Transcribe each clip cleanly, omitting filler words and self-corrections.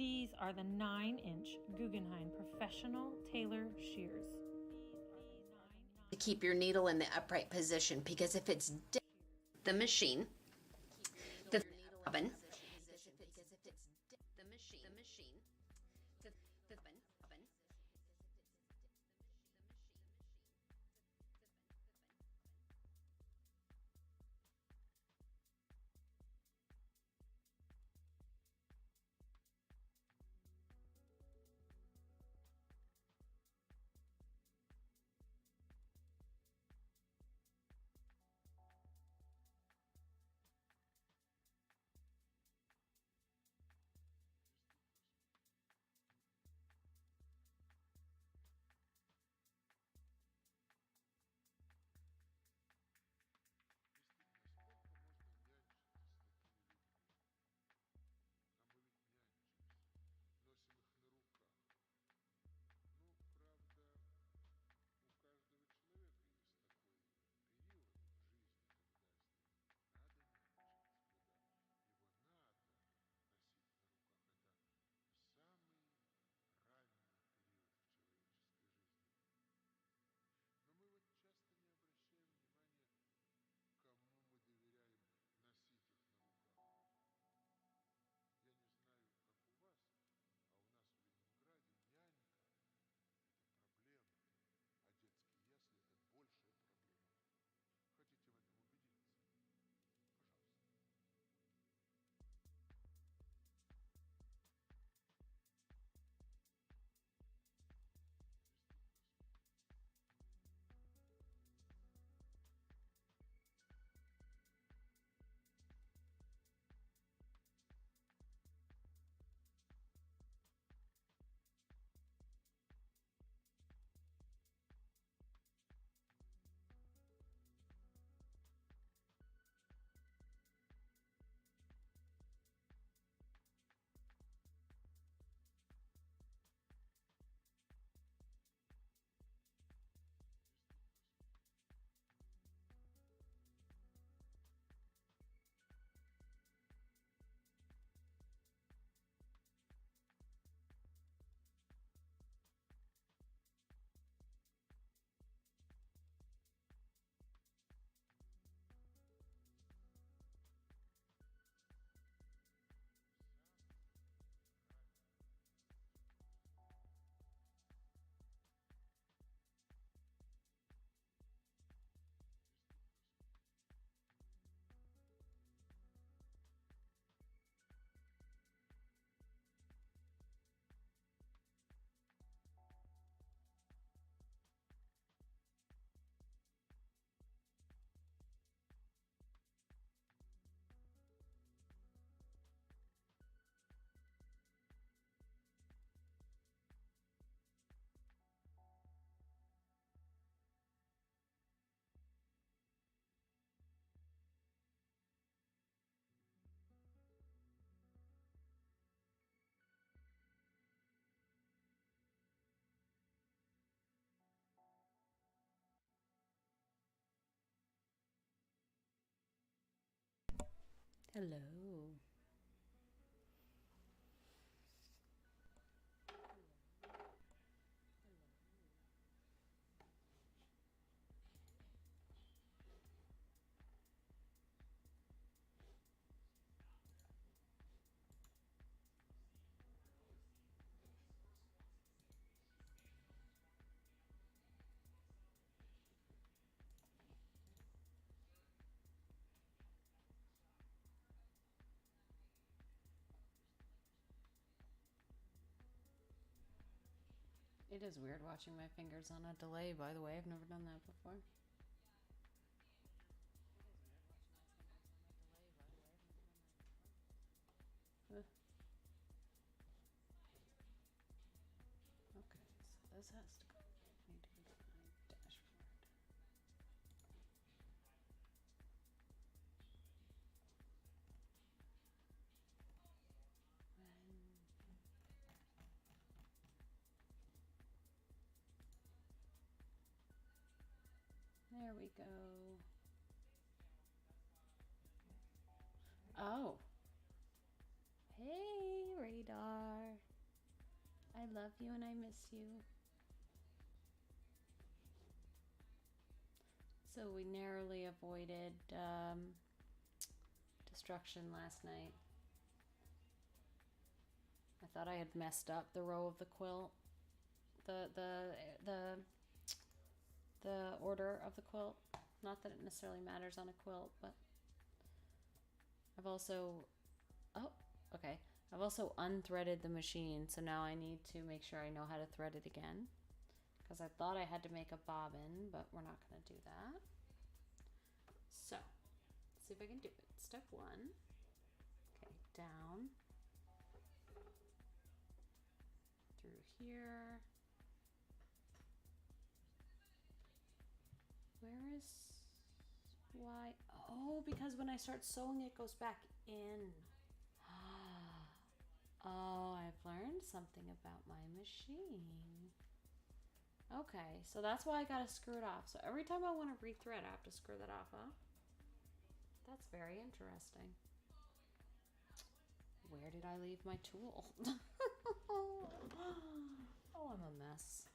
These are the 9-inch Guggenheim Professional Tailor Shears. To keep your needle in the upright position, because if it's the machine, the oven, the machine, the oven. Носим их на руках. Ну, правда, у каждого человека есть такой период в жизни, когда с ним надо нянчиться, когда его надо носить на руках. Это самый ранний период в человеческой жизни. Но мы вот часто не обращаем внимания, кому мы доверяем носить их на руках. Я не знаю, как у вас, а у нас в Ленинграде нянька – это проблема, а детские ясли – это большая проблема. Хотите в этом убедиться? Пожалуйста. Hello. It is weird watching my fingers on a delay, by the way. I've never done that before. Okay, so this has to go into my dashboard. There we go. Oh. Hey, radar. I love you and I miss you. So we narrowly avoided destruction last night. I thought I had messed up the row of the quilt, the order of the quilt. Not that it necessarily matters on a quilt, but I've also, oh, okay. I've also unthreaded the machine, so now I need to make sure I know how to thread it again. Because I thought I had to make a bobbin, but we're not going to do that. So, let's see if I can do it. Step 1. Okay, down. Through here. Where is why? Oh, because when I start sewing, it goes back in. Oh, I've learned something about my machine. Okay, so that's why I gotta screw it off. So every time I want to rethread, I have to screw that off, huh? That's very interesting. Where did I leave my tool? Oh, I'm a mess.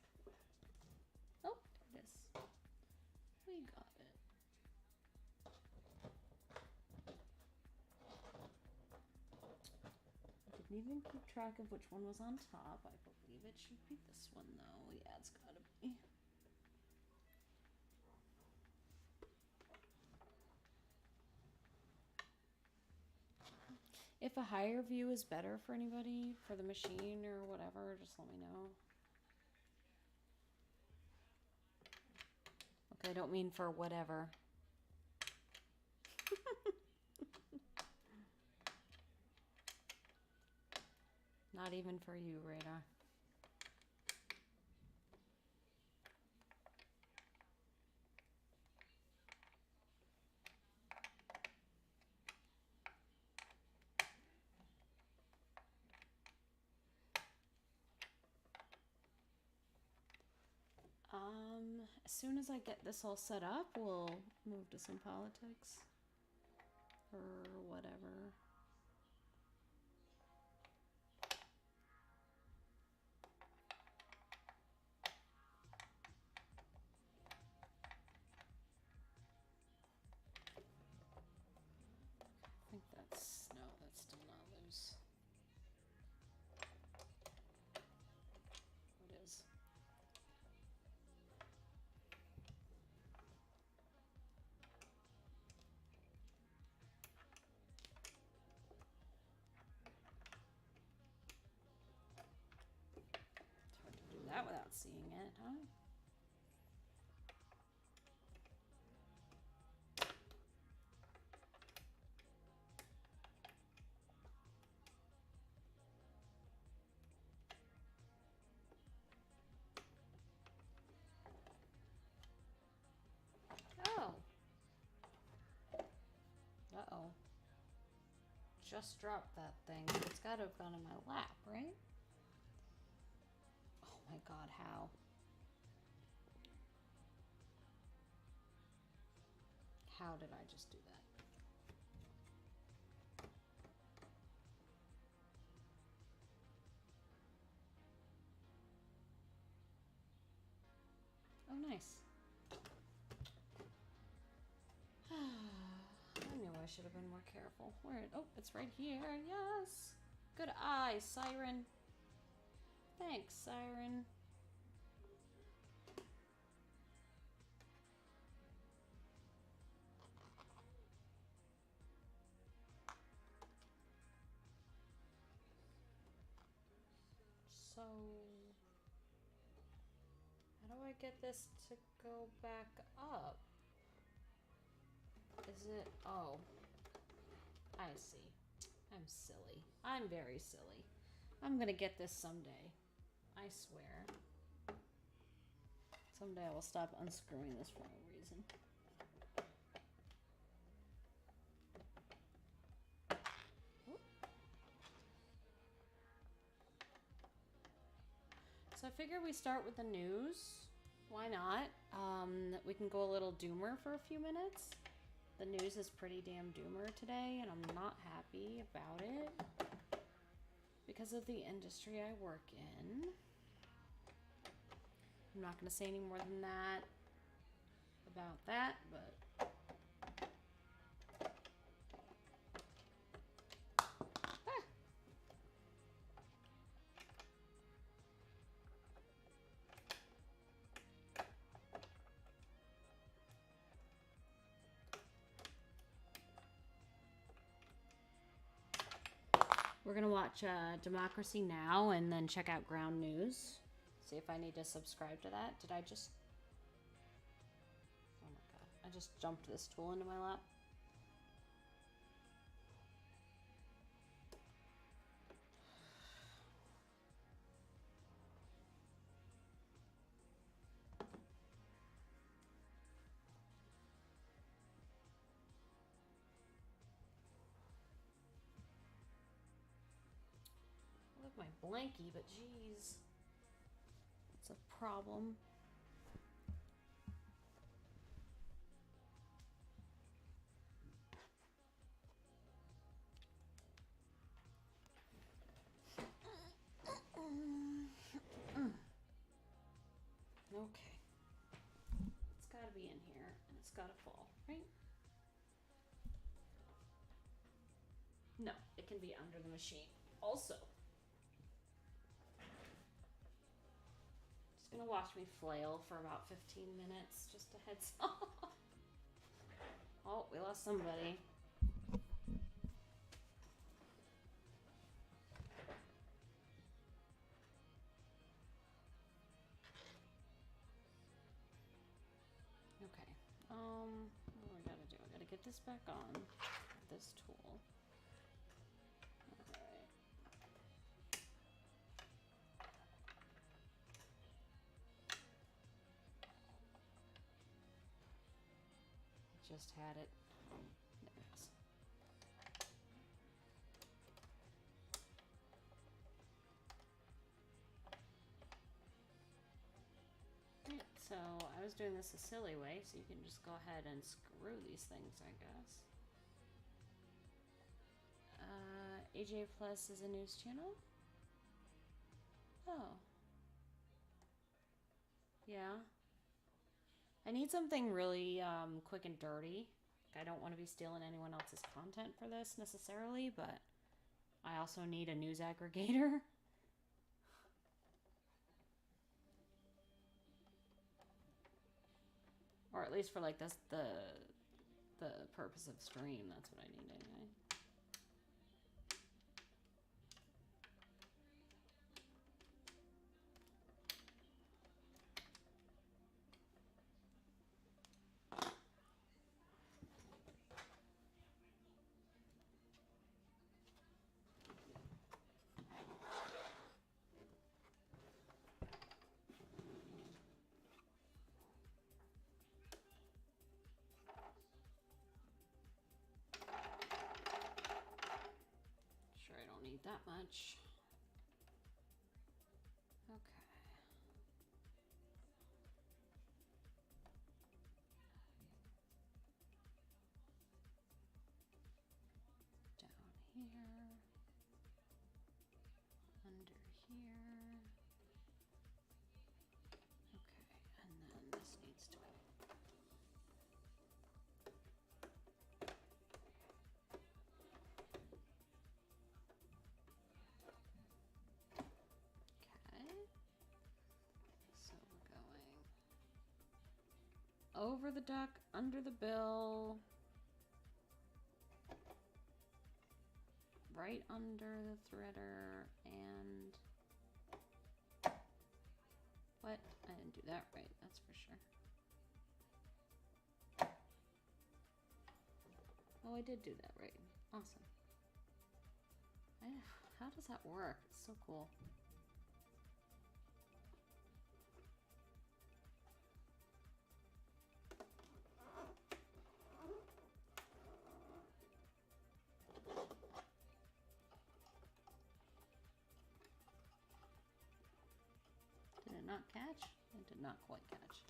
Oh, there it is. We got it. I didn't even keep track of which one was on top. I believe it should be this one, though. Yeah, it's gotta be. If a higher view is better for anybody, for the machine or whatever, just let me know. Okay, I don't mean for whatever. Not even for you, Radar. As soon as I get this all set up, we'll move to some politics. Or whatever. I think that's, no, that's still not loose. It is. It's hard to do that without seeing it, huh? Oh. Uh-oh. Just dropped that thing. It's got to have gone in my lap, right? Oh my god, how? How did I just do that? Oh, nice. I knew I should have been more careful. Where? Oh, it's right here. Yes. Good eye, Siren. Thanks, Siren. So, how do I get this to go back up? Is it? Oh, I see. I'm silly. I'm very silly. I'm gonna get this someday. I swear. Someday I will stop unscrewing this for no reason. So I figure we start with the news. Why not? We can go a little doomer for a few minutes. The news is pretty damn doomer today, and I'm not happy about it. Because because of the industry I work in. I'm not going to say any more than that about that, but we're going to watch Democracy Now! And then check out Ground News. See if I need to subscribe to that. Did I just... Oh my god. I just jumped this tool into my lap. I like my blankie, but geez. It's a problem. Okay. It's gotta be in here, and it's gotta fall, right? No, it can be under the machine. Also, just gonna watch me flail for about 15 minutes, just a heads up. Oh, we lost somebody. Okay. What do I gotta do? I gotta get this back on. This tool. Alright. Just had it. There it is. Right, so I was doing this a silly way, so you can just go ahead and screw these things, I guess. AJ Plus is a news channel? Oh. Yeah. I need something really quick and dirty. I don't want to be stealing anyone else's content for this necessarily, but I also need a news aggregator. Or at least for like this the purpose of stream, that's what I need anyway. Sure, I don't need that much. Okay. Down here. Under here. Okay, and then this needs to go. Okay. So we're going over the duck, under the bill, right under the threader, and what? I didn't do that right, that's for sure. Oh, I did do that right. Awesome. How does that work? It's so cool. Did it not catch? It did not quite catch.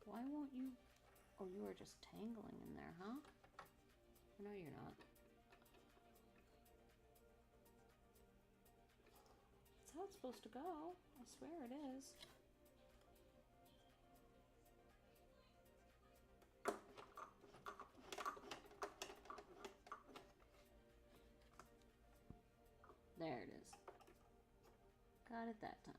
Why won't you? Oh, you are are just tangling in there, huh? No, you're not. That's how it's supposed to go. I swear it is. There it is. Got it that time.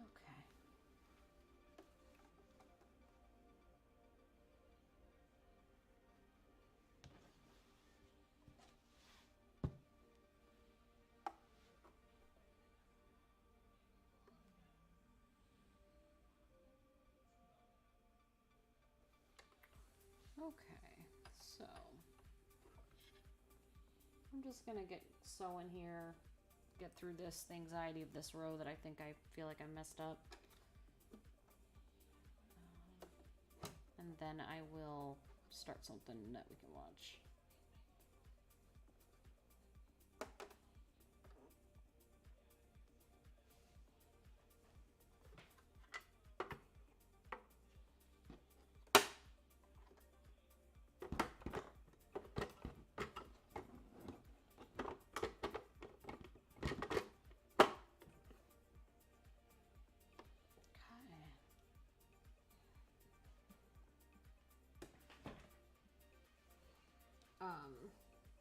Okay. Okay, so I'm just gonna get sewing here, get through this, the anxiety of this row that I think I feel like I messed up. And then I will start something that we can watch.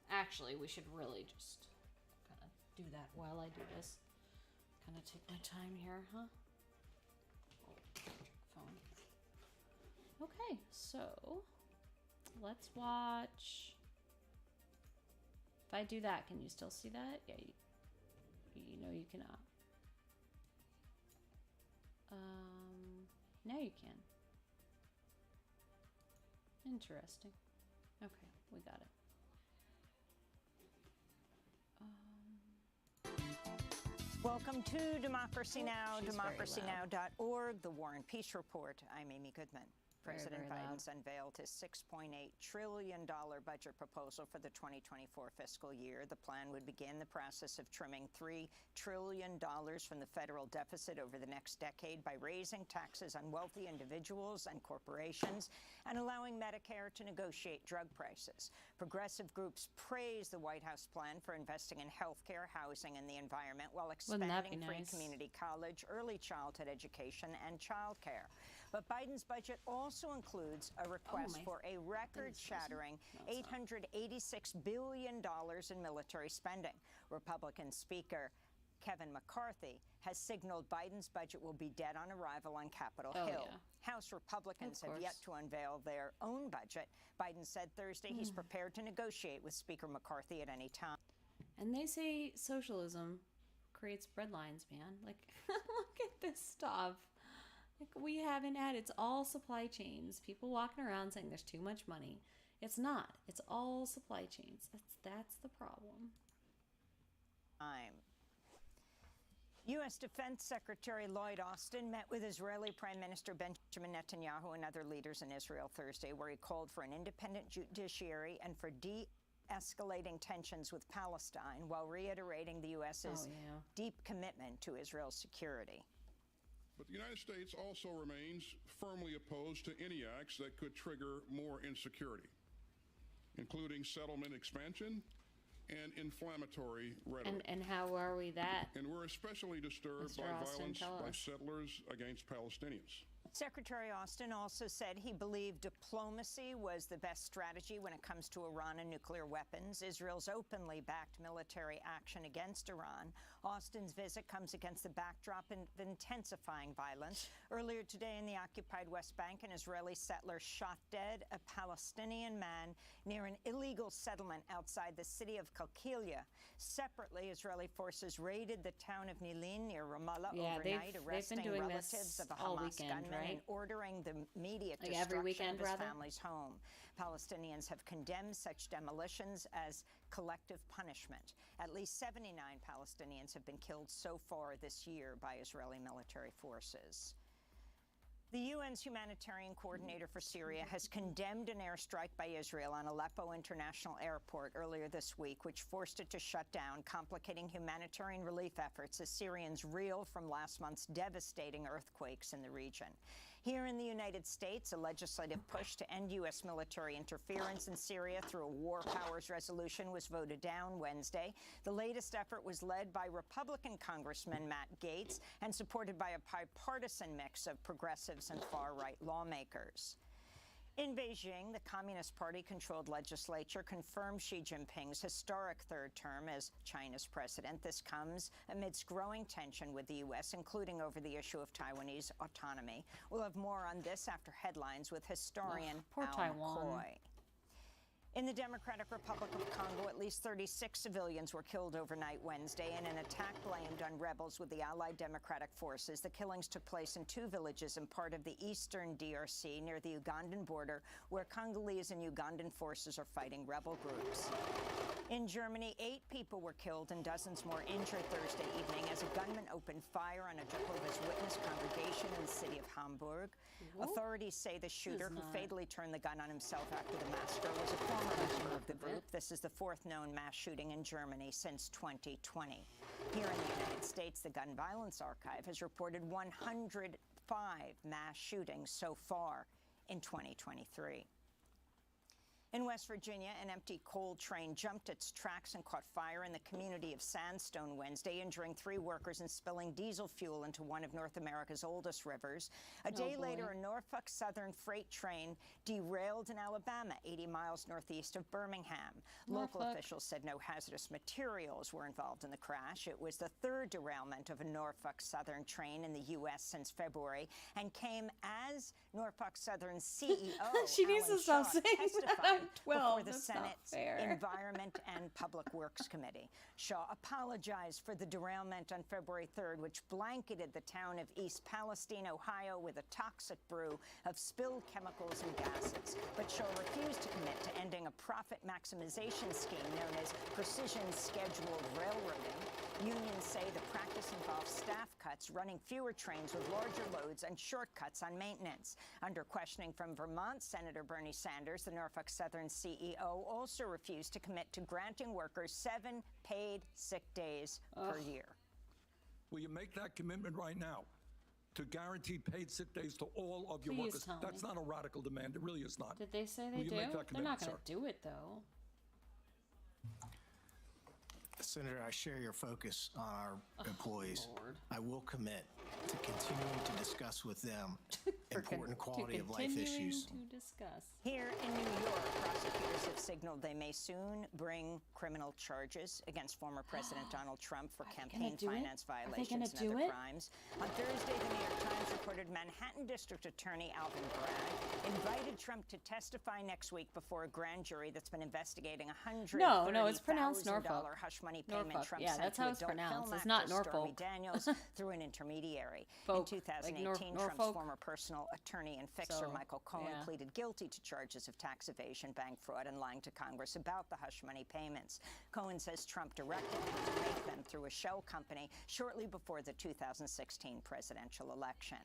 Actually, we should really just kind of do that while I do this. Kind of take my time here, huh? Oh, phone. Okay, so let's watch. If I do that, can you still see that? Yeah, you know you cannot. Now you can. Interesting. Okay, we got it. Welcome to Democracy Now!, she's very democracynow.org, the War and Peace Report. I'm Amy Goodman. President very loud. Biden's unveiled his $6.8 trillion budget proposal for the 2024 fiscal year. The plan would begin the process of trimming $3 trillion from the federal deficit over the next decade by raising taxes on wealthy individuals and corporations and allowing Medicare to negotiate drug prices. Progressive groups praise the White House plan for investing in health care, housing, and the environment while expanding free community college, early childhood education, and child care. But Biden's budget also includes a request for a record-shattering $886 billion in military spending. Republican Speaker Kevin McCarthy has signaled Biden's budget will be dead on arrival on Capitol Hill. Yeah. House Republicans have yet to unveil their own budget. Biden said Thursday he's prepared to negotiate with Speaker McCarthy at any time. And they say socialism creates breadlines, man. Like, look at this stuff. Like, we haven't had, it's all supply chains. People walking around saying there's too much money. It's not. It's all supply chains. That's the problem. U.S. Defense Secretary Lloyd Austin met with Israeli Prime Minister Benjamin Netanyahu and other leaders in Israel Thursday, where he called for an independent judiciary and for de-escalating tensions with Palestine, while reiterating the U.S.'s deep commitment to Israel's security. But the United States also remains firmly opposed to any acts that could trigger more insecurity, including settlement expansion and inflammatory rhetoric. And how are we that? And we're especially disturbed Mr. by Austin, violence by settlers against Palestinians. Secretary Austin also said he believed diplomacy was the best strategy when it comes to Iran and nuclear weapons. Israel's openly backed military action against Iran. Austin's visit comes against the backdrop of intensifying violence. Earlier today in the occupied West Bank, an Israeli settler shot dead a Palestinian man near an illegal settlement outside the city of Qalqilia. Separately, Israeli forces raided the town of Nilin near Ramallah overnight, arresting relatives of a Hamas gunman and ordering the immediate destruction of his family's home. Palestinians have condemned such demolitions as collective punishment. At least 79 Palestinians have been killed so far this year by Israeli military forces. The UN's humanitarian coordinator for Syria has condemned an airstrike by Israel on Aleppo International Airport earlier this week, which forced it to shut down, complicating humanitarian relief efforts as Syrians reel from last month's devastating earthquakes in the region. Here in the United States, a legislative push to end U.S. military interference in Syria through a war powers resolution was voted down Wednesday. The latest effort was led by Republican Congressman Matt Gaetz and supported by a bipartisan mix of progressives and far-right lawmakers. In Beijing, the Communist Party-controlled legislature confirmed Xi Jinping's historic third term as China's president. This comes amidst growing tension with the U.S., including over the issue of Taiwanese autonomy. We'll have more on this after headlines with historian poor Al Taiwan. McCoy. In the Democratic Republic of Congo, at least 36 civilians were killed overnight Wednesday in an attack blamed on rebels with the Allied Democratic Forces. The killings took place in two villages in part of the eastern DRC near the Ugandan border, where Congolese and Ugandan forces are fighting rebel groups. In Germany, 8 people were killed and dozens more injured Thursday evening as a gunman opened fire on a Jehovah's Witness congregation in the city of Hamburg. Authorities say the shooter, who fatally turned the gun on himself after the massacre, was a former member of the group. This is the 4th known mass shooting in Germany since 2020. Here in the United States, the Gun Violence Archive has reported 105 mass shootings so far in 2023. In West Virginia, an empty coal train jumped its tracks and caught fire in the community of Sandstone Wednesday, injuring 3 workers and spilling diesel fuel into one of North America's oldest rivers. A day later, a Norfolk Southern freight train derailed in Alabama, 80 miles northeast of Birmingham. Local officials said no hazardous materials were involved in the crash. It was the 3rd derailment of a Norfolk Southern train in the U.S. since February and came as Norfolk Southern's CEO, She needs to stop saying that. testified 12. before the Senate's Environment and Public Works Committee. Shaw apologized for the derailment on February 3rd, which blanketed the town of East Palestine, Ohio, with a toxic brew of spilled chemicals and gases. But Shaw refused to commit to ending a profit maximization scheme known as precision scheduled railroading. Unions say the practice involves staff cuts, running fewer trains with larger loads, and shortcuts on maintenance. Under questioning from Vermont Senator Bernie Sanders, the Norfolk Southern CEO also refused to commit to granting workers 7 paid sick days per year. Will you make that commitment right now to guarantee paid sick days to all of your Please workers? tell That's me. not a radical demand. It really is not. Did they say they Will you do? make that They're not commitment, going to sir? do it, though. Senator, I share your focus on our employees. Lord. I will commit to continuing to discuss with them important quality of life issues. To discuss. Here in New York, prosecutors have signaled they may soon bring criminal charges against former President Donald Trump for campaign do it? finance Are they gonna violations and do other it? crimes. On Thursday, the New York Times reported Manhattan District Attorney Alvin Bragg invited Trump to testify next week before a grand jury that's been investigating No, it's pronounced Norfolk. hush money payment Norfolk. Trump Yeah, sent that's to how it's adult pronounced. film It's not actress Stormy Norfolk. Daniels through an intermediary. Folk. In Like 2018, Trump's Norfolk. former personal attorney and fixer So, Michael Cohen yeah. pleaded guilty to charges of tax evasion, bank fraud, and lying to Congress about the hush money payments. Cohen says Trump directed him to make them through a shell company shortly before the 2016 presidential election.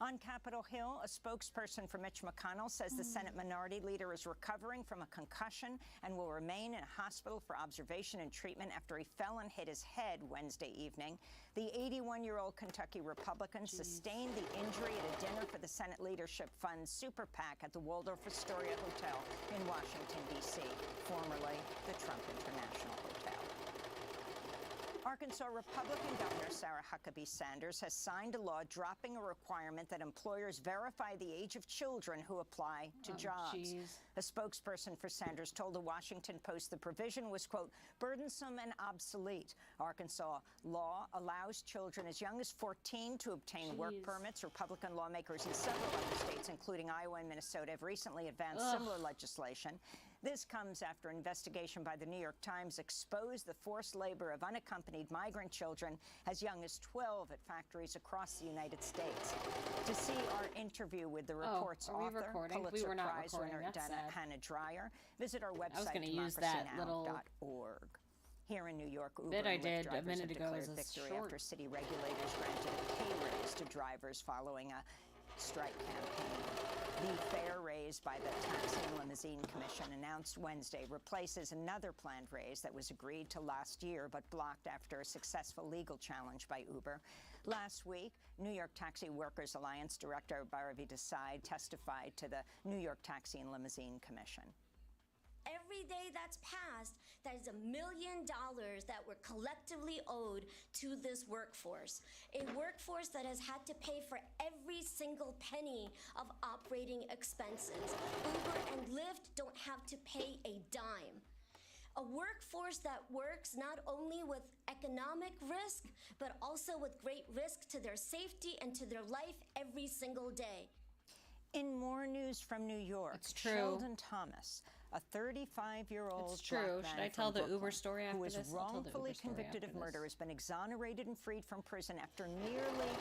On Capitol Hill, a spokesperson for Mitch McConnell says the Senate Minority Leader is recovering from a concussion and will remain in a hospital for observation and treatment after he fell and hit his head Wednesday evening. The 81-year-old Kentucky Republican sustained the injury at a dinner for the Senate Leadership Fund's Super PAC at the Waldorf Astoria Hotel in Washington, D.C., formerly the Trump International Hotel. Arkansas Republican Governor Sarah Huckabee Sanders has signed a law dropping a requirement that employers verify the age of children who apply to jobs. Geez. A spokesperson for Sanders told the Washington Post the provision was, quote, burdensome and obsolete. Arkansas law allows children as young as 14 to obtain work permits. Republican lawmakers in several other states, including Iowa and Minnesota, have recently advanced similar legislation. This comes after an investigation by the New York Times exposed the forced labor of unaccompanied migrant children as young as 12 at factories across the United States. To see our interview with the report's are we author, recording? We Pulitzer were not Prize recording. winner That's sad. Hannah Dreyer, visit our was website, gonna use that little democracynow.org. Here in New York, Uber bit I and Lyft did a drivers minute have ago declared is a victory short. after city regulators granted a pay raise to drivers following a strike campaign. The fare raise by the Taxi and Limousine Commission announced Wednesday replaces another planned raise that was agreed to last year but blocked after a successful legal challenge by Uber. Last week, New York Taxi Workers Alliance Director Baravi Desai testified to the New York Taxi and Limousine Commission. Every day that's passed, that is $1 million that we're collectively owed to this workforce. A workforce that has had to pay for every single penny of operating expenses. Uber and Lyft don't have to pay a dime. A workforce that works not only with economic risk, but also with great risk to their safety and to their life every single day. In more news from New York, It's true. Sheldon Thomas, a 35-year-old It's true. black Should man I tell from the Uber Brooklyn story after who was this? I'll tell the Uber wrongfully story convicted after of murder this. has been exonerated and freed from prison after nearly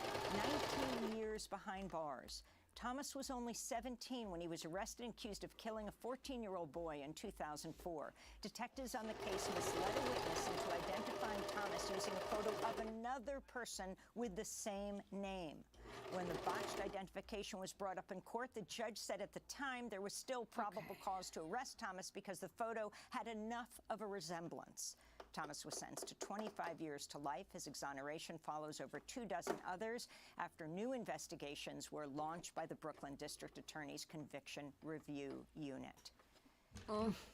19 years behind bars. Thomas was only 17 when he was arrested and accused of killing a 14-year-old boy in 2004. Detectives on the case misled a witness into identifying Thomas using a photo of another person with the same name. When the botched identification was brought up in court, the judge said at the time there was still probable cause to arrest Thomas because the photo had enough of a resemblance. Thomas was sentenced to 25 years to life. His exoneration follows over 24 others after new investigations were launched by the Brooklyn District Attorney's Conviction Review Unit.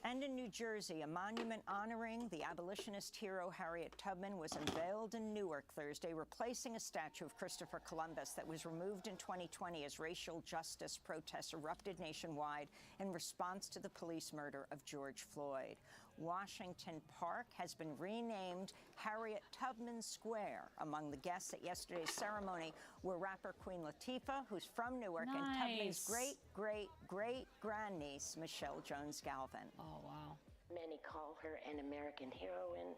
And in New Jersey, a monument honoring the abolitionist hero Harriet Tubman was unveiled in Newark Thursday, replacing a statue of Christopher Columbus that was removed in 2020 as racial justice protests erupted nationwide in response to the police murder of George Floyd. Washington Park has been renamed Harriet Tubman Square. Among the guests at yesterday's ceremony were rapper Queen Latifah, who's from Newark, and Tubman's great-great-great-grandniece, Michelle Jones Galvin. Oh, wow. Many call her an American heroine.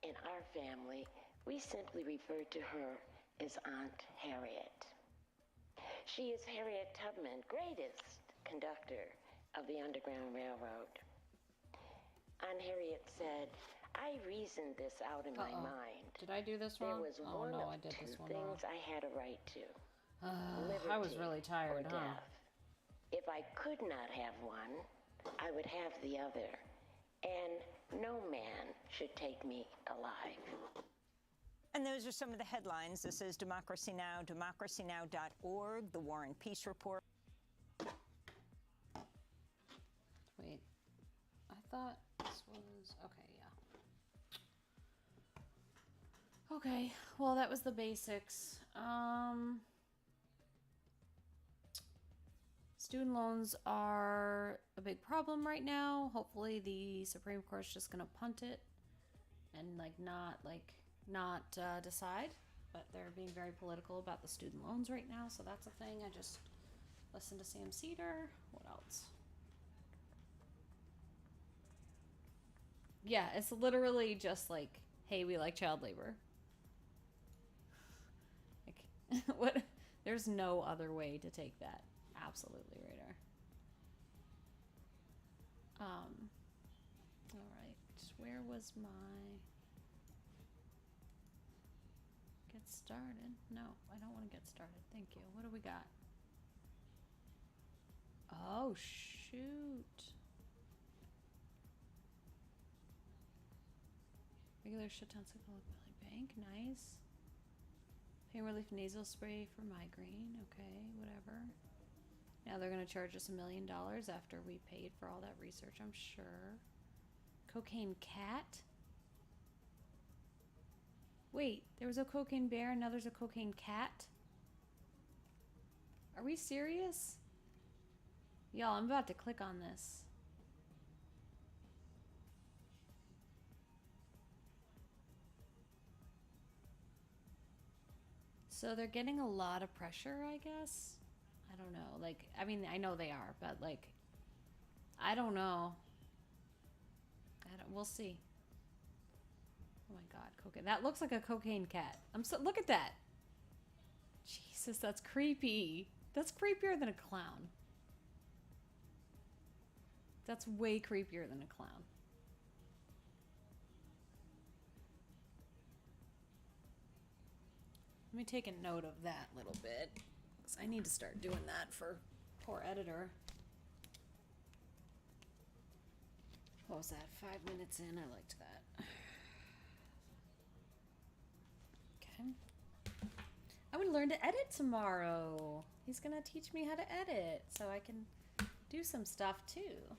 In our family, we simply refer to her as Aunt Harriet. She is Harriet Tubman, greatest conductor of the Underground Railroad. Aunt Harriet said, I reasoned this out in my mind. Did I do this There wrong? was Oh, one no, of I did two this one wrong. things I had a right to. I was Liberty really tired, or huh? death. If I could not have one, I would have the other. And no man should take me alive. And those are some of the headlines. This is Democracy Now!, democracynow.org, the War and Peace Report. Wait. I thought this was... Okay, yeah. Okay. Well, that was the basics. Student loans are a big problem right now. Hopefully the Supreme Court's just gonna punt it and not decide. But they're being very political about the student loans right now, so that's a thing. I just listened to Sam Cedar. What else? Yeah, it's literally just like, hey, we like child labor. Like, what? There's no other way to take that. Absolutely, radar. All right. Where was my get started? No, I don't want to get started. Thank you. What do we got? Oh, shoot. Regular shutdown signal of Valley Bank. Nice. Pain relief nasal spray for migraine. Okay, whatever. Now they're going to charge us $1 million after we paid for all that research, I'm sure. Cocaine cat? Wait, there was a cocaine bear and now there's a cocaine cat? Are we serious? Y'all, I'm about to click on this. So they're getting a lot of pressure, I guess. I don't know. Like, I mean, I know they are, but like, I don't know. We'll see. Oh my God, cocaine. That looks like a cocaine cat. Look at that. Jesus, that's creepy. That's creepier than a clown. That's way creepier than a clown. Let me take a note of that little bit. 'Cause I need to start doing that for poor editor. What was that? 5 minutes in? I liked that. Okay. I would learn to edit tomorrow. He's gonna teach me how to edit so I can do some stuff too.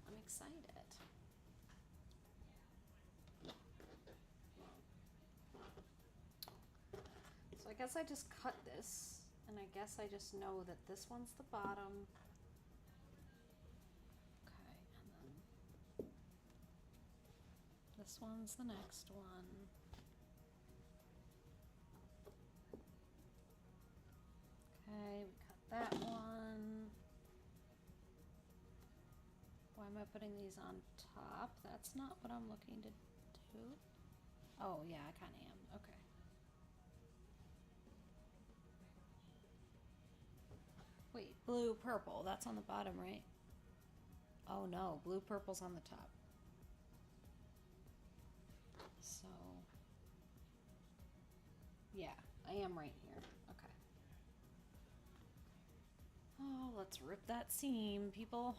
I'm excited. So I guess I just cut this, and I guess I just know that this one's the bottom. Okay, and then this one's the next one. Okay, we cut that one. Why am I putting these on top? That's not what I'm looking to do. Oh, yeah, I kind of am. Okay. Wait, blue, purple. That's on the bottom, right? Oh, no. Blue, purple's on the top. So, yeah, I am right here. Okay. Oh, let's rip that seam, people.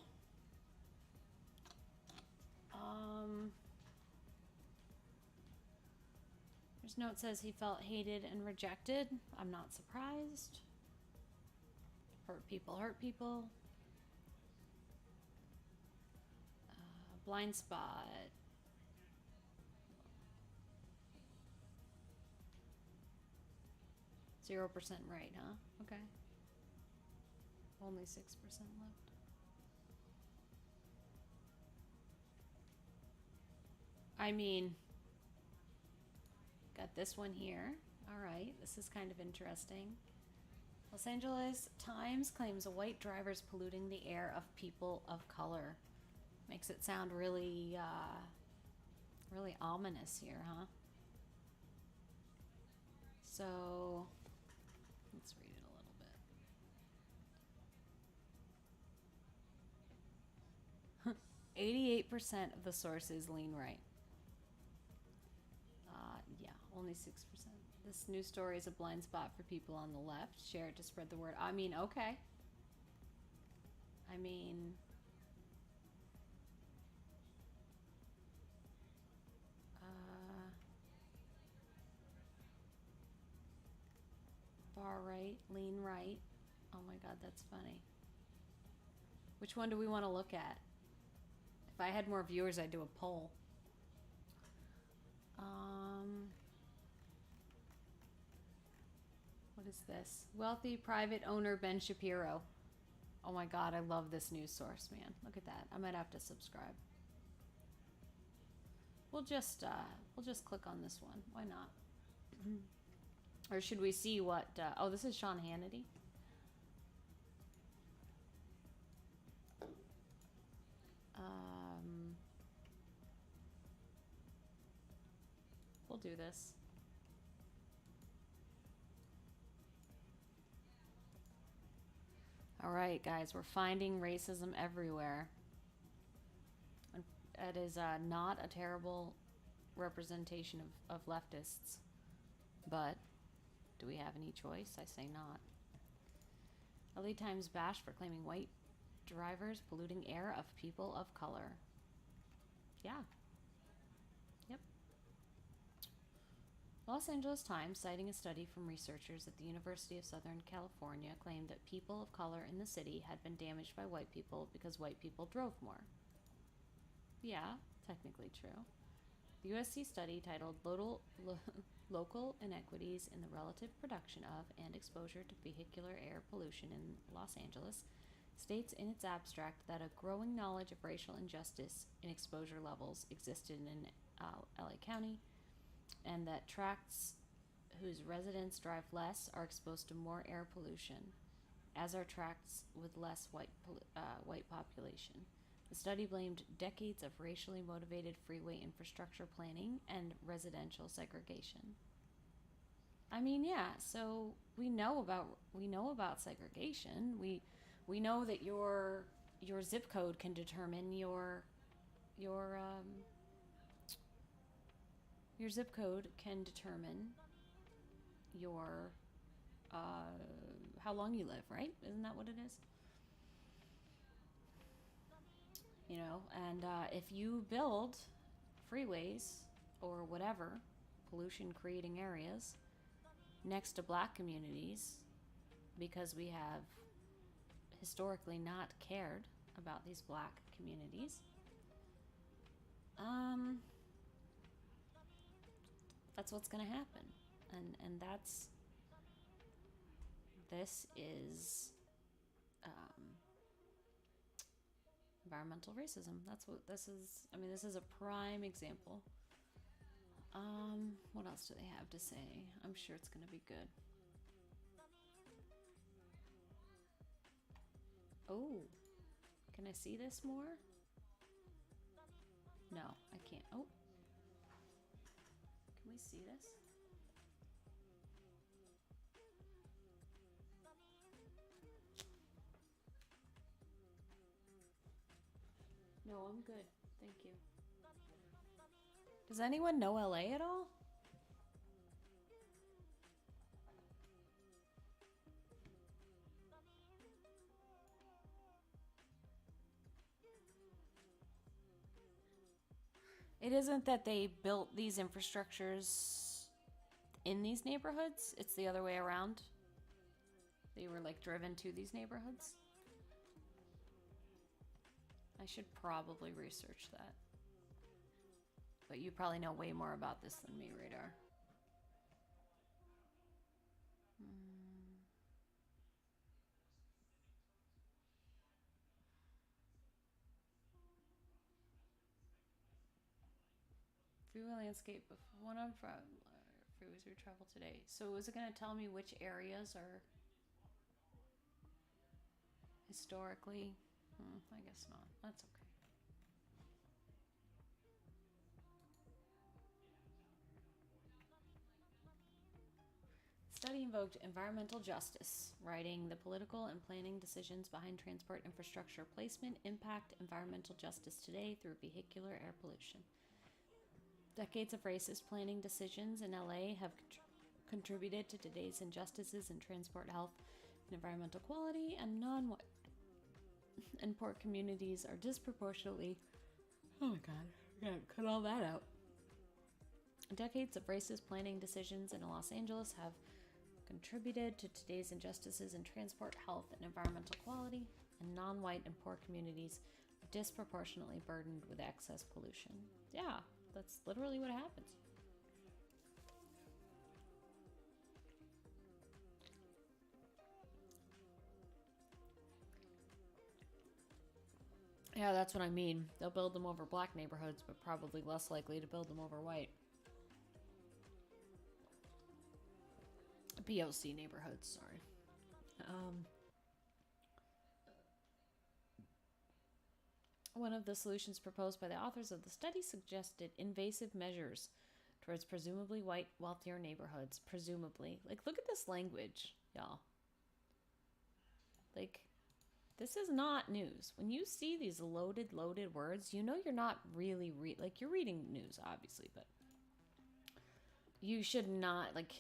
There's note says he felt hated and rejected. I'm not surprised. Hurt people hurt people. Blind spot. $0% right, huh? Okay. Only 6% left. I mean, got this one here. All right, this is kind of interesting. Los Angeles Times claims a white driver's polluting the air of people of color. Makes it sound really, really ominous here, huh? So, let's read it a little bit. 88% of the sources lean right. Yeah, only 6%. This news story is a blind spot for people on the left. Share it to spread the word. I mean, okay. I mean, far right, lean right. Oh my God, that's funny. Which one do we want to look at? If I had more viewers, I'd do a poll. What is this? Wealthy private owner Ben Shapiro. Oh my God, I love this news source, man. Look at that. I might have to subscribe. We'll just click on this one. Why not? Or should we see what? Oh, this is Sean Hannity. We'll do this. All right, guys, we're finding racism everywhere. It is not a terrible representation of leftists, but do we have any choice? I say not. LA Times bashed for claiming white drivers polluting air of people of color. Yeah. Yep. Los Angeles Times, citing a study from researchers at the University of Southern California, claimed that people of color in the city had been damaged by white people because white people drove more. Yeah, technically true. The USC study titled Local Inequities in the Relative Production of and Exposure to Vehicular Air Pollution in Los Angeles states in its abstract that a growing knowledge of racial injustice in exposure levels existed in LA County, and that tracts whose residents drive less are exposed to more air pollution, as are tracts with less white population. The study blamed decades of racially motivated freeway infrastructure planning and residential segregation. I mean, yeah, so we know about segregation. We know that your zip code can determine your zip code can determine your how long you live, right? Isn't that what it is? You know, and if you build freeways or whatever pollution creating areas next to black communities because we have historically not cared about these black communities, that's what's going to happen. And this is environmental racism. That's what this is. I mean, this is a prime example. What else do they have to say? I'm sure it's going to be good. Oh, can I see this more? No, I can't. Oh, can we see this? No, I'm good. Thank you. Does anyone know LA at all? It isn't that they built these infrastructures in these neighborhoods, it's the other way around. They were like driven to these neighborhoods. I should probably research that. But you probably know way more about this than me, Radar. Freeway landscape of one on freeways we travel today. So is it going to tell me which areas are historically? I guess not. That's okay. Study invoked environmental justice, writing the political and planning decisions behind transport infrastructure placement impact environmental justice today through vehicular air pollution. Decades of racist planning decisions in LA have contributed to today's injustices in transport, health, and environmental quality, and non-white and poor communities are disproportionately. Oh my god, I gotta cut all that out. Decades of racist planning decisions in Los Angeles have contributed to today's injustices in transport, health, and environmental quality, and non-white and poor communities are disproportionately burdened with excess pollution. Yeah, that's literally what happens. Yeah, that's what I mean. They'll build them over black neighborhoods, but probably less likely to build them over white. POC neighborhoods, sorry. One of the solutions proposed by the authors of the study suggested invasive measures towards presumably white, wealthier neighborhoods. Presumably. Like, look at this language, y'all. Like, this is not news. When you see these loaded words, you know you're not really like, you're reading news, obviously, but you should not, like,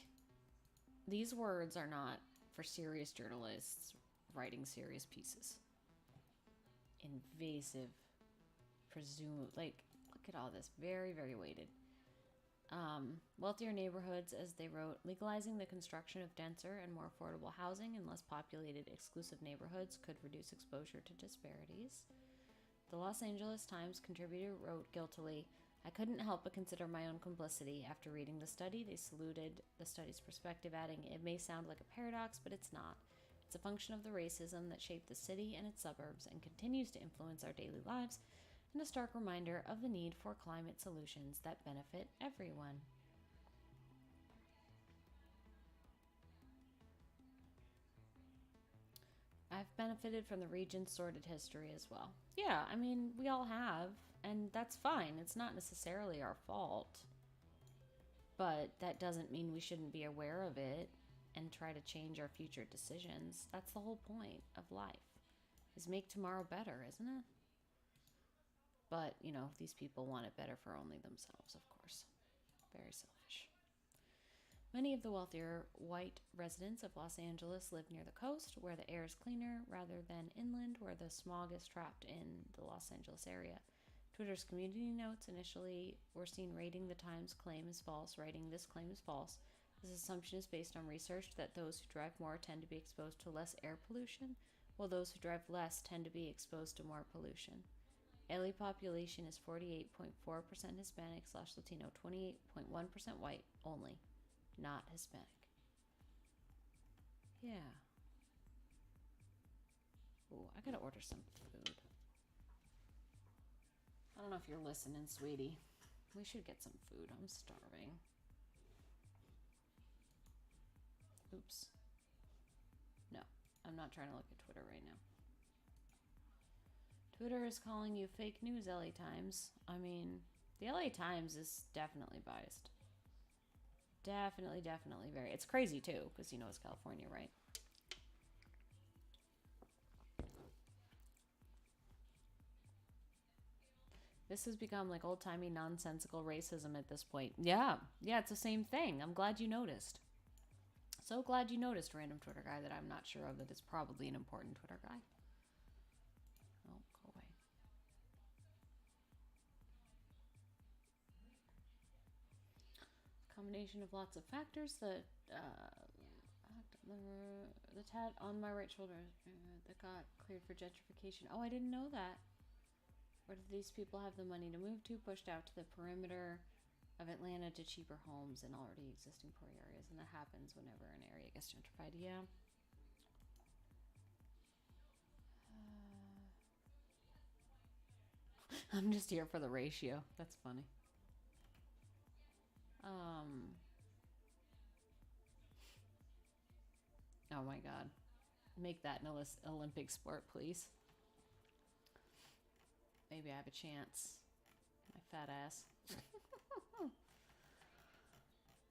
these words are not for serious journalists writing serious pieces. Invasive, like, look at all this. Very, very weighted. Wealthier neighborhoods, as they wrote, legalizing the construction of denser and more affordable housing in less populated, exclusive neighborhoods could reduce exposure to disparities. The Los Angeles Times contributor wrote guiltily, I couldn't help but consider my own complicity. After reading the study, they saluted the study's perspective, adding, it may sound like a paradox, but it's not. It's a function of the racism that shaped the city and its suburbs and continues to influence our daily lives, and a stark reminder of the need for climate solutions that benefit everyone. I've benefited from the region's sordid history as well. Yeah, I mean, we all have, and that's fine. It's not necessarily our fault. But that doesn't mean we shouldn't be aware of it and try to change our future decisions. That's the whole point of life, is make tomorrow better, isn't it? But, you know, these people want it better for only themselves, of course. Very selfish. Many of the wealthier white residents of Los Angeles live near the coast, where the air is cleaner, rather than inland, where the smog is trapped in the Los Angeles area. Twitter's community notes initially were seen rating the Times claim as false, writing, "This claim is false. This assumption is based on research that those who drive more tend to be exposed to less air pollution, while those who drive less tend to be exposed to more pollution. LA population is 48.4% Hispanic / Latino, 28.1% white only, not Hispanic." Yeah. Ooh, I gotta order some food. I don't know if you're listening, sweetie. We should get some food. I'm starving. Oops. No, I'm not trying to look at Twitter right now. Twitter is calling you fake news, LA Times. I mean, the LA Times is definitely biased. Definitely very. It's crazy too, because it's California, right? This has become like old-timey nonsensical racism at this point. Yeah, it's the same thing. I'm glad you noticed. So glad you noticed, random Twitter guy that I'm not sure of, that is probably an important Twitter guy. Oh, go away. Combination of lots of factors that the tat on my right shoulder that got cleared for gentrification. Oh, I didn't know that. Where do these people have the money to move to? Pushed out to the perimeter of Atlanta to cheaper homes in already existing poor areas. And that happens whenever an area gets gentrified. Yeah. I'm just here for the ratio. That's funny. Oh my God. Make that an Olympic sport, please. Maybe I have a chance. My fat ass.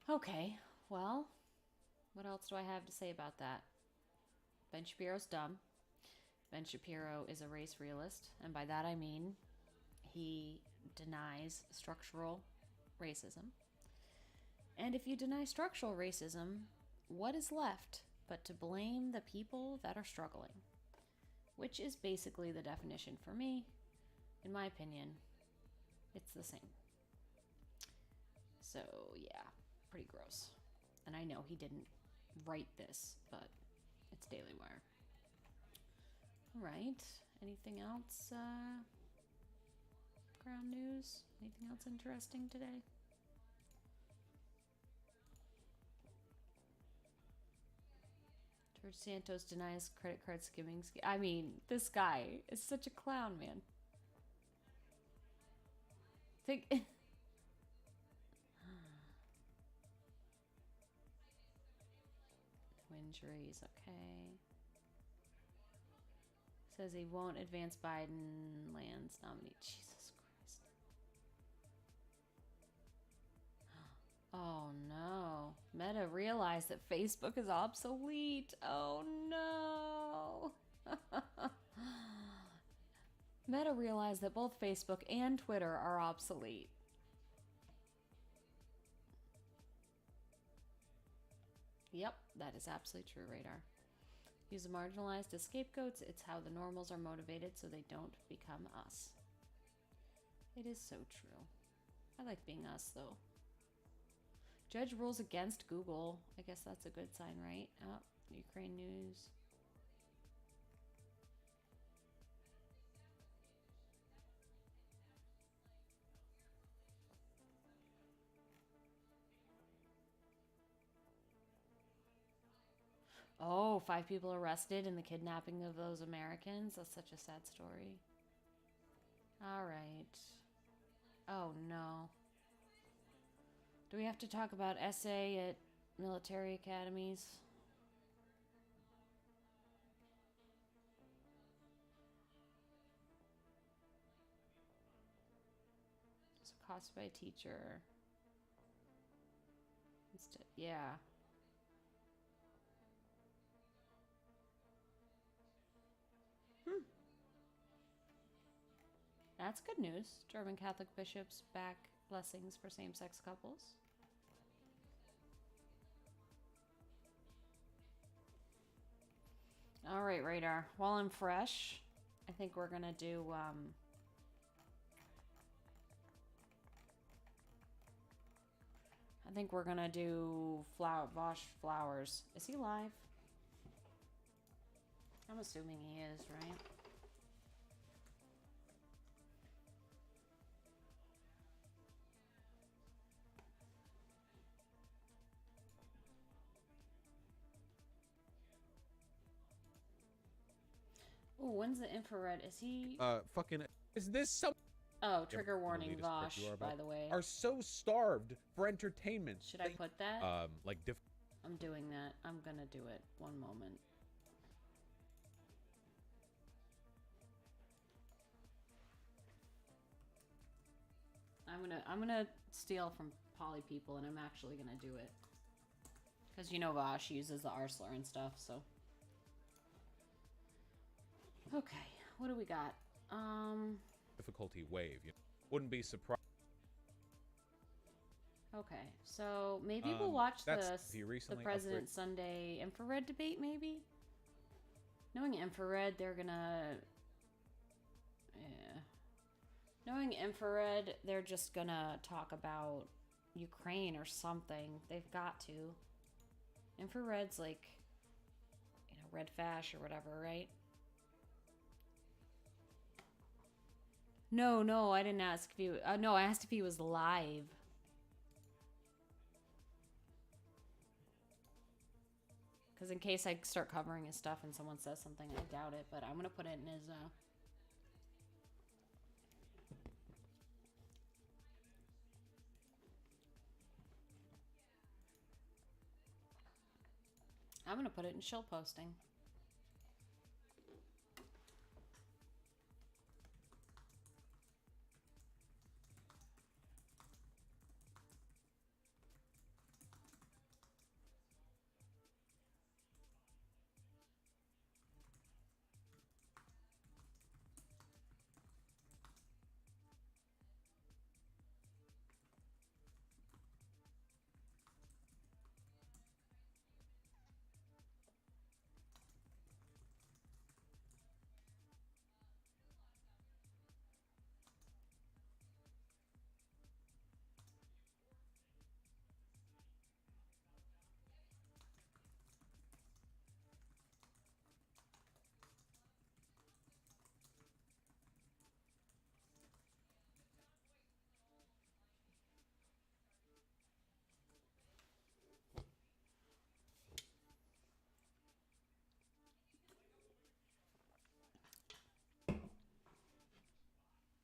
Okay, well, what else do I have to say about that? Ben Shapiro's dumb. Ben Shapiro is a race realist, and by that I mean he denies structural racism. And if you deny structural racism, what is left but to blame the people that are struggling? Which is basically the definition for me. In my opinion, it's the same. So, yeah, pretty gross. And I know he didn't write this, but it's Daily Wire. All right. Anything else? Ground news? Anything else interesting today? George Santos denies credit card skimming. I mean, this guy is such a clown, man. Think. No injuries, okay. Says he won't advance Biden lands nominee. Jesus Christ. Oh no. Meta realized that Facebook is obsolete. Oh no. Meta realized that both Facebook and Twitter are obsolete. Yep, that is absolutely true, Radar. Use the marginalized as scapegoats. It's how the normals are motivated so they don't become us. It is so true. I like being us, though. Judge rules against Google. I guess that's a good sign, right? Oh, Ukraine news. Oh, 5 people arrested in the kidnapping of those Americans. That's such a sad story. All right. Oh, no. Do we have to talk about SA at military academies? It's accosted by a teacher. Yeah. That's good news. German Catholic bishops back blessings for same-sex couples. All right, radar. While I'm fresh, I think we're gonna do Vosh Flowers. Is he live? I'm assuming he is, right? Oh, when's the infrared? Is he? Fucking. Is this some? Oh, trigger warning, Vosh. By the way, are so starved for entertainment. Should I put that? Like I'm doing that. I'm gonna do it. One moment. I'm gonna steal from Poly people, and I'm actually gonna do it. Because you know Vosh uses the Arsler and stuff, so. Okay, what do we got? Difficulty wave. You wouldn't be surprised. Okay, so maybe we'll watch the President upgrade. Sunday infrared debate, maybe? Knowing infrared, they're gonna... Yeah. Knowing infrared, they're just gonna talk about Ukraine or something. They've got to. Infrared's like, you know, red fash or whatever, right? No, I didn't ask if he... no, I asked if he was live. Because in case I start covering his stuff and someone says something, I doubt it, but I'm going to put it in his... I'm going to put it in shill posting.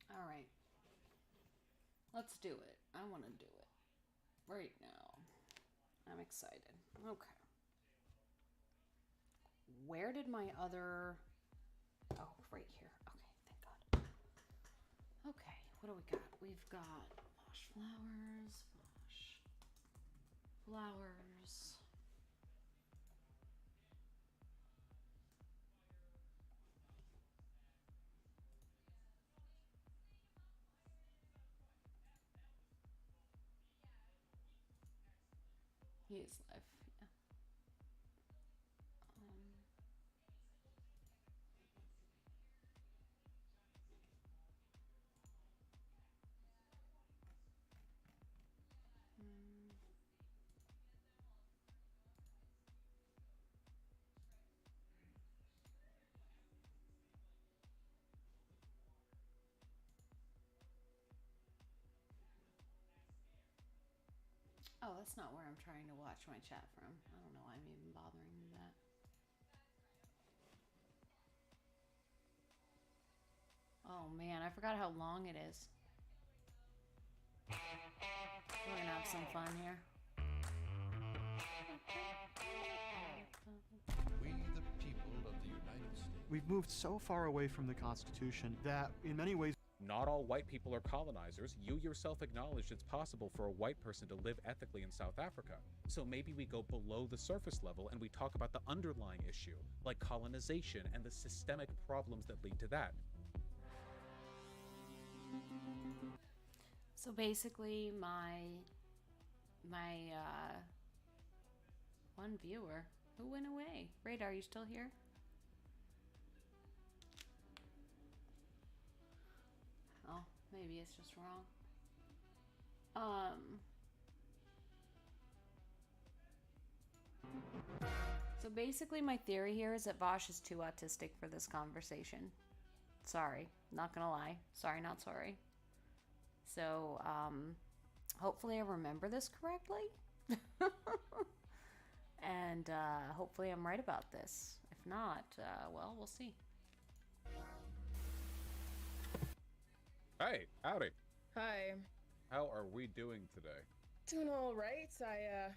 All right. Let's do it. I want to do it right now. I'm excited. Okay. Where did my other... Oh, right here. Okay, thank God. Okay, what do we got? We've got Vosh Flowers, Vosh Flowers. He is live, yeah. Oh, that's not where I'm trying to watch my chat from. I don't know why I'm even bothering with that. Oh man, I forgot how long it is. We're gonna have some fun here. We, the people of the United States. We've moved so far away from the Constitution that, in many ways, Not all white people are colonizers. You yourself acknowledged it's possible for a white person to live ethically in South Africa. So maybe we go below the surface level and we talk about the underlying issue, like colonization and the systemic problems that lead to that. So basically, my one viewer who went away. Radar, are you still here? Maybe it's just wrong. Um. So basically, my theory here is that Vosh is too autistic for this conversation. Sorry, not gonna lie. Sorry, not sorry. So, hopefully I remember this correctly. And hopefully I'm right about this. If not, well, we'll see. Hey, howdy. Hi. How are we doing today? Doing all right. I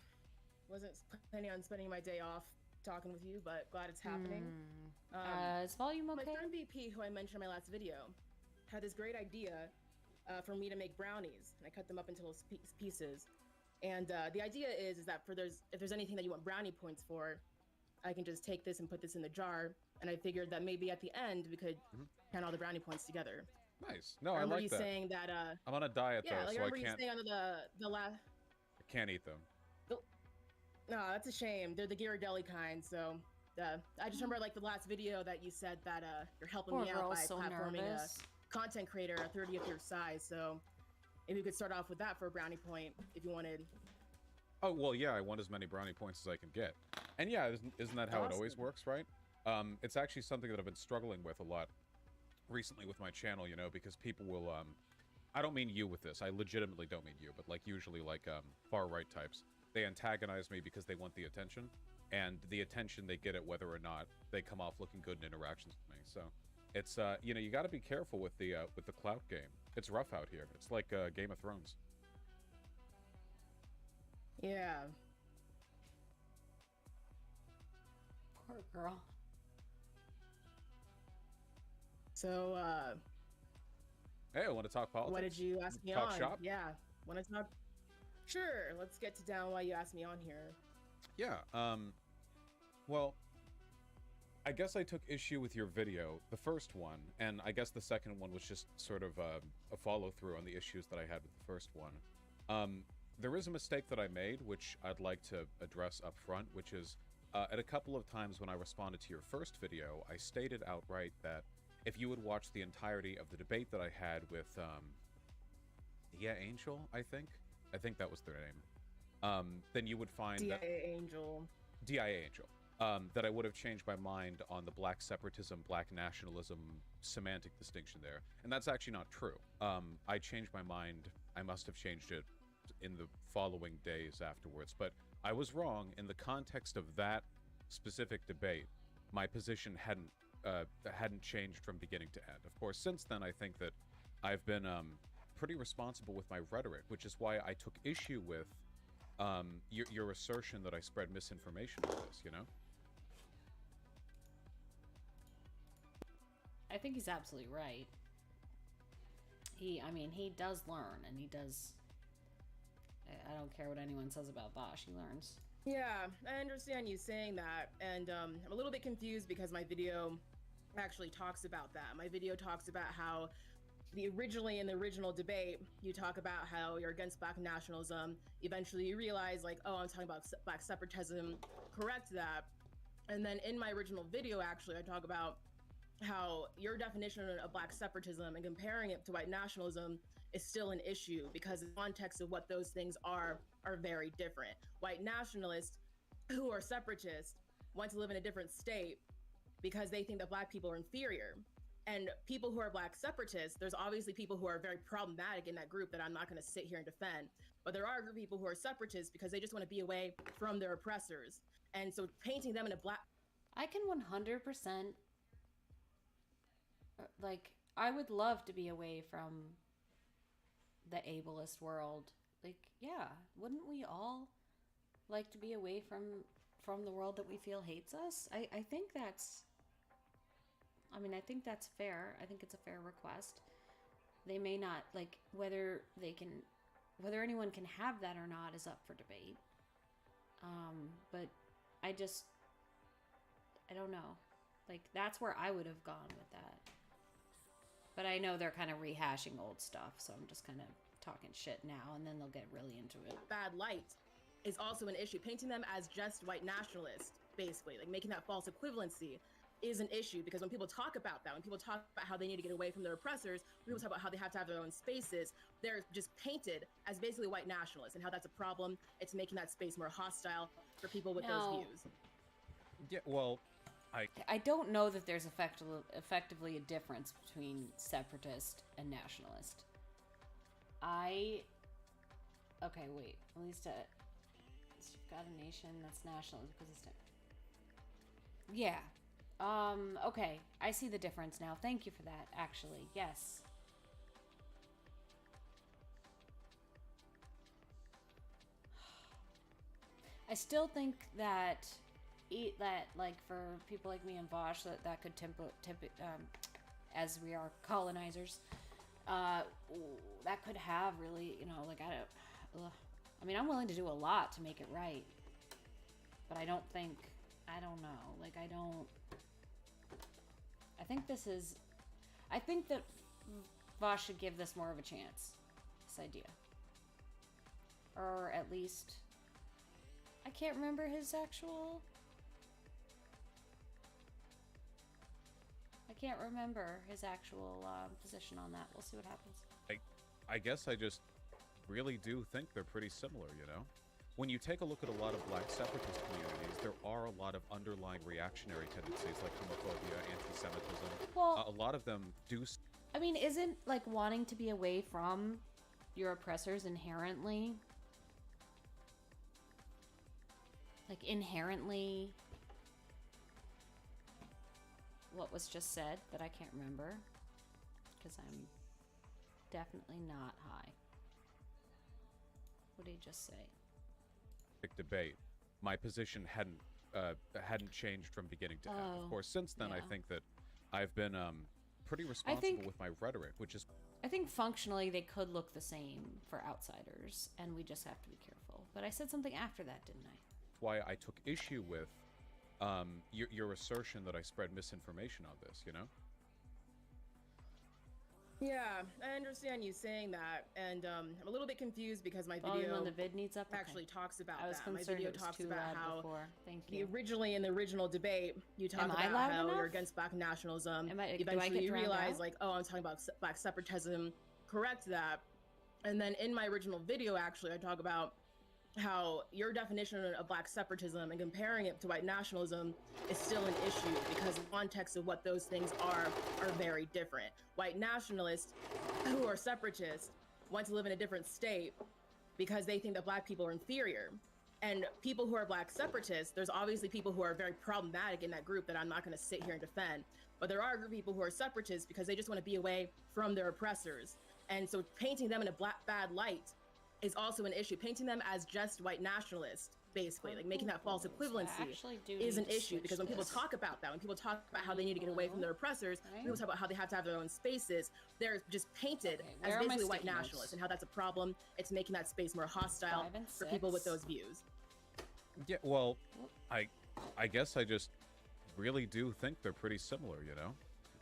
wasn't planning on spending my day off talking with you, but glad it's happening. Is volume okay? My friend BP, who I mentioned in my last video, had this great idea for me to make brownies, and I cut them up into little pieces. And the idea is that if there's anything that you want brownie points for, I can just take this and put this in the jar. And I figured that maybe at the end we could count all the brownie points together. Nice. No, I like that. remember you saying that. I'm on a diet yeah, though, like so I remember can't. you saying on the last. I can't eat them. No, that's a shame. They're the Ghirardelli kind. So I just remember like the last video that you said that you're helping Poor me out girl, by so platforming nervous. a content creator a 30th your size. So maybe we could start off with that for a brownie point if you wanted. Oh, well, yeah, I want as many brownie points as I can get. And yeah, isn't that how it always Awesome. works, right? It's actually something that I've been struggling with a lot recently with my channel, you know, because people will, I don't mean you with this, I legitimately don't mean you, but like usually like far-right types, they antagonize me because they want the attention, and the attention they get it whether or not they come off looking good in interactions with me. So it's, you know, you got to be careful with the clout game. It's rough out here. It's like Game of Thrones. Yeah. Poor girl. So Hey, I want to talk politics. what did you ask me Talk on? shop? Yeah. Want to talk? Sure. Let's get to down why you asked me on here. Yeah, well, I guess I took issue with your video, the first one, and I guess the second one was just sort of a follow-through on the issues that I had with the first one. There is a mistake that I made, which I'd like to address up front, which is, at a couple of times when I responded to your first video, I stated outright that if you would watch the entirety of the debate that I had with, Dia Angel, I think that was their name, then you would find that... DIA Angel. That I would have changed my mind on the black separatism, black nationalism semantic distinction there. And that's actually not true. I changed my mind. I must have changed it in the following days afterwards. But I was wrong. In the context of that specific debate, my position hadn't changed from beginning to end. Of course, since then, I think that I've been pretty responsible with my rhetoric, which is why I took issue with your assertion that I spread misinformation with this, you know? I think he's absolutely right. I mean, he does learn, and he does... I don't care what anyone says about Bosch, he learns. Yeah, I understand you saying that, and I'm a little bit confused because my video actually talks about that. My video talks about how originally in the original debate, you talk about how you're against black nationalism. Eventually you realize like, oh, I'm talking about black separatism, correct that. And then in my original video, actually, I talk about how your definition of black separatism and comparing it to white nationalism is still an issue because the context of what those things are very different. White nationalists who are separatists want to live in a different state because they think that black people are inferior. And people who are black separatists, there's obviously people who are very problematic in that group that I'm not going to sit here and defend. But there are a group of people who are separatists because they just want to be away from their oppressors. And so painting them in a black... I can 100%... Like, I would love to be away from the ableist world. Like, yeah, wouldn't we all like to be away from the world that we feel hates us? I think that's... I mean, I think that's fair. I think it's a fair request. They may not, like, whether anyone can have that or not is up for debate. But I don't know. Like, that's where I would have gone with that. But I know they're kind of rehashing old stuff, so I'm just kind of talking shit now, and then they'll get really into it. Bad light is also an issue. Painting them as just white nationalists, basically, like making that false equivalency. is an issue, because when people talk about that, when people talk about how they need to get away from their oppressors, when people talk about how they have to have their own spaces, they're just painted as basically white nationalists, and how that's a problem. It's making that space more hostile for people with those views. Yeah, well, I don't know that there's effectively a difference between separatist and nationalist. Okay, wait. At least you've got a nation that's nationalist because it's yeah. Okay. I see the difference now. Thank you for that, actually. Yes. I still think that like for people like me and Bosch, that could as we are colonizers, that could have really, like I mean, I'm willing to do a lot to make it right, but I don't know, like I think that Vosh should give this more of a chance, this idea. Or at least, I can't remember his actual... position on that. We'll see what happens. I guess I just really do think they're pretty similar, When you take a look at a lot of black separatist communities, there are a lot of underlying reactionary tendencies like homophobia, anti-Semitism. Well, a lot of them do... I mean, isn't, like, wanting to be away from your oppressors inherently... what was just said that I can't remember? Because I'm definitely not high. What did he just say? Debate. My position hadn't changed from beginning to end. Of course, since then, I think that I've been pretty responsible with my rhetoric, which is... I think functionally they could look the same for outsiders, and we just have to be careful. But I said something after that, didn't I? Why I took issue with your assertion that I spread misinformation on this, Yeah, I understand you saying that, and I'm a little bit confused because my video when the vid needs up actually talks about I was that. My concerned video it was talks too about loud how before. Thank you. in the original debate, you talk Am about I loud how enough? you're against black nationalism. Do I Eventually, get you drowned realize out? like, oh, I'm talking about black separatism. Correct that. And then in my original video, actually, I talk about how your definition of black separatism and comparing it to white nationalism is still an issue because the context of what those things are very different. White nationalists who are separatists want to live in a different state because they think that black people are inferior. And people who are black separatists, there's obviously people who are very problematic in that group that I'm not going to sit here and defend. But there are people who are separatists because they just want to be away from their oppressors. And so painting them in a bad light is also an issue. Painting them as just white nationalists, basically, like making that false equivalency is an issue because when people talk about that, when people talk about how they need to get away from their oppressors, people talk about how they have to have their own spaces, they're just painted as basically white nationalists and how that's a problem. It's making that space more hostile for people with those views. Yeah, well, I guess I just really do think they're pretty similar,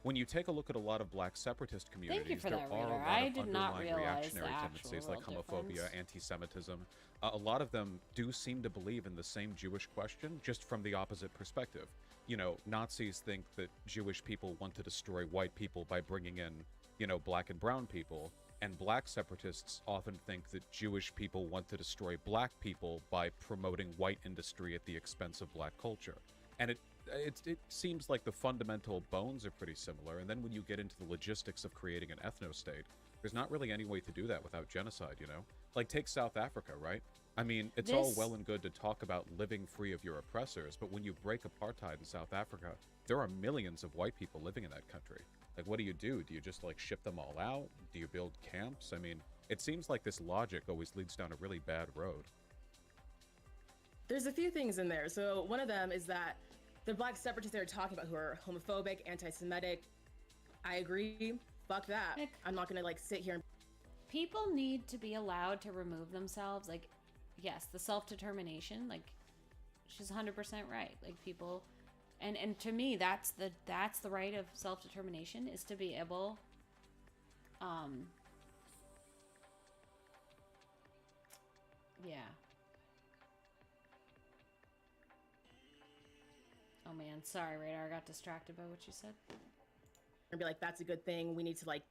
When you take a look at a lot of black separatist communities, there are a lot of underlying reactionary tendencies like homophobia, anti-Semitism. A lot of them do seem to believe in the same Jewish question, just from the opposite perspective. Nazis think that Jewish people want to destroy white people by bringing in, black and brown people, and black separatists often think that Jewish people want to destroy black people by promoting white industry at the expense of black culture. And it seems like the fundamental bones are pretty similar, and then when you get into the logistics of creating an ethno-state, there's not really any way to do that without genocide, Like, take South Africa, right? I mean, it's all well and good to talk about living free of your oppressors, but when you break apartheid in South Africa, there are millions of white people living in that country. Like, what do? Do you just, like, ship them all out? Do you build camps? I mean, it seems like this logic always leads down a really bad road. There's a few things in there. So one of them is that the black separatists they're talking about who are homophobic, anti-Semitic, I agree. Fuck that. Nick, I'm not gonna like sit here and... People need to be allowed to remove themselves. Like, yes, the self-determination, like, she's 100% right. Like, people, and to me, that's the right of self-determination, is to be able, yeah. Oh man, sorry, Radar. I got distracted by what you said. And be like, that's a good thing. We need to like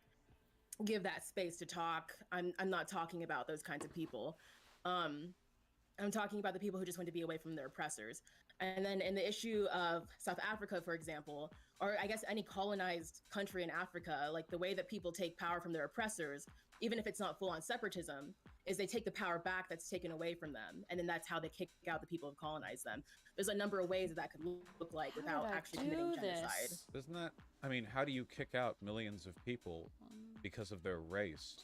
give that space to talk. I'm not talking about those kinds of people. I'm talking about the people who just want to be away from their oppressors. And then in the issue of South Africa, for example, or I guess any colonized country in Africa, like the way that people take power from their oppressors, even if it's not full on separatism, is they take the power back that's taken away from them. And then that's how they kick out the people who colonize them. There's a number of ways that could look like without actually committing genocide. Doesn't that, I mean, how do you kick out millions of people because of their race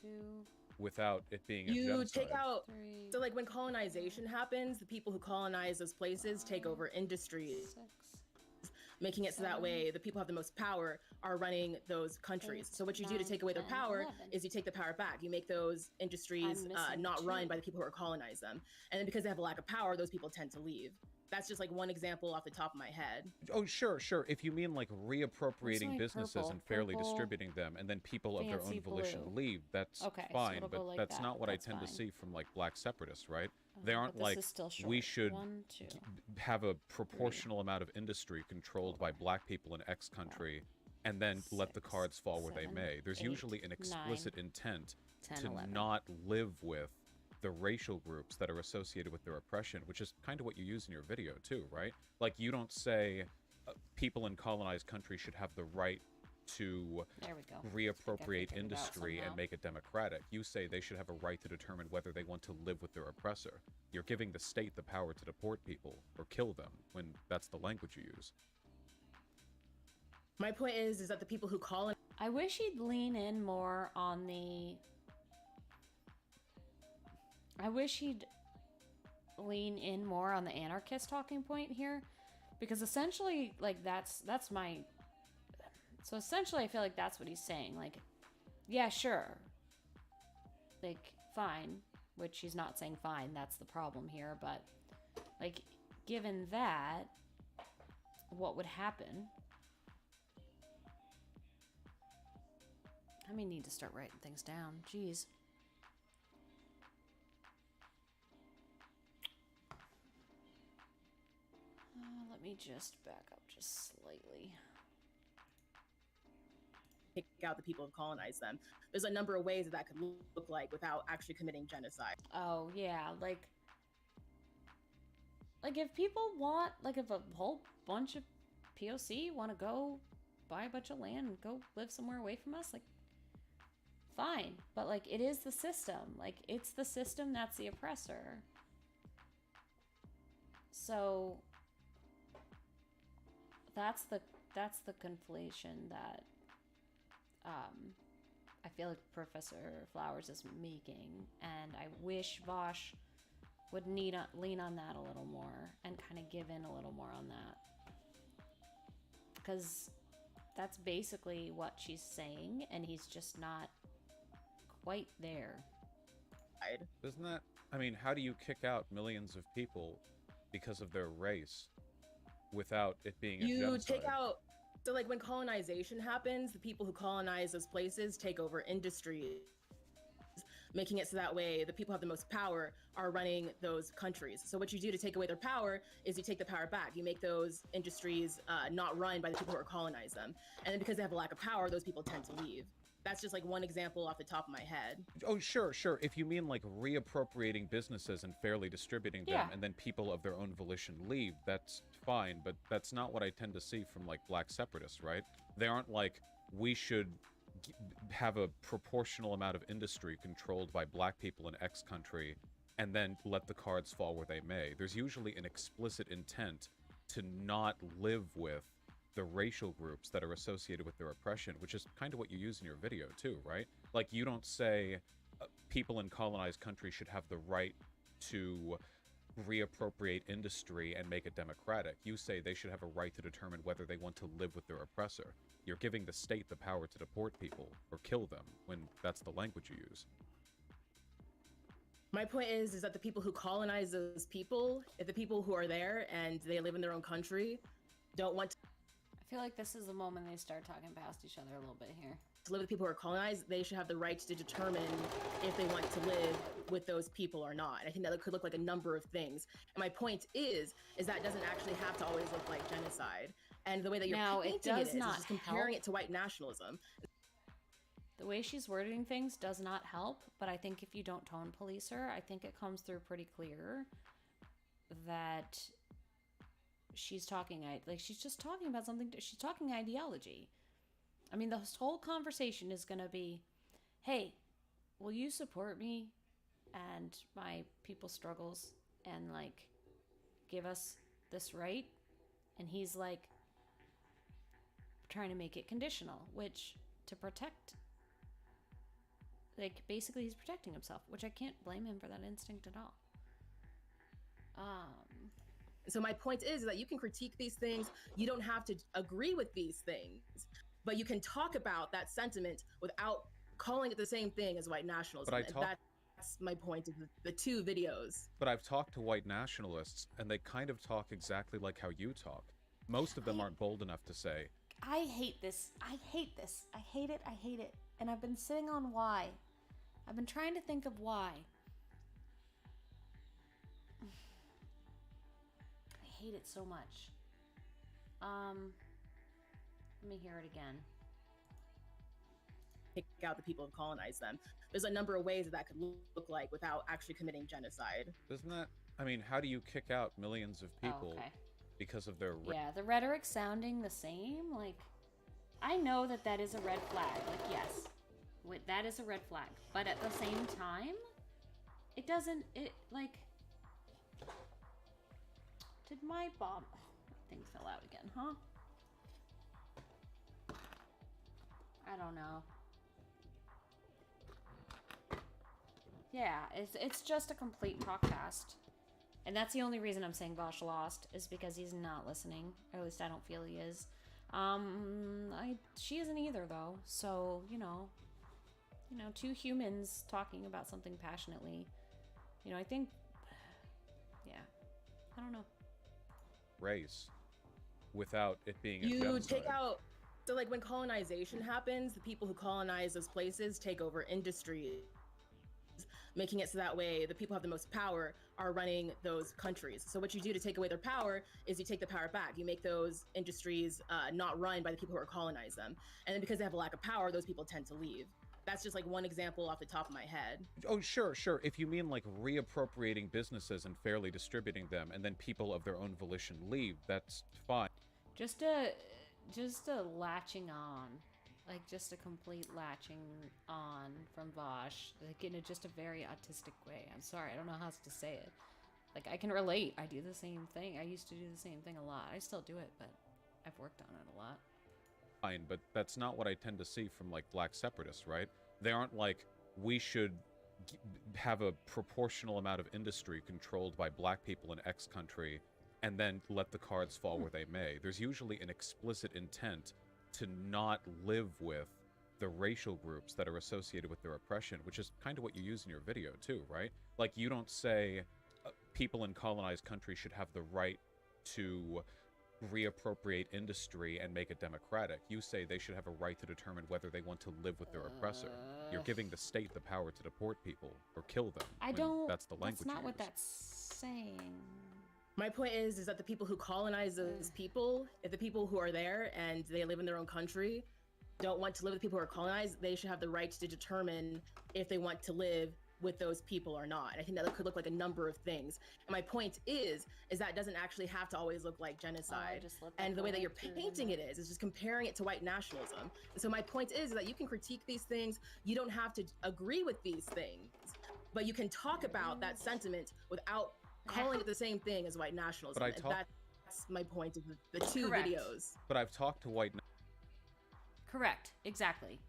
without it being a genocide? You take out, so like when colonization happens, the people who colonize those places take over industries, making it so that way the people who have the most power are running those countries. So what you do to take away their power is you take the power back. You make those industries not run by the people who are colonize them. And then because they have a lack of power, those people tend to leave. That's just like one example off the top of my head. Oh, sure. If you mean like reappropriating businesses and fairly distributing them, and then people of their own volition leave, that's fine. So but like that's not what I tend to see from like black separatists, right? They aren't like, we should have a proportional amount of industry controlled by black people in X country, and then let the cards fall where they may. There's usually an explicit intent to not live with the racial groups that are associated with their oppression, which is kind of what you use in your video too, right? Like, you don't say people in colonized countries should have the right to reappropriate industry and make it democratic. You say they should have a right to determine whether they want to live with their oppressor. You're giving the state the power to deport people or kill them, when that's the language you use. My point is that the people who colonize... I wish he'd lean in more on the... I wish he'd lean in more on the anarchist talking point here, because essentially, like, that's my... So essentially, I feel like that's what he's saying. Like, yeah, sure. Like, fine. Which he's not saying fine. That's the problem here. But, like, given that, what would happen? I may need to start writing things down. Jeez. Let me just back up just slightly. Kick out the people who colonize them. There's a number of ways that could look like without actually committing genocide. Oh, yeah, like if people want, like, if a whole bunch of POC want to go buy a bunch of land and go live somewhere away from us, like, fine. But, like, it is the system. Like, it's the system that's the oppressor. So that's the conflation that I feel like Professor Flowers is making, and I wish Vosh would lean on that a little more and kind of give in a little more on that, because that's basically what she's saying, and he's just not quite there. Isn't that, I mean, how do you kick out millions of people because of their race without it being a genocide? You take out... So, like, when colonization happens, the people who colonize those places take over industries, making it so that way the people who have the most power are running those countries. So what you do to take away their power is you take the power back. You make those industries not run by the people who are colonize them. And then because they have a lack of power, those people tend to leave. That's just like one example off the top of my head. Oh, sure. If you mean like reappropriating businesses and fairly distributing them, and then people of their own volition leave, that's fine. But that's not what I tend to see from like black separatists, right? They aren't like, we should have a proportional amount of industry controlled by black people in X country, and then let the cards fall where they may. There's usually an explicit intent to not live with the racial groups that are associated with their oppression, which is kind of what you use in your video too, right? Like, you don't say people in colonized countries should have the right to reappropriate industry and make it democratic. You say they should have a right to determine whether they want to live with their oppressor. You're giving the state the power to deport people or kill them, when that's the language you use. My point is that the people who colonize those people, if the people who are there and they live in their own country, don't want to... feel like this is the moment they start talking past each other a little bit here. To live with people who are colonized, they should have the right to determine if they want to live with those people or not. And I think that could look like a number of things. And my point is that doesn't actually have to always look like genocide. And the way that you're painting it is just comparing it to white nationalism. The way she's wording things does not help, but I think if you don't tone police her, I think it comes through pretty clear that she's talking, like, she's just talking about something, she's talking ideology. I mean, this whole conversation is going to be, hey, will you support me and my people's struggles and, like, give us this right? And he's, like, trying to make it conditional, which, to protect, like, basically he's protecting himself, which I can't blame him for that instinct at all. So my point is that you can critique these things. You don't have to agree with these things, but you can talk about that sentiment without calling it the same thing as white nationalism. But that's my point of the two videos. But I've talked to white nationalists, and they kind of talk exactly like how you talk. Most of them aren't bold enough to say, I hate this. I hate this. I hate it. I hate it. And I've been sitting on why. I've been trying to think of why. I hate it so much. Let me hear it again. Pick out the people who colonize them. There's a number of ways that could look like without actually committing genocide. Doesn't that, I mean, how do you kick out millions of people because of their... Yeah, the rhetoric sounding the same, like, I know that that is a red flag, like, yes, that is a red flag, but at the same time, it doesn't, like, did my bomb, thing fell out again, huh? I don't know. Yeah, it's just a complete talkcast. And that's the only reason I'm saying Bosch lost, is because he's not listening. Or at least I don't feel he is. She isn't either, though. So, you know, two humans talking about something passionately. You know, I think, yeah, I don't know. Race, without it being a you genocide. Take out, so like when colonization happens, the people who colonize those places take over industries, making it so that way the people who have the most power are running those countries. So what you do to take away their power is you take the power back. You make those industries not run by the people who are colonize them. And then because they have a lack of power, those people tend to leave. That's just like one example off the top of my head. Oh, sure. If you mean like reappropriating businesses and fairly distributing them, and then people of their own volition leave, that's fine. Just a latching on. Like, just a complete latching on from Bosch. Like, in just a very autistic way. I'm sorry, I don't know how else to say it. Like, I can relate. I do the same thing. I used to do the same thing a lot. I still do it, but I've worked on it a lot. Fine, but that's not what I tend to see from, like, black separatists, right? They aren't like, we should have a proportional amount of industry controlled by black people in X country and then let the cards fall where they may. There's usually an explicit intent to not live with the racial groups that are associated with their oppression, which is kind of what you use in your video too, right? Like, you don't say people in colonized countries should have the right to reappropriate industry and make it democratic. You say they should have a right to determine whether they want to live with their oppressor. You're giving the state the power to deport people or kill them. That's the language. That's not what that's saying. My point is that the people who colonize those people, if the people who are there and they live in their own country don't want to live with people who are colonized, they should have the right to determine if they want to live with those people or not. And I think that could look like a number of things. And my point is that it doesn't actually have to always look like genocide. And the way that you're painting it is just comparing it to white nationalism. And so my point is that you can critique these things. You don't have to agree with these things, but you can talk about that sentiment without calling it the same thing as white nationalism. But that's my point of the two videos. But I've talked to white... Correct. Exactly.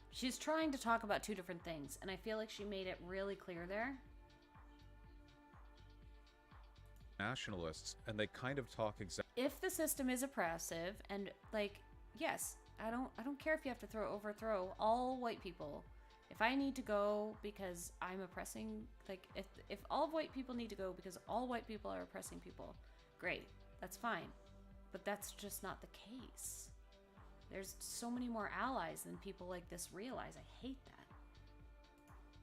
She's trying to talk about two different things, and I feel like she made it really clear there. Nationalists, and they kind of talk exactly... If the system is oppressive, and, like, yes, I don't care if you have to overthrow all white people. If I need to go because I'm oppressing, like, if all white people need to go because all white people are oppressing people, great, that's fine. But that's just not the case. There's so many more allies than people like this realize. I hate that.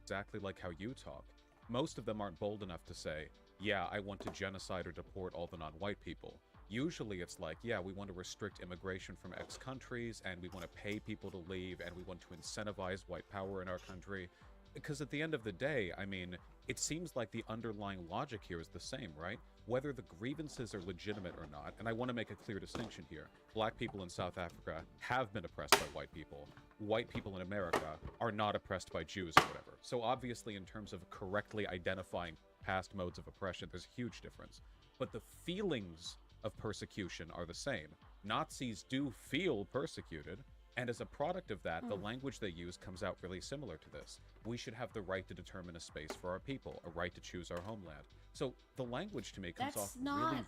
Exactly like how you talk. Most of them aren't bold enough to say, yeah, I want to genocide or deport all the non-white people. Usually it's like, yeah, we want to restrict immigration from X countries, and we want to pay people to leave, and we want to incentivize white power in our country. Because at the end of the day, I mean, it seems like the underlying logic here is the same, right? Whether the grievances are legitimate or not, and I want to make a clear distinction here. Black people in South Africa have been oppressed by white people. White people in America are not oppressed by Jews or whatever. So obviously, in terms of correctly identifying past modes of oppression, there's a huge difference. But the feelings of persecution are the same. Nazis do feel persecuted, and as a product of that, the language they use comes out really similar to this. We should have the right to determine a space for our people, a right to choose our homeland. So the language to me comes off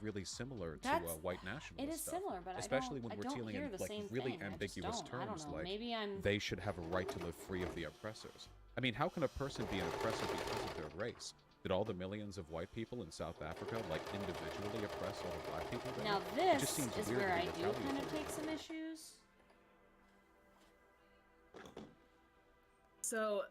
really similar to white nationalist It is stuff. similar, but especially when when we're dealing in like really ambiguous terms, like they should have a right to live free of the oppressors. I mean, how can a person be an oppressor because of their race? Did all the millions of white people in South Africa like individually oppress all the black people there? Now It just this seems is weird where to I be do kind of retaliatory. take some issues. So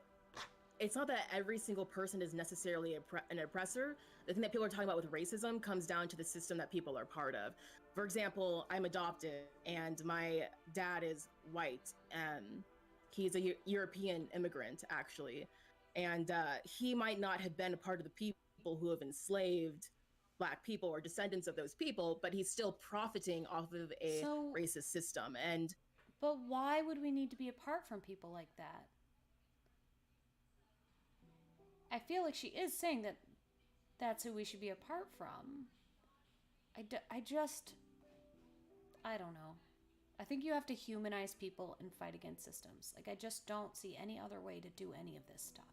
it's not that every single person is necessarily an oppressor. The thing that people are talking about with racism comes down to the system that people are part of. For example, I'm adopted and my dad is white and he's a European immigrant, actually. And he might not have been a part of the people who have enslaved black people or descendants of those people, but he's still profiting off of a racist system. But why would we need to be apart from people like that? I feel like she is saying that that's who we should be apart from. I don't know. I think you have to humanize people and fight against systems. Like, I just don't see any other way to do any of this stuff.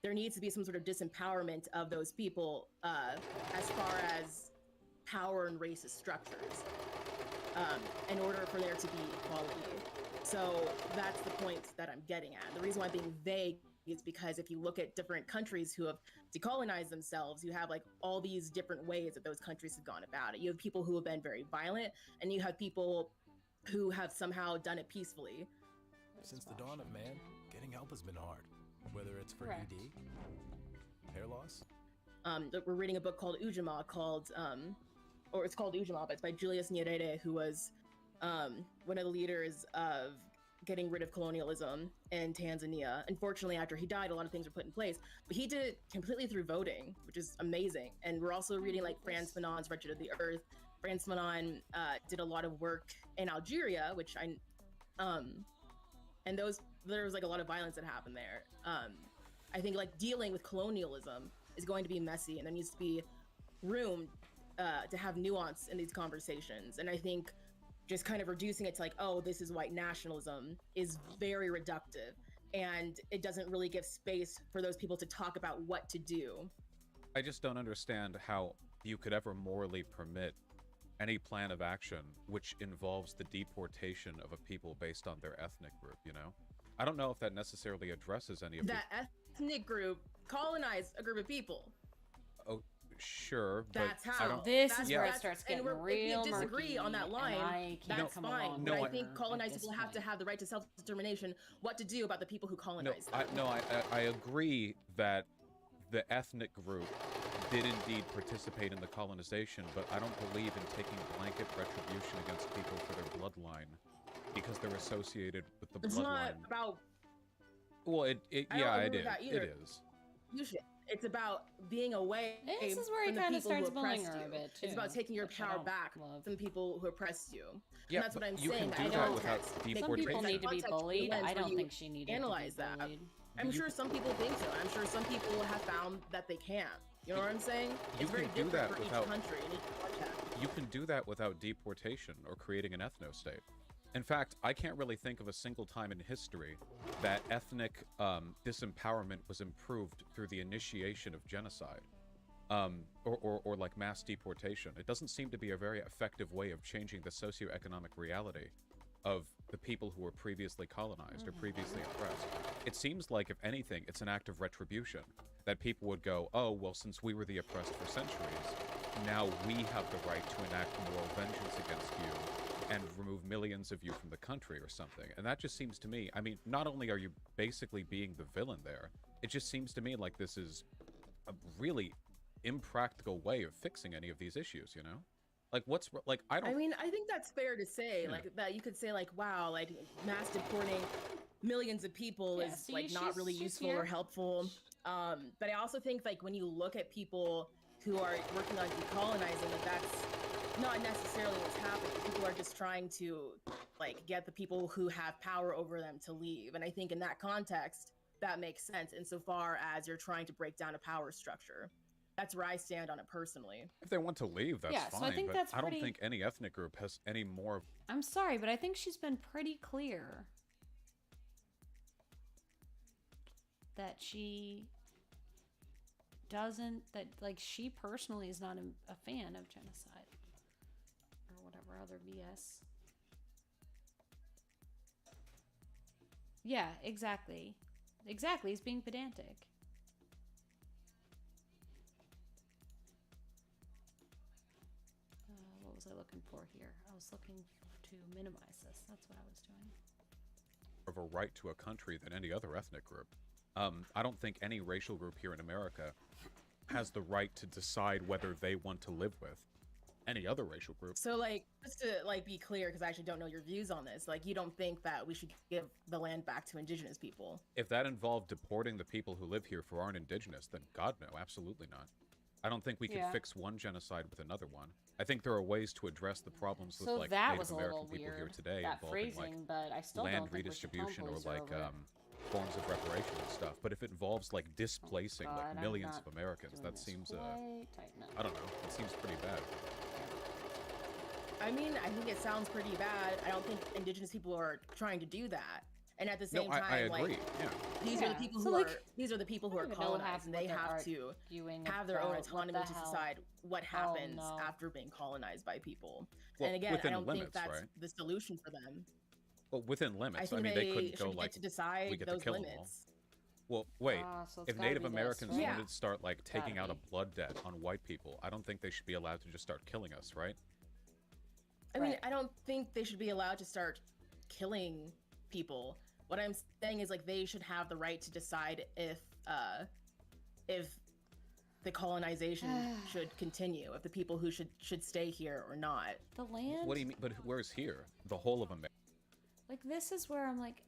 There needs to be some sort of disempowerment of those people as far as power and racist structures in order for there to be equality. So that's the point that I'm getting at. The reason why I'm being vague is because if you look at different countries who have decolonized themselves, you have like all these different ways that those countries have gone about it. You have people who have been very violent, and you have people who have somehow done it peacefully. Since the dawn of man, getting help has been hard, whether it's for Correct. ED, hair loss. We're reading a book called Ujamaa, or it's called Ujamaa, but it's by Julius Nyerere, who was one of the leaders of getting rid of colonialism in Tanzania. Unfortunately, after he died, a lot of things were put in place, but he did it completely through voting, which is amazing. And we're also reading like Frantz Fanon's Wretched of the Earth. Frantz Fanon did a lot of work in Algeria, which and there was like a lot of violence that happened there. I think like dealing with colonialism is going to be messy, and there needs to be room to have nuance in these conversations. And I think just kind of reducing it to like, oh, this is white nationalism is very reductive, and it doesn't really give space for those people to talk about what to do. I just don't understand how you could ever morally permit any plan of action which involves the deportation of a people based on their ethnic group, you know? I don't know if that necessarily addresses any of that ethnic group colonized a group of people. Oh, sure, that's but how. This is where it starts getting real If you disagree murky, on that line, that's fine. No, But I think colonized people have to have the right to self-determination, what to do about the people who colonized them. I agree that the ethnic group did indeed participate in the colonization, but I don't believe in taking blanket retribution against people for their bloodline because they're associated with the bloodline. It's not about. Well, it I is. don't agree with that either. It is. It's about being away This is where he from the kind of people who starts bullying oppressed her a you. bit, It's too, about taking your which I power don't back love. from the people who oppressed you. Yeah, And that's what but I'm you saying. can do I that don't without Some deportation. people need to be Context bullied. lens I where don't you think she needed analyze to be that. bullied. I'm sure some people think so. I'm sure some people have found that they can't. You know what I'm saying? You It's very can do different that for without- each country and each context. You can do that without deportation or creating an ethno-state. In fact, I can't really think of a single time in history that ethnic disempowerment was improved through the initiation of genocide. Or like mass deportation. It doesn't seem to be a very effective way of changing the socioeconomic reality of the people who were previously colonized or previously oppressed. It seems like, if anything, it's an act of retribution. That people would go, oh, well, since we were the oppressed for centuries, now we have the right to enact moral vengeance against you and remove millions of you from the country or something. And that just seems to me, I mean, not only are you basically being the villain there, it just seems to me like this is a really impractical way of fixing any of these issues, you know? Like, what's, like, I don't... I mean, I think that's fair to say, Yeah. like, that you could say, like, wow, like, mass deporting millions of people Yeah, is, see, like, not really she's useful here. or helpful. But I also think, like, when you look at people who are working on decolonizing, like, that's not necessarily what's happening. People are just trying to, like, get the people who have power over them to leave. And I think in that context, that makes sense insofar as you're trying to break down a power structure. That's where I stand on it personally. If they want to leave, that's Yeah, fine, so I think but that's I don't pretty- think any ethnic group has any more... I'm sorry, but I think she's been pretty clear that she doesn't, that, like, she personally is not a fan of genocide or whatever other BS. Yeah, exactly. Exactly, he's being pedantic. What was I looking for here? I was looking to minimize this. That's what I was doing. of a right to a country than any other ethnic group. I don't think any racial group here in America has the right to decide whether they want to live with any other racial group. So, like, just to, like, be clear, because I actually don't know your views on this, like, you don't think that we should give the land back to indigenous people? If that involved deporting the people who live here who aren't indigenous, then God, no, absolutely not. I don't think we could Yeah. fix one genocide with another one. I think there are ways to address the problems with, So like, that Native was a American little people here weird, today that involving, phrasing, like, but I still land don't think we should redistribution or, police her like, over it. forms of reparation and stuff. But if it involves, like, displacing, God, like, I'm millions not of Americans, doing that this seems, quite tight enough. I don't know, it seems pretty bad. I mean, I think it sounds pretty bad. I don't think indigenous people are trying to do that. And at the No, same I time, agree, like, yeah. these are the people So, who like, are these are the people who I are don't even know colonized, and what they they're have to arguing have their own about. What autonomy the to hell? decide what happens no. after being colonized by people. Well, And again, within I don't limits, think that's right? the solution for them. Well, within limits. I think mean, they they couldn't go, should get like, to decide we get to those kill them all. limits. Well, wait. So it's If gotta Native be this, Americans right? wanted to start, like, taking Gotta out a be. blood debt on white people, I don't think they should be allowed to just start killing us, right? I mean, I don't think they should be allowed to start killing people. What I'm saying is, like, they should have the right to decide if the colonization should continue, if the people who should stay here or not. The land? What do you mean? But where's here? The whole of America. Like, this is where I'm like,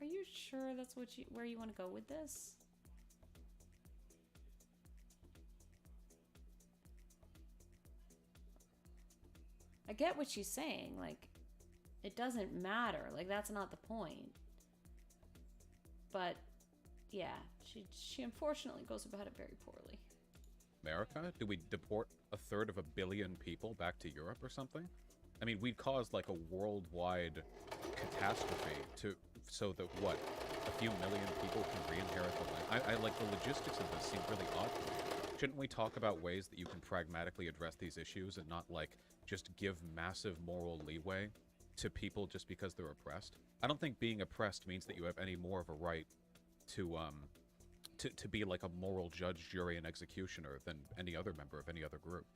are you sure that's where you want to go with this? I get what she's saying, like, it doesn't matter, like, that's not the point. But, yeah, she unfortunately goes about it very poorly. America? Do we deport 1/3 of a billion people back to Europe or something? I mean, we'd cause, like, a worldwide catastrophe so that, what, a few million people can re-inherit the land? I like, the logistics of this seem really odd to me. Shouldn't we talk about ways that you can pragmatically address these issues and not, like, just give massive moral leeway to people just because they're oppressed? I don't think being oppressed means that you have any more of a right to be like a moral judge, jury, and executioner than any other member of any other group.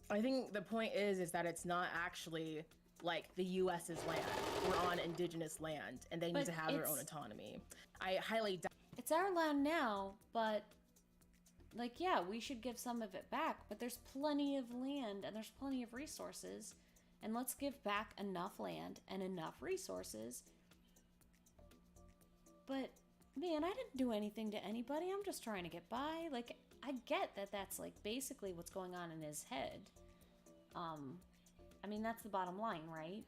I think the point is that it's not actually like the U.S.'s land. We're on indigenous land, and they need But to have their own it's- autonomy. I highly doubt. It's our land now, but, like, yeah, we should give some of it back, but there's plenty of land and there's plenty of resources, and let's give back enough land and enough resources. But, man, I didn't do anything to anybody. I'm just trying to get by. Like, I get that that's, like, basically what's going on in his head. I mean, that's the bottom line, right?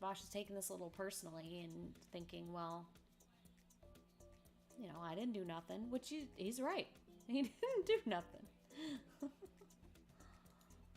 Bosch is taking this a little personally and thinking, well, you know, I didn't do nothing, which he's right. He didn't do nothing.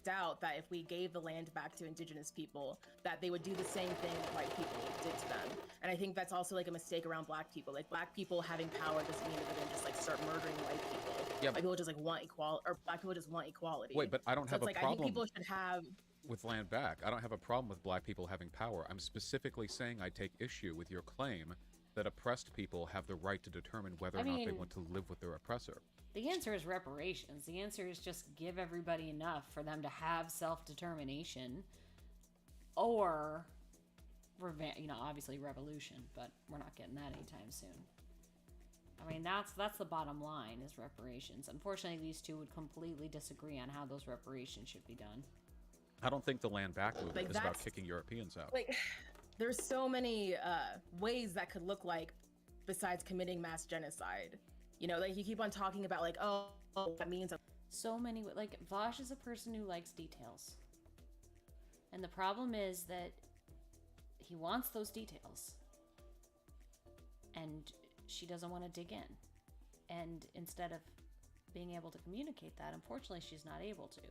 Doubt that if we gave the land back to indigenous people, that they would do the same thing that white people did to them. And I think that's also like a mistake around black people. Like, black people having power doesn't mean that they're gonna just like start murdering white people. Yeah, White people just like want equality, or black people just want equality. Wait, but I don't So have it's a like, I problem think people should have. with land back. I don't have a problem with black people having power. I'm specifically saying I take issue with your claim that oppressed people have the right to determine whether or not they want to live with their oppressor. The answer is reparations. The answer is just give everybody enough for them to have self-determination, or, obviously revolution, but we're not getting that anytime soon. I mean, that's the bottom line, is reparations. Unfortunately, these two would completely disagree on how those reparations should be done. I don't think the land back movement is about kicking Europeans out. Like, there's so many ways that could look like besides committing mass genocide. Like you keep on talking about like, oh, that means so many. Like, Vosh is a person who likes details, and the problem is that he wants those details, and she doesn't want to dig in. And instead of being able to communicate that, unfortunately, she's not able to.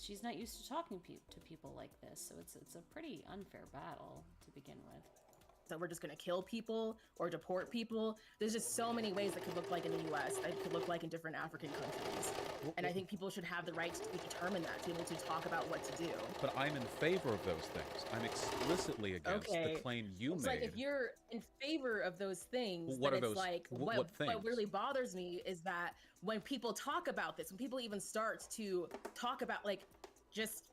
She's not used to talking to people like this, so it's a pretty unfair battle to begin with. That we're just going to kill people or deport people. There's just so many ways that could look like in the U.S. that could look like in different African countries. And I think people should have the right to determine that, to be able to talk about what to do. But I'm in favor of those things. I'm explicitly against the claim you made. It's like, if you're in favor of those things, well, what then are it's those, like, what things? What really bothers me is that when people talk about this, when people even start to talk about, like, just,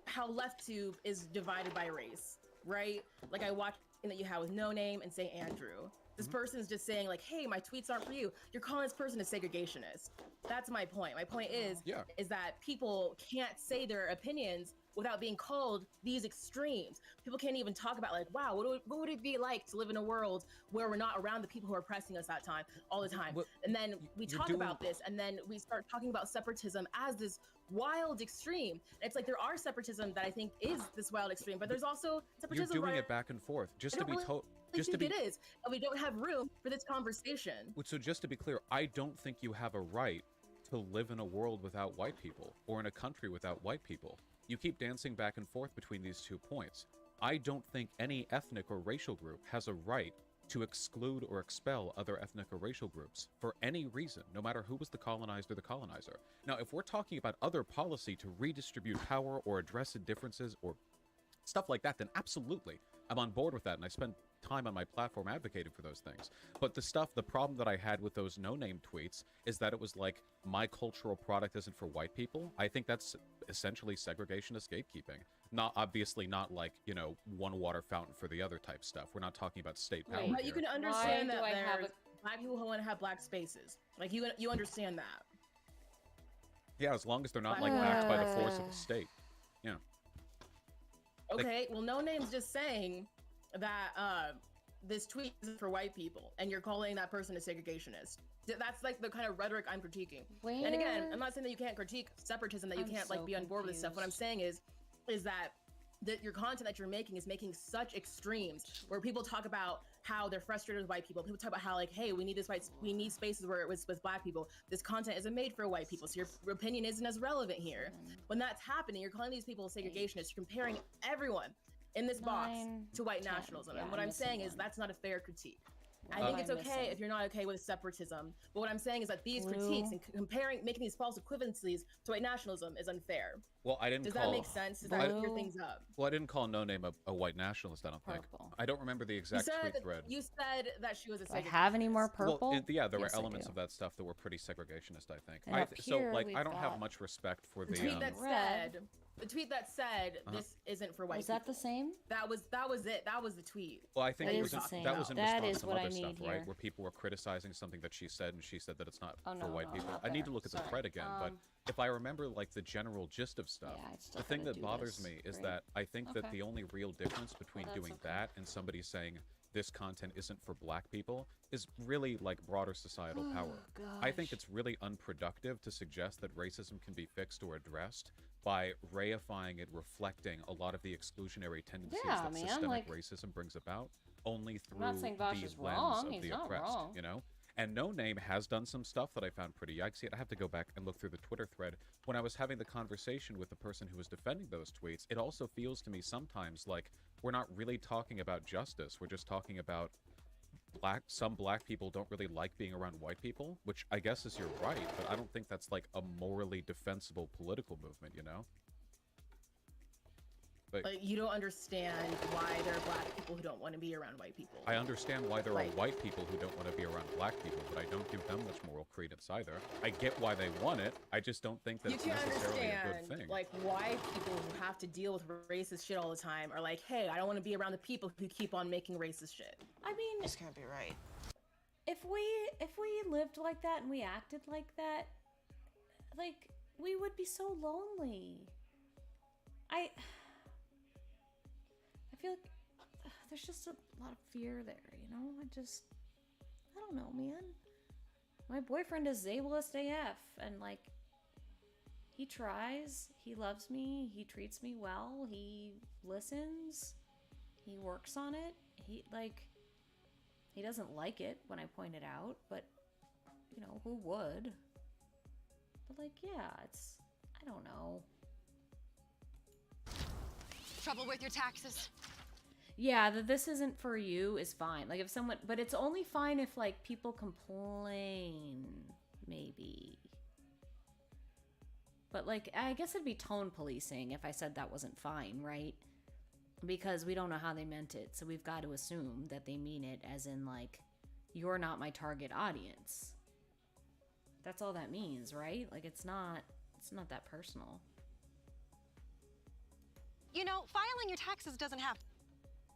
how LeftTube is divided by race, right? Like, I watched that you have with No Name and say Andrew. This person's just saying like, hey, my tweets aren't for you. You're calling this person a segregationist. That's my point. My point is that people can't say their opinions without being called these extremes. People can't even talk about like, wow, what would it be like to live in a world where we're not around the people who are oppressing us that time all the time? And then we talk about this, and then we start talking about separatism as this wild extreme. It's like there are separatism that I think is this wild extreme, but there's also separatism. You're doing it back and forth. Just to be told. Just to be, it is, and we don't have room for this conversation. So just to be clear, I don't think you have a right to live in a world without white people or in a country without white people. You keep dancing back and forth between these 2 points. I don't think any ethnic or racial group has a right to exclude or expel other ethnic or racial groups for any reason, no matter who was the colonized or the colonizer. Now, if we're talking about other policy to redistribute power or address differences or stuff like that, then absolutely, I'm on board with that, and I spend time on my platform advocating for those things. But the problem that I had with those no-name tweets is that it was like, my cultural product isn't for white people. I think that's essentially segregationist gatekeeping. Obviously not like, one water fountain for the other type stuff. We're not talking about state power. But you can understand that there's black people who want to have black spaces. Like, you understand that. Yeah, as long as they're not like backed by the force of the state. Yeah. Okay, well, No Name's just saying that this tweet isn't for white people, and you're calling that person a segregationist. That's like the kind of rhetoric I'm critiquing. And again, I'm not saying that you can't critique separatism, that you can't like be on board with this stuff. What I'm saying is that your content that you're making is making such extremes where people talk about how they're frustrated with white people. People talk about how like, hey, we need spaces where it was with black people. This content isn't made for white people, so your opinion isn't as relevant here. When that's happening, you're calling these people segregationists. You're comparing everyone in this box to white nationalism. And what I'm saying is that's not a fair critique. I think it's okay if you're not okay with separatism, but what I'm saying is that these critiques and making these false equivalencies to white nationalism is unfair. Well, I didn't. Does that make sense? Does that clear things up? Well, I didn't call No Name a white nationalist. I don't think. I don't remember the exact tweet thread. You said that she was a. Do I have any more purple? Well, there were elements of that stuff that were pretty segregationist. I think. And I don't have much respect for the tweet that said. The tweet that said this isn't for white people. Was that the same? That was it. That was the tweet. Well, I think that was in response to some other stuff, here. right? Where people were criticizing something that she said, and she said that it's not for white people. Not I need to look at the thread again, but if I remember like the general gist of stuff, the thing that bothers me is that I think that the only real difference between doing that and somebody saying this content isn't for black people is really like broader societal power. I think it's really unproductive to suggest that racism can be fixed or addressed by reifying and reflecting a lot of the exclusionary tendencies that systemic racism brings about only through the lens of the oppressed, And No Name has done some stuff that I found pretty yikesy. I have to go back and look through the Twitter thread. When I was having the conversation with the person who was defending those tweets, it also feels to me sometimes like we're not really talking about justice. We're just talking about some black people don't really like being around white people, which I guess is you're right, but I don't think that's like a morally defensible political movement, Like, you don't understand why there are black people who don't want to be around white people. I understand why there are Like- white people who don't want to be around black people, but I don't give them much moral credence either. I get why they want it. I just don't think that You it's can necessarily a understand, good thing. like, why people who have to deal with racist shit all the time are like, hey, I don't want to be around the people who keep on making racist shit. I mean, This can't be right. if we lived like that and we acted like that, like, we would be so lonely. I feel like there's just a lot of fear there, you know? I don't know, man. My boyfriend is ableist AF, and, like, he tries, he loves me, he treats me well, he listens, he works on it, he doesn't like it when I point it out, but, you know, who would? But, like, yeah, I don't know. Trouble with your taxes? Yeah, that this isn't for you is fine. Like, if someone, but it's only fine if, like, people complain, maybe. But, like, I guess it'd be tone policing if I said that wasn't fine, right? Because we don't know how they meant it, so we've got to assume that they mean it as in, like, you're not my target audience. That's all that means, right? Like, it's not that personal. You know, filing your taxes doesn't have...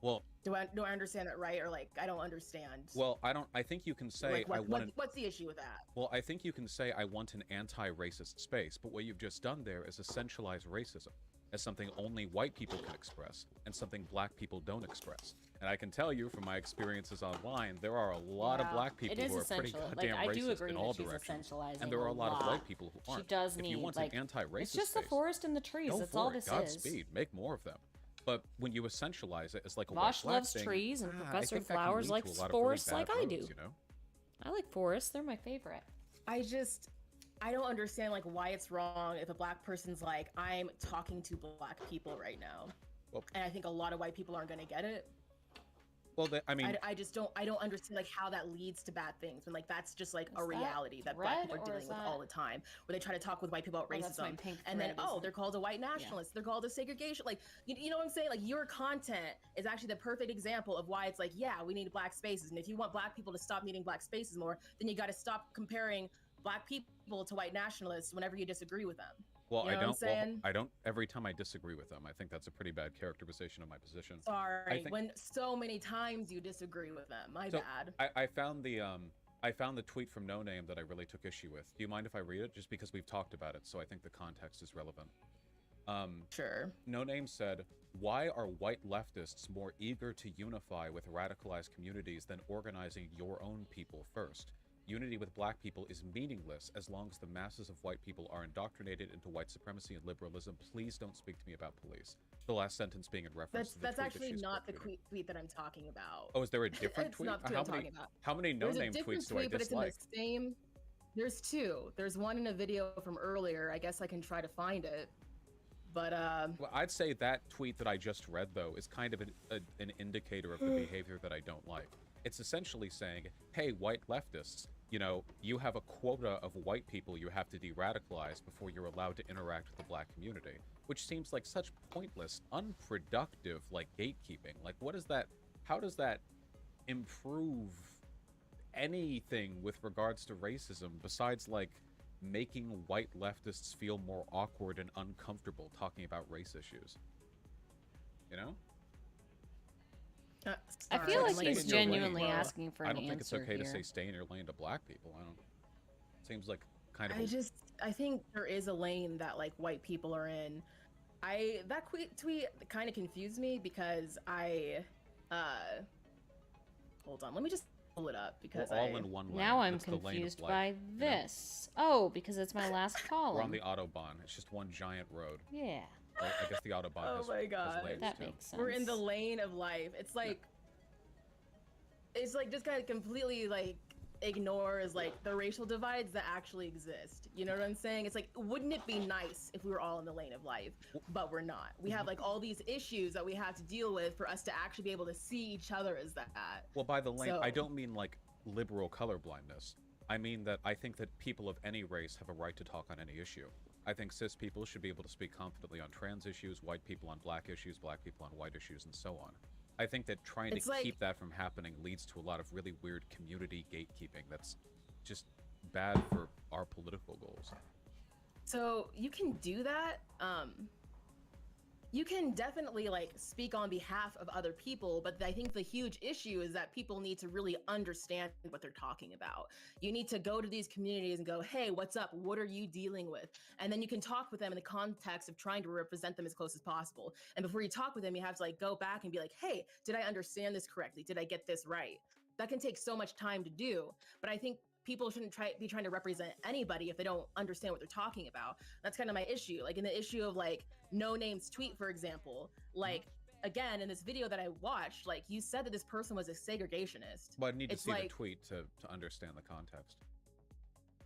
Well, Do I understand that right? Or, like, I don't understand. well, I think you can say Like, I want what's the issue with that? Well, I think you can say I want an anti-racist space, but what you've just done there is essentialize racism as something only white people can express and something black people don't express. And I can tell you from my experiences online, there are a lot of black people who are pretty goddamn I do racist agree in all that she's directions. essentializing And there are a lot of lot. white people who aren't. She does if need, you want like, an anti-racist it's just space, the forest and the trees. go That's for all it. this is. Godspeed. Make more of them. But when you essentialize it as like a Vosh white loves thing, trees, and I Professor think that can Flowers lead to likes a lot of forests really like bad I roads, do. you know? I like forests. They're my favorite. I don't understand, like, why it's wrong if a black person's like, I'm talking to black people right now. Well, and I think a lot of white people aren't going to get it. Well, I mean, I just don't understand, like, how that leads to bad things when, like, that's just like a that reality that black people are dealing with all the time, where they try to talk with white people about Oh, that's my racism, pink and then thread, isn't they're it? called a white nationalist, they're called a segregation, like, you know what I'm saying? Like, your content is actually the perfect example of why it's like, yeah, we need black spaces, and if you want black people to stop needing black spaces more, then you got to stop comparing black people to white nationalists whenever you disagree with them. well, You know what I'm Well, saying? I don't. Every time I disagree with them, I think that's a pretty bad characterization of my position. Sorry, I think, when so many times you disagree with them. My so bad. I found the tweet from No Name that I really took issue with. Do you mind if I read it? Just because we've talked about it, so I think the context is relevant. Sure. No Name said, "Why are white leftists more eager to unify with radicalized communities than organizing your own people first? Unity with black people is meaningless as long as the masses of white people are indoctrinated into white supremacy and liberalism. Please don't speak to me about police." The last sentence being in reference to the That's tweet actually that she's not the quoted. tweet that I'm talking about. Oh, is there a different It's tweet? not the tweet I'm talking about. How many No There's a Name different tweets do I tweet, but it's in dislike? the same. There's two. There's one in a video from earlier. I guess I can try to find it. But Well, I'd say that tweet that I just read, though, is kind of an indicator of the behavior that I don't like. It's essentially saying, hey, white leftists, you know, you have a quota of white people you have to de-radicalize before you're allowed to interact with the black community, which seems like such pointless, unproductive, like, gatekeeping. Like, what is that? How does that improve anything with regards to racism besides, like, making white leftists feel more awkward and uncomfortable talking about race issues? You know? I feel like Stay he's in your lane. genuinely asking for an I don't think it's answer okay to here. say stay in your lane to black people. I don't. Seems like kind of. I think there is a lane that, like, white people are in. That tweet kind of confused me because hold on, let me just pull it up because We're all in one lane. Now I'm It's the lane of confused life, by you know? this. Oh, because it's my last column. We're on the autobahn. It's just one giant road. Yeah. Well, I guess the autobahn Oh has, my has God. lanes That too. makes sense. we're in the lane of life. It's like just kind of completely, like, ignores, like, the racial divides that actually exist. You know what I'm saying? It's like, wouldn't it be nice if we were all in the lane of life? But we're not. We have, like, all these issues that we have to deal with for us to actually be able to see each other as that. Well, by the lane, I So- don't mean like liberal colorblindness. I mean that I think that people of any race have a right to talk on any issue. I think cis people should be able to speak confidently on trans issues, white people on black issues, black people on white issues, and so on. I think that trying to keep that from happening leads to a lot of really weird community gatekeeping that's just bad for our political goals. So you can do that. You can definitely like speak on behalf of other people, but I think the huge issue is that people need to really understand what they're talking about. You need to go to these communities and go, hey, what's up? What are you dealing with? And then you can talk with them in the context of trying to represent them as close as possible. And before you talk with them, you have to like go back and be like, hey, did I understand this correctly? Did I get this right? That can take so much time to do, but I think people shouldn't be trying to represent anybody if they don't understand what they're talking about. That's kind of my issue. Like in the issue of like No Name's tweet, for example, like again, in this video that I watched, like you said that this person was a segregationist. Well, I need to see the tweet to understand the context.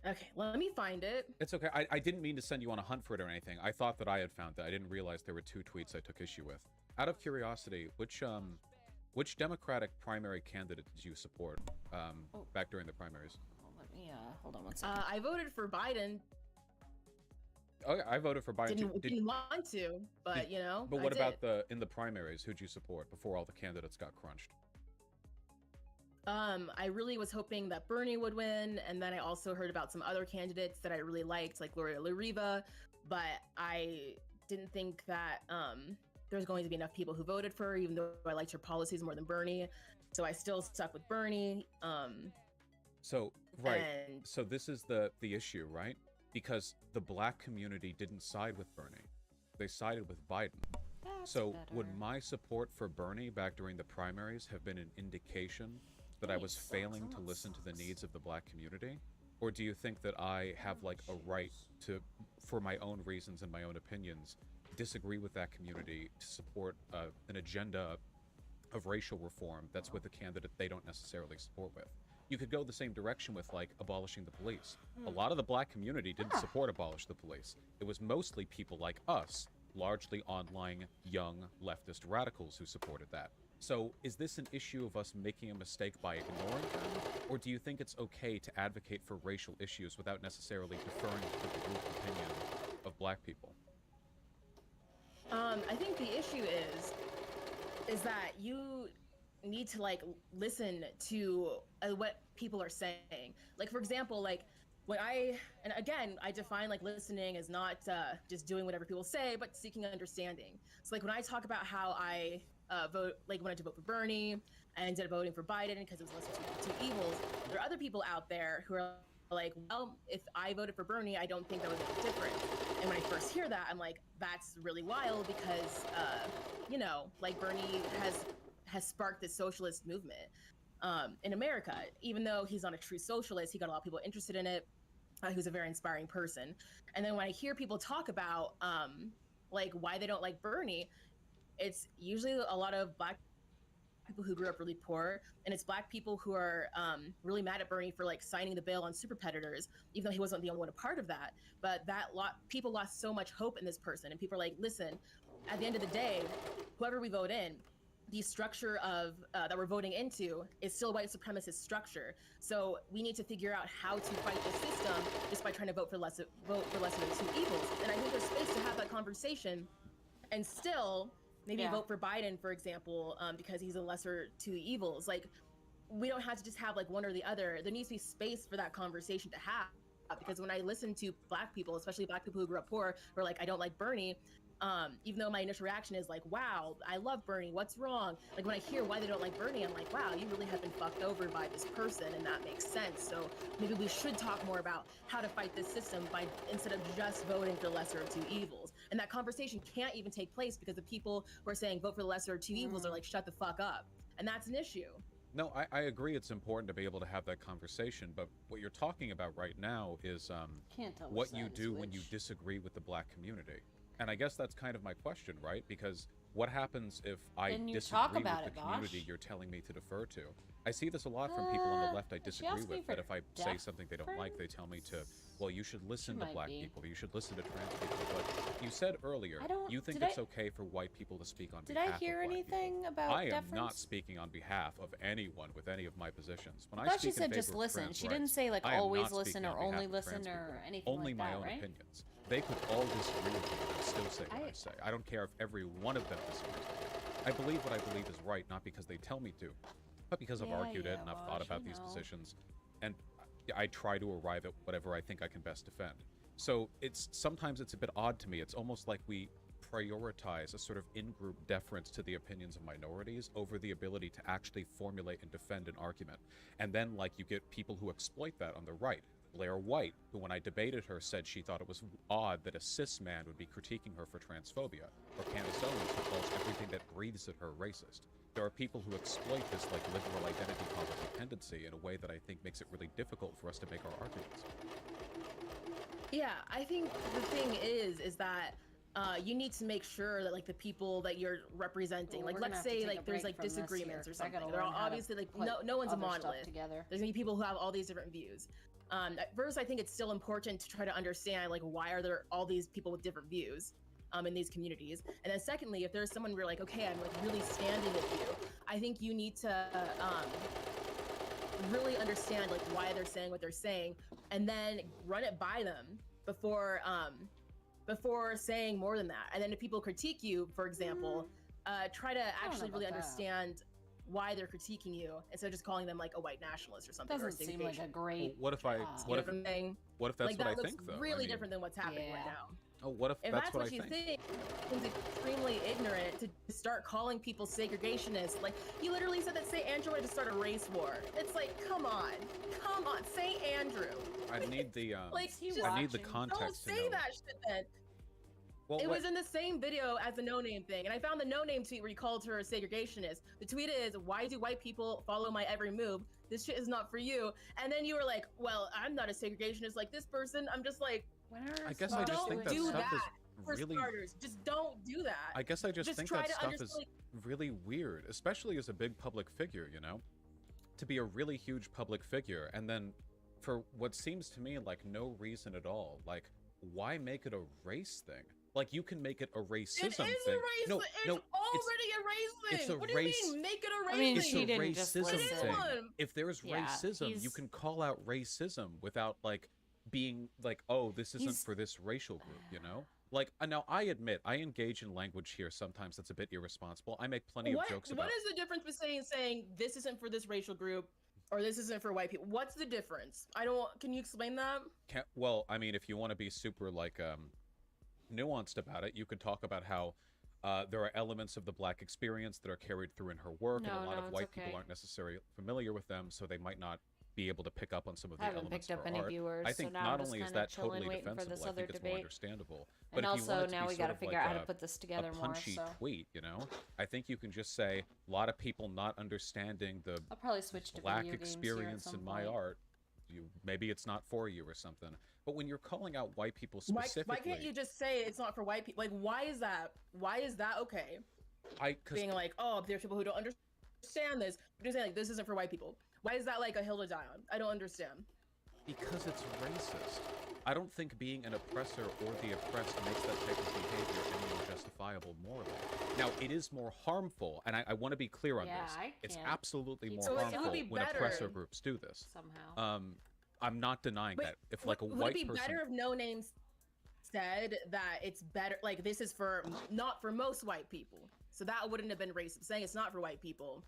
Okay, let me find it. It's okay. I didn't mean to send you on a hunt for it or anything. I thought that I had found that. I didn't realize there were 2 tweets I took issue with. Out of curiosity, which Democratic primary candidate did you support back during the primaries? Hold on one second. I voted for Biden. Oh, I voted for Biden. Didn't want to, but you know. But what about in the primaries? Who'd you support before all the candidates got crunched? I really was hoping that Bernie would win, and then I also heard about some other candidates that I really liked, like Gloria LaRiva, but I didn't think that there's going to be enough people who voted for her, even though I liked her policies more than Bernie. So I still stuck with Bernie. So so this is the issue, right? Because the black community didn't side with Bernie, they sided with Biden. Would my support for Bernie back during the primaries have been an indication that I was failing to listen to the needs of the black community? Or do you think that I have like a right to, for my own reasons and my own opinions, disagree with that community to support an agenda of racial reform that's with a candidate they don't necessarily support with? You could go the same direction with like abolishing the police. A lot of the black community didn't support abolish the police. It was mostly people like us, largely online young leftist radicals, who supported that. So is this an issue of us making a mistake by ignoring them? Or do you think it's okay to advocate for racial issues without necessarily deferring to the group opinion of black people? I think the issue is that you need to like listen to what people are saying. Like for example, like when I define like listening as not just doing whatever people say, but seeking understanding. So like when I talk about how I wanted to vote for Bernie, I ended up voting for Biden because it was lesser of two evils. There are other people out there who are like, well, if I voted for Bernie, I don't think that would make a difference. And when I first hear that, I'm like, that's really wild because, like Bernie has sparked this socialist movement in America. Even though he's not a true socialist, he got a lot of people interested in it. He was a very inspiring person. And then when I hear people talk about like why they don't like Bernie, it's usually a lot of black people who grew up really poor, and it's black people who are really mad at Bernie for like signing the bill on super predators, even though he wasn't the only one a part of that. But people lost so much hope in this person, and people are like, listen, at the end of the day, whoever we vote in, the structure of that we're voting into is still a white supremacist structure. So we need to figure out how to fight the system just by trying to vote for lesser of the two evils. And I think there's space to have that conversation and still maybe vote for Biden, for example, because he's a lesser two evils. Like, we don't have to just have like one or the other. There needs to be space for that conversation to have. Because when I listen to black people, especially black people who grew up poor, who are like, I don't like Bernie, even though my initial reaction is like, wow, I love Bernie, what's wrong? Like when I hear why they don't like Bernie, I'm like, wow, you really have been fucked over by this person, and that makes sense. So maybe we should talk more about how to fight this system instead of just voting for the lesser of two evils. And that conversation can't even take place because the people who are saying vote for the lesser of two evils are like, shut the fuck up. And that's an issue. No, I agree it's important to be able to have that conversation, but what you're talking about right now is what you do when you disagree with the black community. And I guess that's kind of my question, right? Because what happens if I disagree with the community you're telling me to defer to? I see this a lot from people on the left I disagree with, that if I say something they don't like, they tell me to, well, you should listen to black people, you should listen to trans people. But You said earlier I don't- you think did it's I- okay for white people to speak on Did behalf I hear of white anything people. about I am deference? not speaking on behalf of anyone with any of my positions. When I I thought she speak in said favor just of listen. trans She didn't rights, say, like, I am always not listen speaking or on behalf only of listen trans or people. anything Only like my that, own right? opinions. They could all disagree with me and I'd still say what I say. I don't care if every one of them disagrees with me. I believe what I believe is right, not because they tell me to, but because I've argued it and I've thought about these positions, and I try to arrive at whatever I think I can best defend. So sometimes it's a bit odd to me. It's almost like we prioritize a sort of in-group deference to the opinions of minorities over the ability to actually formulate and defend an argument. And then, like, you get people who exploit that on the right. Blair White, who when I debated her said she thought it was odd that a cis man would be critiquing her for transphobia, or Candace Owens, who calls everything that breathes at her racist. There are people who exploit this, like, liberal identity politics tendency in a way that I think makes it really difficult for us to make our arguments. Yeah, I think the thing is that you need to make sure that, like, the people that you're representing, Well, like, we're gonna let's have to say take a like there's break like from this here, disagreements or 'cause I something. gotta They're all learn how to obviously like put no one's a other stuff monolith. together. There's gonna be people who have all these different views. At first, I think it's still important to try to understand, like, why are there all these people with different views in these communities. And then secondly, if there's someone where you're like, okay, I'm like really standing with you, I think you need to really understand like why they're saying what they're saying, and then run it by them before saying more than that. And then if people critique you, for example, try to actually really understand why they're critiquing you instead of just calling them like a white nationalist or something. Doesn't seem like a great. What if I? What if? What if that's like, what that I looks think though? really I mean, different than what's happening right now. Oh, what if that's what I you think? It's extremely ignorant to start calling people segregationists. Like, you literally said that St. Andrew wanted to start a race war. It's like, come on, St. Andrew. I need the like, I need the context. Don't say that shit then. Well, it was in the same video as the No Name thing, and I found the No Name tweet where he called her a segregationist. The tweet is, "Why do white people follow my every move? This shit is not for you." And then you were like, "Well, I'm not a segregationist like this person." I'm just like, I guess I just think that stuff is for really. starters. Just don't do that. I guess I just think try that to stuff is understand, really weird, especially as a big public figure, you know? To be a really huge public figure, and then for what seems to me like no reason at all, like, why make it a race thing? Like, you can make it a racism It is thing. a race. No, it's no, already a race thing. it's a What do race- you mean? Make it a race I mean, thing. it's she a didn't just racism listen. thing. one. If there's Yeah, racism, you he's- can call out racism without like being like, oh, this isn't He's- for this racial group, you know? Like, now I admit I engage in language here sometimes that's a bit irresponsible. I make plenty of jokes about. What is the difference between saying this isn't for this racial group or this isn't for white people? What's the difference? Can you explain that? Well, I mean, if you want to be super like nuanced about it, you could talk about how there are elements of the black experience that are carried through in her work, and a lot of white people aren't necessarily familiar with them, so they might not be able to pick up on some of the elements picked of up her any art. viewers, I think so now not I'm only just is kinda that totally chilling, waiting for defensible, this I other think it's more debate. understandable. And But if you also, want it to now be we sort gotta of figure like out how to put this together a more, punchy so- tweet, you know, I think you can just say a lot of people not understanding the I'll probably switch to black video games here at experience some in my point. art. Maybe it's not for you or something. But when you're calling out white people Why specifically, can't you just say it's not for white people? Like, why is that? Why is that okay? Being like, oh, there's people who don't understand this. But you're saying like this isn't for white people. Why is that like a hill to die on? I don't understand. Because it's racist. I don't think being an oppressor or the oppressed makes that type of behavior any more justifiable morally. Now, it is more harmful, and I want to be clear on Yeah, this. I It's can't absolutely more So it would harmful be when better oppressor groups do this. Somehow. I'm not denying that. If like a Would white it be person, better if No Name said that it's better, like this is for not for most white people, so that wouldn't have been racist. Saying it's not for white people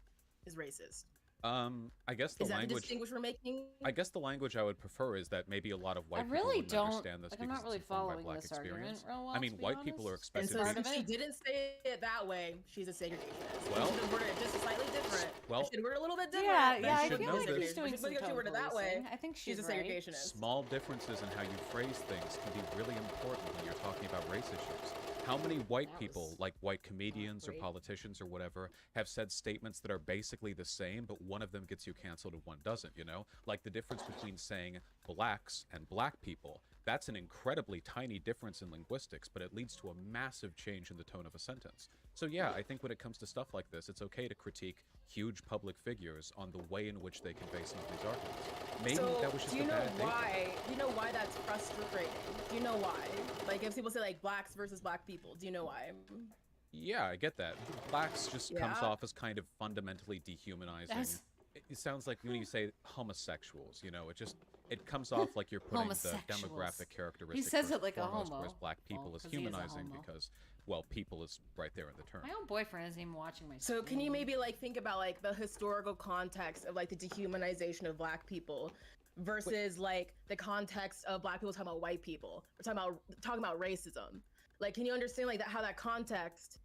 is racist. I guess the Is that the language. distinguish we're making? I guess the language I would prefer is that maybe a lot of white really people wouldn't don't- understand this like, I'm because not really it's informed by following black this argument experience. real well, I mean, to be white people are honest. And expected so to. since she didn't say it that way, she's a segregationist. Well- She should have worded it just slightly different. Well- She should have worded it a little bit different. Yeah, but yeah, she I should feel know like this. she's doing But some because she tone worded it that way, policing. I think she's a she's right. segregationist. Small differences in how you phrase things can be really important when you're talking about race issues. How many white people, like white comedians or great. politicians or whatever, have said statements that are basically the same, but one of them gets you canceled and one doesn't, you know? Like the difference between saying blacks and black people that's an incredibly tiny difference in linguistics, but it leads to a massive change in the tone of a sentence. So yeah, I think when it comes to stuff like this, it's okay to critique huge public figures on the way in which they convey some of these arguments. Maybe So, that was just do you a know bad day. why? Do you know why that's frustrating? Do you know why? Like, if people say like blacks versus black people, do you know why? Yeah, I get that. Blacks just comes Yeah. off as kind of fundamentally dehumanizing. That's- It sounds like when you say homosexuals, you know, it comes off like you're putting the Homosexuals. demographic characteristics says first it like and a foremost, homo. whereas black people Well, is 'cause he is a humanizing homo. because, well, people is right there in the term. My own boyfriend isn't even watching my So can you stream. maybe like think about like the historical context of like the dehumanization of black people versus like the context of black people talking about white people? We're talking about racism. Like, can you understand like that how that context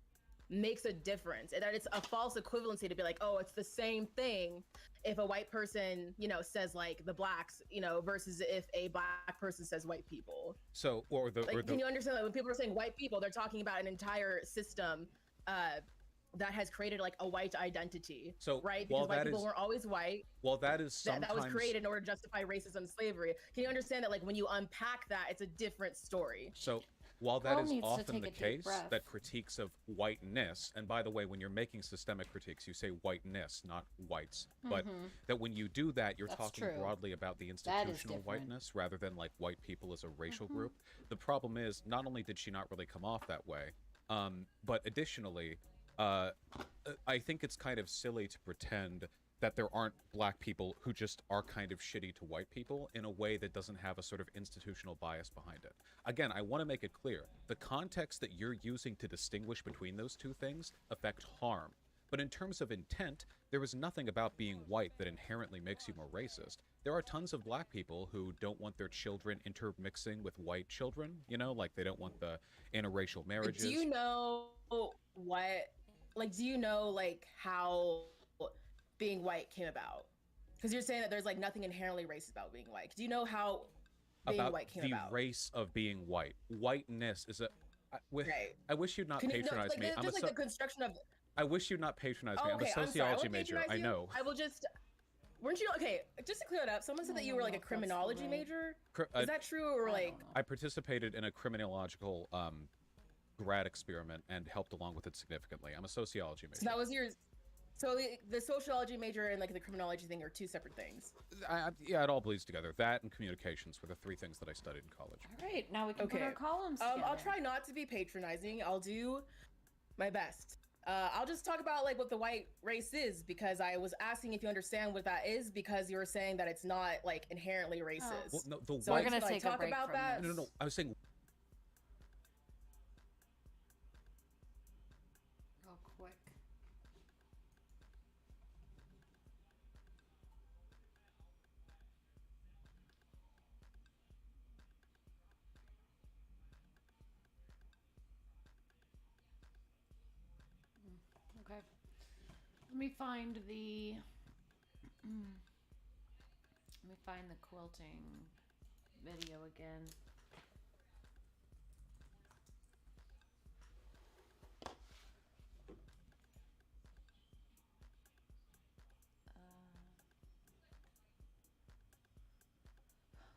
makes a difference and that it's a false equivalency to be like, oh, it's the same thing if a white person, you know, says like the blacks, you know, versus if a black person says white people. So, Like, can you understand that when people are saying white people, they're talking about an entire system that has created like a white identity. So, right? while Because white that people is- weren't always white. Well, that is sometimes That was created in order to justify racism and slavery. Can you understand that like when you unpack that, it's a different story? So, while that Girl is needs to often take the a deep case, breath. that critiques of whiteness, and by the way, when you're making systemic critiques, you say whiteness, not whites, but Mhm. that when you do that, you're That's talking true. broadly about the That is institutional different. whiteness rather than like white people as a racial Mhm. group. The problem is, not only did she not really come off that way, but additionally, I think it's kind of silly to pretend that there aren't black people who just are kind of shitty to white people in a way that doesn't have a sort of institutional bias behind it. Again, I want to make it clear, the context that you're using to distinguish between those two things affect harm. But in terms of intent, there is nothing about being white that inherently makes you more racist. There are tons of black people who don't want their children intermixing with white children, you know, like they don't want the interracial marriages. Do you know what, like, do you know like how being white came about? Because you're saying that there's like nothing inherently racist about being white. Do you know how being About white came the about? race of being white. Whiteness is a. Right. I wish you'd not Can you, patronize like, me. I'm a just like the construction of. I wish you'd not patronize me. Oh, I'm okay, a I'm sorry. I sociology won't major. patronize I you. know. I will just. Weren't you okay? Just to clear it up, someone said that you were like a criminology major. Is that true or like? I participated in a criminological grad experiment and helped along with it significantly. I'm a sociology major. So that was your. So the sociology major and like the criminology thing are two separate things. Yeah, it all bleeds together. That and communications were the three things that I studied in college. All right, now we can put our columns together. I'll try not to be patronizing. I'll do my best. I'll just talk about like what the white race is because I was asking if you understand what that is because you were saying that it's not like inherently racist. Well, no, the So white. we're gonna take talk about that. No. I was saying. Real quick. Okay. Let me find the. Let me find the quilting video again.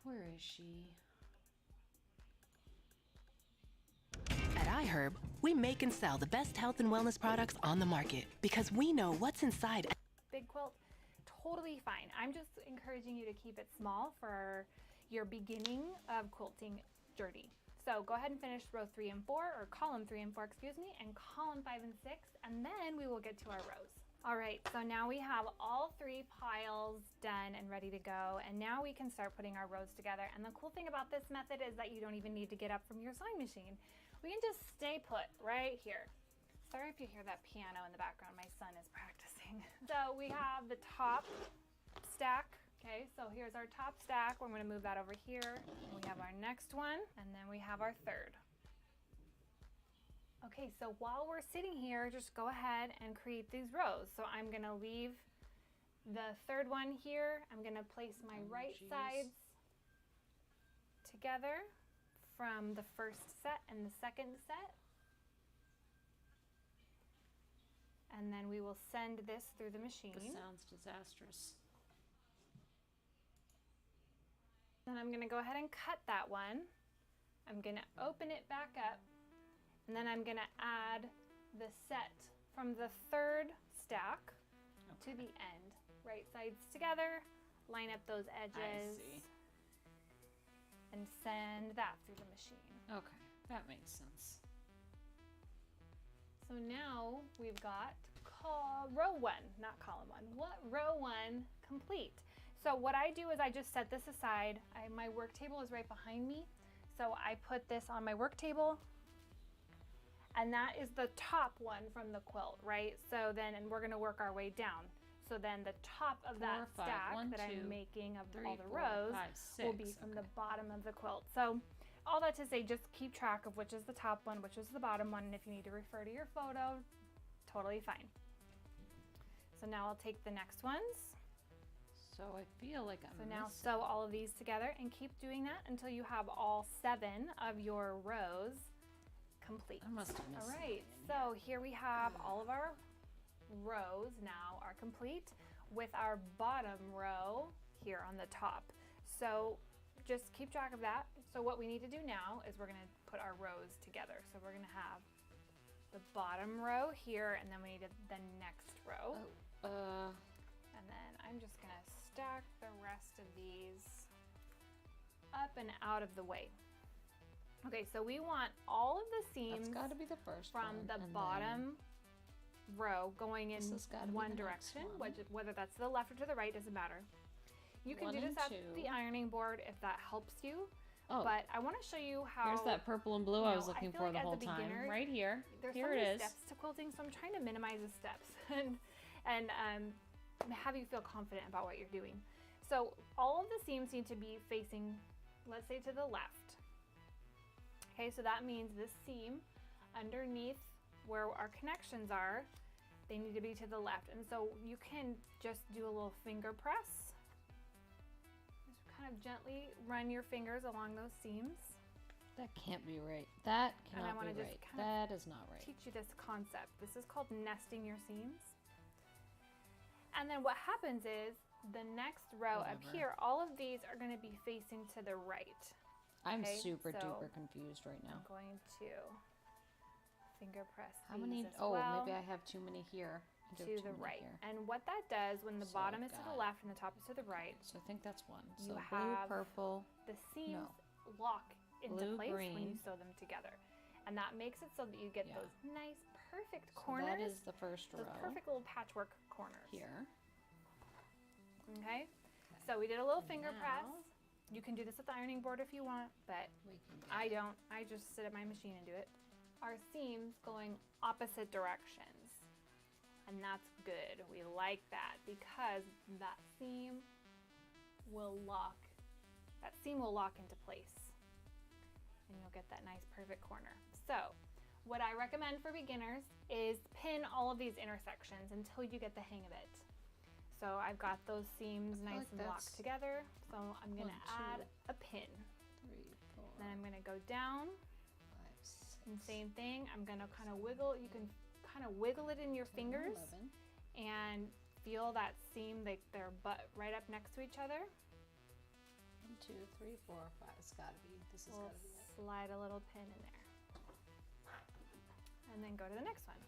Where is she? At iHerb, we make and sell the best health and wellness products on the market because we know what's inside. Big quilt, totally fine. I'm just encouraging you to keep it small for your beginning of quilting journey. So go ahead and finish row 3 and 4, or column 3 and 4, excuse me, and column 5 and 6, and then we will get to our rows. All right, so now we have all 3 piles done and ready to go, and now we can start putting our rows together. And the cool thing about this method is that you don't even need to get up from your sewing machine. We can just stay put right here. Sorry if you hear that piano in the background, my son is practicing. So we have the top stack. Okay, so here's our top stack. We're gonna move that over here. And we have our next one, and then we have our third. Okay, so while we're sitting here, just go ahead and create these rows. So I'm gonna leave the third one here. I'm gonna place my right sides together from the first set and the second set. And then we will send this through the machine. This sounds disastrous. Then I'm gonna go ahead and cut that one. I'm gonna open it back up, and then I'm gonna add the set from the third stack to the end. Right sides together, line up those edges, and send that through the machine. Okay, that makes sense. So now we've got row 1, not column 1. Row 1 complete. So what I do is I just set this aside. My work table is right behind me. So I put this on my work table, and that is the top one from the quilt, right? So then, and we're gonna work our way down. So then the top of that stack that I'm making of all the rows will be from the bottom of the quilt. So all that to say, just keep track of which is the top one, which is the bottom one, and if you need to refer to your photo, totally fine. So now I'll take the next ones. So I feel like I'm now sew all of these together and keep doing that until you have all 7 of your rows complete. I must have missed all right, so here we have all of our rows now are complete with our bottom row here on the top. So just keep track of that. So what we need to do now is we're going to put our rows together. So we're going to have the bottom row here, and then we need the next row. And then I'm just going to stack the rest of these up and out of the way. Okay, so we want all of the seams That's got to be the first from one, the and bottom row going in This has gotta be one the next direction, one. whether that's to the left or to the right, doesn't matter. You can One do this and at two. the ironing board if that helps you. Oh. But I want to show you how. Here's that purple and blue you I know, was looking feel for like the as a whole time. beginner, Right here. There's Here so it many is. steps to quilting, so I'm trying to minimize the steps and have you feel confident about what you're doing. So all of the seams need to be facing, let's say, to the left. Okay, so that means this seam underneath where our connections are, they need to be to the left. And so you can just do a little finger press. Just kind of gently run your fingers along those seams. That can't be right. That And I cannot want be to just right. kind That of is not right. teach you this concept. This is called nesting your seams. And then what happens is the next row up Whatever. here, all of these are going to be facing to the right. I'm Okay, super so duper confused right now. I'm going to finger press How many? these as Oh, well maybe I have too many here. I to do have too the many right. here. And what that does when the So bottom I've is to the got- left and the top is to the right, So I think that's one. you So have blue, purple. the seams lock into Blue, place when you green. sew them together. And that makes it so that you get Yeah. those nice, perfect So corners. that is the first those row. perfect little patchwork corners. Here. Okay? So we did a little finger now- press. You can do this at the ironing board if you want, but We can get I don't. I just sit at my machine and do it. Our seams going opposite directions. And that's good. We like that because that seam will lock into place. And you'll get that nice perfect corner. So what I recommend for beginners is pin all of these intersections until you get the hang of it. So I've got those seams feel nice like and that's locked together. So I'm gonna 1, 2, add a pin. 3, 4, Then I'm gonna go down 5, 6, and same thing. I'm gonna kind of wiggle. You can kind of wiggle it in your 10, fingers 11. and feel that seam, like they're butt right up next to each other. 1, 2, 3, 4, 5. It's gotta be. This has We'll gotta be it. slide a little pin in there. And then go to the next one.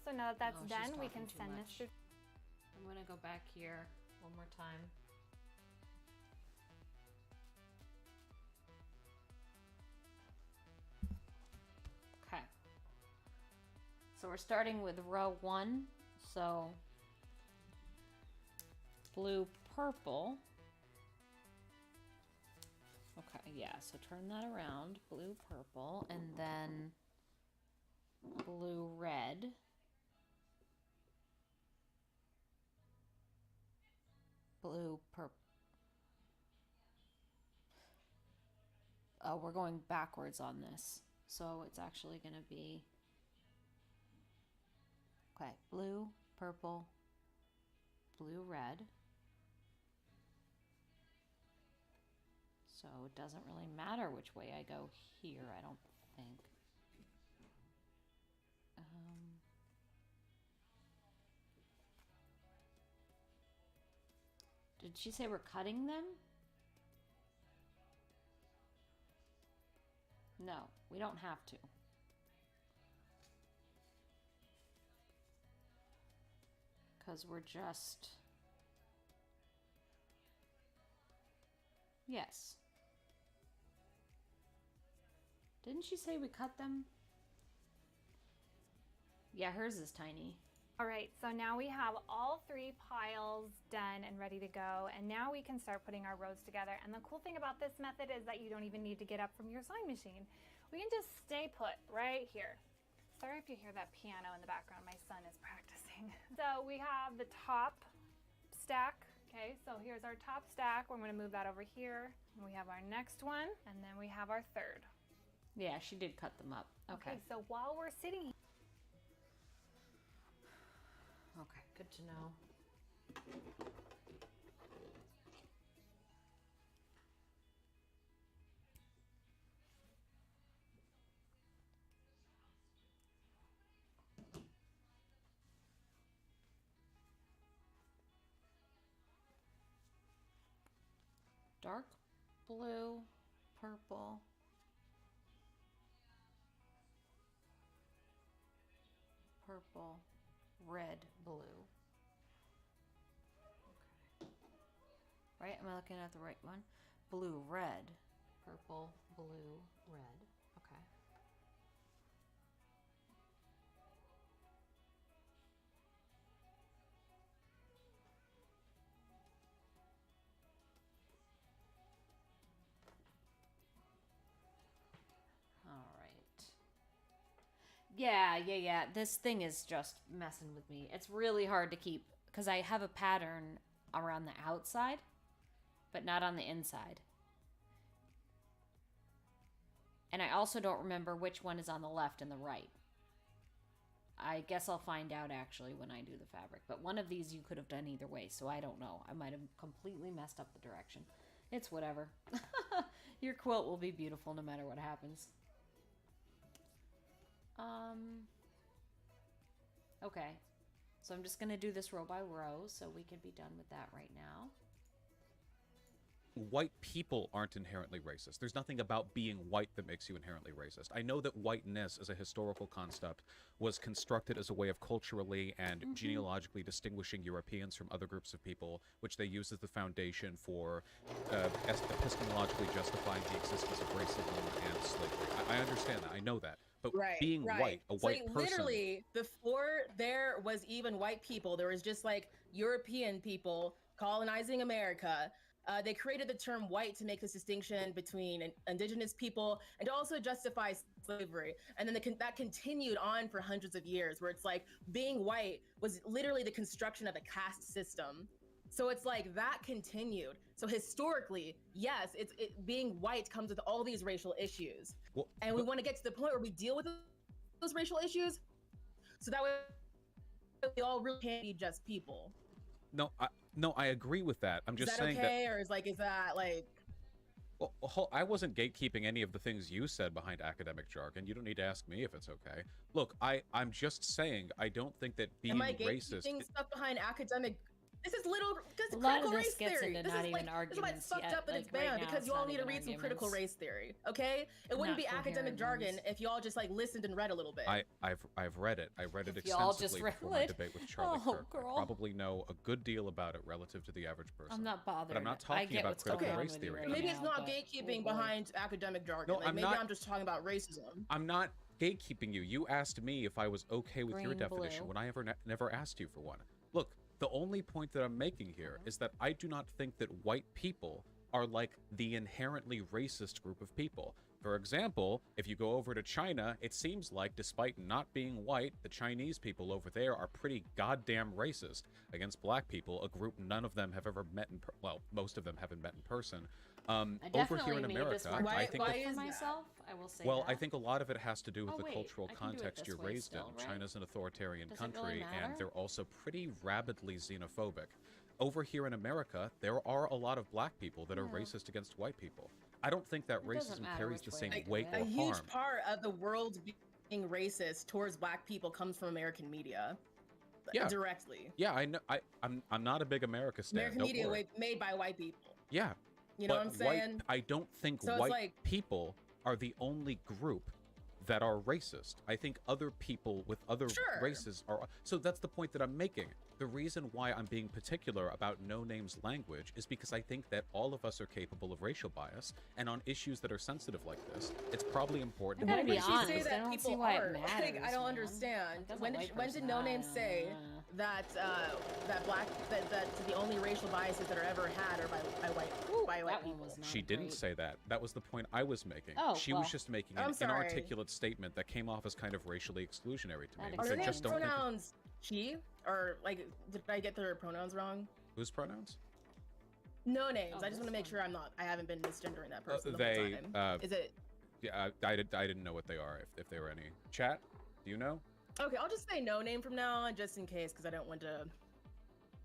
So now that that's Oh, she's done, we talking can too send this much. through. I'm gonna go back here one more time. Okay. So we're starting with row 1. So blue, purple. Okay, yeah, so turn that around. Blue, purple, and then blue, red. Blue, purple. Oh, we're going backwards on this. So it's actually going to be, okay, blue, purple, blue, red. So it doesn't really matter which way I go here, I don't think. Did she say we're cutting them? No, we don't have to. Because we're just... Yes. Didn't she say we cut them? Yeah, hers is tiny. All right, so now we have all 3 piles done and ready to go, and now we can start putting our rows together. And the cool thing about this method is that you don't even need to get up from your sewing machine. We can just stay put right here. Sorry if you hear that piano in the background, my son is practicing. So we have the top stack. Okay, so here's our top stack. We're gonna move that over here. And we have our next one, and then we have our third. Yeah, she did cut them up. Okay. So while we're sitting... Okay, good to know. Dark blue, purple. Purple, red, blue. Okay. Right? Am I looking at the right one? Blue, red. Purple, blue, red. Okay. Yeah. This thing is just messing with me. It's really hard to keep because I have a pattern around the outside, but not on the inside. And I also don't remember which one is on the left and the right. I guess I'll find out actually when I do the fabric. But one of these you could have done either way, so I don't know. I might have completely messed up the direction. It's whatever. Your quilt will be beautiful no matter what happens. Okay. So I'm just going to do this row by row so we can be done with that right now. White people aren't inherently racist. There's nothing about being white that makes you inherently racist. I know that whiteness as a historical concept was constructed as a way of culturally and genealogically distinguishing Europeans from other groups of people, which they use as the foundation for epistemologically justifying the existence of racism and slavery. I understand that. I know that. But being white, a white person... Literally, before there was even white people, there was just like European people colonizing America. They created the term white to make this distinction between indigenous people and to also justify slavery. And then that continued on for hundreds of years, where it's like being white was literally the construction of a caste system. So it's like that continued. So historically, yes, being white comes with all these racial issues. Well, and we want to get to the point where we deal with those racial issues, so that way we all really can't be just people. No, I agree with that. I'm just saying okay, that... or is that like... Well, I wasn't gatekeeping any of the things you said behind academic jargon. You don't need to ask me if it's okay. Look, I'm just saying I don't think that being racist... Am I gatekeeping stuff behind academic... This is a lot of this gets into not even arguments yet. This is why it's fucked up that it's banned, because you all need to read some critical race theory, okay? It wouldn't be academic jargon if you all just like listened and read a little bit. I've read it. I read it extensively before my debate with Charlie Kirk. I probably know a good deal about it relative to the average person. I'm not bothered. But I'm not talking about critical race theory. Maybe it's not gatekeeping behind academic jargon. Like maybe I'm just talking about racism. I'm not gatekeeping you. You asked me if I was okay with your definition when I never asked you for one. Look. The only point that I'm making here is that I do not think that white people are like the inherently racist group of people. For example, if you go over to China, it seems like, despite not being white, the Chinese people over there are pretty goddamn racist against black people, a group none of them have ever met in well, most of them haven't met in person. Over here in America, I think I will say I think a lot of it has to do with the cultural context you're raised in. China's an authoritarian country, and they're also pretty rabidly xenophobic. Over here in America, there are a lot of black people that are racist against white people. I don't think that racism carries the same weight or harm. A huge part of the world being racist towards black people comes from American media. Yeah. Directly. Yeah, I know. I'm not a big America stan. American media made by white people. Yeah. You know what I'm saying? I don't think white people are the only group that are racist. I think other people with other races are. So that's the point that I'm making. The reason why I'm being particular about No Name's language is because I think that all of us are capable of racial bias, and on issues that are sensitive like this, it's probably important. I gotta be When did she honest, say I that don't people see why it are? matters, Like, I don't man. understand. Like, as a When white did person, No Name I say that that the only racial biases that are ever had are by white people? She didn't say that. That was the point I was making. Oh, she well. was just making I'm an sorry. inarticulate statement that came off as kind of racially exclusionary to me. Are which their I just don't think. pronouns she? Or, like, did I get their pronouns wrong? Whose pronouns? No names. I just want to make sure I haven't been misgendering that person the They. whole time. Is it? Yeah, I didn't know what they are. If there were any. Chat, do you know? Okay, I'll just say no name from now on, just in case, because I don't want to.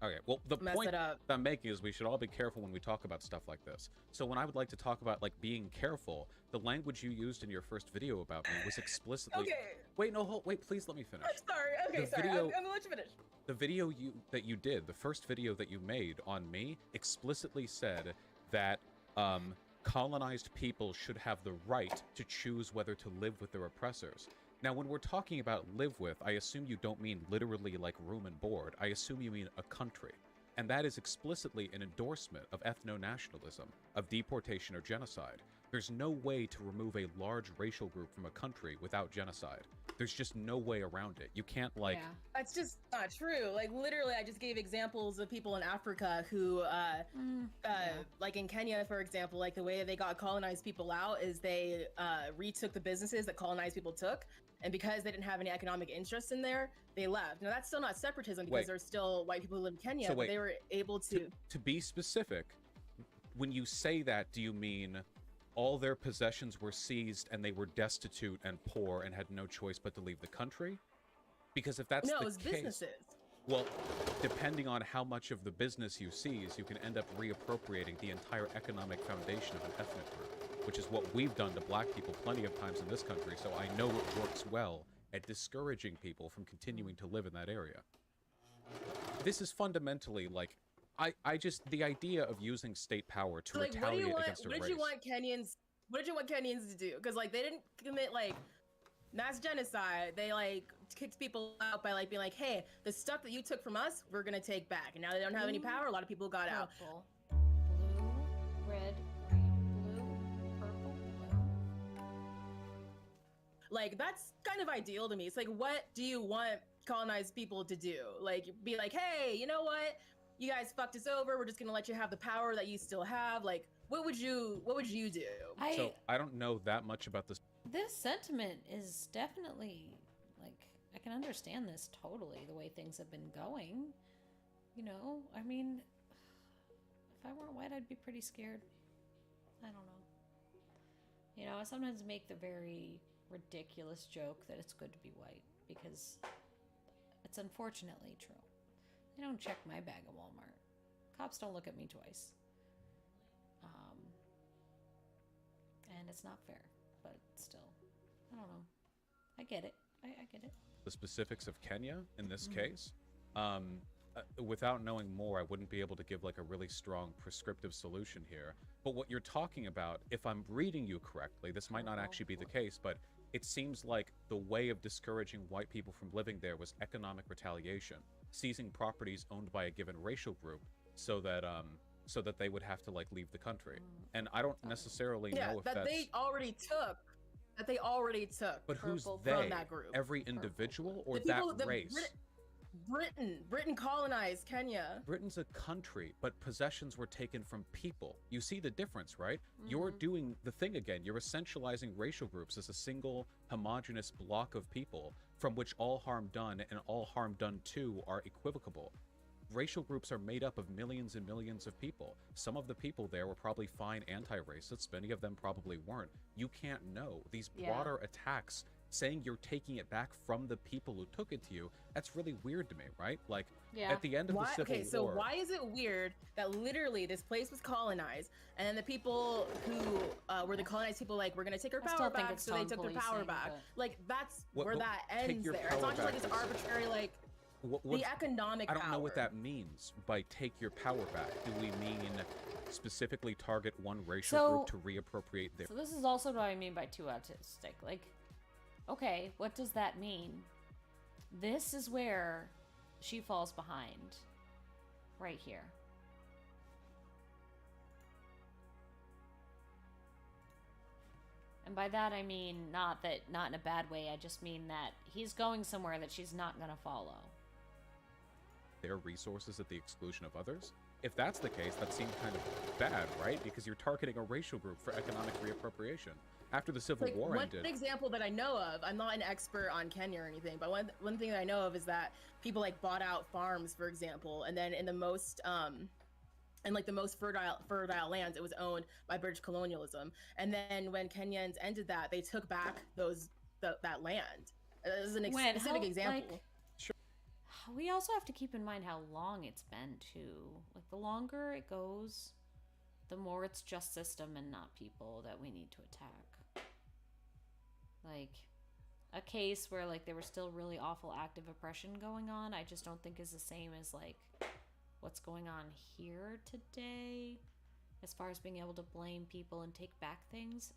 Okay, well, the Mess point it up. that I'm making is we should all be careful when we talk about stuff like this. So when I would like to talk about, like, being careful, the language you used in your first video about me was explicitly... Okay. Wait, no, wait, please let me finish. I'm sorry. Okay, The sorry. video- I'm gonna let you finish. The video that you did, the first video that you made on me, explicitly said that colonized people should have the right to choose whether to live with their oppressors. Now, when we're talking about live with, I assume you don't mean literally like room and board. I assume you mean a country. And that is explicitly an endorsement of ethno-nationalism, of deportation or genocide. There's no way to remove a large racial group from a country without genocide. There's just no way around it. You can't, like... That's just not true. Like, literally, I just gave examples of people in Africa who, like in Kenya, for example, like the way they got colonized people out is they retook the businesses that colonized people took. And because they didn't have any economic interest in there, they left. Now, that's still not separatism because Wait. there's still white people who live in Kenya, So but wait. they were able to... To be specific, when you say that, do you mean all their possessions were seized and they were destitute and poor and had no choice but to leave the country? Because if that's No, the it was case... businesses. Well, depending on how much of the business you seize, you can end up reappropriating the entire economic foundation of an ethnic group, which is what we've done to black people plenty of times in this country, so I know it works well at discouraging people from continuing to live in that area. This is fundamentally, like, I just, the idea of using state power to So, like, what do retaliate you want? against a What race... did you want Kenyans? What did you want Kenyans to do? Because like they didn't commit like mass genocide. They like kicked people out by like being like, "Hey, the stuff that you took from us, we're gonna take back." And now they don't have any power. A lot of people got out. Purple, blue, red, green, blue, purple, blue. Like that's kind of ideal to me. It's like, what do you want colonized people to do? Like, be like, "Hey, you know what? You guys fucked us over. We're just gonna let you have the power that you still have." Like, what would you do? So, I don't know that much about this. This sentiment is definitely, like, I can understand this totally, the way things have been going. You know, I mean, if I weren't white, I'd be pretty scared. I don't know. You know, I sometimes make the very ridiculous joke that it's good to be white because it's unfortunately true. They don't check my bag at Walmart. Cops don't look at me twice. And it's not fair, but still, I don't know. I get it. I get it. The specifics of Kenya in this case. Without knowing more, I wouldn't be able to give like a really strong prescriptive solution here. But what you're talking about, if I'm reading you correctly, this might not actually be the case, but it seems like the way of discouraging white people from living there was economic retaliation, seizing properties owned by a given racial group so that they would have to like leave the country. And I don't necessarily know if that that's... they already took. That they already took. But who's from they? that group? Every individual or The people- that the race? Britain colonized Kenya. Britain's a country, but possessions were taken from people. You see the difference, right? You're doing the thing again. You're essentializing racial groups as a single homogenous block of people from which all harm done and all harm done to are equivocable. Racial groups are made up of millions and millions of people. Some of the people there were probably fine anti-racists. Many of them probably weren't. You can't know. These broader attacks saying you're taking it back from the people who took it to you, that's really weird to me, right? Like, at the end of the Civil War... So why is it weird that literally this place was colonized and the people who were the colonized people like, we're going to take our power back, so they took their power back. Like, that's where that ends there. It's not just like this arbitrary, like... The economic I don't know what power. that means by take your power back. Do we mean specifically target one racial group to reappropriate their... So this is also what I mean by too autistic. Like, okay, what does that mean? This is where she falls behind. Right here. And by that I mean not in a bad way, I just mean that he's going somewhere that she's not gonna follow. their resources at the exclusion of others? If that's the case, that seems kind of bad, right? Because you're targeting a racial group for economic reappropriation. After the Civil War ended... One example that I know of, I'm not an expert on Kenya or anything, but one thing that I know of is that people like bought out farms, for example, and then in the most the most fertile lands, it was owned by British colonialism. And then when Kenyans ended that, they took back that land. As an specific example. We also have to keep in mind how long it's been too. Like the longer it goes, the more it's just system and not people that we need to attack. Like a case where like there was still really awful active oppression going on, I just don't think is the same as like what's going on here today as far as being able to blame people and take back things.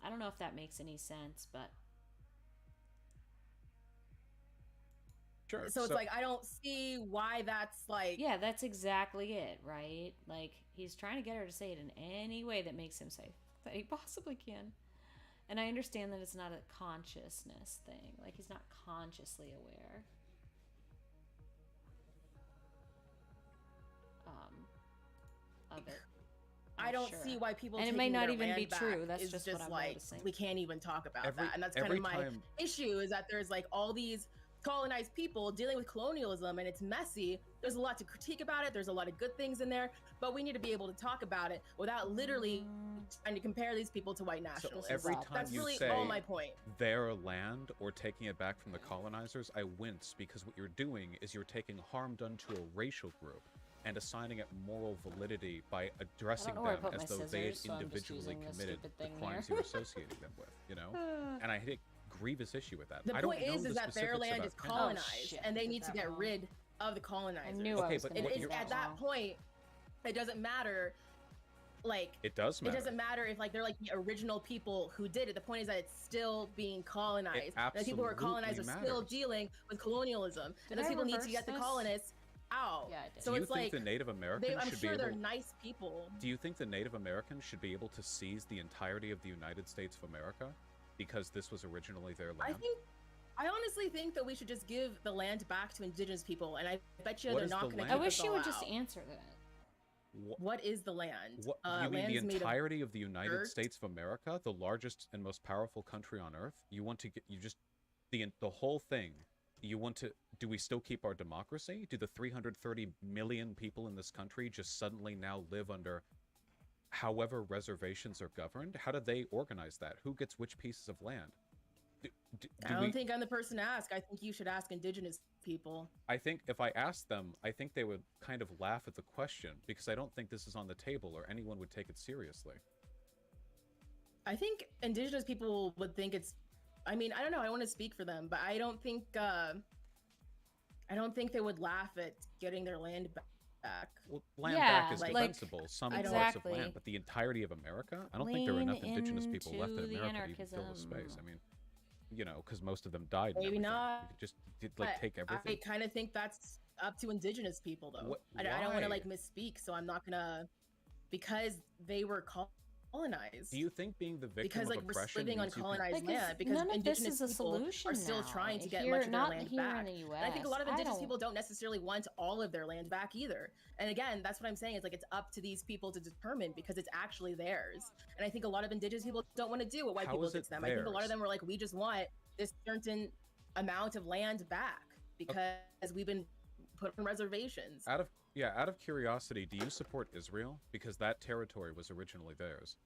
I don't know if that makes any sense, but sure. So it's like I don't see why that's like... Yeah, that's exactly it, right? Like he's trying to get her to say it in any way that makes him safe that he possibly can. And I understand that it's not a consciousness thing. Like he's not consciously aware. Of it. I don't see why people and it may not even be true. That's just what I'm like noticing. we can't even talk about that, and that's kind of my issue. Is that there's like all these colonized people dealing with colonialism, and it's messy. There's a lot to critique about it. There's a lot of good things in there, but we need to be able to talk about it without literally trying to compare these people to white nationalists. So every time that's you really say all my point. Their land or taking it back from the colonizers, I wince because what you're doing is you're taking harm done to a racial group and assigning it moral validity by addressing them as though they had individually committed the crimes you're associating them with, you know? And I hit a grievous issue with that. The I don't point know is the that their specifics land about is Kenya. colonized, and they need to get rid of the colonizers. I knew I was but gonna what It's you're- at that point, it doesn't matter. Like It does matter. It doesn't matter if like they're like the original people who did it. The point is that it's still being colonized. And the people who are colonized are still dealing with colonialism. And those people need to get the colonists out. Yeah, I did. So Do you it's think like the Native Americans I'm should sure be they're able... nice people. Do you think the Native Americans should be able to seize the entirety of the United States of America because this was originally their land? I honestly think that we should just give the land back to indigenous people, and I bet you What they're is not the going to. land? I wish you would just answer that. What is the land? What, you mean the land's made of entirety of the United dirt. States of America, the largest and most powerful country on earth? You want to get the whole thing? You want to? Do we still keep our democracy? Do the 330 million people in this country just suddenly now live under however reservations are governed? How do they organize that? Who gets which pieces of land? I don't think I'm the person to ask. I think you should ask indigenous people. I think if I asked them, I think they would kind of laugh at the question because I don't think this is on the table or anyone would take it seriously. I think indigenous people would think it's... I mean, I don't know. I don't want to speak for them, but I don't think they would laugh at getting their land back. Well, land back is defensible, some parts of land, but the entirety of America? I don't think there are enough indigenous people left in America to even fill the space. I mean, you know, because most of them died. Maybe not. You could just take everything. I kind of think that's up to indigenous people, though. I don't want to like misspeak, so I'm not gonna, because they were colonized. Do you think being the victim of oppression we're living on means you colonized Because land? Because none of indigenous this is a people solution are still now. trying to get Here- much of their not land here in back. the And I think a lot of US. I indigenous don't- people don't necessarily want all of their land back either. And again, that's what I'm saying. Is like it's up to these people to determine because it's actually theirs. And I think a lot of indigenous people don't want to do what white people did to them. I think a lot of them were like, we just want this certain amount of land back because we've been put on reservations. Out of curiosity, do you support Israel? Because that territory was originally theirs.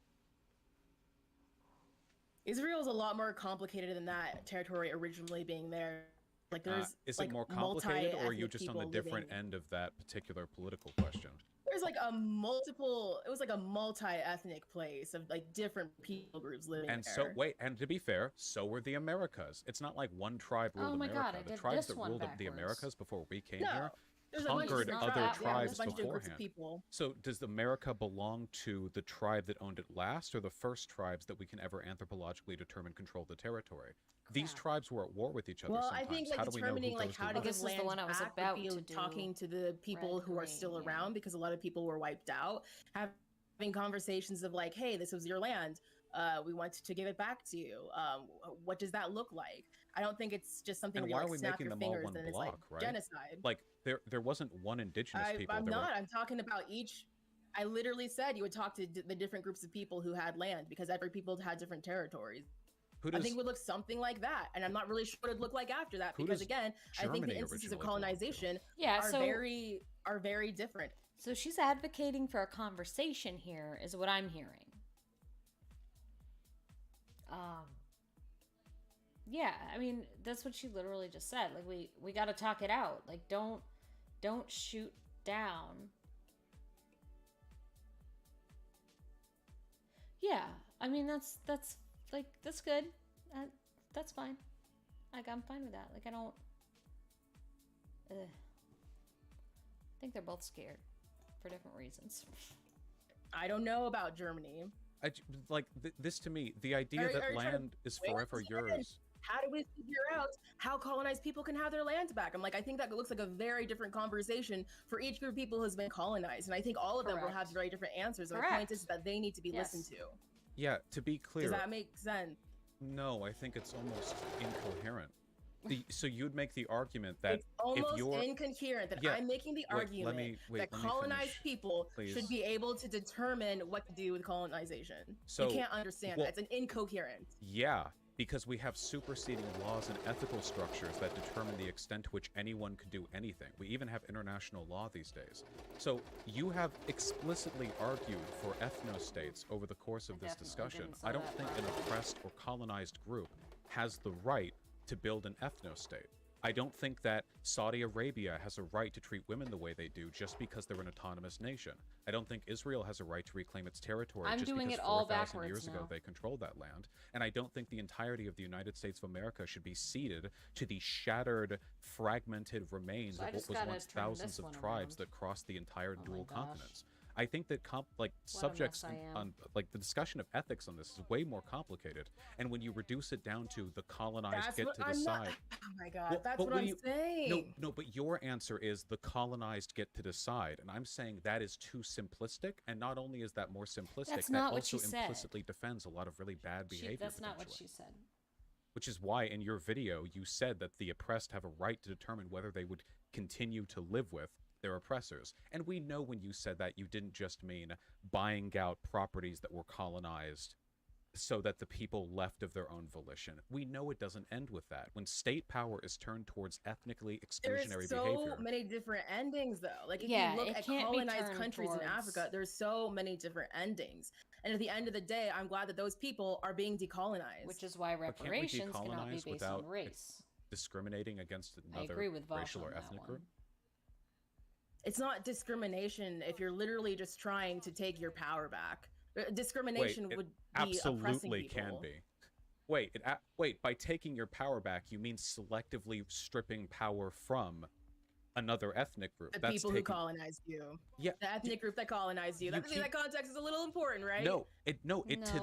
Israel is a lot more complicated than that territory originally being there. Like there's Is like it more complicated, or are you multi-ethnic just on the people different living- end of that particular political question? there's like a multiple. It was like a multi-ethnic place of like different people groups living And there. so, wait, and to be fair, so were the Americas. It's not like one tribe ruled Oh my God, America. I The did tribes this that one ruled the backwards. Americas before we came No, here there's a bunch of conquered different other tribes. Yeah, there's tribes a bunch of different groups of beforehand. people. So does America belong to the tribe that owned it last, or the first tribes that we can ever anthropologically determine control the territory? These tribes were at war with each other Well, sometimes. I think How like do we know determining who like goes how to to war? give This is the land one I was back about would be to do. talking to the people who are still around, because a lot of people were wiped out. Having conversations of like, hey, this was your land. We want to give it back to you. What does that look like? I don't think it's just something And where why you are like we snap making your them all fingers one and it's block, like right? genocide. Like there wasn't one indigenous people. I'm there not. were I'm talking about each. I literally said you would talk to the different groups of people who had land, because every people had different territories. Who I does- think it would look something like that, and I'm not really sure what it'd look like after that, Who because does again, I think Germany the instances of originally belong to? colonization Yeah, are so- very different. So she's advocating for a conversation here, is what I'm hearing. Yeah, I mean, that's what she literally just said. Like, we got to talk it out. Like, don't shoot down. Yeah, I mean, that's like, that's good. That's fine. Like, I'm fine with that. Like, I don't. I think they're both scared for different reasons. I don't know about Germany. This to me, the idea Are that you trying to land is wait forever a second. yours. How do we figure out how colonized people can have their land back? I'm like, I think that looks like a very different conversation for each group of people who's been colonized, and I think all of them will have Correct. very different answers. And the Correct. point is that they need to be Yes. listened to. Yeah, to be clear. Does that make sense? No, I think it's almost incoherent. So you'd make the argument that It's almost if you're incoherent that Yeah, I'm making the wait, argument let me that colonized finish, people please. should be able to determine what to do with colonization. So- you can't understand well- that. It's an incoherent. Yeah, because we have superseding laws and ethical structures that determine the extent to which anyone could do anything. We even have international law these days. So you have explicitly argued for ethno-states over the course of this definitely discussion. didn't say I don't that think part. an oppressed or colonized group has the right to build an ethno-state. I don't think that Saudi Arabia has a right to treat women the way they do just because they're an autonomous nation. I don't think Israel has a right to reclaim its territory I'm just doing because it all 4,000 years backwards ago now. they controlled that land. And I don't think the entirety of the United States of America should be ceded to the shattered, fragmented remains So I of what just was gotta once turn thousands this of one tribes around. that crossed the entire Oh my dual gosh. continents. I think that subjects I am. on like the discussion of ethics on this is way more complicated. And when you reduce it down to the colonized That's get what to I'm decide. not. Oh my god, Well, that's but what when I'm you- saying. No, but your answer is the colonized get to decide, and I'm saying that is too simplistic. And not only is that more simplistic, That's that not what also she said. implicitly defends a lot of really bad behavior. That's not what potentially. she said. Which is why in your video you said that the oppressed have a right to determine whether they would continue to live with their oppressors. And we know when you said that you didn't just mean buying out properties that were colonized so that the people left of their own volition. We know it doesn't end with that. When state power is turned towards ethnically exclusionary There's so behavior. many different endings, though. Like if Yeah, you look it at can't be colonized turned countries in towards- Africa, there's so many different endings. And at the end of the day, I'm glad that those people are being decolonized. Which is why But can't we reparations cannot be decolonize based without on race. discriminating against I another agree with Vosh racial on or that ethnic one. group? It's not discrimination if you're literally just trying to take your power back. Discrimination Wait, it would be oppressing absolutely people. can be. Wait, by taking your power back, you mean selectively stripping power from another ethnic group. The That's people who taking- colonized you. Yeah, The ethnic group that colonized you. you That, that context is a little important, right? No, to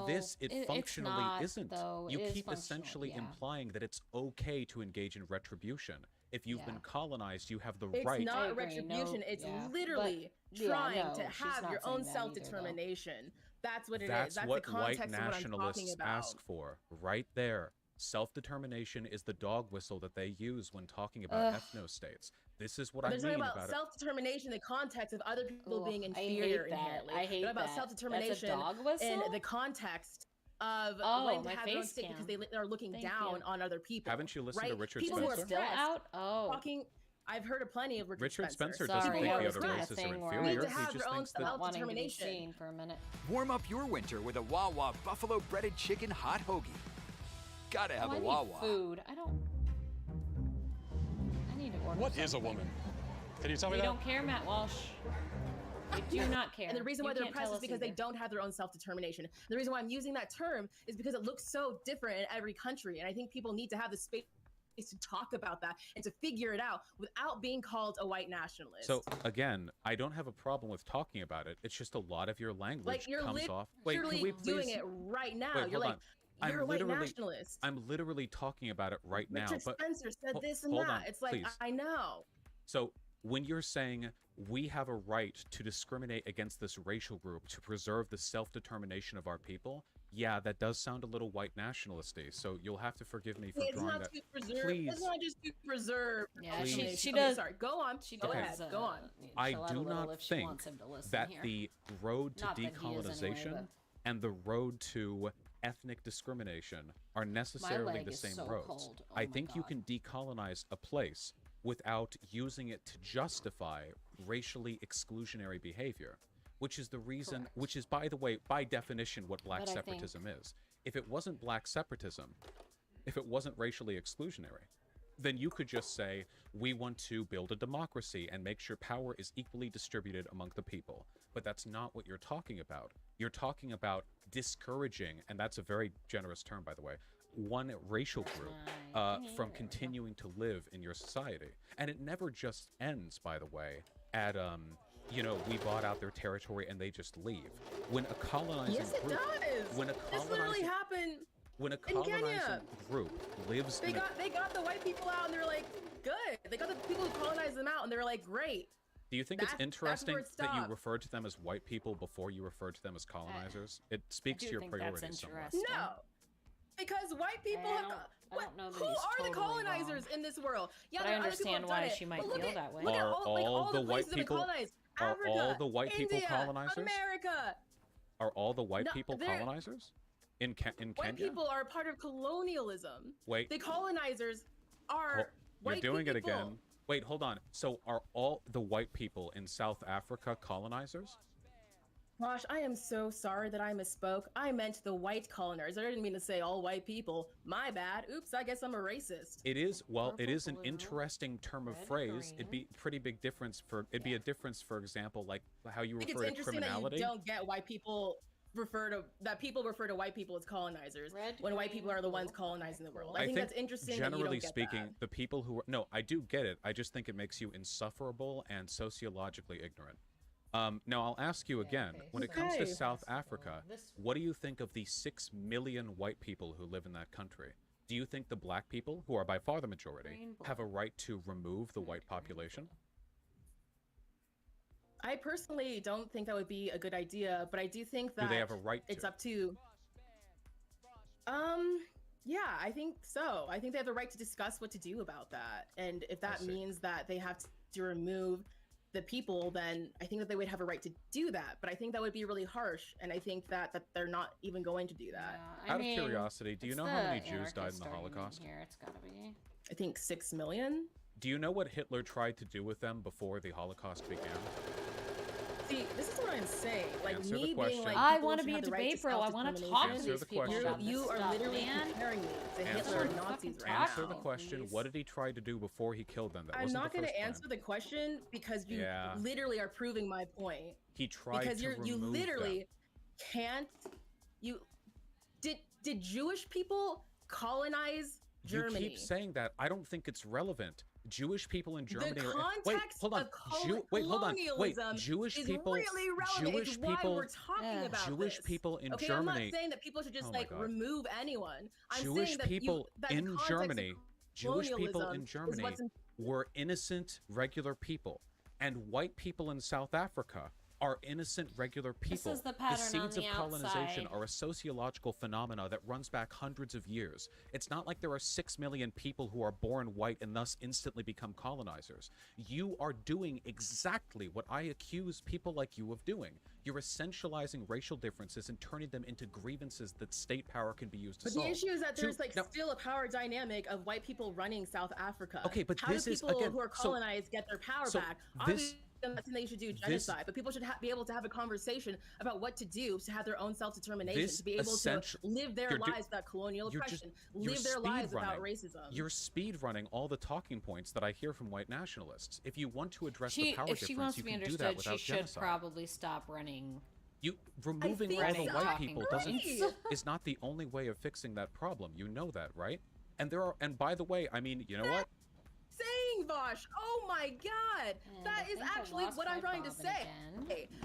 this, No, it it's functionally not, isn't. though. You It is keep functional, essentially yeah. implying that it's okay to engage in retribution. If you've been colonized, you have the It's right. not agree, retribution. no, it's yeah. literally But, yeah, trying no, to she's have not your saying own that either, though. self-determination. That's what it is. That's That's what the white context of what I'm talking nationalists about. ask for, right there. Self-determination is the dog whistle that they use when talking about Ugh. ethno-states. This is what They're I talking mean about about it. self-determination in the context of other people Ugh, being I hate inferior that. inherently. I hate They're about that. self-determination That's a dog whistle? in the context of Oh, when to my have their own face state cam. because they are looking Thank down you. on other people. Haven't you listened to right? Richard people who are Spencer? Still oppressed, out? Oh. Talking, I've heard of plenty of Richard Spencer Sorry, doesn't think I the was other doing a races are thing where I inferior. Need to He have just your own thinks that Not wanting to be self-determination. seen for a minute. Warm up your winter with a Wawa Buffalo Breaded Chicken Hot Hoagie. Gotta have Oh, I a need Wawa. food. I need to order What is a something. woman? Can you tell me We that? don't care, Matt Walsh. I do not care. And the reason why You they're can't tell oppressed is us because they either. don't have their own self-determination. The reason why I'm using that term is because it looks so different in every country. And I think people need to have the space to talk about that and to figure it out without being called a white nationalist. So again, I don't have a problem with talking about it. It's just a lot of your language like you're comes off. Wait, can literally we please? doing it right now. Wait, You're hold like, on. you're a white nationalist. I'm literally talking about it right now. Richard But Spencer said this and hold that. on, It's like, please. I know. So when you're saying we have a right to discriminate against this racial group to preserve the self-determination of our people, yeah, that does sound a little white nationalisty. So you'll have to forgive me for It's drawing not that. to preserve. Please. It's not just to preserve. Yeah, Please. she Okay, does. sorry, go on. She Go does, ahead. Go on. I she'll add a do little not if she think wants him to listen that here. the road to Not that he is anyway, decolonization but- and the road to ethnic discrimination are necessarily leg the is same so roads. cold. Oh I my think you God. can decolonize a place without using it to justify racially exclusionary behavior, which is the reason, Correct. which is, by the way, by definition, what black But I think- separatism is. If it wasn't black separatism, if it wasn't racially exclusionary, then you could just say, we want to build a democracy and make sure power is equally distributed among the people. But that's not what you're talking about. You're talking about discouraging, and that's a very generous term, by the way, one racial group from continuing to live in your society. And it never just ends, by the way, at, you know, we bought out their territory and they just leave. When a colonizing Yes, it group, does. when a This literally colonizing, happened. when a in Kenya. colonizing group lives They in a, got the white people out, and they were like, good. They got the people who colonized them out, and they were like, great. do you think That's it's interesting where it that you stopped. referred to them as white people before you referred to them as colonizers? It speaks do to your think that's priorities somewhat. interesting. No, because white people I have. don't know that Who he's are the totally colonizers wrong. in this world? Yeah, But I there are other people understand who've done why it, she might but look feel at- that way. Look at Are all the the white places that people- colonized. are Africa, all the white people India, colonizers? America. Are all the white No, people they're- colonizers in Kenya? White people are part of colonialism. Wait. The colonizers are Well, white you're doing it people. again. Wait, hold on. So are all the white people in South Africa colonizers? Gosh, I am so sorry that I misspoke. I meant the white colonizers. I didn't mean to say all white people. My bad. Oops, I guess I'm a racist. It is, well, it Purple, is an blue, interesting term of red, phrase. green. It'd be a pretty big difference for, it'd be a difference, for example, like how you I think it's refer to interesting that criminality. you don't get why people people refer to white people as colonizers Red, when white green, people are the ones blue, colonizing the world. I I think that's interesting that you generally don't get speaking, that. the people who are, no, I do get it. I just think it makes you insufferable and sociologically ignorant. Now I'll ask you again, okay, when it comes to Okay. South Africa, what do you think of the 6 million white people who live in that country? Do you think the black people, who are by far the majority, Green, have a right to remove the white population? I personally don't think that would be a good idea, but I do think that Do they have a right it's to? up to yeah, I think so. I think they have the right to discuss what to do about that. And if that see. means that they have to remove the people, then I think that they would have a right to do that. But I think that would be really harsh, and I think that they're not even going to do that. Yeah, Out of curiosity, do you it's know how many the Jews died in anarchist the argument Holocaust? Here, it's gotta be. I think 6 million. Do you know what Hitler tried to do with them before the Holocaust began? See, this is what I'm saying. Like Answer the me being question. like, I people want to should be a have the right debate bro. I want to talk to Answer these the people question. about this You are stuff, literally man. comparing me to Answer- Hitler and Fucking Nazis right talk. Answer now. the question. please. What did he try to do before he killed them? That I'm wasn't not the going first to plan. answer the question because you Yeah. literally are proving my point. He tried Because to you remove literally them. can't. You did Jewish people colonize Germany? You keep saying that. I don't think it's relevant. Jewish people in Germany the are. context Wait, hold on. of Wait, hold on. Wait, colonialism Jewish is people. really relevant. Jewish It's why people. we're talking about Jewish this. people in Okay, Germany. I'm not saying that people should just Oh my like God. remove anyone. I'm Jewish saying that people that the in context of Germany. Jewish people colonialism in is Germany what's in- were innocent, regular people, and white people in South Africa are innocent, regular people. is the pattern on seeds the of colonization outside. are a sociological phenomena that runs back hundreds of years. It's not like there are 6 million people who are born white and thus instantly become colonizers. You are doing exactly what I accuse people like you of doing. You're essentializing racial differences and turning them into grievances that state power can be used to But solve. the issue is that there's Now- still a power dynamic of white people running South Africa. Okay, but how this do is, people again, who are so- colonized get their power so back? this- I'm not saying that you should do genocide, but people should be able to have a conversation about what to do to have their own self-determination, to be able to live their lives without colonial oppression, live their lives without racism. You're speed running all the talking points that I hear from white nationalists. If you want to address the power if she wants difference, you to be can do understood, that without she should genocide. probably stop running. Removing all the white people points. is not the only way of fixing that problem. You know that, right? And by the way, I mean, you know what? Saying, Vosh, oh my God, that is actually what I'm trying to say.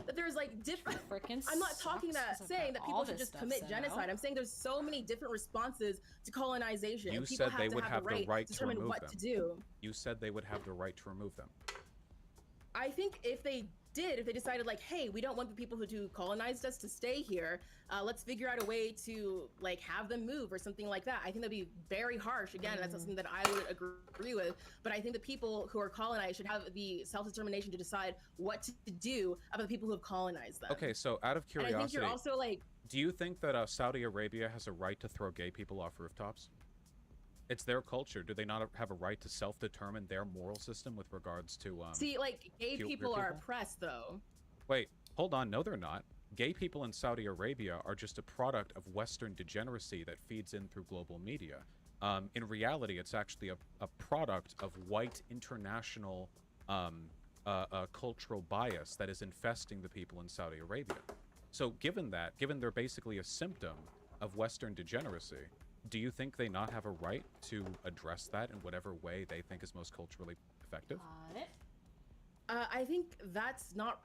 That there's like different. I'm not saying that people should just commit genocide. I'm saying there's so many different responses to colonization. You And people said they would have the right to to determine remove what them. to do. You said they would have the right to remove them. I think if they decided like, hey, we don't want the people who colonized us to stay here, let's figure out a way to like have them move or something like that. I think that'd be very harsh. Again, that's not something that I would agree with, but I think the people who are colonized should have the self-determination to decide what to do about the people who have colonized them. Okay, so out of curiosity, and I think you're also like, do you think that Saudi Arabia has a right to throw gay people off rooftops? It's their culture. Do they not have a right to self-determine their moral system with regards to see, like gay people are oppressed though. Wait, hold on. No, they're not. Gay people in Saudi Arabia are just a product of Western degeneracy that feeds in through global media. In reality, it's actually a product of white international cultural bias that is infesting the people in Saudi Arabia. So given they're basically a symptom of Western degeneracy, do you think they not have a right to address that in whatever way they think is most culturally effective? I think that's not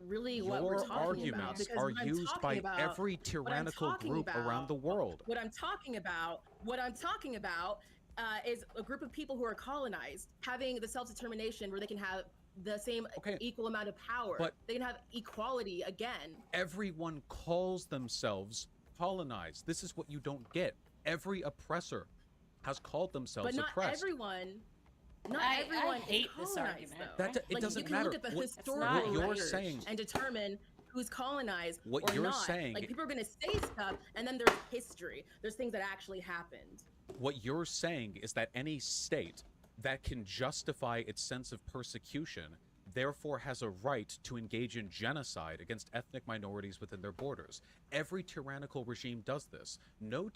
really what we're talking about. Your arguments are used by every tyrannical group around the world. What I'm talking about is a group of people who are colonized having the self-determination where they can have the same equal amount of power. But they can have equality again. Everyone calls themselves colonized. This is what you don't get. Every oppressor has called themselves oppressed. But not everyone. Not everyone I hate is this colonized, argument. though. It doesn't you can matter. Look at the What historical you're record saying and determine who's colonized What or you're not. saying- Like people are going to say stuff, and then there's history. There's things that actually happened. What you're saying is that any state that can justify its sense of persecution therefore has a right to engage in genocide against ethnic minorities within their borders. Every tyrannical regime does this. No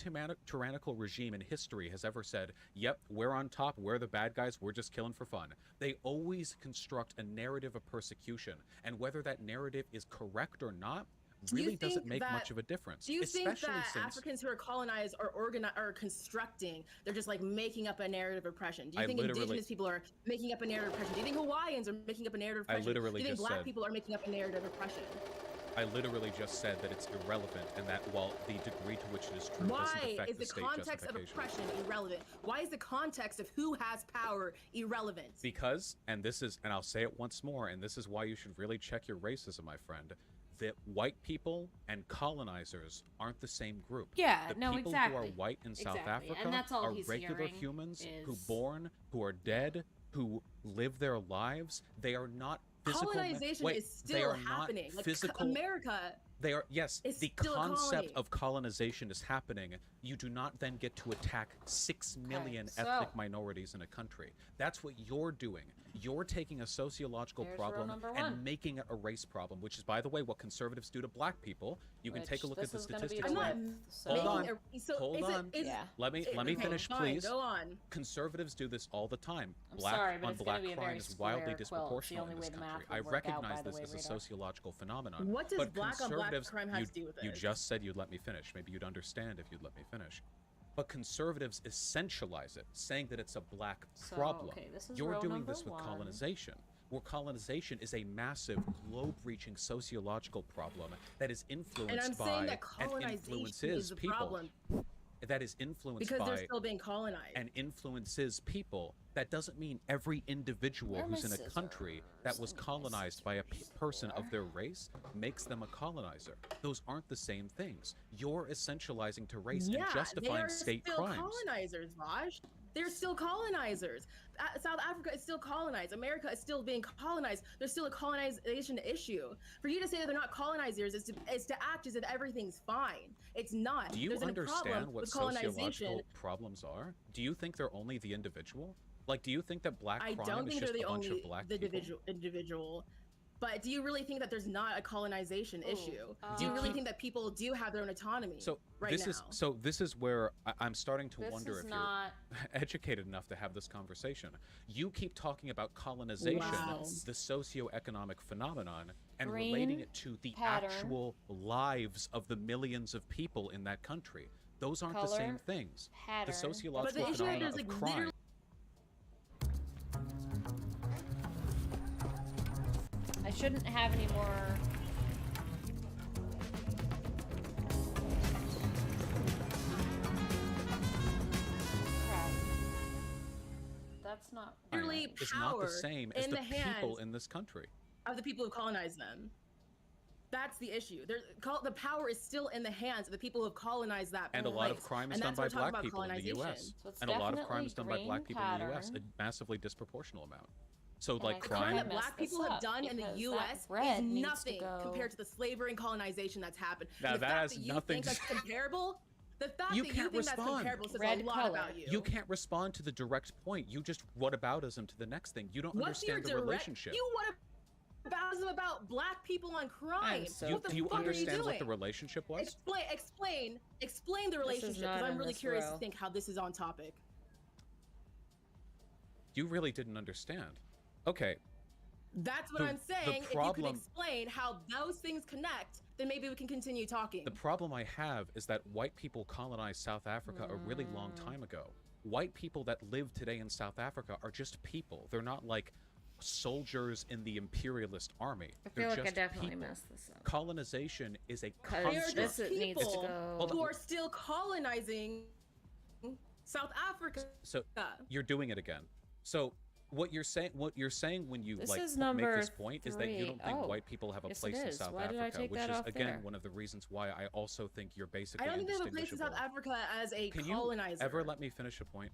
tyrannical regime in history has ever said, yep, we're on top, we're the bad guys, we're just killing for fun. They always construct a narrative of persecution, and whether that narrative is correct or not really doesn't make much of a difference. Do you think that since Africans who are colonized are constructing? They're just like making up a narrative of oppression. Do you think indigenous people are making up a narrative of oppression? Do you think Hawaiians are making up a narrative of oppression? Do you think black people are making up a narrative of oppression? I literally just said that it's irrelevant, and that while the degree to which it is true doesn't affect Why is the state context of oppression irrelevant? Why is the context of who has power irrelevant? Because, and I'll say it once more, and this is why you should really check your racism, my friend, that white people and colonizers aren't the same group. Yeah, the no, people exactly. who are white in South Africa And that's all are he's regular hearing humans who are dead, who live their lives. They are not physical. Colonization is still happening. Like America. They are, yes, It's the still a concept colony. of colonization is happening. You do not then get to attack 6 million so- ethnic minorities in a country. That's what you're doing. You're taking a sociological There's rule problem number and one. making it a race problem, which is, by the way, what conservatives do to black people. You can take a look at the statistics. I'm not Hold on. Hold on. Let me finish, fine, please. Go on. Conservatives do this all the time. I'm Black sorry, but on it's black gonna be a crime very is wildly square quilt. It's the disproportional only in way this the math country. would I work out, recognize by the this way, as a Radar. sociological phenomenon. What does but black on black conservatives- crime have to do with You it? just said you'd let me finish. Maybe you'd understand if you'd let me finish. But conservatives essentialize it, saying that it's a black So, problem. okay, this is You're row doing number this with one. colonization, where colonization is a massive, globe-reaching sociological problem that is influenced And I'm by saying that and colonization influences is the people. problem That is influenced because by they're still being colonized. and influences people. That doesn't mean every individual Where are who's my in a country that was colonized by a person of their race makes them a colonizer. Those aren't the same things. You're essentializing to race and they justifying are state still crimes. colonizers, Vaj. They're still colonizers. South Africa is still colonized. America is still being colonized. There's still a colonization issue. For you to say that they're not colonizers is to act as if everything's fine. It's not. Do you There's a understand problem what with colonization. sociological problems are? Do you think they're only the individual? Like, do you think that black I crime don't is think just they're a the bunch only of black the people? individual. But do you really think that there's not a colonization issue? Do you really think that people do have their own autonomy This is where I'm starting to This wonder is if not- you're educated enough to have this conversation. You keep talking about colonization, the socioeconomic phenomenon, and relating it to the actual lives of the millions of people in that country. Those aren't the same things. The sociological phenomena of crime. I shouldn't have any more. Crap. That's not literally It's power not the same as in the the people hands in this country. of the people who colonized them. That's the issue. The power is still in the hands of the people who have colonized that And a lot of place. crime is And done that's by what we're talking black about, people in the U.S. colonization. So it's And a lot of crime definitely is done by black green people in the U.S. A pattern. massively disproportional amount. So And like I think crime crime. that black people have done in the because U.S. that bread is needs to nothing go- compared to the slavery and colonization that's happened. Now, And the that fact has that you nothing think to- that's comparable, the fact You that you can't think that's respond. comparable says Red a lot color. about you. You can't respond to the direct point. You just whataboutism to the next thing. You don't What's your understand the direct? relationship. You whataboutism about black people on crime. What the Do you fuck are you understand doing? what the relationship was? Explain the relationship, because not I'm in really this curious row. to think how this is on topic. You really didn't understand. Okay. That's what The- I'm the saying. If you problem- could explain how those things connect, then maybe we can continue talking. The problem I have is that white people colonized South Africa a really long time ago. White people that live today in South Africa are just people. They're not like soldiers in the imperialist army. I They're feel like I just definitely people. messed this up. Colonization is a They're construct. just people Hold who on. are still colonizing South Africa. So you're doing it again. So what you're saying when you This like is make number this point is that you don't think 3. white people have a Yes, it place in is. South Why did I Africa, take which that is off again there? one of the reasons why I also think you're basically I don't think they have a place in indistinguishable. South Africa as a Can you colonizer. ever let me finish a point?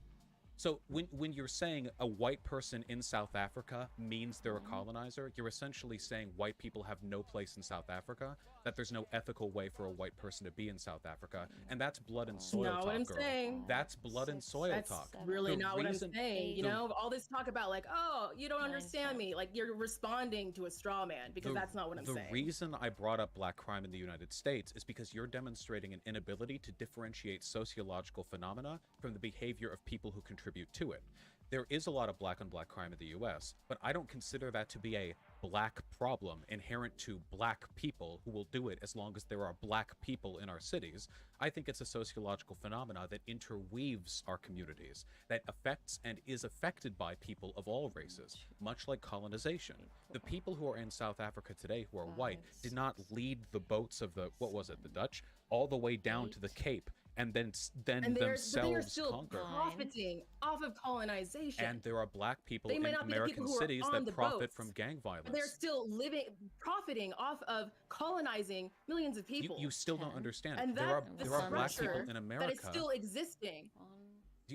So when you're saying a white person in South Africa means they're a colonizer, you're essentially saying white people have no place in South Africa, that there's no ethical way for a white person to be in South Africa, and that's blood and soil not talk, what I'm girl. saying. That's blood and soil That's talk. really The not what I'm reason- saying. You the- know, all this talk about like, oh, you don't understand me. Like you're responding to a straw man because that's not what I'm saying. The reason I brought up black crime in the United States is because you're demonstrating an inability to differentiate sociological phenomena from the behavior of people who contribute to it. There is a lot of black on black crime in the US, but I don't consider that to be a black problem inherent to black people who will do it as long as there are black people in our cities. I think it's a sociological phenomena that interweaves our communities, that affects and is affected by people of all races, much like colonization. The people who are in South Africa today who are white did not lead the boats of the, what was it, the Dutch, all the way down to the Cape and then And they are themselves still conquer. profiting off of colonization. And there are black people They in may not be the American people who are cities on that the profit boats, from gang but violence. they're still profiting off of colonizing millions of people. You still don't understand. And There are the black people structure in that America. is still existing.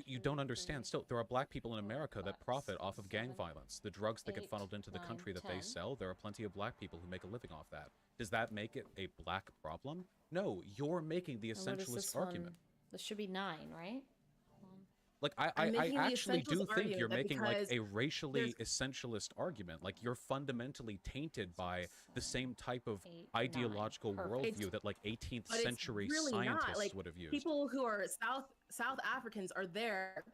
You don't understand. Still, there are black people in America that profit off of gang violence. The drugs that get funneled into the country that they 10. sell, there are plenty of black people who make a living off that. Does that make it a black problem? No, you're making the And what is essentialist this argument. one? This should be 9, right? Like I'm I making the actually do essentialist think argument you're that making like because a racially essentialist argument. Like you're fundamentally tainted by the same type of ideological worldview that like 18th But it's century really scientists not. Like, would have used. people who are South Africans are there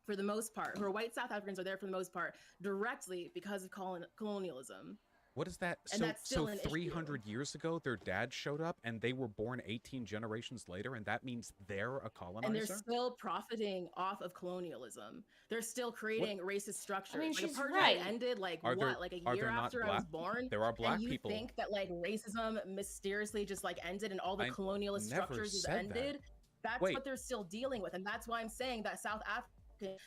for the most part, who are white South Africans are there for the most part directly because of colonialism. What is that? And that's still an issue. 300 years ago, their dad showed up and they were born 18 generations later, and that means they're a colonizer? And they're still profiting off of colonialism. They're still creating racist structures. I mean, like she's apartheid right. ended like Are there- like a are year there not after I was black- born. there are black and you people- think that like racism mysteriously just like ended and all the I colonialist never structures just said that. ended? That's Wait. what they're still dealing with, and that's why I'm saying that South Africa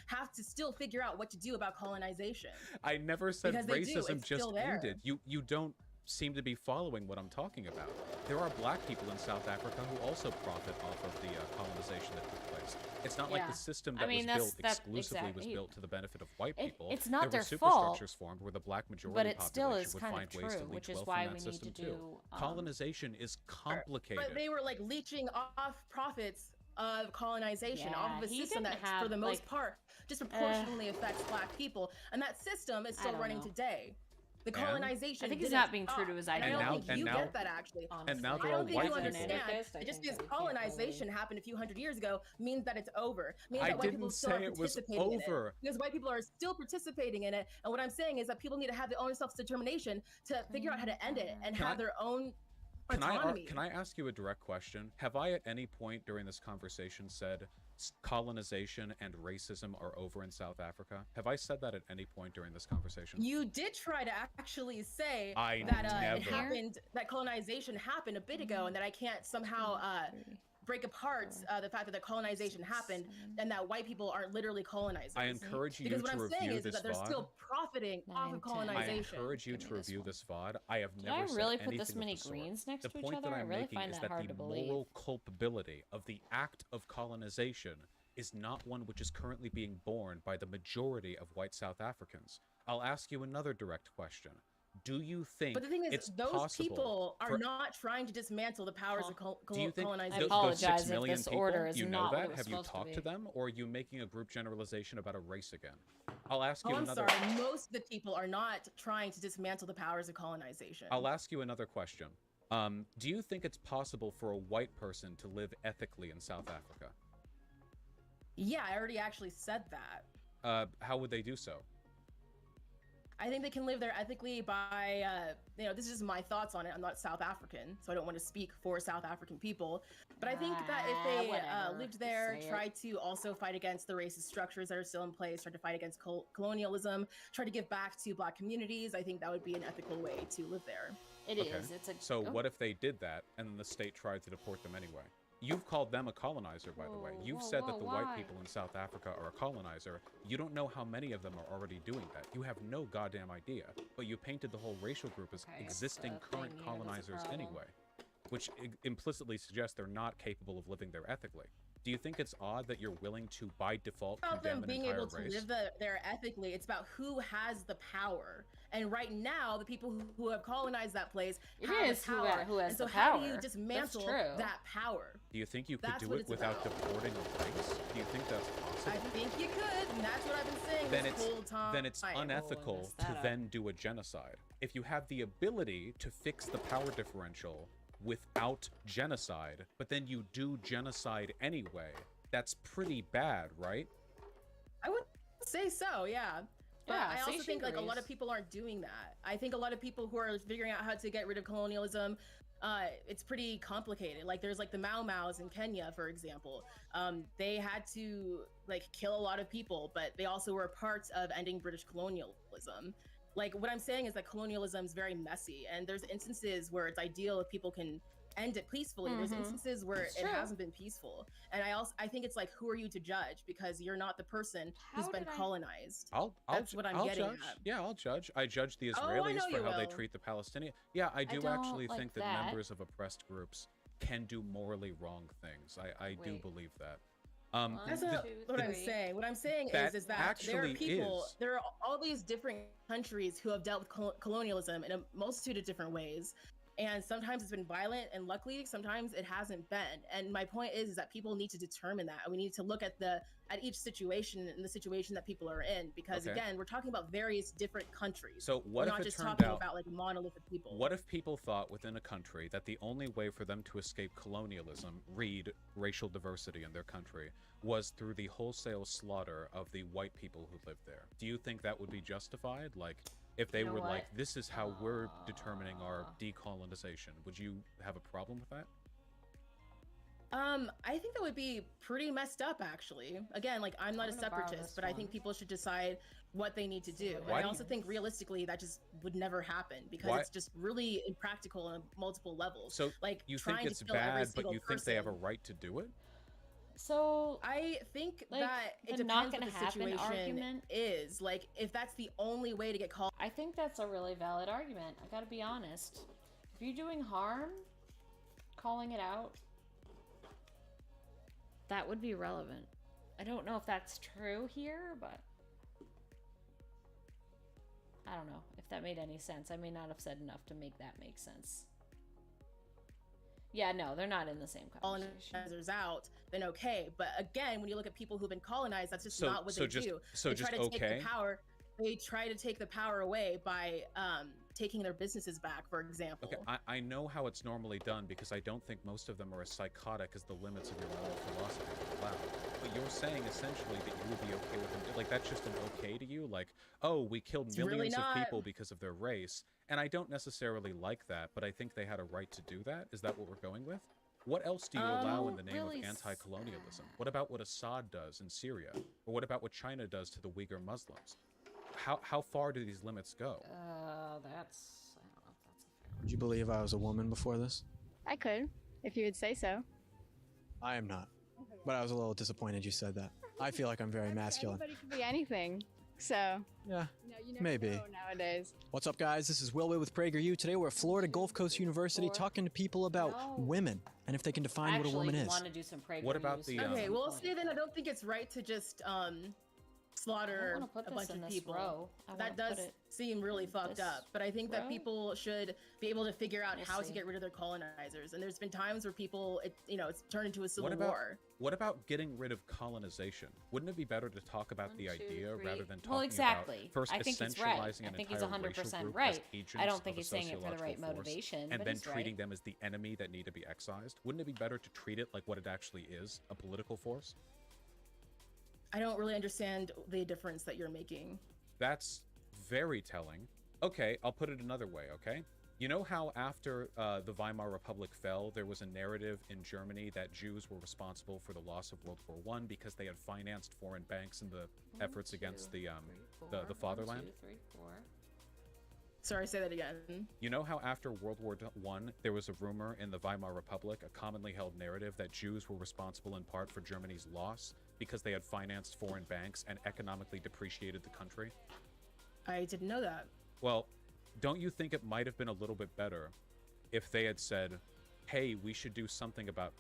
have to still figure out what to do about colonization. I never said Because they do, racism it's just still there. ended. You don't seem to be following what I'm talking about. There are black people in South Africa who also profit off of the colonization that took place. It's not like Yeah. the system I that mean, was built that's exclusively was exactly- built to the benefit of white It- people. it's not there their were fault, superstructures formed where the black majority but it still population is would kinda find ways to true, leech which is wealth why from we that need system to too. do, Colonization is complicated. But they were like leeching off profits of colonization off of a Yeah, he system that, didn't have, for the most like, part, disproportionately affects black people, and that system is I still don't running know. today. The colonization. I think he's didn't not being true stop. to his And I identity. don't think you get that actually. And now I they're all don't think white you people. understand that just because colonization happened a few hundred years ago means that it's over. Means I that white people didn't still are say it was participating in it. over. Because white people are still participating in it. And what I'm saying is that people need to have their own self-determination to figure out how to end it and have their own autonomy. Can I ask you a direct question? Have I at any point during this conversation said colonization and racism are over in South Africa? Have I said that at any point during this conversation? You did try to actually say I that never. it happened, that colonization happened a bit ago, and that I can't somehow break apart the fact that the colonization happened and that white people aren't literally colonizers. I encourage you because to what I'm saying review is this that they're VOD. still profiting off of I colonization. encourage you to review this VOD. I have Did never I said really put anything this of many the sort. greens next the to each point other? that I I'm really making find is that that hard the to believe. moral culpability of the act of colonization is not one which is currently being borne by the majority of white South Africans. I'll ask you another direct question. Do you think But the thing is, it's those possible people are for- not trying to dismantle the powers of Do you think colonization. those 6 million this people, order is you know not what that? it was Have you supposed to talked be. to them? Or are you making a group generalization about a race again? I'll ask Oh, you I'm another... sorry. Most of the people are not trying to dismantle the powers of colonization. I'll ask you another question. Do you think it's possible for a white person to live ethically in South Africa? Yeah, I already actually said that. How would they do so? I think they can live there ethically by, this is just my thoughts on it. I'm not South African, so I don't want to speak for South African people. But I think that if they whatever. lived there, Say it. tried to also fight against the racist structures that are still in place, tried to fight against colonialism, try to give back to Black communities, I think that would be an ethical way to live there. It is. It's a. So oh. what if they did that and then the state tried to deport them anyway? You've called them a colonizer, by the way. You've whoa, said whoa, that the why? white people in South Africa are a colonizer. You don't know how many of them are already doing that. You have no goddamn idea. But you painted the whole racial group as Okay, existing it's the current thing here that's a colonizers problem. anyway, which implicitly suggests they're not capable of living there ethically. Do you think it's odd that you're willing to, by default, About them condemn an being entire able to race? live there ethically. It's about who has the power. And right now, the people who have colonized that place It have is the who power. who has and so the how do power. you That's dismantle true. that power? Do you think you could That's do what it it's without about. deporting a race? Do you think that's I possible? think you could, and that's what I've been saying Then this it's whole time. then it's unethical messed to that up. then do a genocide. If you have the ability to fix the power differential without genocide, but then you do genocide anyway, that's pretty bad, right? I would say so, yeah. But Yeah, I so also she think like a lot agrees. of people aren't doing that. I think a lot of people who are figuring out how to get rid of colonialism, it's pretty complicated. Like there's like the Mau Maus in Kenya, for example. They had to like kill a lot of people, but they also were parts of ending British colonialism. Like what I'm saying is that colonialism is very messy, and there's instances where it's ideal if people can end it peacefully. There's instances where It's it true. hasn't been peaceful, and I think it's like, who are you to judge? Because you're not the person who's How been did I- colonized. I'll That's what I'm I'll getting judge. at. Yeah, I'll judge. I judge the Oh, I Israelis know for you how they will. treat the Palestinians. Yeah, I do don't actually like think that that. members of oppressed groups can do morally wrong things. I do Wait. believe that. That's One, not two, what I'm three. saying. What I'm saying That is that there are actually people, is. there are all these different countries who have dealt with colonialism in a multitude of different ways. And sometimes it's been violent, and luckily sometimes it hasn't been. And my point is that people need to determine that. We need to look at each situation and the situation that people are in, because Okay. again, we're talking about various different countries. So what we're if not it just turned talking out- about like a monolith of people. What if people thought within a country that the only way for them to escape colonialism, read racial diversity in their country, was through the wholesale slaughter of the white people who lived there? Do you think that would be justified? Like, if they You know were what? like, this is how we're determining our decolonization, would you have a problem with that? I think that would be pretty messed up, actually. Again, like I'm not a I'm gonna borrow this separatist, but I think one. people should decide what they need to do. And Why I do also you- think realistically that just would never happen, because Why- it's just really impractical on multiple levels. So like you trying think it's to kill every bad, but single you think they have a person. right to do it? So I think like, that it the not depends what gonna the happen situation argument? is. Like if that's the only way to get called. I think that's a really valid argument. I gotta be honest. If you're doing harm, calling it out, that would be relevant. I don't know if that's true here, but I don't know if that made any sense. I may not have said enough to make that make sense. Yeah, no, they're not in the same conversation. colonizers out, then okay. But again, when you look at people who've been colonized, that's just So- not what so they just- do. so They just try to take okay? the power. they try to take the power away by taking their businesses back, for example. Okay, I know how it's normally done because I don't think most of them are as psychotic as the limits of your moral philosophy would allow. But you're saying essentially that you would be okay with them, like that's just an okay to you? Like, oh, we killed millions of people because of their race, and I don't necessarily like that, but I think they had a right to do that. Is that what we're going with? What else do you allow in the name of anti-colonialism? What about what Assad does in Syria? Or what about what China does to the Uyghur Muslims? How far do these limits go? That's, I don't know if that's a fair. Would you believe I was a woman before this? I could, if you would say so. I am not. But I was a little disappointed you said that. I feel like I'm very masculine. Anybody could be anything. So, Yeah, you never maybe. know nowadays. What's up, guys? This is Wilway with PragerU. Today we're at Florida Gulf Coast University talking to people about women and if they can define what a woman is. Want to do some PragerU. What about the? Okay, well, say then I don't think it's right to just slaughter a bunch of people. That does seem really fucked up. But I think that people should be able to figure out how to get rid of their colonizers. And there's been times where people, it's turned into a civil war. What about getting rid of colonization? Wouldn't it be better to talk about the idea rather than talking Well, exactly. about first I think he's right. essentializing I an think he's entire 100% racial group right. as agents I don't think of a he's saying it for the right sociological force, motivation, and but then he's treating right. them as the enemy that need to be excised? Wouldn't it be better to treat it like what it actually is, a political force? I don't really understand the difference that you're making. That's very telling. Okay, I'll put it another way, okay? You know how after the Weimar Republic fell, there was a narrative in Germany that Jews were responsible for the loss of World War I because they had financed foreign banks in the efforts against the fatherland? 1, 2, 3, 4. Sorry, say that again. You know how after World War I, there was a rumor in the Weimar Republic, a commonly held narrative that Jews were responsible in part for Germany's loss because they had financed foreign banks and economically depreciated the country? I didn't know that. Well, don't you think it might have been a little bit better if they had said, hey, we should do something about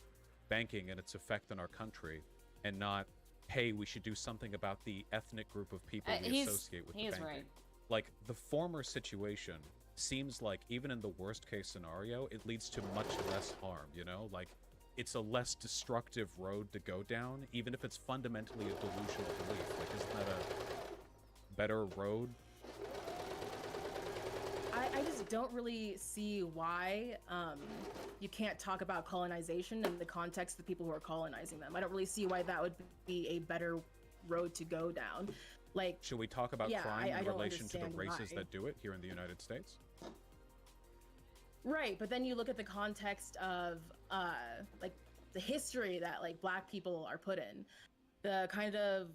banking and its effect on our country, and not, hey, we should do something about the ethnic group of people we associate with the banking? Right. Like, the former situation seems like, even in the worst case scenario, it leads to much less harm, you know? Like, it's a less destructive road to go down, even if it's fundamentally a delusional belief. Like, isn't that a better road? I just don't really see why you can't talk about colonization in the context of the people who are colonizing them. I don't really see why that would be a better road to go down. Like, should we talk about crime I in don't relation to the understand races why. that do it here in the United States? Right, but then you look at the context of like the history that like Black people are put in, the kind of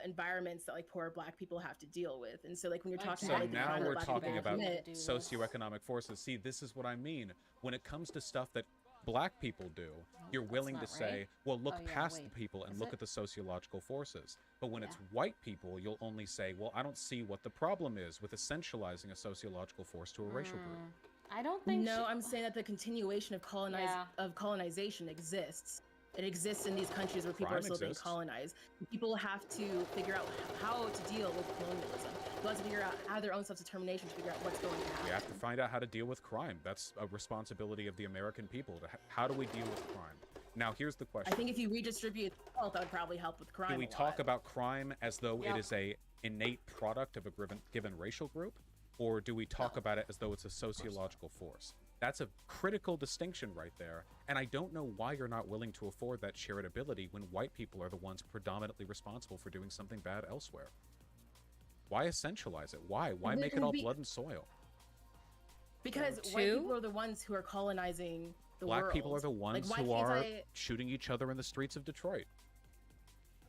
environments that like poor Black people have to deal with, and so like when you're talking about like, the now crime that we're Black talking people about commit, socioeconomic forces. See, this is what I mean. When it comes to stuff that Black people do, you're willing to not say, right. well, look Oh, yeah, past wait. the people and Is look it? at the sociological forces. But when it's white people, you'll only say, well, I don't see what the problem is with essentializing a sociological force to a racial group. I don't think. No, I'm saying that the continuation of colonization exists. It exists in these countries where people Crime are still being exists. colonized. People have to figure out how to deal with colonialism. People have to figure out how their own self-determination to figure out what's going to happen. We have to find out how to deal with crime. That's a responsibility of the American people. How do we deal with crime? Now, here's the question. I think if you redistribute wealth, that would probably help with crime. Do we a talk lot. about crime as though it is a innate product of a given racial group, or do we talk about it as though it's a sociological force? That's a critical distinction right there, and I don't know why you're not willing to afford that shared ability when white people are the ones predominantly responsible for doing something bad elsewhere. Why essentialize it? Why? Why make it all blood and soil? Because white people are the ones who are colonizing the world. Black people are the ones Like, who why can't are I- shooting each other in the streets of Detroit.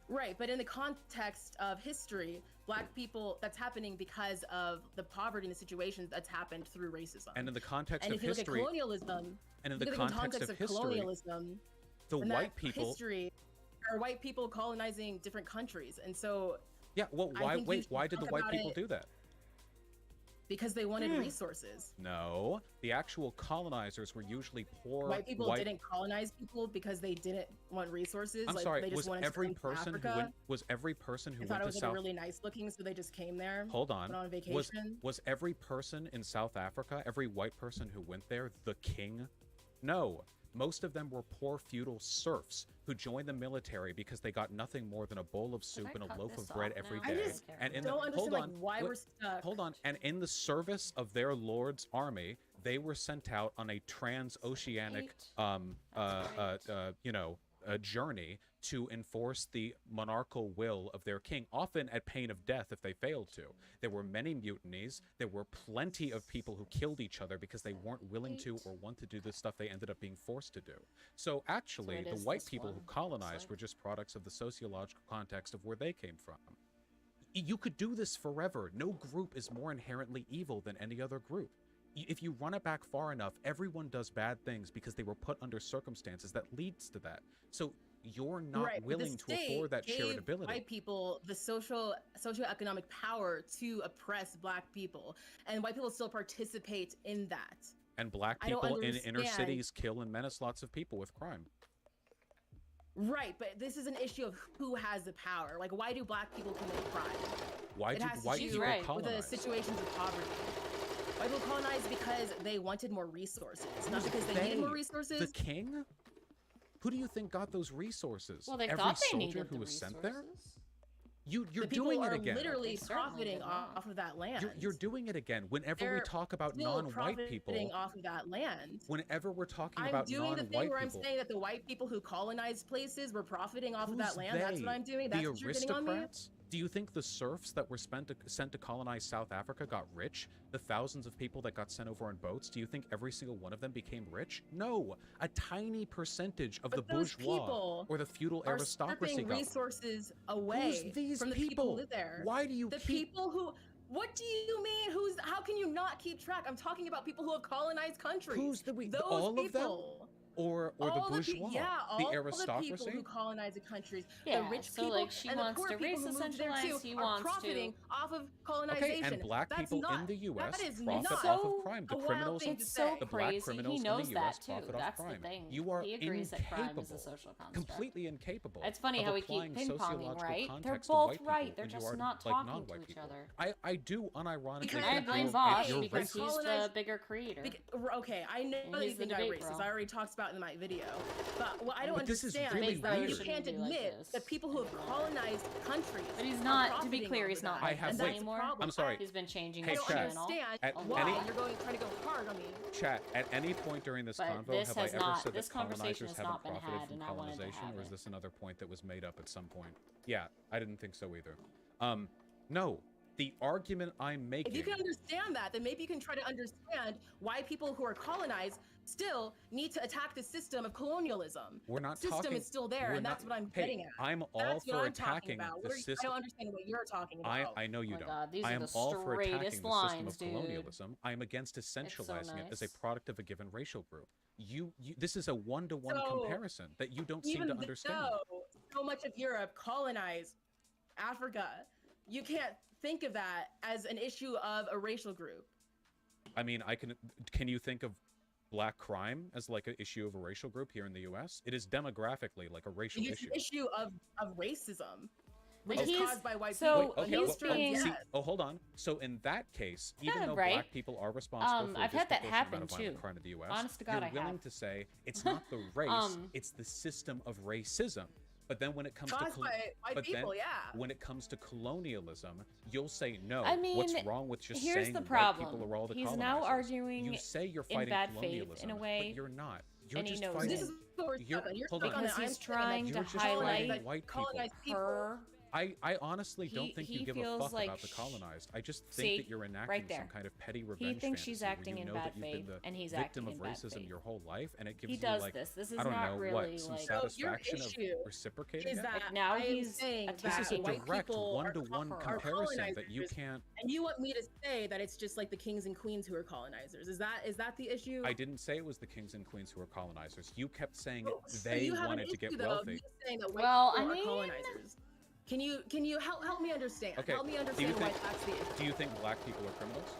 Right, but in the context of history, Black people, that's happening because of the poverty and the situations that's happened through racism. And in the context And of if you history, look at colonialism, and in if the you look at context of history, colonialism, the in white that people. history are white people colonizing different countries, and so Yeah, well, I why? think you Wait, should why did the talk white about people it do that? because they wanted resources. No, the actual colonizers were usually poor. White people didn't colonize people because they didn't want resources. I'm like, sorry. They just Was wanted every to come to person who Africa. went? Was every person who They thought went it to was like South? really nice looking, so they just came there. Hold on. Went on vacation. Was every person in South Africa, every white person who went there, the king? No, Most of them were poor feudal serfs who joined the military because they got nothing more than a bowl of soup and a loaf of bread every I day. just And in don't the, understand hold like on, why wait, we're stuck. hold on. And in the service of their lord's army, they were sent out on a transoceanic, journey to enforce the monarchical will of their king, often at pain of death if they failed to. There were many mutinies. There were plenty of people who killed each other because they weren't willing to or want to do the stuff they ended up being forced to do. So actually, the white people who colonized were just products of the sociological context of where they came from. You could do this forever. No group is more inherently evil than any other group. If you run it back far enough, everyone does bad things because they were put under circumstances that leads to that. So you're not willing to afford that shared ability. White people the socioeconomic power to oppress black people, and white people still participate in that. And black people in inner cities kill and menace lots of people with crime. Right, but this is an issue of who has the power. Like, why do black people commit crime? Why do white people colonize? With the situations of poverty. White people colonized because they wanted more resources, not because they needed more resources. The king? Who do you think got those resources? Well, they Every thought they soldier needed who the was sent there? resources. You're the people doing are it again. Literally profiting off of that land. You're doing it again. Whenever we talk about non-white people, off of that land. Whenever we're talking I'm about doing the non-white thing where I'm people, saying that the white people who colonized places were profiting off of who's that land. That's what I'm doing. That's the what you're getting on me. aristocrats? Do you think the serfs that were sent to colonize South Africa got rich? The thousands of people that got sent over on boats, do you think every single one of them became rich? No, a tiny percentage of the bourgeois or the feudal aristocracy got resources away from the people who live there. Why do you the people who? What do you mean? How can you not keep track? I'm talking about people who have colonized countries. Who's those all people? Of them? Or the bourgeois, all the the aristocracy, people who colonize the countries, Yeah, the rich so people, like she and the wants poor to people race who moved there essentialize, too he are wants profiting to. off of colonization. Okay, and black That's people not, in the U.S. that is profit not off of crime. The a wild criminals, thing to It's so say. the black crazy. criminals He knows in the U.S. that too. profit off That's crime. the thing. You are He agrees that crime is incapable, a social construct. completely incapable. It's funny of how we keep applying ping-ponging, sociological right? They're context to both white people right. They're when you just are, not like, talking to non-white each people. other. I do unironically I think blame you're Vosh you're because racist. he's the bigger creator. Okay, I know And that he's you the think I'm debate racist. bro. I already talked about it in my video. But what I don't But this is understand really is that you weird. can't Shouldn't be like admit this. that people who have colonized countries. But he's are not. To be profiting clear, off he's of not that. like have and this that's the anymore. problem. I'm sorry. He's been changing Hey, his I don't chat. channel. understand At why any- you're trying to go hard on me. Chat, at any point during this But convo, this have I has ever not- said this that conversation colonizers has haven't not been profited had, from and I wanted to colonization, have or is it. this another point that was made up at some point? Yeah, I didn't think so either. No, the argument I'm making... If you can understand that, then maybe you can try to understand why people who are colonized still need to attack the system of colonialism. We're not the system talking- is still there, we're and that's not- what I'm hey, getting at. I'm all That's what for I'm talking attacking about. the What are you- system. I don't understand what you're talking about. I know you my don't. God, these I are am the all for attacking the straightest system lines, of dude. colonialism. I'm against essentializing it as a nice. product of a given racial group. This is a one-to-one So, comparison that you don't seem Even to understand. though so much of Europe colonized Africa, you can't think of that as an issue of a racial group. I mean, can you think of black crime as like an issue of a racial group here in the U.S.? It is demographically like a racial It's issue. an issue of racism, which But is he's- caused by white so people. Okay, he's being- see, hold on. So in that case, even Kind of though right. black people are responsible for a I've had that disproportionate happen amount of violent too. crime in the U.S., Honest to God, you're I willing have. to say it's not the race, it's the system of racism. But then when it comes Caused to by white people, yeah. when it comes to colonialism, you'll say no. I mean, what's wrong with just here's saying the white problem. people are all the He's colonizers? now arguing You say you're in fighting bad faith colonialism, in a way, but you're not. You're and he just knows fighting. it. This is what we're You're- talking. You're hold on. speaking Because on it. he's I'm saying that trying You're to just highlight fighting white people. colonized people. her. I honestly don't He- think he you give a feels fuck like about the colonized. I just See, think that you're enacting right there. some kind of petty He revenge thinks she's fantasy where acting you in know bad that you've been faith, the and he's victim acting of in bad racism faith. your whole life, and it gives He you does like this. This is I don't not know really what some like. So your satisfaction issue of reciprocating is it. that Like, now I am he's saying This attacking is a that white direct people one-to-one are comparison that you colonizers, can't. and you want me to say that it's just like the kings and queens who are colonizers. Is that the issue? I didn't say it was the kings and queens who were colonizers. You kept saying So they you have an wanted to get issue, though, of wealthy. me saying that white Well, people I are mean- colonizers. Can you help me understand? Okay. Help me Do you understand why think that's the issue. do you think black people are criminals?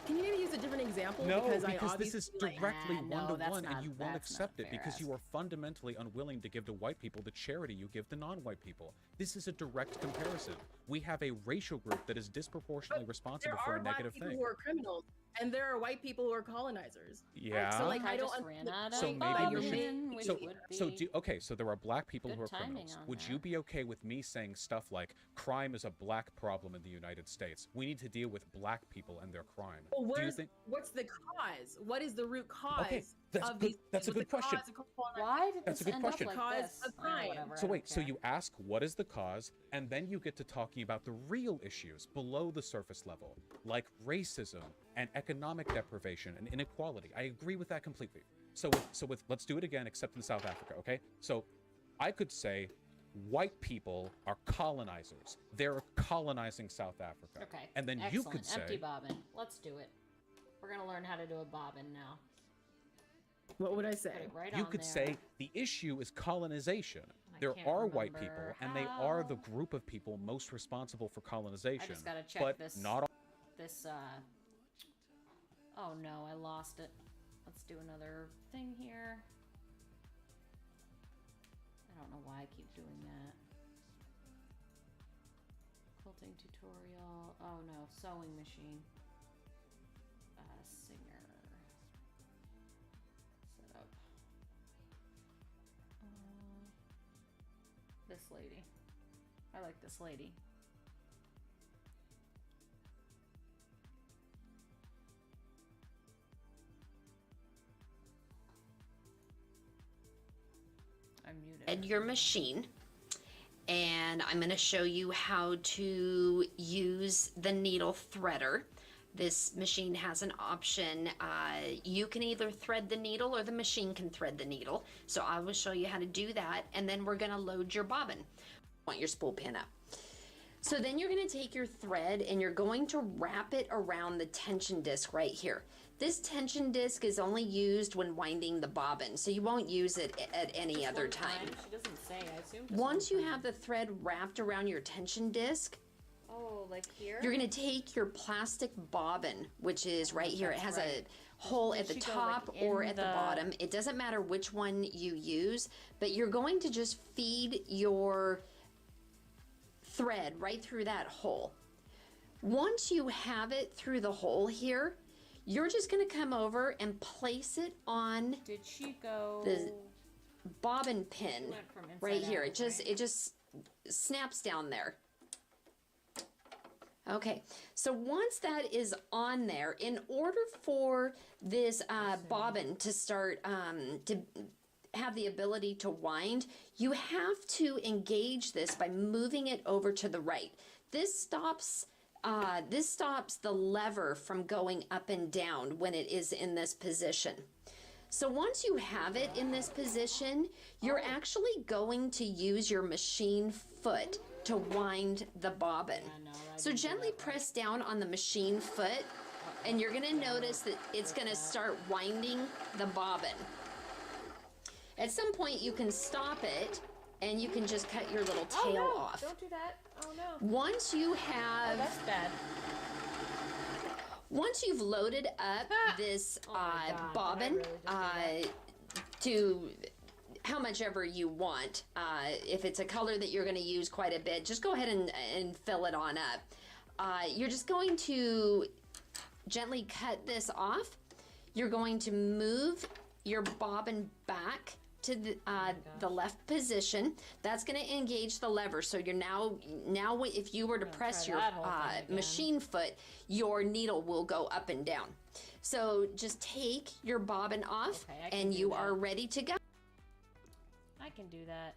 Can you maybe use a different example? No, because I because this is obviously, like, directly no, one to that's one, not- and you won't that's not accept it fair because ask. you are fundamentally unwilling to give to white people the charity you give to non-white people. This is a direct comparison. We have a racial group that is disproportionately responsible there for are a black negative people thing. who are criminals. And there are white people who are colonizers. Yeah. So like I don't just ran out So of maybe we bobbin, should. which So would so be do okay. So there are black people who are good timing criminals. on Would that. you be okay with me saying stuff like crime is a black problem in the United States? We need to deal with black people and their crime. Well, Do you think? what's the cause? What is the root cause Okay, that's of good. these? That's a what's good the question. cause of colonization? Why did That's a this good end question. up like Cause this? of Oh, crime. whatever, So I wait, don't so care. you ask what is the cause, and then you get to talking about the real issues below the surface level, like racism and economic deprivation and inequality. I agree with that completely. So with let's do it again, except in South Africa, okay? So I could say white people are colonizers. They're colonizing South Africa. Okay. And then excellent. you could say empty bobbin. Let's do it. We're gonna learn how to do a bobbin now. What would I say? Put it right you on could there. say the issue is colonization. There can't are white remember people, and they are the how. group of people most responsible for colonization. I just gotta check but this. not all. This. Oh no, I lost it. Let's do another thing here. I don't know why I keep doing that. Quilting tutorial. Oh no, sewing machine. Singer. Setup. This lady. I like this lady. I'm muted. And your machine, and I'm going to show you how to use the needle threader. This machine has an option. You can either thread the needle or the machine can thread the needle. So I will show you how to do that, and then we're going to load your bobbin. Want your spool pin up. So then you're going to take your thread and you're going to wrap it around the tension disc right here. This tension disc is only used when winding the bobbin, so you won't use it at any other time. She doesn't say. I assume. Once you have the thread wrapped around your tension disc, Oh, like here. you're going to take your plastic bobbin, which is right here. It has a hole at the Did she go, top like, or in at the the- bottom. It doesn't matter which one you use, but you're going to just feed your thread right through that hole. Once you have it through the hole here, you're just going to come over and place it on Did she go? the bobbin pin went from inside right here. out, It just snaps down there. Okay, so once that is on there, in order for this bobbin to start to have the ability to wind, you have to engage this by moving it over to the right. This stops the lever from going up and down when it is in this position. So once you have it in this position, you're actually going to use your machine foot to wind the bobbin. So gently press down on the machine foot, and you're gonna notice that it's gonna start winding the bobbin. At some point you can stop it, and you can just cut your little tail Oh no! off. Don't do that. Oh no. Once you have... Oh, that's bad. Once you've loaded up this God, bobbin to how much ever you want, if it's a color that you're going to use quite a bit, just go ahead and fill it on up. You're just going to gently cut this off. You're going to move your bobbin back to the left position. That's going to engage the lever. So you're now if you were to press try your that whole thing again. machine foot, your needle will go up and down. So just take your bobbin off, Okay, I can and do you that. are ready to go. I can do that.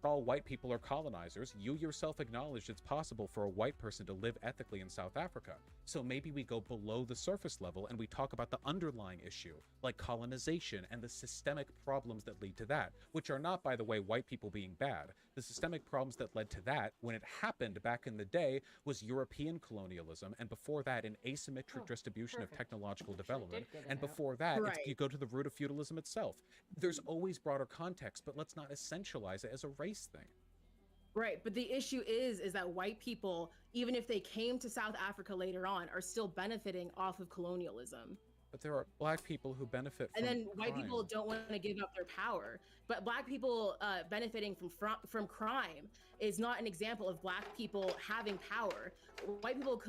All white people are colonizers. You yourself acknowledged it's possible for a white person to live ethically in South Africa. So maybe we go below the surface level and we talk about the underlying issue, like colonization and the systemic problems that lead to that, which are not, by the way, white people being bad. The systemic problems that led to that, when it happened back in the day, was European colonialism, and before that, an asymmetric distribution of technological development, did get it and out. before that, Right. you go to the root of feudalism itself. There's always broader context, but let's not essentialize it as a race thing. Right, but the issue is that white people, even if they came to South Africa later on, are still benefiting off of colonialism. But there are black people who benefit from And then white crime. people don't want to give up their power. But black people benefiting from crime is not an example of black people having power. White people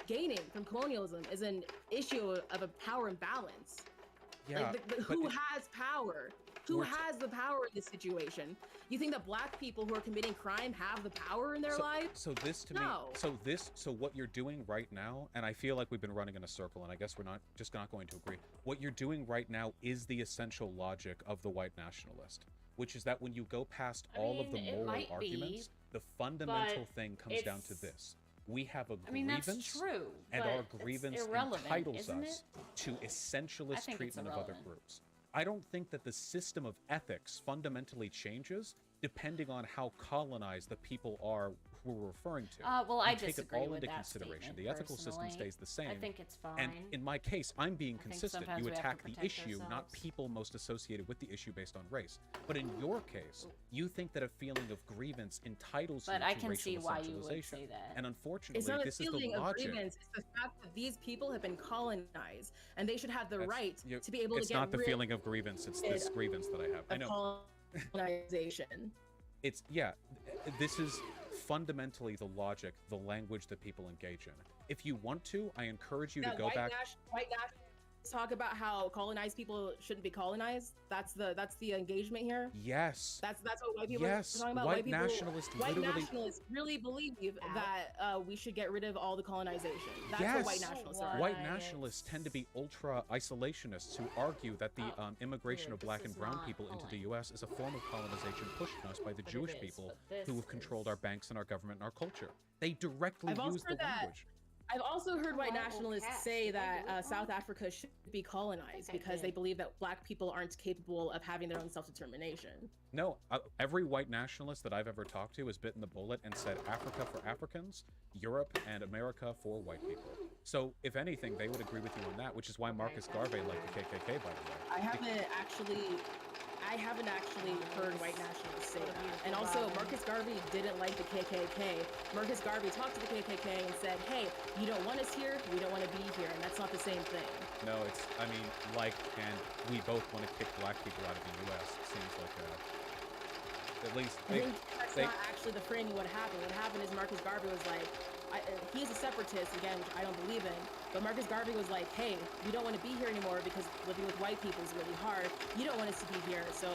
gaining from colonialism is an issue of a power imbalance. Yeah, Who has power? Who has the power in this situation? You think that black people who are committing crime have the power in their lives? So this to No. me, so what you're doing right now, and I feel like we've been running in a circle, and I guess we're not going to agree. What you're doing right now is the essential logic of the white nationalist, which is that when you go past all of the mean, it moral might arguments, be, the fundamental but thing comes down to it's- this. We have a I mean, grievance, that's true, and but our it's grievance irrelevant, entitles isn't us to I essentialist think it's treatment of other irrelevant. groups. I don't think that the system of ethics fundamentally changes depending on how colonized the people are who we're referring to. Well, You I take disagree it all with into that consideration. statement, The ethical system personally. stays the same. I think it's And fine. in my case, I'm being I think consistent. sometimes You we have to attack the protect issue, not ourselves. people most associated with the issue based on race. But in your case, you think that a feeling of grievance entitles But you I to can racial see why you would essentialization. say that. And It's unfortunately, not a this is the feeling of logic. grievance. It's the fact that these people have been colonized, and they should have the right to be able to It's get not the rid feeling of grievance. It's this grievance that I have. I of know. colonization. It's this is fundamentally the logic, the language that people engage in. If you want to, I encourage you to go back. White nationalists talk about how colonized people shouldn't be colonized. That's the engagement here. Yes. That's what white people Yes, are talking about. white people, nationalists white literally- nationalists really believe that we should get rid of all the colonization. That's Yes. what white nationalists are. White nationalists tend to be ultra isolationists who argue that the immigration of black and brown people into the U.S. is a form of colonization pushed on us by the Jewish people who have controlled our banks and our government and our culture. They directly I've also use the heard that. language. I've also heard white nationalists say that South Africa should be colonized because they believe that black people aren't capable of having their own self-determination. No, every white nationalist that I've ever talked to has bitten the bullet and said Africa for Africans, Europe and America for white people. So, if anything, they would agree with you on that, which is why Marcus Garvey liked the KKK, by the way. I haven't actually heard white nationalists say that. And also, Marcus Garvey didn't like the KKK. Marcus Garvey talked to the KKK and said, hey, you don't want us here, we don't want to be here. And that's not the same thing. No, and we both want to kick black people out of the U.S. It seems like at least I think that's not actually the framing what happened. What happened is Marcus Garvey was like, he's a separatist, again, which I don't believe in, but Marcus Garvey was like, hey, we don't want to be here anymore because living with white people is really hard. You don't want us to be here, so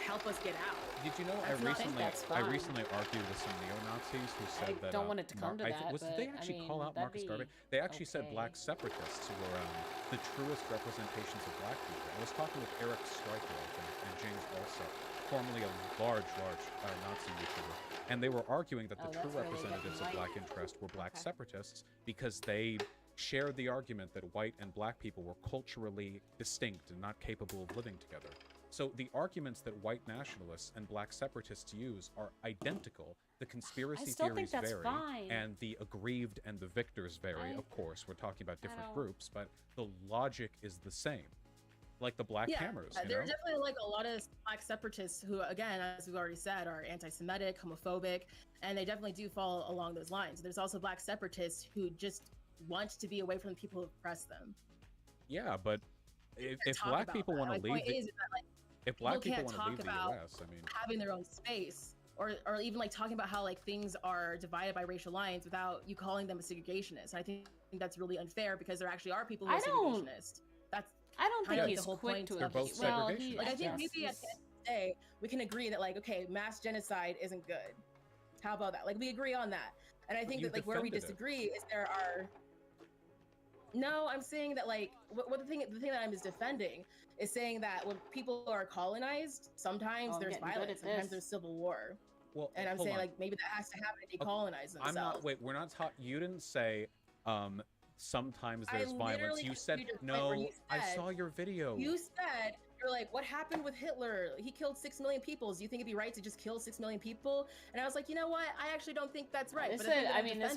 help us get out. Did you know I recently argued with some neo-Nazis who said that don't want it to come to that, did they actually call out Marcus Garvey? They actually said black separatists who were the truest representations of black people. I was talking with Eric Streicher and James Alsop, formerly a large Nazi YouTuber, and they were arguing that the true representatives of black interest were black separatists because they shared the argument that white and black people were culturally distinct and not capable of living together. So the arguments that white nationalists and black separatists use are identical. The conspiracy theories vary, fine. and the aggrieved and the victors vary. Of course, we're talking about different groups, but the logic is the same. Like the Black Hammers, there are definitely like a lot of black separatists who, again, as we've already said, are anti-Semitic, homophobic, and they definitely do fall along those lines. There's also black separatists who just want to be away from the people who oppress them. Yeah, but if black people want to leave, if black people want to leave the U.S., I mean, having their own space, or even like talking about how like things are divided by racial lines without you calling them a segregationist. I think that's really unfair because there actually are people who are segregationists. I don't think he's the whole quick point to They're both segregationists. I think maybe at the end of the day we can agree that like, okay, mass genocide isn't good. How about that? Like we agree on that. And I think that like where we disagree is there are. No, I'm saying that like the thing that I'm defending is saying that when people are colonized, sometimes there's violence, sometimes there's civil war. Well, and I'm saying like maybe that has to happen to decolonize themselves. We're not talking. You didn't say. Sometimes there's violence. You said no. I saw your video. You said you're like, what happened with Hitler? He killed 6 million people. Do you think it'd be right to just kill 6 million people? And I was like, you know what? I actually don't think that's right. This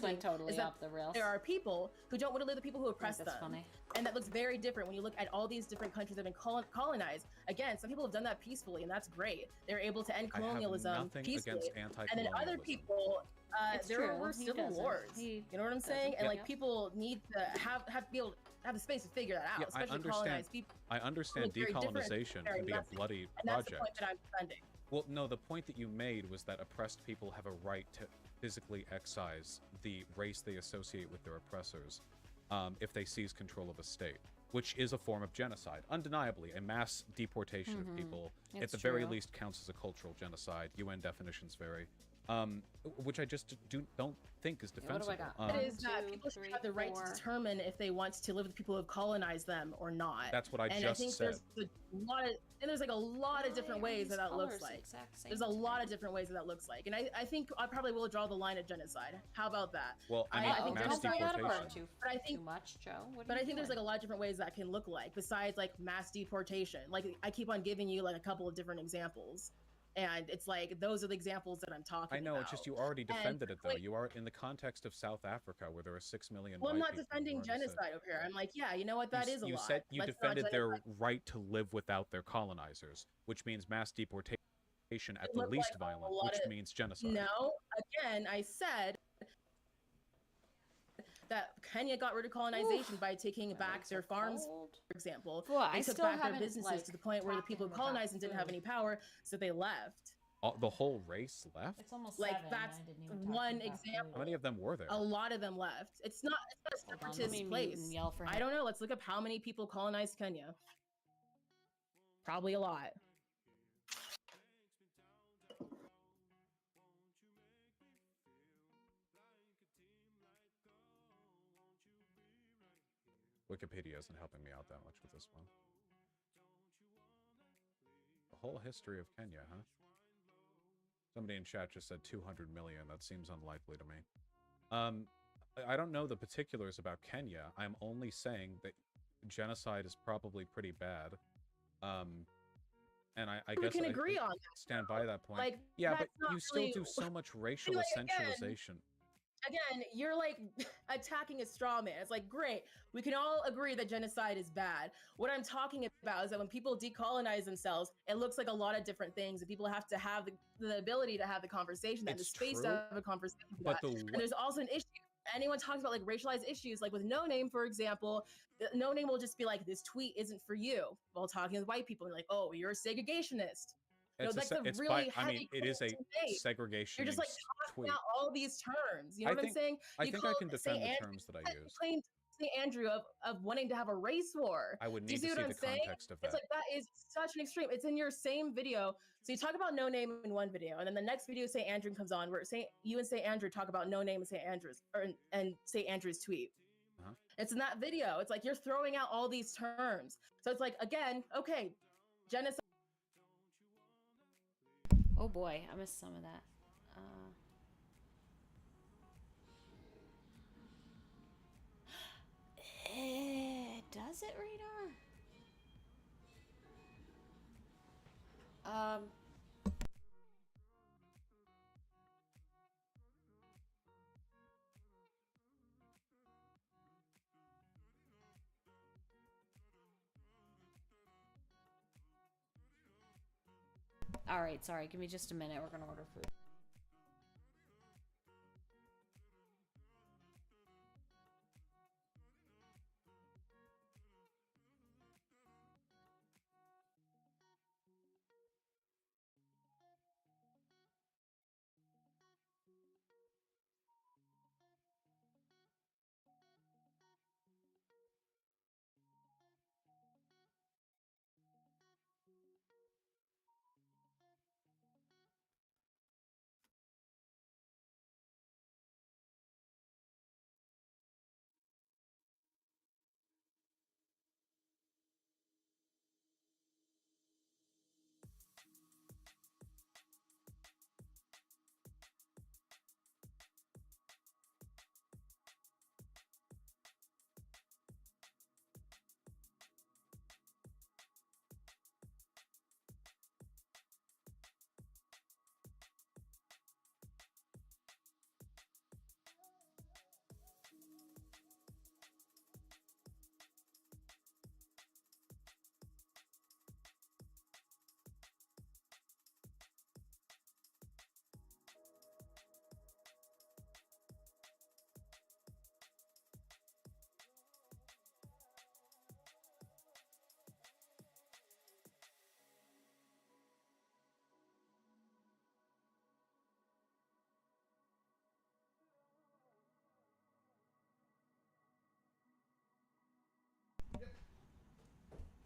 went totally off the rails. There are people who don't want to live with the people who oppress them. Funny. And that looks very different when you look at all these different countries that have been colonized. Again, some people have done that peacefully, and that's great. They're able to end colonialism peacefully. And then other people, there were civil wars. You know what I'm saying? And like people need to have to be able have the space to figure that out, Yeah, especially colonized people. I understand It's very different decolonization very can be a messy, bloody and that's the project. point that I'm defending. Well, no, the point that you made was that oppressed people have a right to physically excise the race they associate with their oppressors if they seize control of a state, which is a form of genocide. Undeniably, a mass deportation of people, at the very least, counts as a cultural genocide. UN definitions vary. Which I just don't think is defensible. It is that people should have the right to determine if they want to live with people who have colonized them or not. That's what I and just I think said. There's like a lot of different ways that looks like. There's a lot of different ways that looks like, and I think I probably will draw the line at genocide. How about that? Well, I mean, think mass deportation. But I think too much, Joe. But I think there's like a lot of different ways that can look like besides like mass deportation. Like I keep on giving you like a couple of different examples. And it's like, those are the examples that I'm talking about. I know, it's just you already defended it, though. Like, you are in the context of South Africa, where there are 6 million well, I'm white not people. defending genocide over here. I'm like, yeah, you know what? That is a you lot. said you Let's not defended their genocide. right to live without their colonizers, which means mass deportation at It the looked least like a violent, lot which of- means genocide. No, again, I said that Kenya got rid of colonization by taking back their farms, for example. Well, they I took still back their haven't, businesses like, to the point where the people who talked to him colonized them didn't have about any power, so they left. The whole race left? It's almost Like 7, that's and I didn't even talk to one him about example. How many of them were there? A lot of them left. It's not a Hold on, let separatist me mute place. and yell for I him. don't know. Let's look up how many people colonized Kenya. Probably a lot. Wikipedia isn't helping me out that much with this one. The whole history of Kenya, huh? Somebody in chat just said 200 million. That seems unlikely to me. I don't know the particulars about Kenya. I'm only saying that genocide is probably pretty bad. And I We guess can I agree on that. stand by that point. Like, yeah, but that's not you still really- do so much racial Like, again, essentialization. Again, you're like attacking a straw man. It's like, great, we can all agree that genocide is bad. What I'm talking about is that when people decolonize themselves, it looks like a lot of different things, and people have to have the ability to have the conversation and the It's space true, to have a conversation. but About. And there's also an issue. Anyone talks about like racialized issues, like with No Name, for example, No Name will just be like, this tweet isn't for you. While talking with white people, and like, oh, you're a segregationist. You know, It's a like se- the it's really by- I mean, heavy it is a claims to make. segregation You're just like tossing tweet. out all these terms. You know I what think- I'm saying? I You think I call can St. defend the Andrew- terms that I you use. claim St. Andrew of wanting to have a race war. I would Do you need see to what see I'm the saying? context of It's that. like that is such an extreme. It's in your same video. So you talk about No Name in one video, and then the next video St. Andrew comes on where you and St. Andrew talk about No Name and St. Andrew's and St. Andrew's tweet. Uh-huh. It's in that video. It's like you're throwing out all these terms. So it's like, again, okay, genocide. Oh boy, I missed some of that. Does it, Radar? All right, sorry. Give me just a minute. We're gonna order food.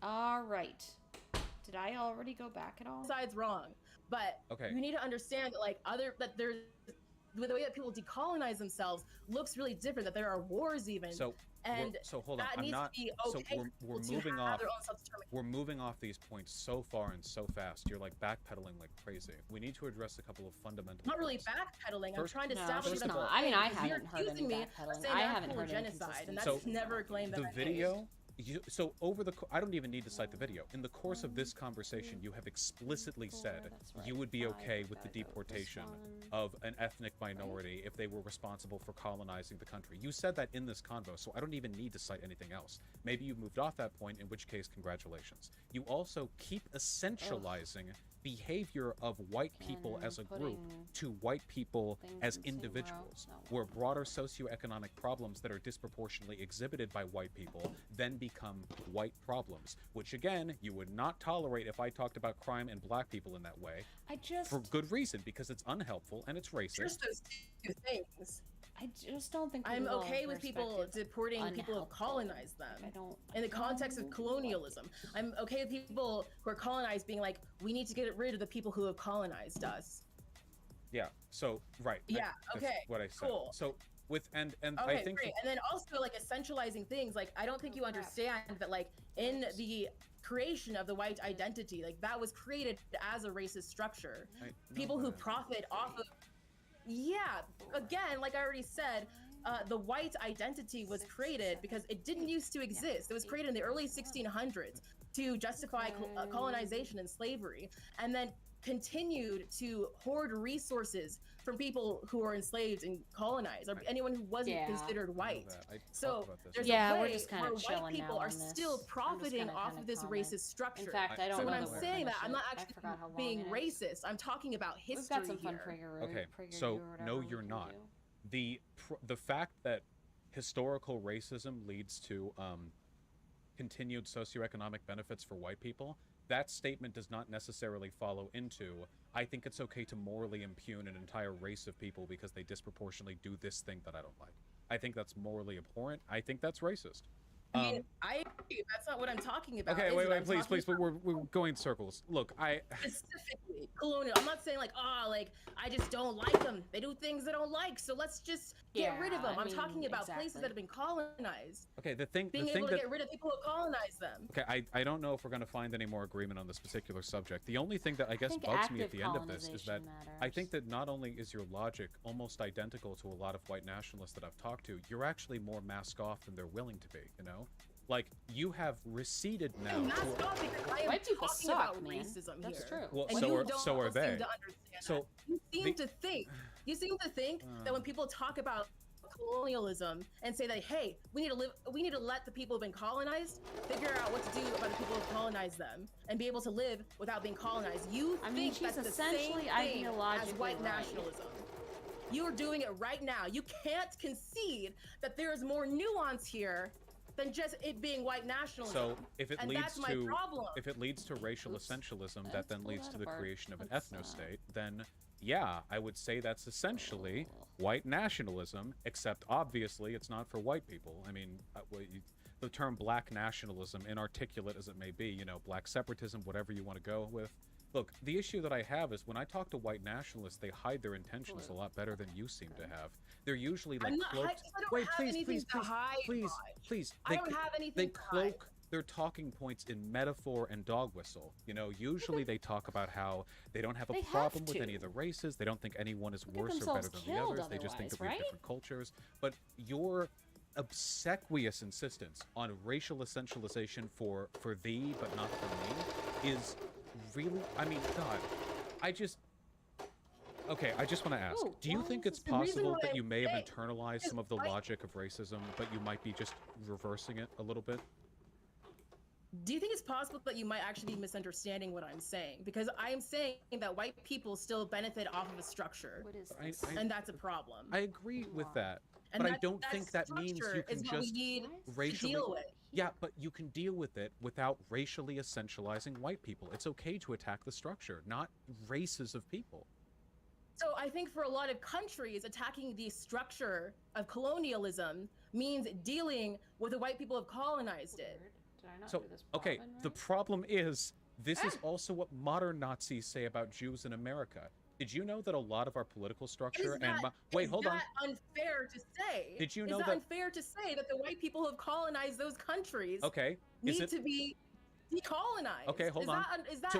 All right. Did I already go back at all? Side's wrong, but Okay. you need to understand that that there's the way that people decolonize themselves looks really different. That there are wars even. And so hold on. that I'm needs not. to be So okay we're for people to moving have off. their own self-determination. We're moving off these points so far and so fast. You're like backpedaling like crazy. We need to address a couple of fundamental. I'm not really points. backpedaling. First- I'm trying to No, establish she's what I'm not. I mean, I saying, 'cause haven't heard you're any accusing me backpedaling. of saying I that I'm haven't full of heard any genocide, and consistency. that's never a claim that The I made. video. So over the, I don't even need to cite the video. In the course of this conversation, you have explicitly said you would be okay with the deportation of an ethnic minority if they were responsible for colonizing the country. You said that in this convo, so I don't even need to cite anything else. Maybe you moved off that point, in which case, congratulations. You also keep essentializing behavior of white people as a group to white people as individuals, where broader socioeconomic problems that are disproportionately exhibited by white people then become white problems, which again, you would not tolerate if I talked about crime and black people in that way. For good reason, because it's unhelpful and it's racist. Just those two things. I just don't think I'm people okay have with people respected deporting people who have colonized them. In the context of colonialism, I'm okay with people who are colonized being like, we need to get rid of the people who have colonized us. Yeah. So right. Yeah. That's Okay. what I said. Cool. So with and Okay, I think great. And then also like essentializing things. Like I don't think you understand that like in the creation of the white identity, like that was created as a racist structure. People who profit off of. Yeah, again, like I already said, the white identity was created because it didn't used to exist. It was created in the early 1600s to justify colonization and slavery, and then continued to hoard resources from people who are enslaved and colonized, or anyone who wasn't considered white. So there's a way we're just kind where of chilling white people now are on this. still profiting gonna off kinda of this comment. racist structure. In fact, I don't so when know I'm that we're saying that, finished I'm not it. I actually forgot how long being it is. racist. I'm talking about history We've got some fun here. Okay, so no, you're not. The fact that historical racism leads to continued socioeconomic benefits for white people, that statement does not necessarily follow into, I think it's okay to morally impugn an entire race of people because they disproportionately do this thing that I don't like. I think that's morally abhorrent. I think that's racist. I mean, I agree. That's not what I'm talking about. Okay, is wait, it? I'm please, talking please, we're going in circles. Look, specifically colonial. I'm not saying like, like I just don't like them. They do things I don't like, so let's just get rid of them. I'm talking about places that have been colonized. Okay, Being able to get rid of people who colonize them. Okay, I don't know if we're going to find any more agreement on this particular subject. The only thing that I guess think bugs me at active the end of this is that colonization I think that not only is your logic almost identical to a lot of white nationalists that I've talked to, you're actually more mask off than they're willing to be, you know? Like, you have receded now. Mask off because I am White people talking suck, about man. racism That's here. true. Well, And so you are don't they. seem to understand So that. You seem to think that when people talk about colonialism and say that, hey, we need to let the people who've been colonized figure out what to do about the people who've colonized them and be able to live without being colonized. You think she's that's the same essentially thing as ideologically white right. nationalism. You're doing it right now. You can't concede that there is more nuance here than just it being white nationalism. So if it and leads that's my to problem. if it leads to racial essentialism that then leads to the creation of an Let's, ethno-state, then yeah, I would say that's essentially white nationalism, except obviously it's not for white people. I mean, the term black nationalism, inarticulate as it may be, you know, black separatism, whatever you want to go with. Look, the issue that I have is when I talk to white nationalists, they hide their intentions a lot better than you seem to have. They're usually like I'm not, cloaked. I don't Wait, have please, anything please, to please, hide, please, Rod. please. I don't have anything They to hide. cloak their talking points in metaphor and dog whistle. You know, usually they talk about how they don't have a They problem have with any to. of the races. They don't think anyone is Get worse or themselves better than the killed others. They just think that otherwise, we have right? different cultures. But your obsequious insistence on racial essentialization for thee but not for me is really, I mean, God, okay, I just want to ask, do you think it's the reason possible why that I'm you may have saying internalized is some of the why- logic of racism, but you might be just reversing it a little bit? Do you think it's possible that you might actually be misunderstanding what I'm saying? Because I am saying that white people still benefit off of a structure. What is this? And that's a problem. I agree with that, And but I that- don't that think that means structure you can is what we just need to racially deal with. Yeah, but you can deal with it without racially essentializing white people. It's okay to attack the structure, not races of people. So I think for a lot of countries, attacking the structure of colonialism means dealing with the white people who have colonized it. not So, do this okay, bobbin, the right? problem is, this is also what modern Nazis say about Jews in America. Did you know that a lot of our political structure wait, hold on. Is that unfair to say? Did you Is know that that- unfair to say that the white people who have colonized those countries Okay, need to be decolonized? Okay, hold on. Is that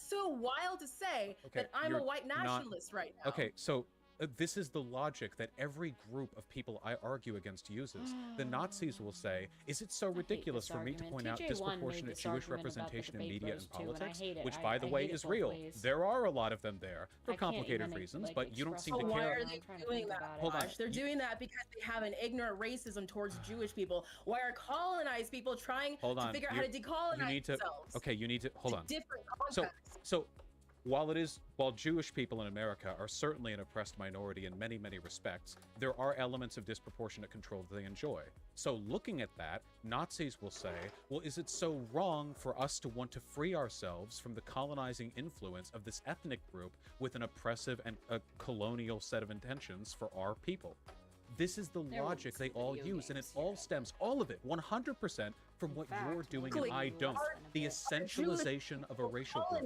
so wild to say Okay, that I'm a you're white not- nationalist right now? Okay, so this is the logic that every group of people I argue against uses. The Nazis will say, is it so ridiculous for me to point out disproportionate Jewish representation in media and politics? Which, by the way, is real. There are a lot of them there for complicated reasons, but you don't seem to Why care. are they doing that? Hold on. Josh? They're doing that because they have an ignorant racism towards Jewish people. Why are colonized people trying Hold on. to figure out how to decolonize You need to. themselves? Okay, you need to. Hold on. Different So, context. while Jewish people in America are certainly an oppressed minority in many, many respects, there are elements of disproportionate control that they enjoy. So looking at that, Nazis will say, well, is it so wrong for us to want to free ourselves from the colonizing influence of this ethnic group with an oppressive and a colonial set of intentions for our people? This is the logic they all use, and it all stems, all of it, 100% from what you're doing and I don't. The essentialization of a racial group.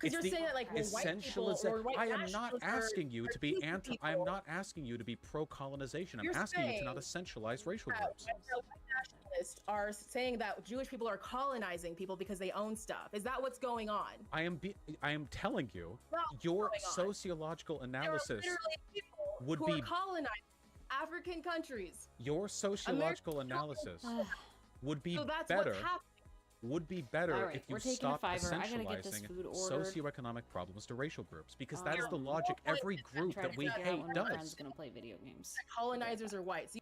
Because you're saying that like well, white people or white I am not nationalists asking you are to be decent anti. people. I am not asking you to be pro-colonization. I'm You're asking you to not saying essentialize racial that groups. white nationalists are saying that Jewish people are colonizing people because they own stuff. Is that what's going on? I am telling you, That's not your what's going on. sociological There are analysis literally people would who be are colonizing African countries. your sociological analysis would be So that's better. what's happening. Would be better All right, if you we're taking a stopped fiver. I gotta get this essentializing food ordered. socioeconomic problems to racial groups, because that is the Um, logic every group Try that to we figure out hate when my does. friend's gonna play video games. Colonizers are white. So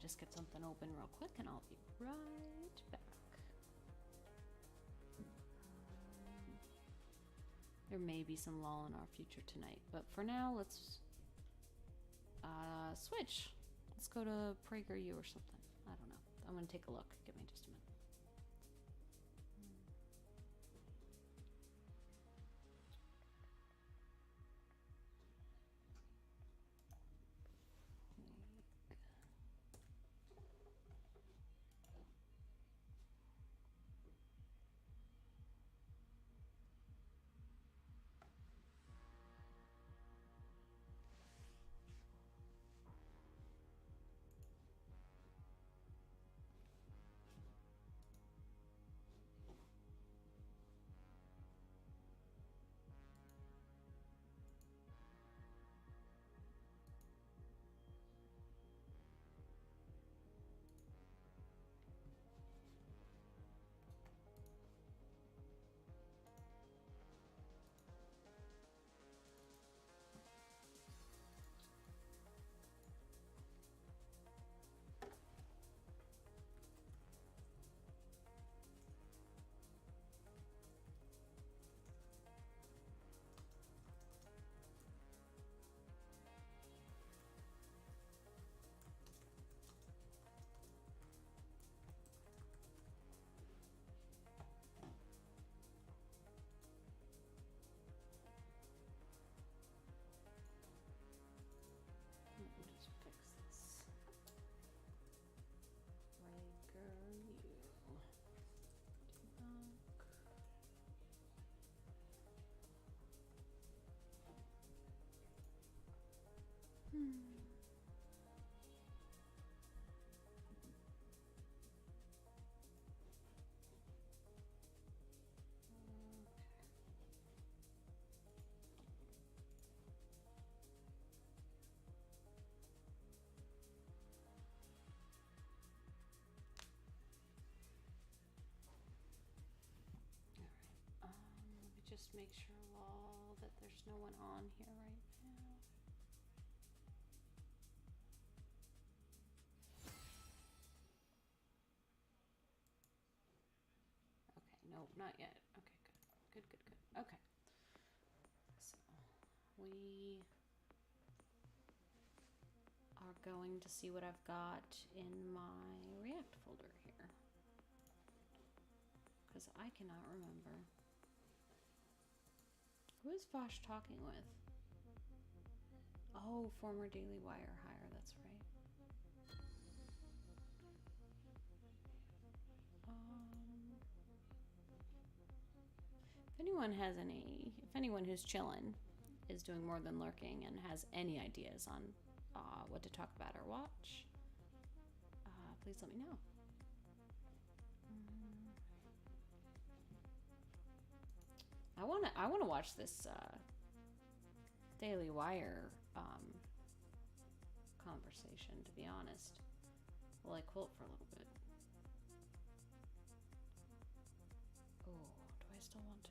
just get something open real quick and I'll be right back. There may be some lull in our future tonight, but for now, let's switch. Let's go to PragerU or something. I don't know. I'm gonna take a look. Give me just a minute. Let me just fix this. PragerU. Let me just make sure, lol, that there's no one on here right now. Okay, nope, not yet. Okay, good. Good. Okay. So, we are going to see what I've got in my React folder here. Because I cannot remember. Who is Vosh talking with? Oh, former Daily Wire hire, that's right. If anyone who's chillin' is doing more than lurking and has any ideas on what to talk about or watch, please let me know. I wanna watch this Daily Wire conversation, to be honest. Well, I quilt for a little bit. Oh, do I still want to?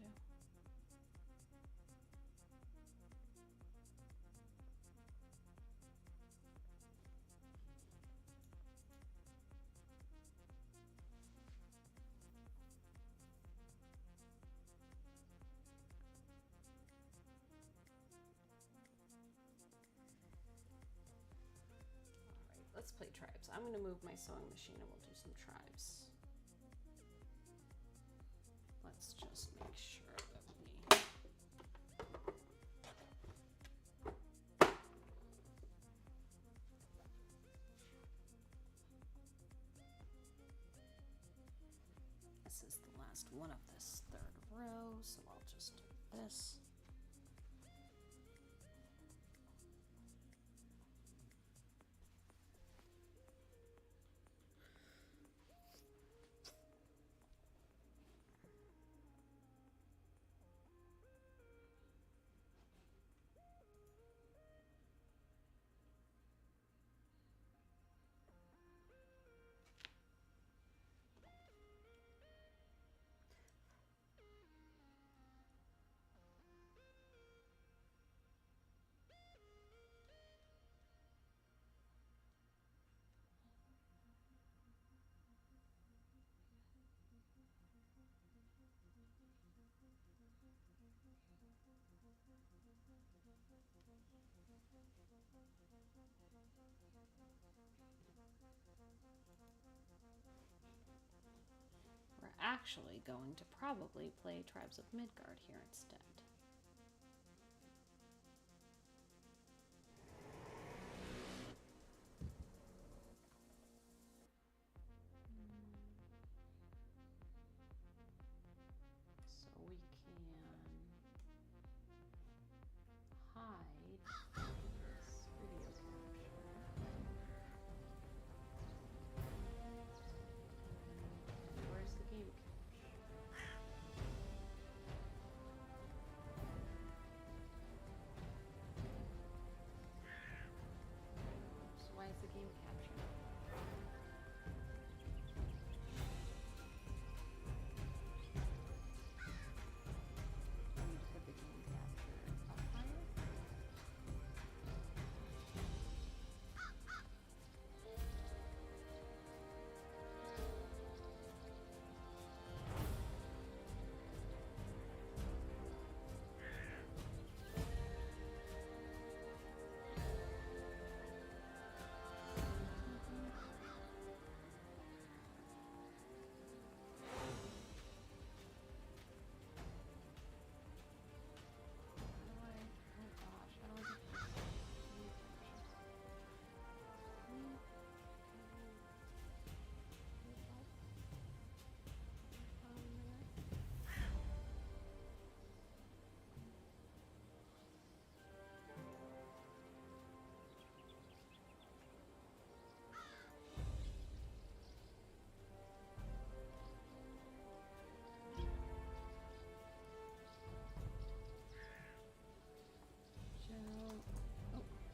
Let's play tribes. I'm going to move my sewing machine and we'll do some tribes. Let's just make sure that we... This is the last one of this third row, so I'll just do this. actually going to probably play Tribes of Midgard here instead. So we can hide this video capture. Where's the game capture? So why is the game capture? I need to put the game capture up higher.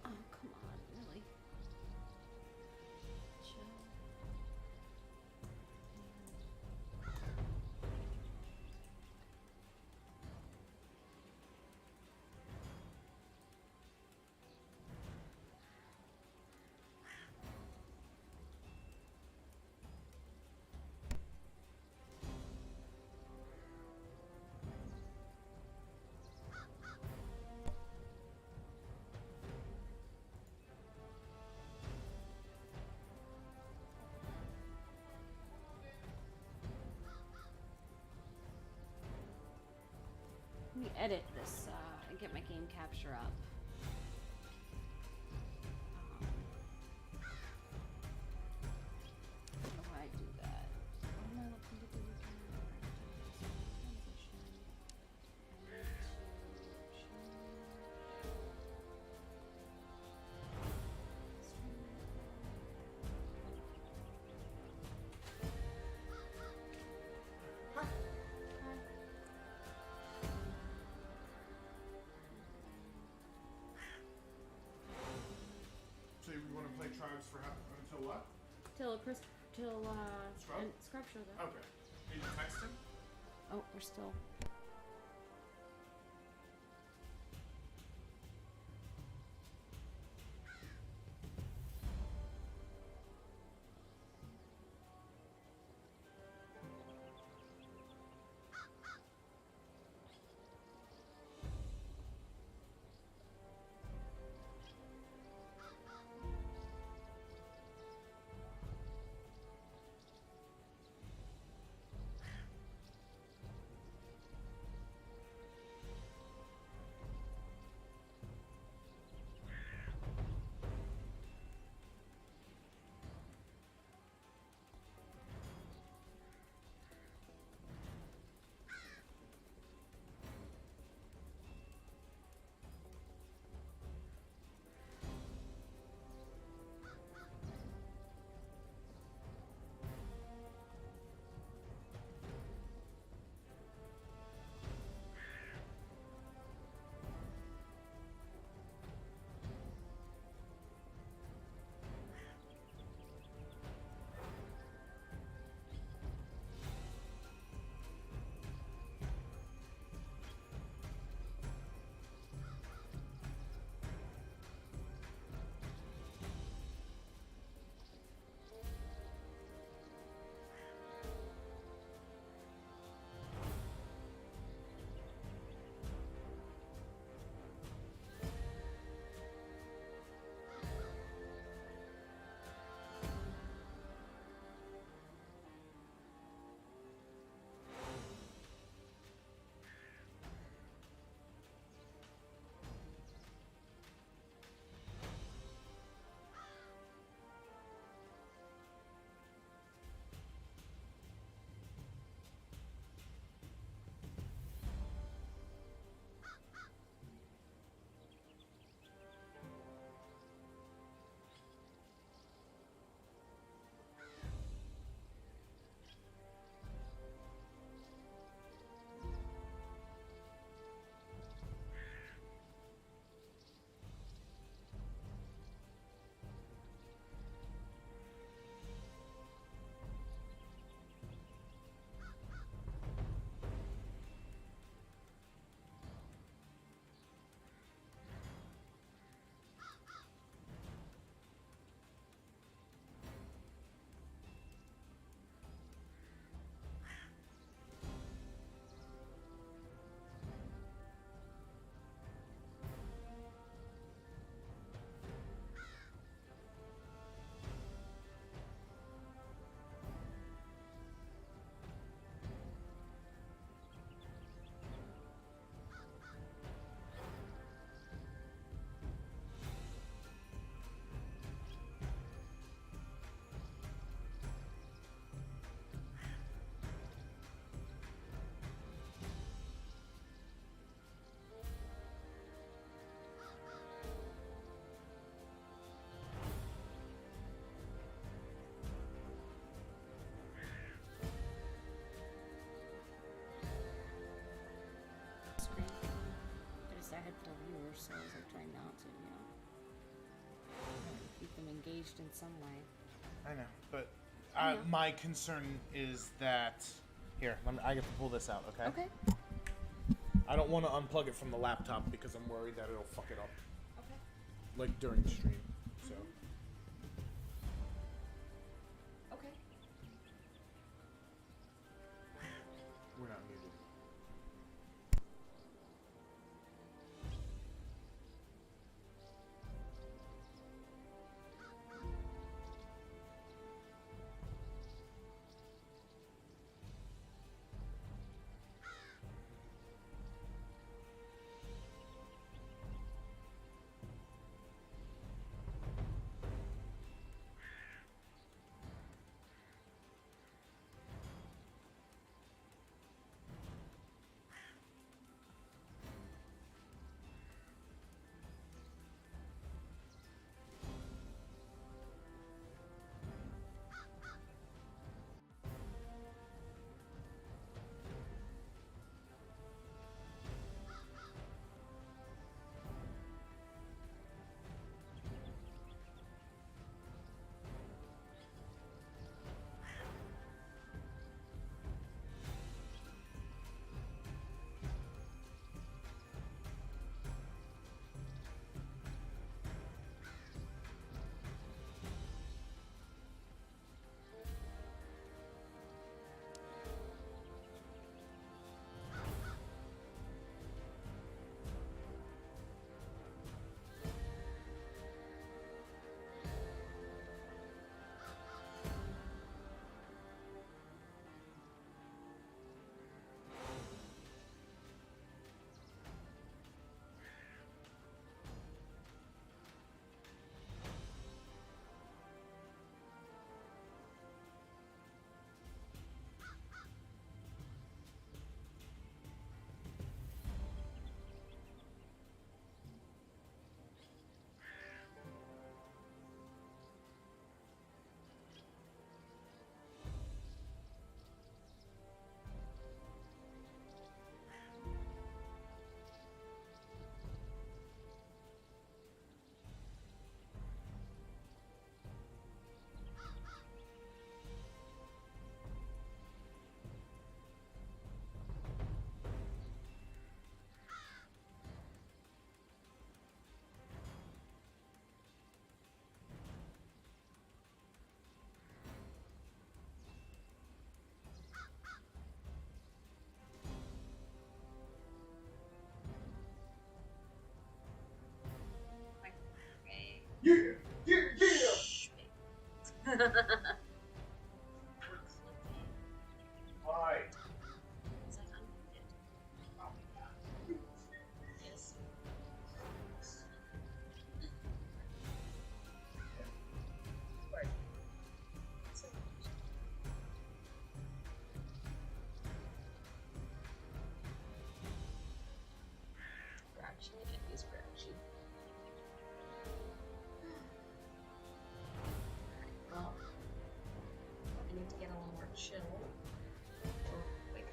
Oh, come on, really? Joe. Let me edit this and get my game capture up. How do I do that? What am I looking to do again? Transition. I need to change. So you want to play Tribes for until what? Till Scrub? and Scrub shows up. Okay. Did you text him? Oh, we're still. so I was like trying not to, you know. Keep them engaged in some way. I know, but I know. my concern is that here. I get to pull this out, okay? Okay. I don't want to unplug it from the laptop because I'm worried that it'll fuck it up. Okay. Like during the stream, so. Okay. We're not muted. Yeah, yeah, yeah. Why? Grouchy, it is grouchy. Well, I need to get a little more chill. Like,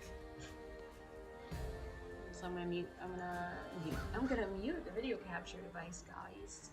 so I'm gonna mute the video capture device, guys.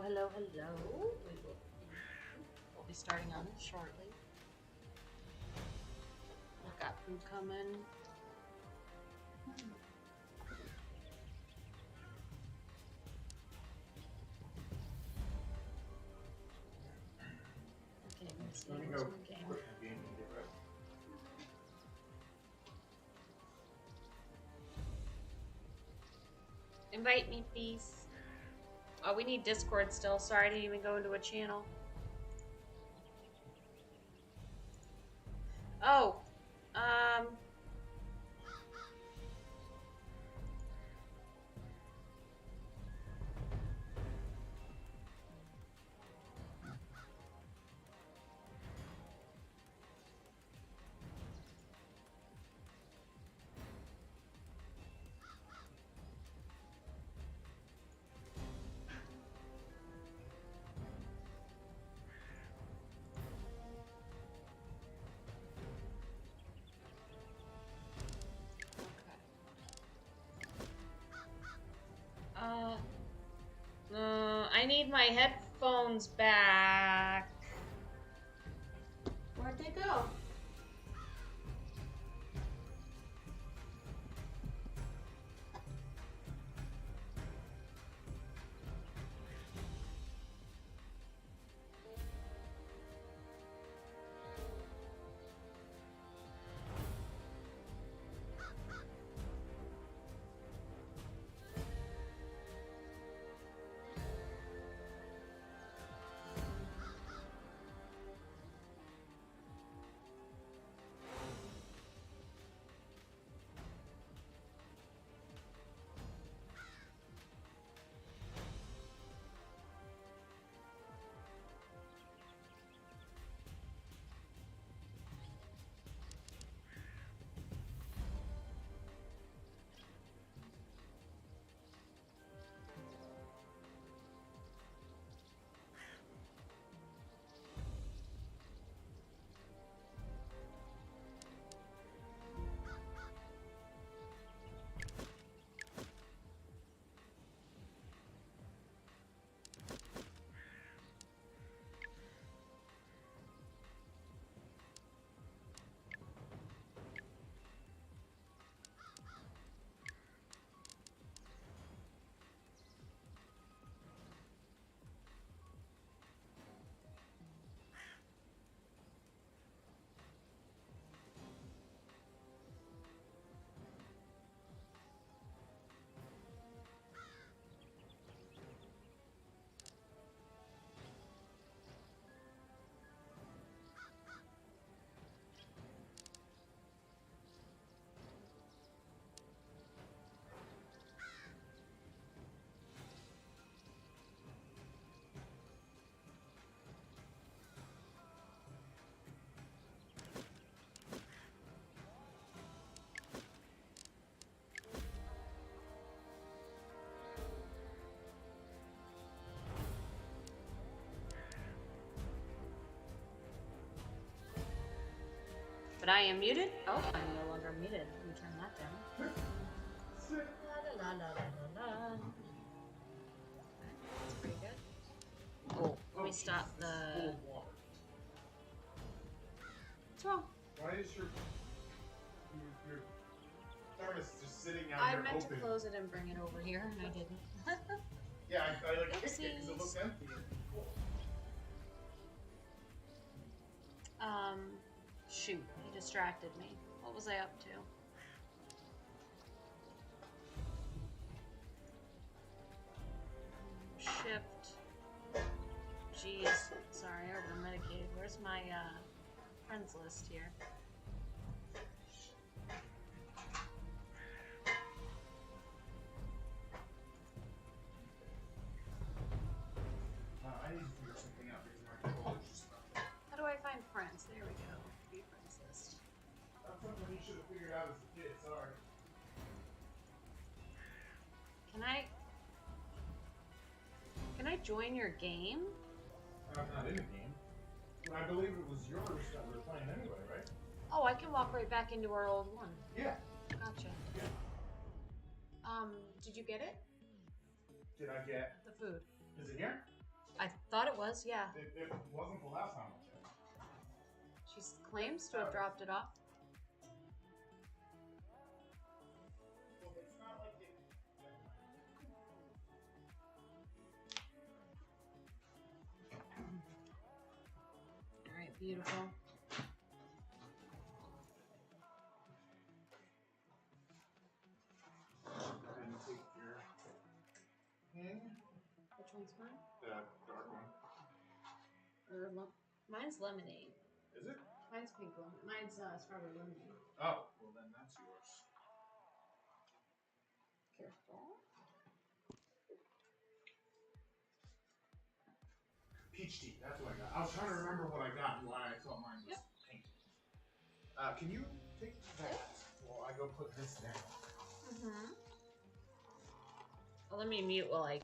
hello. We'll be starting on this shortly. I've got food coming. Okay, let's see. Let me Where's go my game? quit my game and get ready. Invite me, please. Oh, we need Discord still. Sorry, I didn't even go into a channel. Oh, I need my headphones back. Where'd they go? But I am muted? Oh, I'm no longer muted. Let me turn that down. La, la, la, la, la, la. That's pretty good. Oh, let me stop the... What's wrong? Why is your thermos just sitting out I there meant open? to close it and bring it over here, and I didn't. Yeah, I like kicked it because it looks empty. Shoot, he distracted me. What was I up to? Shift. Jeez, sorry, over medicated. Where's my friends list here? I need to figure something out because my controller's just not there. How do I find friends? There we go. View friends list. That's something you should have figured out as a kid, sorry. Can I join your game? I'm not in the game. I believe it was yours that we were playing anyway, right? Oh, I can walk right back into our old one. Yeah. Gotcha. Yeah. Did you get it? Did I get The food. Is it here? was? Yeah. It wasn't the last time I checked. She claims to have dropped it off. Well, it's not like it. Alright, beautiful. I didn't take your. Which one's mine? The dark one. Mine's lemonade. Is it? Mine's pink lemonade. Mine's strawberry lemonade. Oh, well then that's yours. Careful. Peach tea, that's what I got. I was trying to remember what I got and why I thought mine was pink. Can you take that while I go put this down? Mm-hmm. Well, let me mute while I...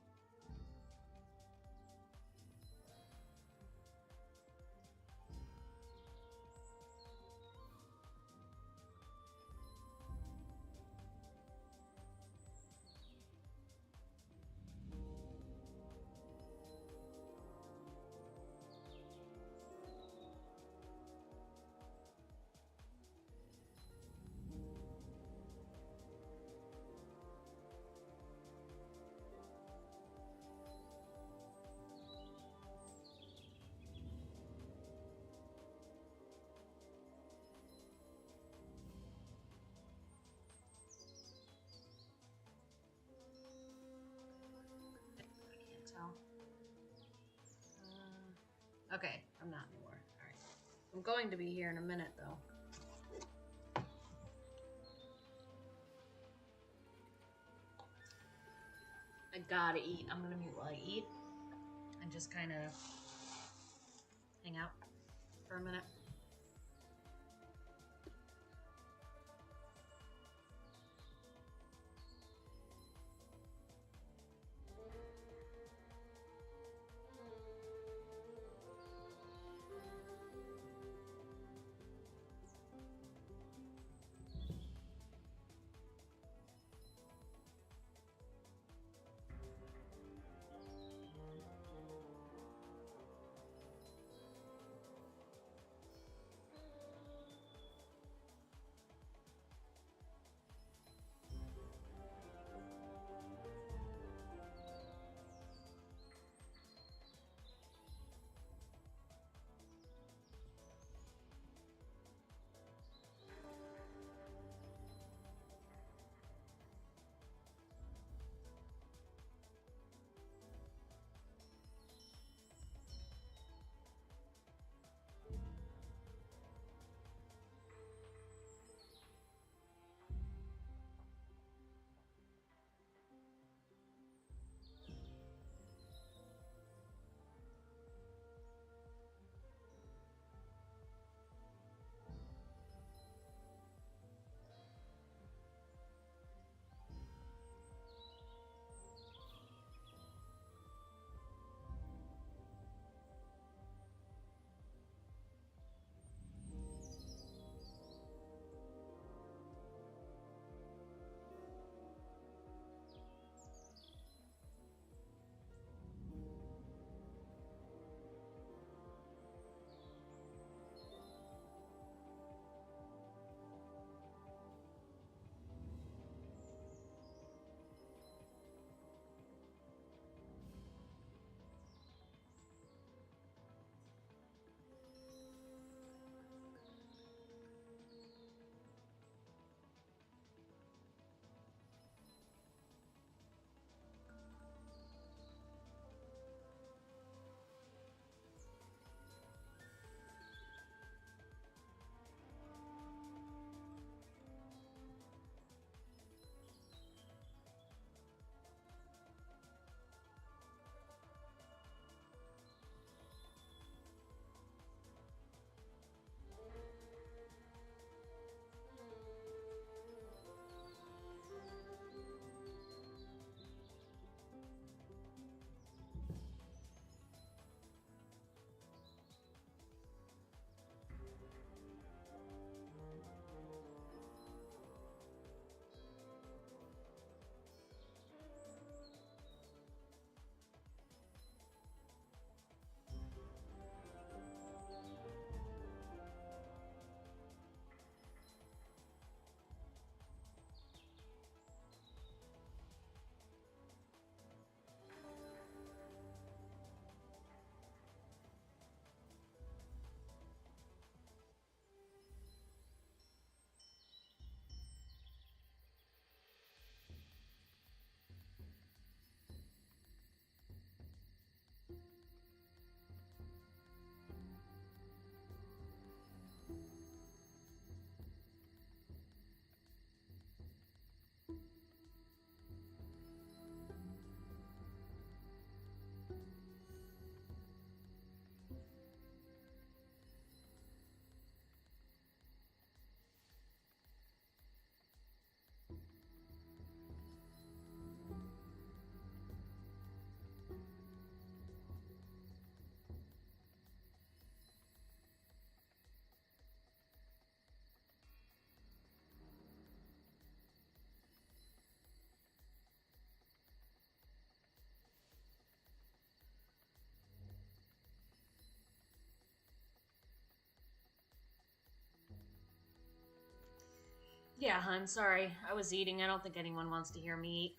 Okay, I'm not anymore. Alright. I'm going to be here in a minute, though. I gotta eat. I'm gonna mute while I eat. And just kind of hang out for a minute. Yeah, hon, sorry. I was eating. I don't think anyone wants to hear me eat.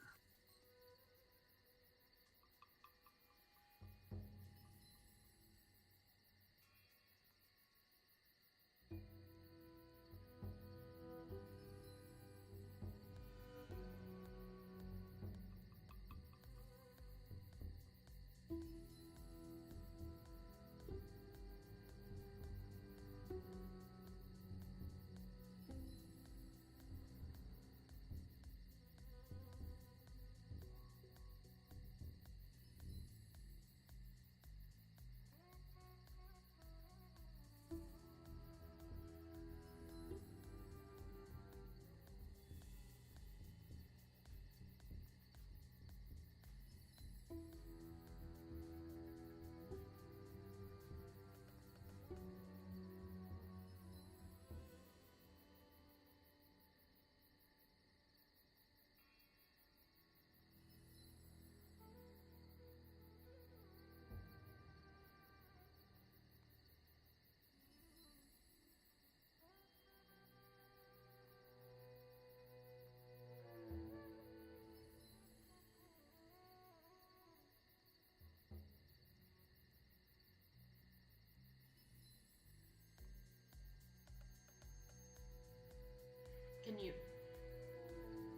Can you...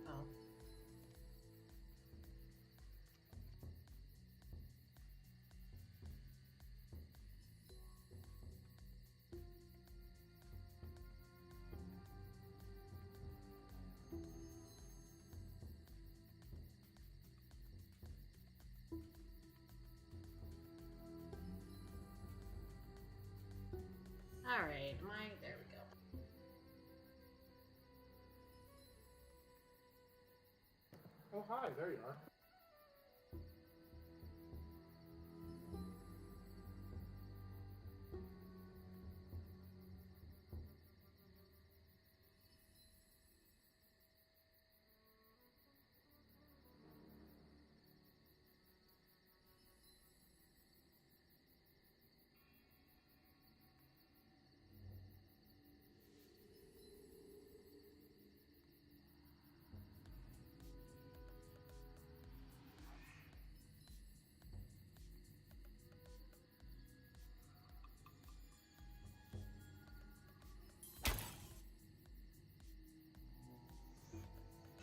Oh. Alright, there we go. Oh, hi, there you are.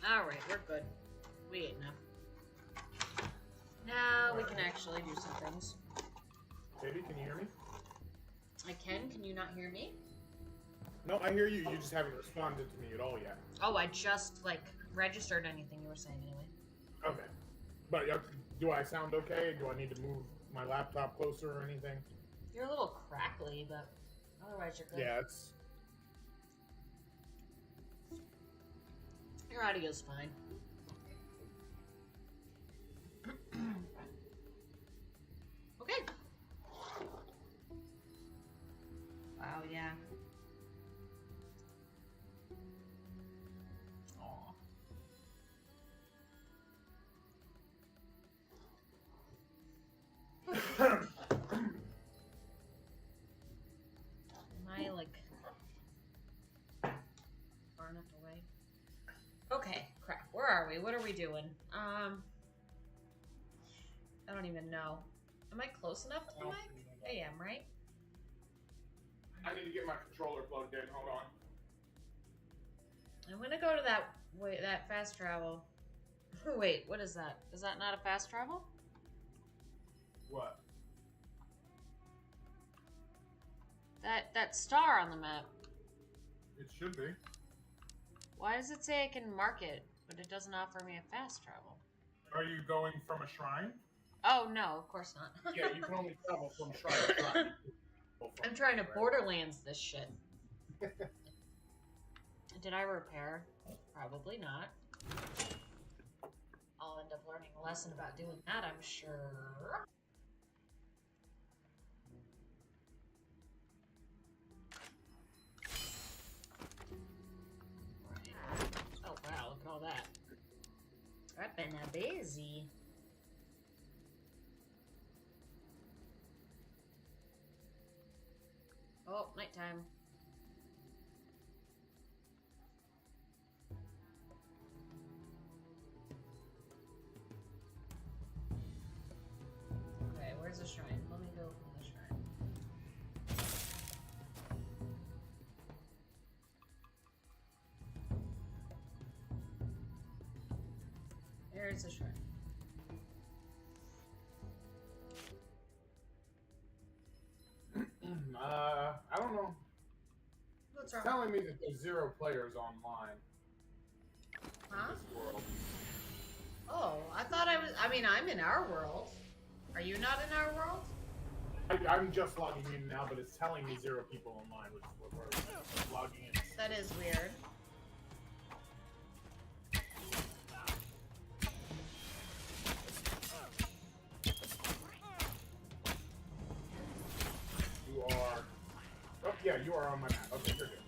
Alright, we're good. We ate enough. Now we can actually do some things. Baby, can you hear me? I can? Can you not hear me? No, I hear you. You just haven't responded to me at all yet. Oh, I just, like, registered anything you were saying anyway. Okay. But do I sound okay? Do I need to move my laptop closer or anything? You're a little crackly, but otherwise you're good. Yeah, it's... Your audio's fine. Okay. Wow, yeah. Aw. Am I, like, far enough away? Okay, crap. Where are we? What are we doing? I don't even know. Am I close enough to the mic? I am, right? I need to get my controller plugged in. Hold on. I'm gonna go to that fast travel. Wait, what is that? Is that not a fast travel? What? That star on the map. It should be. Why does it say I can mark it, but it doesn't offer me a fast travel? Are you going from a shrine? Oh, no, of course not. Yeah, you can only travel from shrine to shrine. I'm trying to Borderlands this shit. Did I repair? Probably not. I'll end up learning a lesson about doing that, I'm sure. Oh wow, look at all that. I've been busy. Oh, nighttime. Where's the shrine? I don't know. What's It's wrong? telling me that there's 0 players online Huh? in this world. Oh, I thought I was. I mean, I'm in our world. Are you not in our world? I'm just logging in now, but it's telling me 0 people online, which is what we're logging in. That is weird. You are. Oh yeah, you are on my map. Okay, you're good.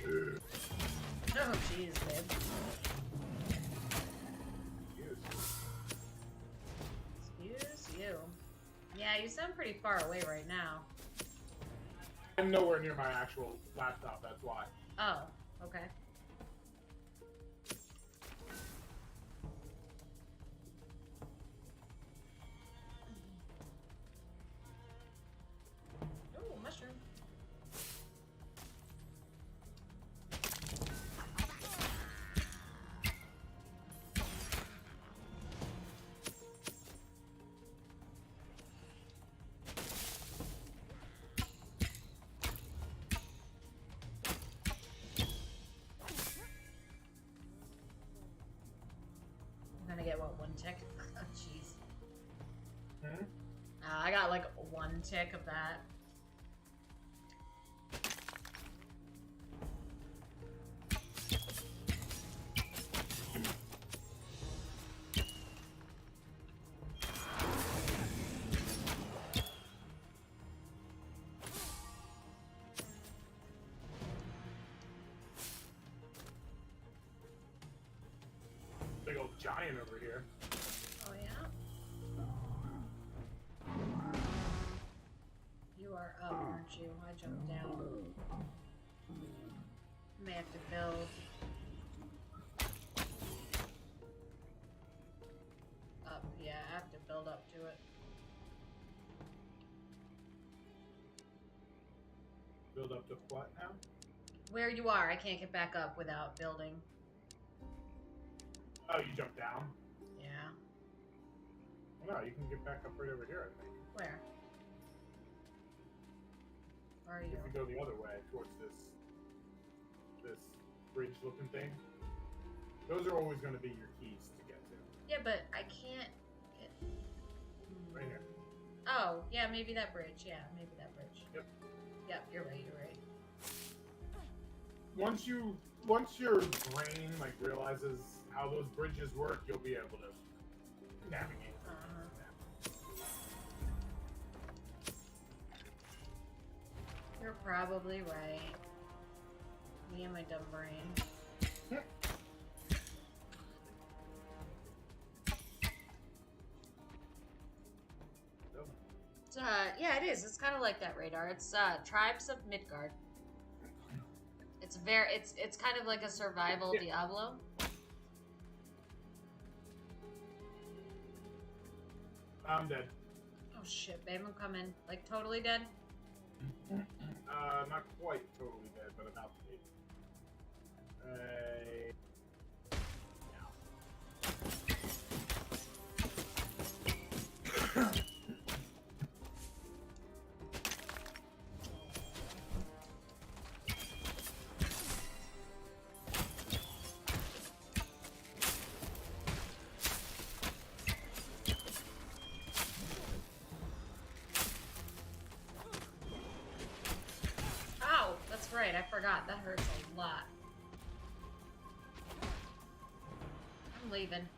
Good. Oh, jeez, babe. Excuse you. Yeah, you sound pretty far away right now. I'm nowhere near my actual laptop. That's why. Oh, okay. Ooh, mushroom. I'm gonna get what, 1 tick? Oh, jeez. I got like 1 tick of that. Big old giant over here. Oh, yeah? You are up, aren't you? I jumped down. May have to build. Up, yeah, I have to build up to it. Build up to what now? Where you are, I can't get back up without building. Oh, you jumped down? Yeah. No, you can get back up right over here, I think. Where? Where are you? If you go the other way towards this bridge-looking thing, those are always going to be your keys to get to. Yeah, but I can't get. Right here. Oh, yeah, maybe that bridge. Yeah, maybe that bridge. Yep. Yep, you're right. You're right. Once your brain like realizes how those bridges work, you'll be able to navigate. You're probably right. Me and my dumb brain. It's, yeah, it is. It's kind of like that radar. It's Tribes of Midgard. It's kind of like a survival Diablo. I'm dead. Oh shit, babe, I'm coming. Like totally dead? Not quite totally dead, but about to be. Ow! That's right, I forgot. That hurts a lot. I'm leaving.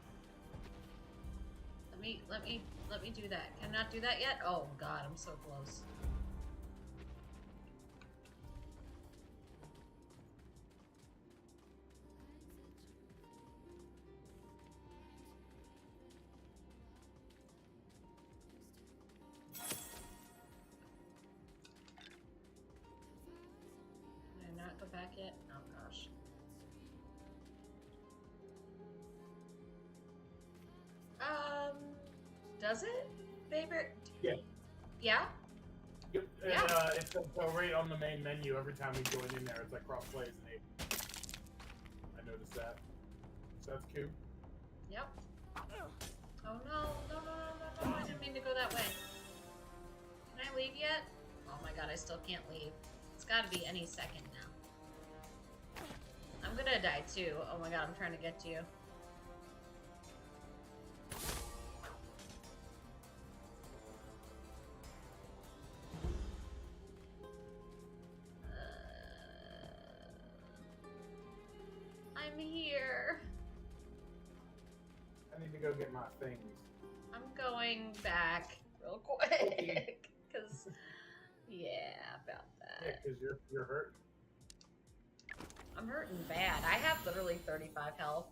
Let me do that. Can I not do that yet? Oh god, I'm so close. Can I not go back yet? Oh gosh. Does it? Favorite? Yeah. Yeah? Yep. Yeah. It's so right on the main menu every time we join in there. It's like cross plays enabled. I noticed that. So that's cool. Yep. Oh no, I didn't mean to go that way. Can I leave yet? Oh my god, I still can't leave. It's gotta be any second now. I'm gonna die too. Oh my god, I'm trying to get to you. I'm here. I need to go get my things. I'm going back real quick. Cause yeah, about Yeah, that. because you're hurt. I'm hurting bad. I have literally 35 health.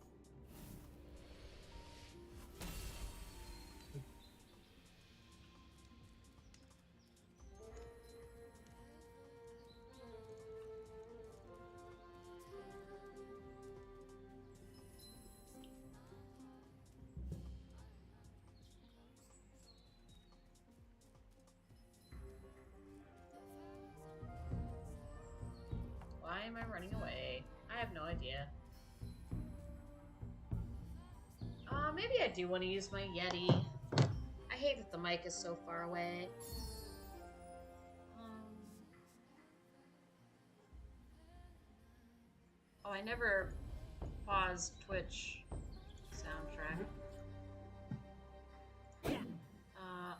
Why am I running away? I have no idea. Maybe I do want to use my Yeti. I hate that the mic is so far away. Oh, I never paused Twitch soundtrack.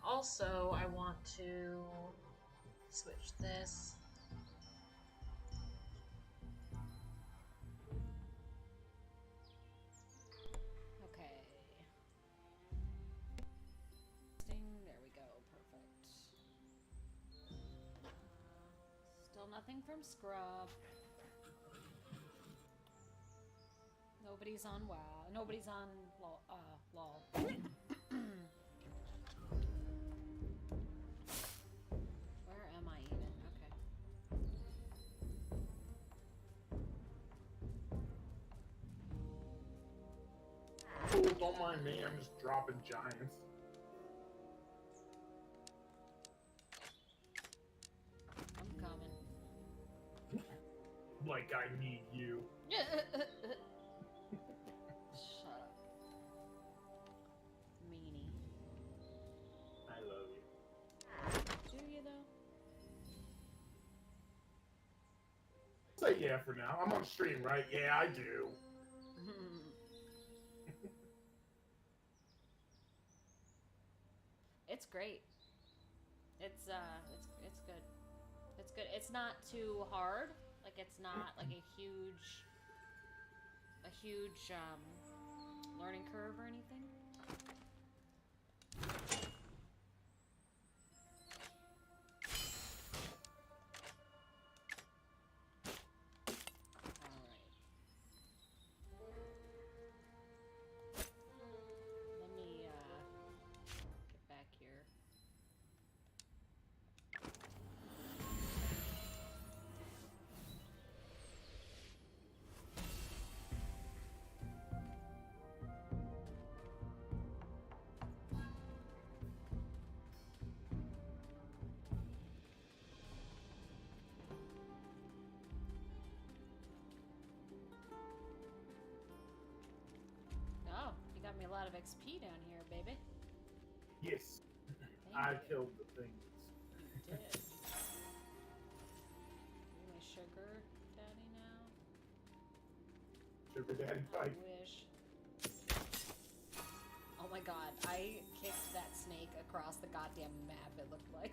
Also, I want to switch this. Okay. There we go. Perfect. Still nothing from Scrub. Nobody's on WoW. Nobody's on LOL. Where am I even? Okay. Oh, don't mind me. I'm just dropping giants. I'm coming. Like I need you. Shut up. Meanie. I love you. Do you though? Say yeah for now. I'm on stream, right? Yeah, I do. It's great. It's good. It's good. It's not too hard. Like it's not like a huge learning curve or anything. Let me get back here. Oh, you got me a lot of XP down here, baby. Yes. I killed the things. You did. You my sugar daddy now? Sugar daddy I fight. wish. Oh my god, I kicked that snake across the goddamn map, it looked like.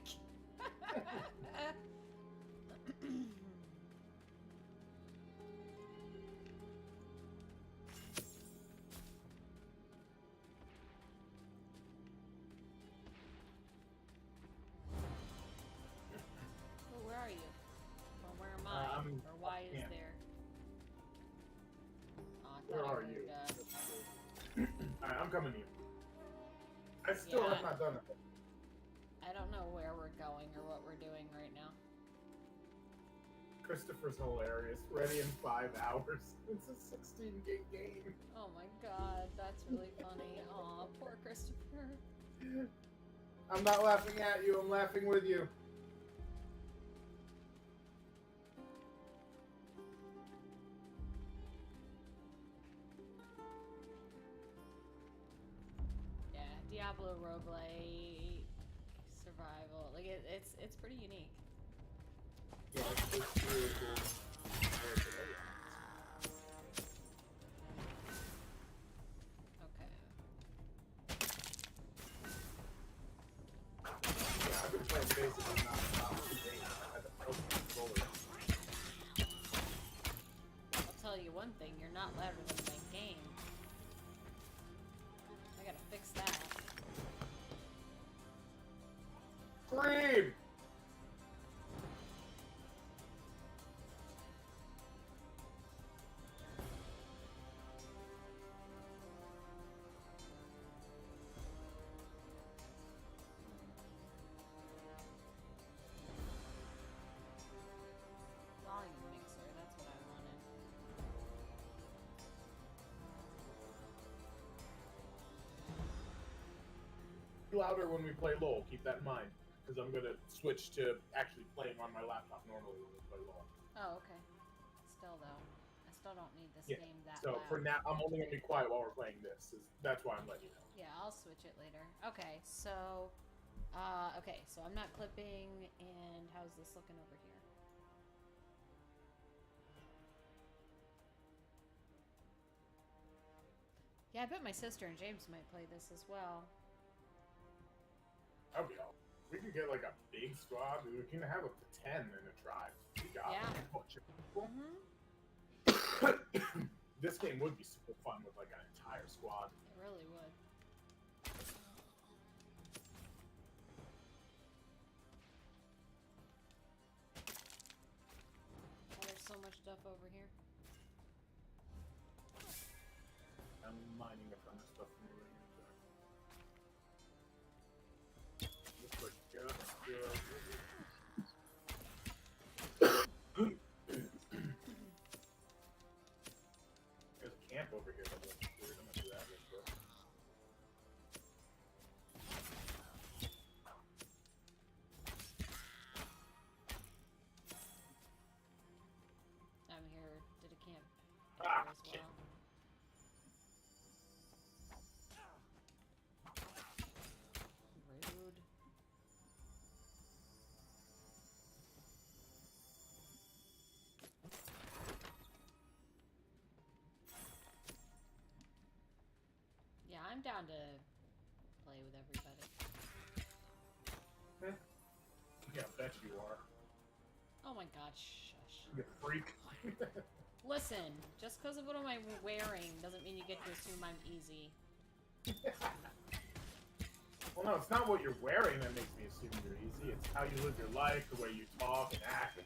Where are you? Alright, I'm coming to you. I still have not done it. I don't know where we're going or what we're doing right now. Christopher's hilarious. Ready in 5 hours. It's a 16 gig game. Oh my god, that's really funny. Aw, poor Christopher. I'm not laughing at you, I'm laughing with you. Yeah, Diablo roguelike survival. Like it's pretty unique. Yeah, it's really cool. Okay. Yeah, I've been playing basically non-stop today. I had the broken controller. I'll tell you one thing, you're not louder than my game. I gotta fix that. Scream! Volume mixer, that's what I wanted. Louder when we play LOL, keep that in mind. Because I'm going to switch to actually playing on my laptop normally when we play LOL. Oh, okay. Still though, I still don't need this Yeah, game that so loud. for now, I'm only going to be quiet while we're playing this. That's why I'm letting you know. Yeah, I'll switch it later. Okay, so I'm not clipping, and how's this looking over here? Yeah, I bet my sister and James might play this as well. That'll be all. We could get like a big squad. We can have up to 10 in a tribe. We got Yeah. a bunch of people. Mm-hmm. This game would be super fun with like an entire squad. It really would. Oh, there's so much stuff over here. I'm mining a ton of stuff from the ring. Looks like there's a camp over here that looks weird. I'm gonna do that real quick. I'm here. Did a camp Ah, as well. Rude. Yeah, I'm down to play with everybody. Yeah, I bet you are. Oh my god, shush. You freak. Listen, just because of what am I wearing doesn't mean you get to assume I'm easy. Well, no, it's not what you're wearing that makes me assume you're easy. It's how you live your life, the way you talk and act.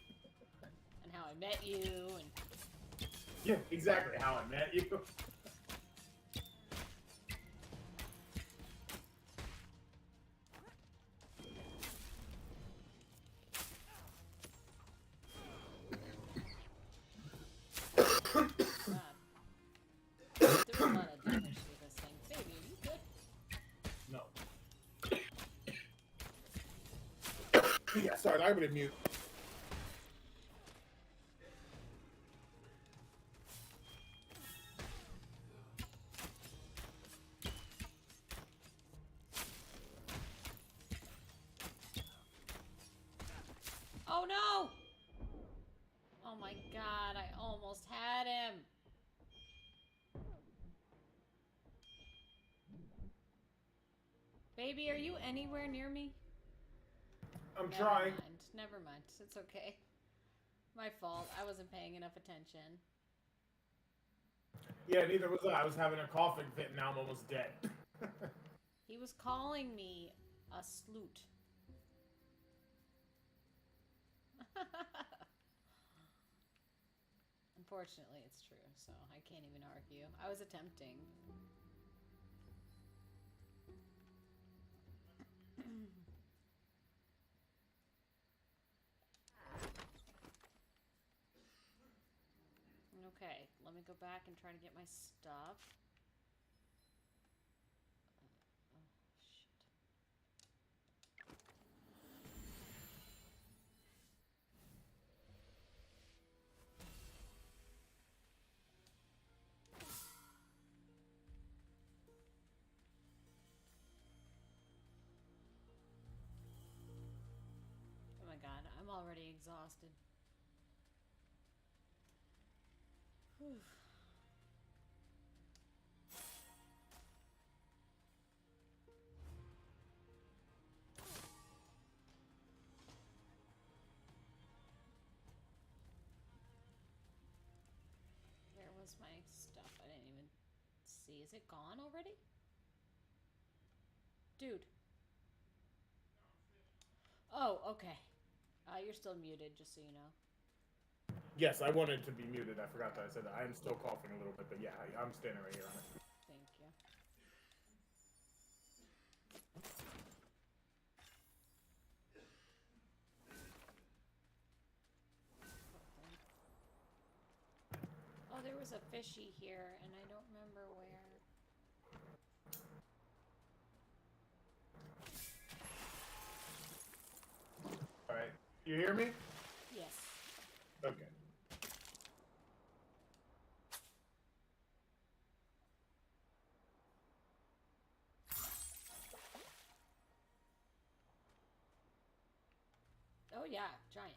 And how I met you, and Yeah, exactly how I met you. God. Doing a lot of damage to this thing. Baby, are you good? No. Yeah, sorry, I'm gonna mute. Oh no! Oh my god, I almost had him. Baby, are you anywhere near me? I'm Never trying. Mind. Never mind. It's okay. My fault. I wasn't paying enough attention. Yeah, neither was I. I was having a coughing fit and now I'm almost dead. He was calling me a sloot. I'm Unfortunately, it's true, so I can't even argue. I was attempting. Okay, let me go back and try to get my stuff. Oh, shit. Oh my god, I'm already exhausted. Whew. Where was my stuff? I didn't even see. Is it gone already? Dude. Oh, okay. You're still muted, just so you know. Yes, I wanted to be muted. I forgot that I said that. I am still coughing a little bit, but yeah, I'm standing right here on it. Thank you. Oh, there was a fishy here, and I don't remember where. Alright. You hear me? Yes. Okay. Oh yeah, giant.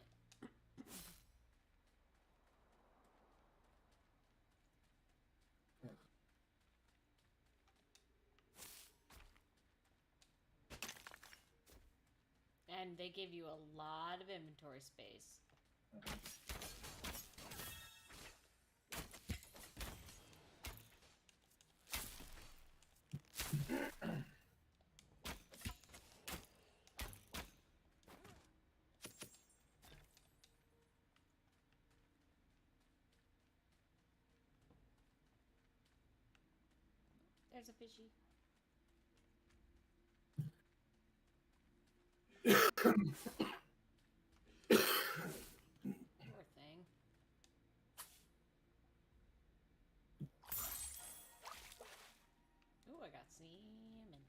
And they give you a lot of inventory space. There's a fishy. Poor thing. Ooh, I got salmon.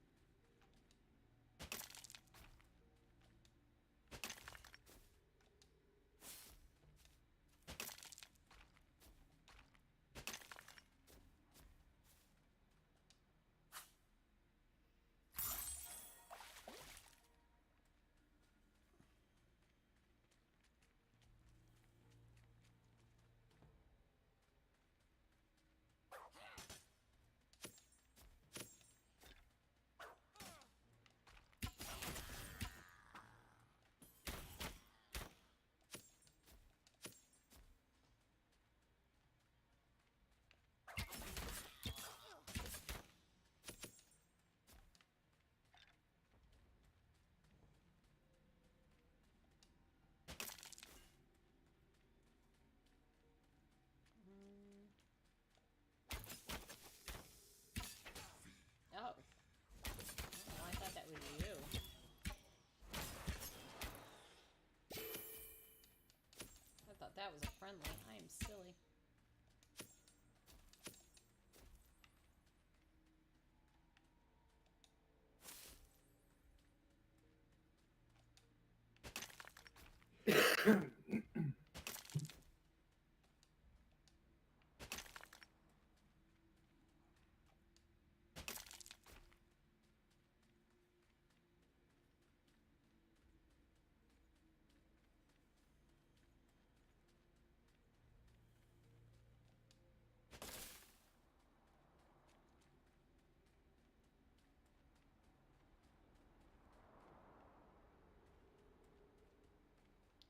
Oh. Oh, I thought that was you. I thought that was a friendly. I am silly.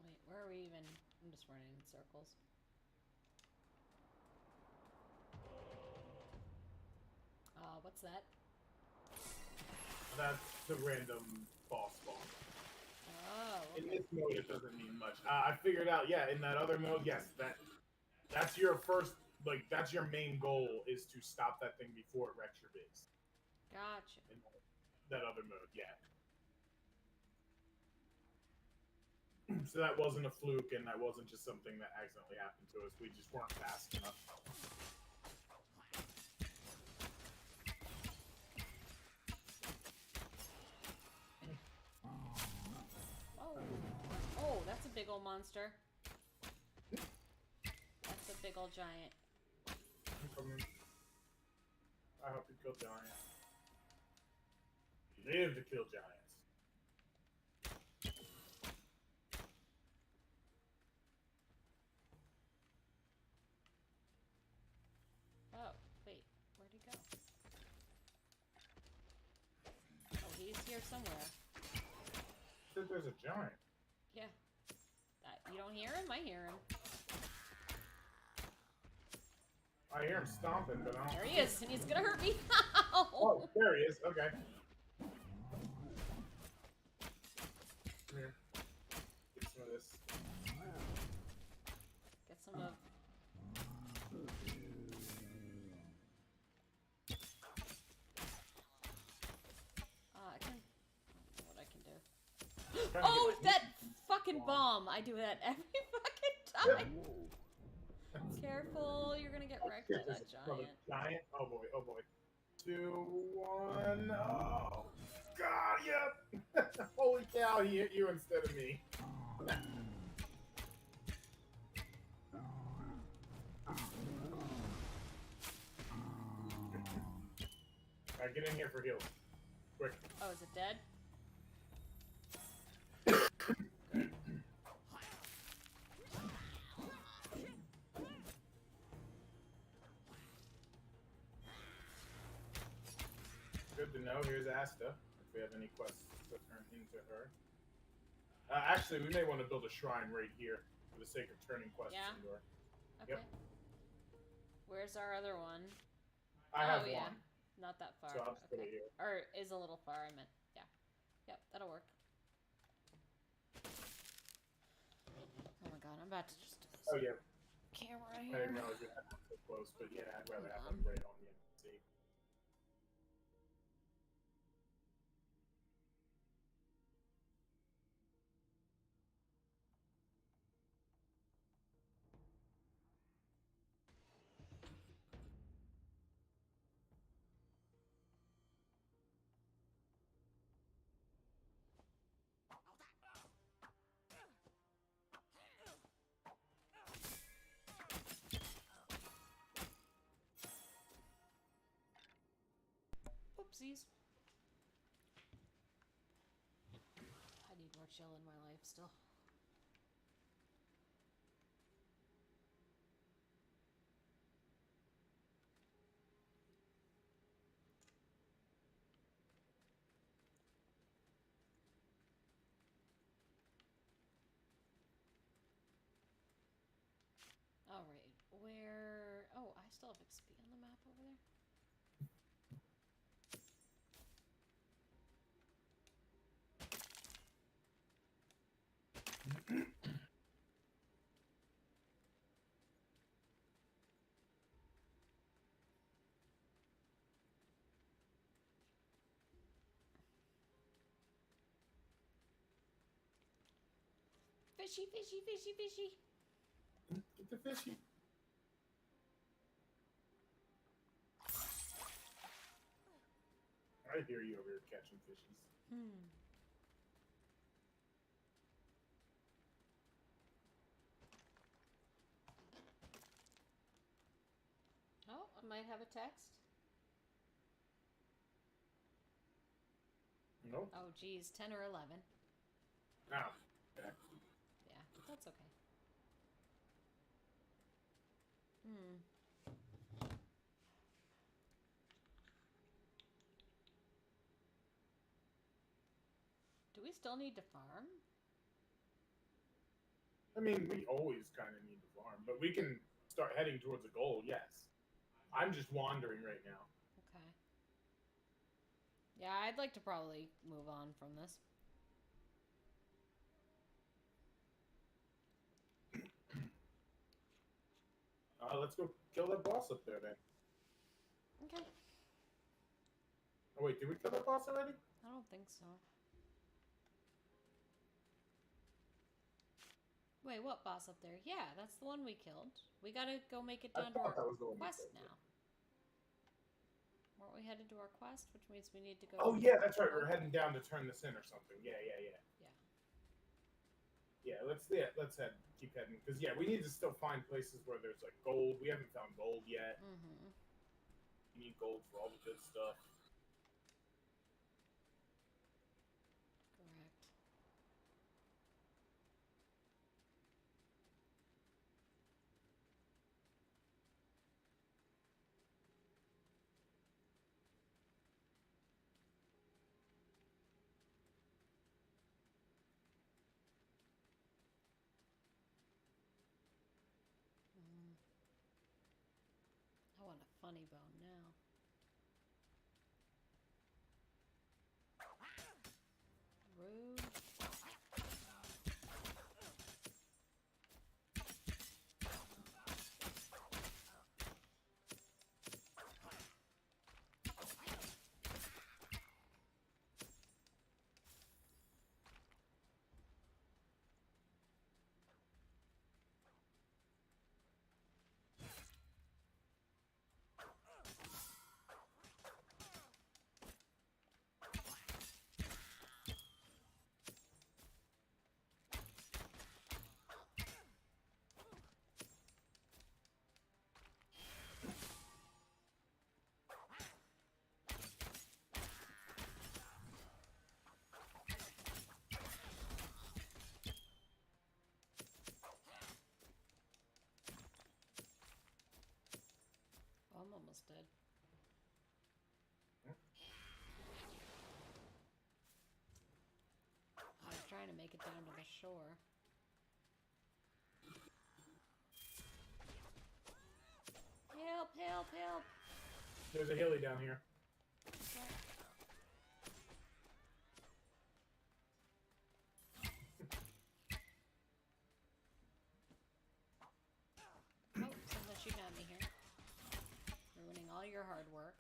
Wait, where are we even? I'm just running in circles. What's that? That's the random boss spawn. Oh, okay. In this mode, it doesn't mean much. I figured out, yeah, in that other mode, yes, that That's your first, like, that's your main goal, is to stop that thing before it wrecks your base. Gotcha. In that other mode, yeah. So that wasn't a fluke, and that wasn't just something that accidentally happened to us. We just weren't fast enough. Oh, that's a big old monster. That's a big old giant. I hope you kill giants. You live to kill giants. Oh, wait. Where'd he go? Oh, he's here somewhere. Said there's a giant. Yeah. You don't hear him? I hear him. I hear him stomping, but I don't... There he is, and he's gonna hurt me. Oh, there he is. Okay. Come here. Get some of this. Get some of... I can... I don't know what I can do. Oh, that fucking bomb! I do that every fucking time. Careful, you're gonna get wrecked by that giant. Giant? Oh boy, oh boy. 2, 1. Oh, God, yep. Holy cow, he hit you instead of me. Alright, get in here for heals. Quick. Oh, is it dead? Good to know. Here's Asta. If we have any quests to turn into her. Actually, we may want to build a shrine right here for the sake of turning quests into her. Okay. Yep. Where's our other one? I have yeah. one. Not that far. So I'll just put it here. Or is a little far, I meant. Yeah. Yep, that'll work. Oh my god, I'm about to just do this. Oh, yeah. Camera I here. didn't realize we had one so close, but yeah, I'd rather have them right on the NPC. Oopsies. I need more chill in my life still. Alright, where... Oh, I still have XP on the map over there. Fishy, fishy, fishy, fishy. Get the fishy. I hear you over here catching fishies. Oh, I might have a text. Nope. Oh, geez, 10 or 11. Oh, okay. Yeah, that's okay. Do we still need to farm? I mean, we always kind of need to farm, but we can start heading towards a goal, yes. I'm just wandering right now. Okay. Yeah, I'd like to probably move on from this. Let's go kill that boss up there then. Okay. Oh wait, did we kill that boss already? I don't think so. Wait, what boss up there? Yeah, that's the one we killed. We gotta go make it down to our quest now. Weren't we headed to our quest? Which means we need to go... Oh yeah, that's right. We're heading down to turn this in or something. Yeah. Yeah, let's head. Keep heading. Because, yeah, we need to still find places where there's, like, gold. We haven't found gold yet. Mm-hmm. We need gold for all the good stuff. Correct. I want a funny bone now. Rude. I'm almost dead. I was trying to make it down to the shore. Help, help, help! There's a hilly down here. Oh, someone shooting at me here. Ruining all your hard work.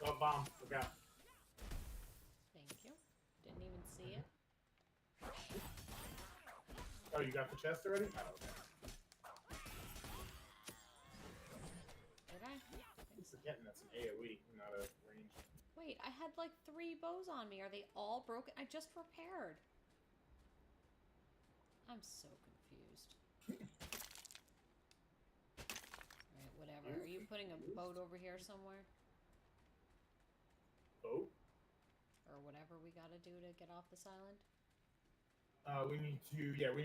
Oh, bomb. Forgot. Thank you. Didn't even see it. Oh, you got the chest already? Oh, okay. Did I? I'm forgetting that's an AoE, not a range. Wait, I had like 3 bows on me. Are they all broken? I just repaired. I'm so confused. Alright, whatever. Are you putting a boat over here somewhere? Boat? Or whatever we gotta do to get off this island? We need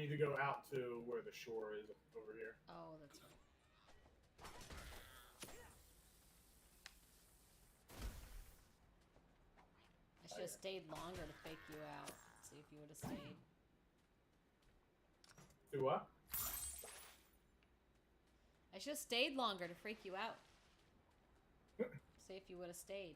to go out to where the shore is over here. Oh, that's right. I should have stayed longer to fake you out. See if you would have stayed. Do what? I should have stayed longer to freak you out. See if you would have stayed.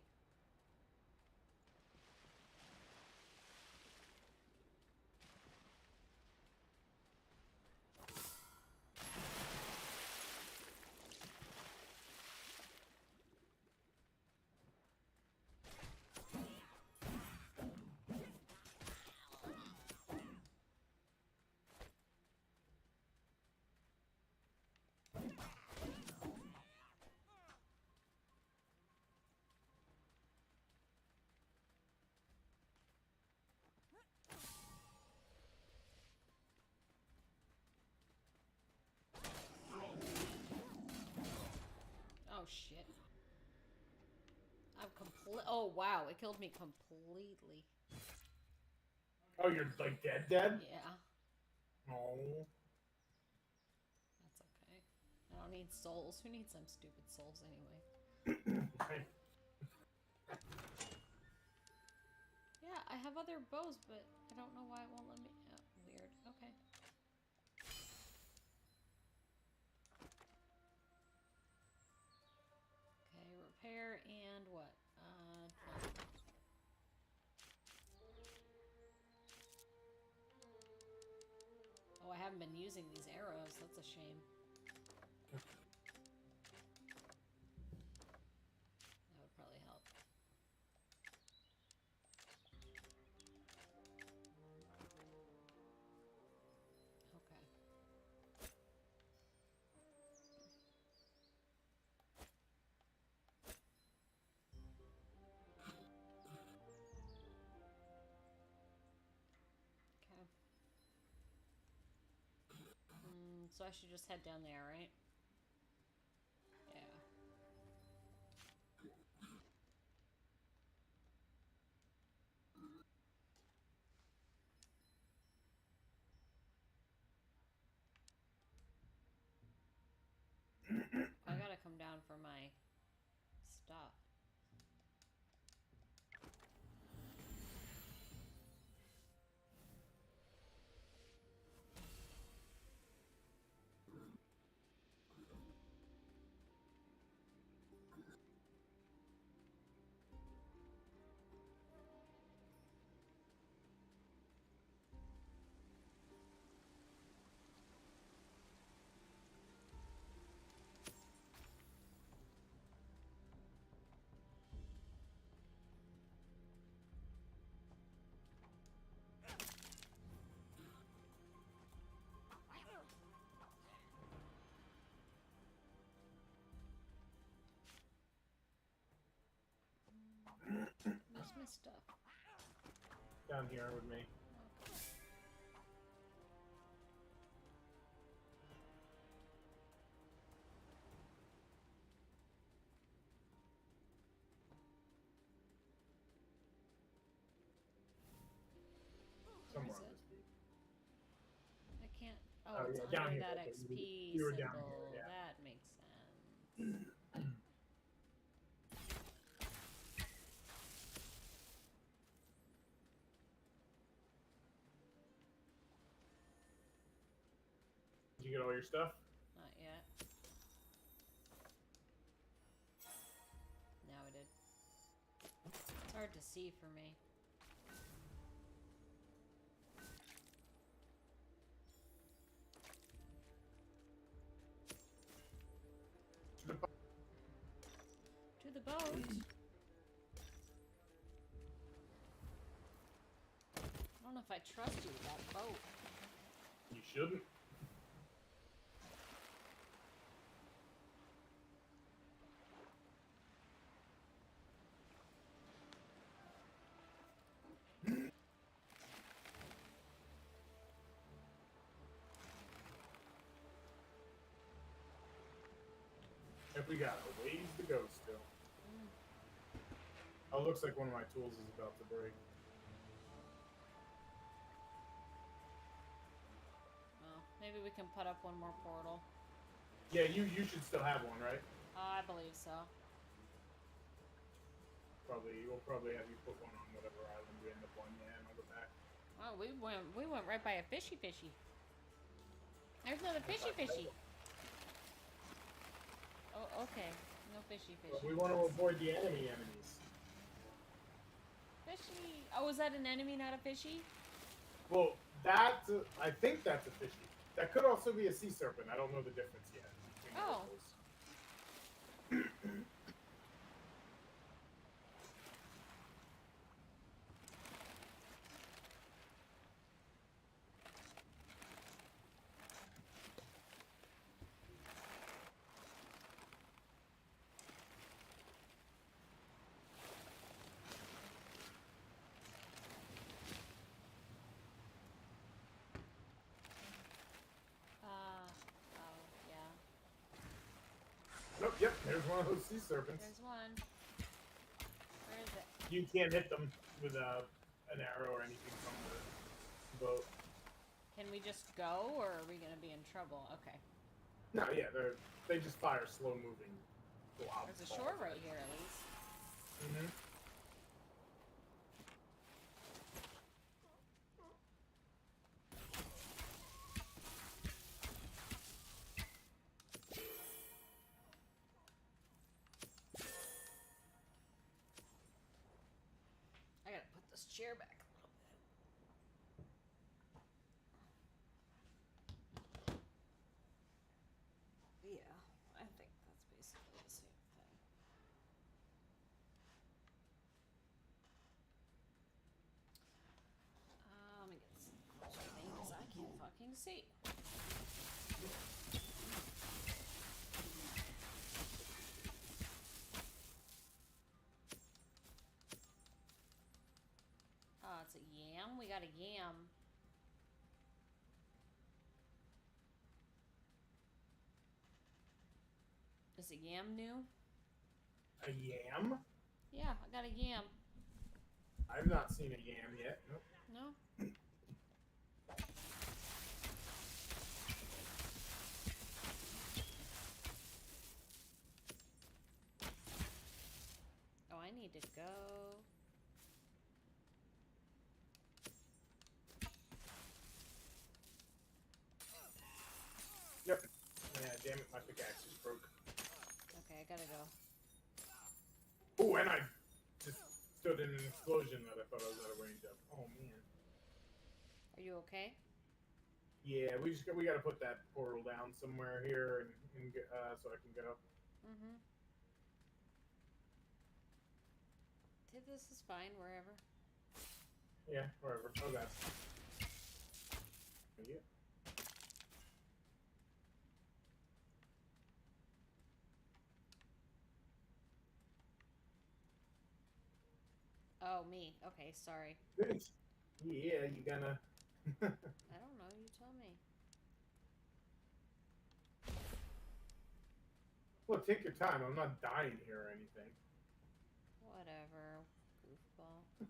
Oh shit. I'm complete. Oh wow, it killed me completely. Oh, you're like dead? Yeah. Oh. That's okay. I don't need souls. Who needs some stupid souls anyway? Yeah, I have other bows, but I don't know why it won't let me. Oh, weird. Okay. Okay, repair and what? Oh, I haven't been using these arrows. That's a shame. That would probably help. Okay. Okay. So I should just head down there, right? Yeah. I gotta come down for my stuff. Where's my stuff? Down here with me. Somewhere on this beat. I can't. Oh, Oh, it's yeah, down under here. that Okay, XP you were symbol. down here, yeah. That makes sense. Did you get all your stuff? Not yet. Now I did. It's hard to see for me. To the boat. I don't know if I trust you with that boat. You shouldn't. If we got a ways to go still. Oh, looks like one of my tools is about to break. Well, maybe we can put up one more portal. Yeah, you should still have one, right? I believe so. We'll probably have you put one on whatever island we end up on. Yeah, and I'll go back. Oh, we went right by a fishy. There's another fishy. Oh, okay. No fishy. But we want to avoid the enemies. Fishy. Oh, is that an enemy, not a fishy? Well, I think that's a fishy. That could also be a sea serpent. I don't know the difference yet. Oh. Nope, yep, there's one of those sea serpents. There's one. Where is it? You can't hit them with an arrow or anything from the boat. Can we just go, or are we gonna be in trouble? Okay. No, yeah, they just fire slow moving blobs. There's a shore right here, at least. Mm-hmm. I gotta put this chair back a little a seat. Oh, it's a yam? We got a yam. Is a yam new? A yam? Yeah, I got a yam. I've not seen a yam yet. Nope. No? Oh, I need to go. Yep. Yeah, damn it, my pickaxe is broke. Okay, I gotta go. Oh, and I just stood in an explosion that I thought I was out of range of. Oh, man. Are you okay? Yeah, we gotta put that portal down somewhere here and so I can go. Mm-hmm. This is fine, wherever. Yeah, wherever. Oh, God. Thank you. Oh, me. Okay, sorry. Yeah, you gonna... I don't know, you tell me. Well, take your time. I'm not dying here or anything. Whatever, goofball.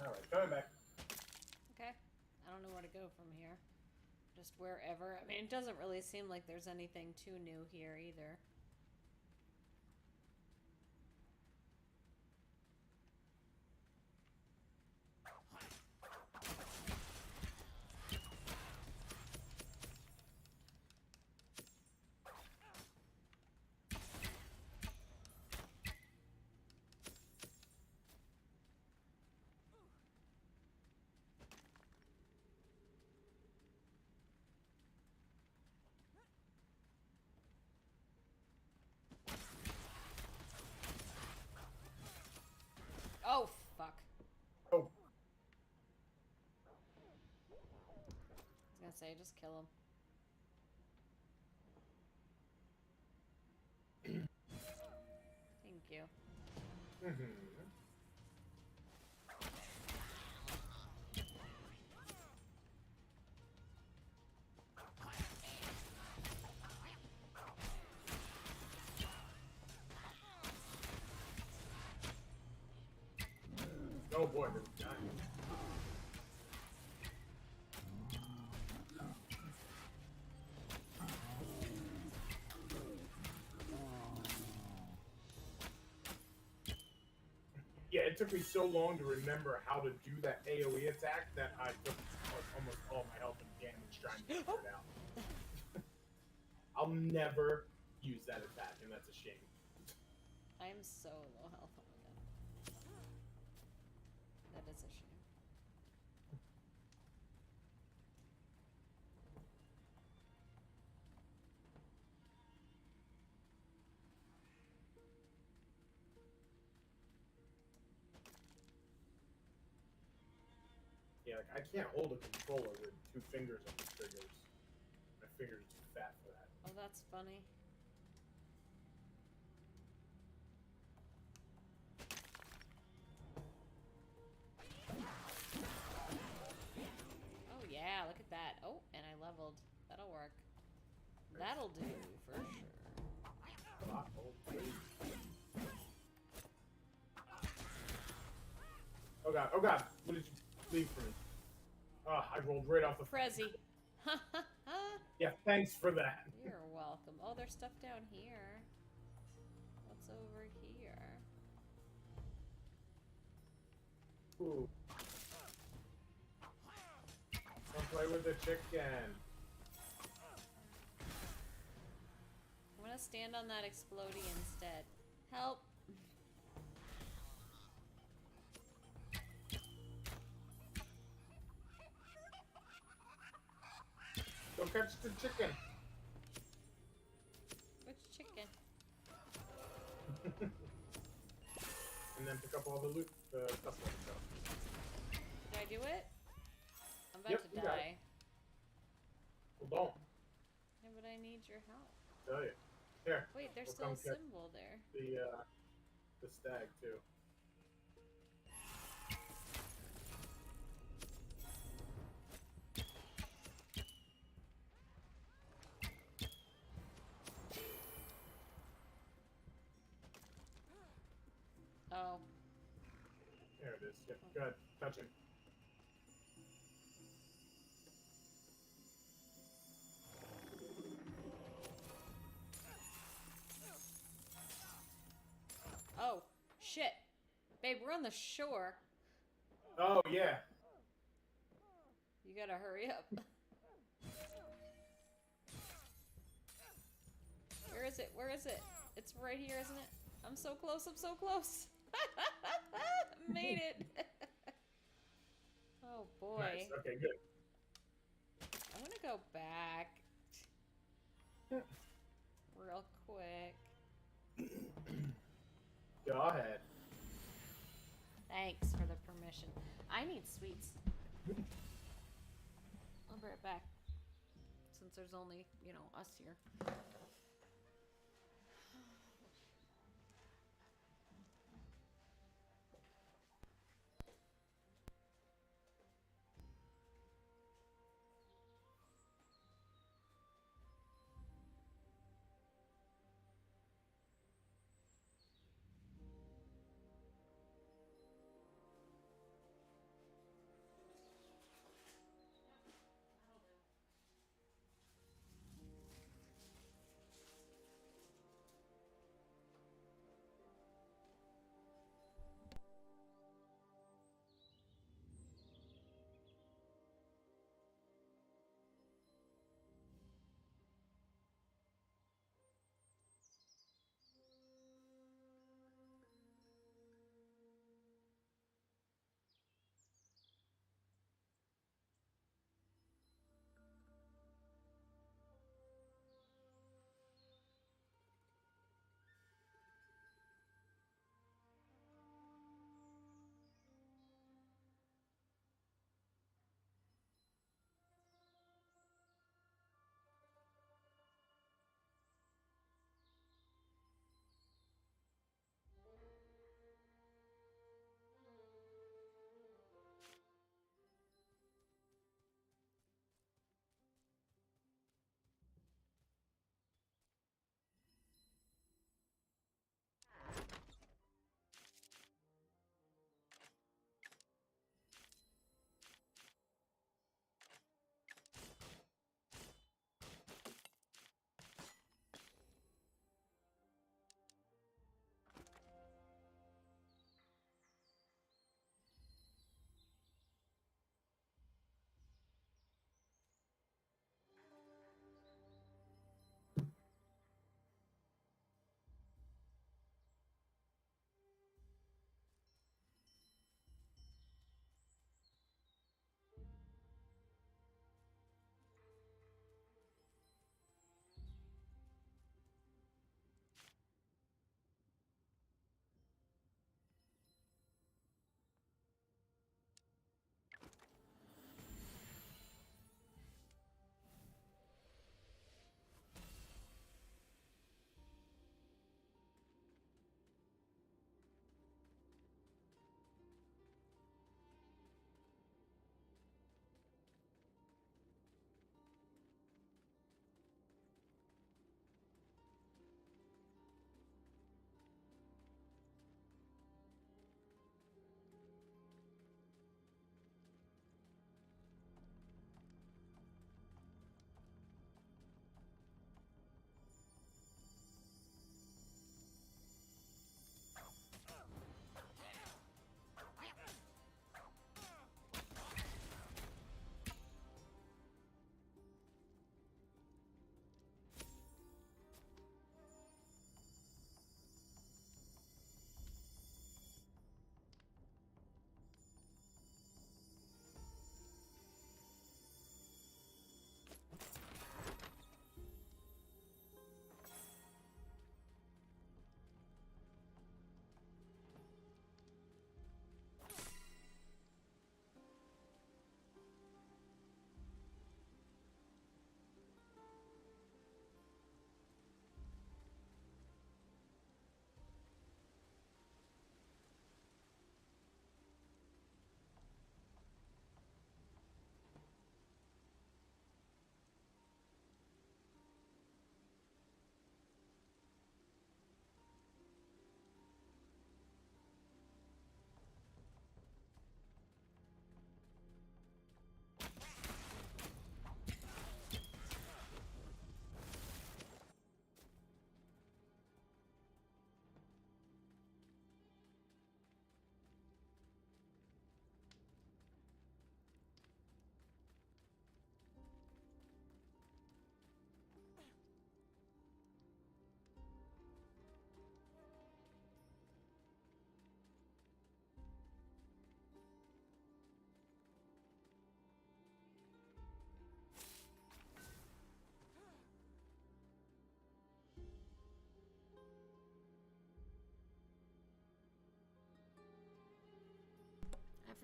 Alright, coming back. Okay. I don't know where to go from here. Just wherever. I mean, it doesn't really seem like there's anything too new here either. Oh, fuck. Oh. I was gonna say, just kill him. Thank you. Mm-hmm. Oh boy, this is dying. Yeah, it took me so long to remember how to do that AoE attack that I took almost all my health and damage trying to figure it out. I'll never use that attack, and that's a shame. I am so low health. Oh my god. That is a shame. Yeah, like I can't hold a controller with 2 fingers on the triggers. My fingers are too fat for that. Oh, that's funny. Oh yeah, look at that. Oh, and I leveled. That'll work. That'll do for sure. Oh god, oh god, what did you leave for me? Oh, I rolled right off the Prezi. Yeah, thanks for that. You're welcome. Oh, there's stuff down here. What's over here? Ooh. Don't play with the chicken. I'm gonna stand on that explodey instead. Help! Go catch the chicken. Which chicken? And then pick up all the loot, the stuff like that. Did I do it? I'm about Yep, to you got it. die. Well, don't. Yeah, but I need your help. Tell you. Here. Wait, there's we'll still a come catch symbol there. The stag too. Oh. There it is. Yep. Go ahead. Touch it. Oh, shit. Babe, we're on the shore. Oh yeah. You gotta hurry up. Where is it? Where is it? It's right here, isn't it? I'm so close. I'm so close. Made it. Oh boy. Nice. Okay, good. I'm gonna go back real quick. Go ahead. Thanks for the permission. I need sweets. I'll be right back. Since there's only, you know, us here.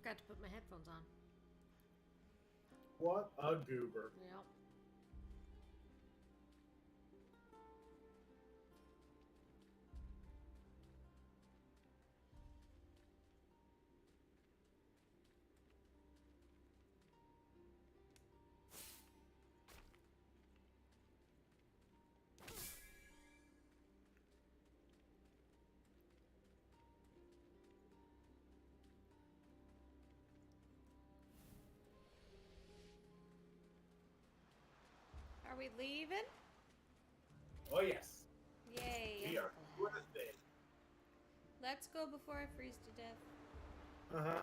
forgot to put my headphones on. What a goober. Yep. Are we leaving? Oh, yes. Yay. We are doing a thing. Let's go before I freeze to death. Uh-huh.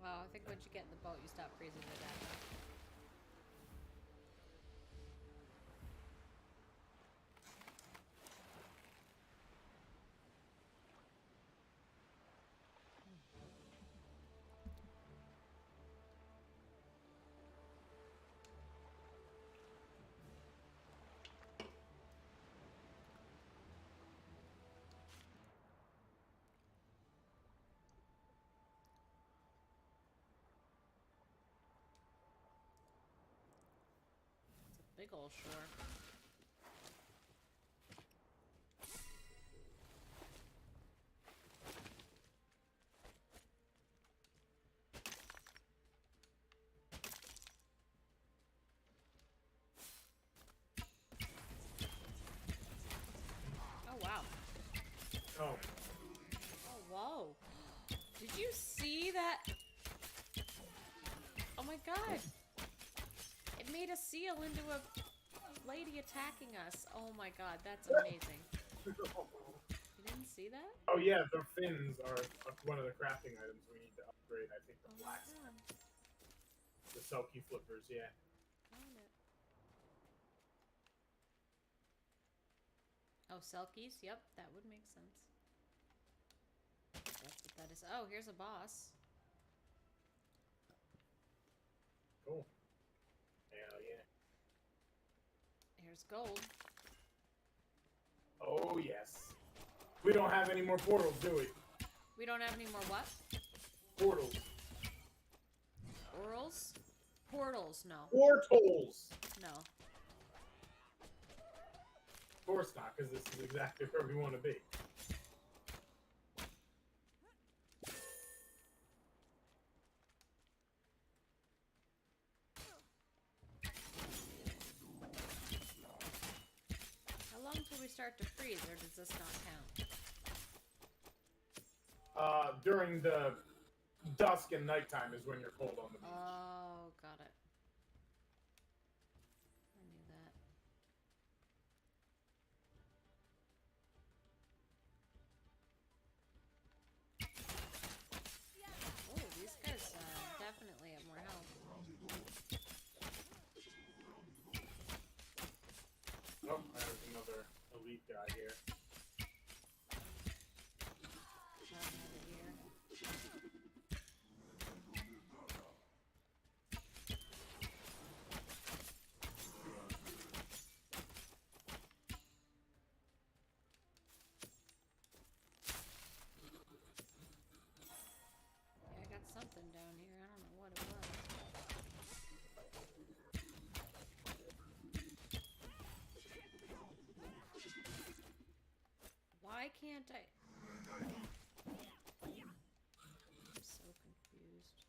Wow, I think once you get in the boat, you stop freezing to death. Big ol' shore. Oh, wow. Oh. Oh, whoa. Did you see that? Oh my god. It made a seal into a lady attacking us. Oh my god, that's amazing. You didn't see that? Oh yeah, the fins are one of the crafting items we need to upgrade. I think the black stuff. The Selkie flippers, yeah. Found it. Oh, Selkies? Yep, that would make sense. That's what that is. Oh, here's a boss. Cool. Hell yeah. Here's gold. Oh yes. We don't have any more portals, do we? We don't have any more what? Portals. Orals? Portals, no. Portals! No. Of course not, because this is exactly where we want to be. How long till we start to freeze, or does this not count? During the dusk and nighttime is when you're cold on the beach. Oh, got it. I knew that. Oh, these guys definitely have more health. Oh, there's another elite guy here. Yeah, I got something down here. I don't know what it was. Why can't I? I'm so confused.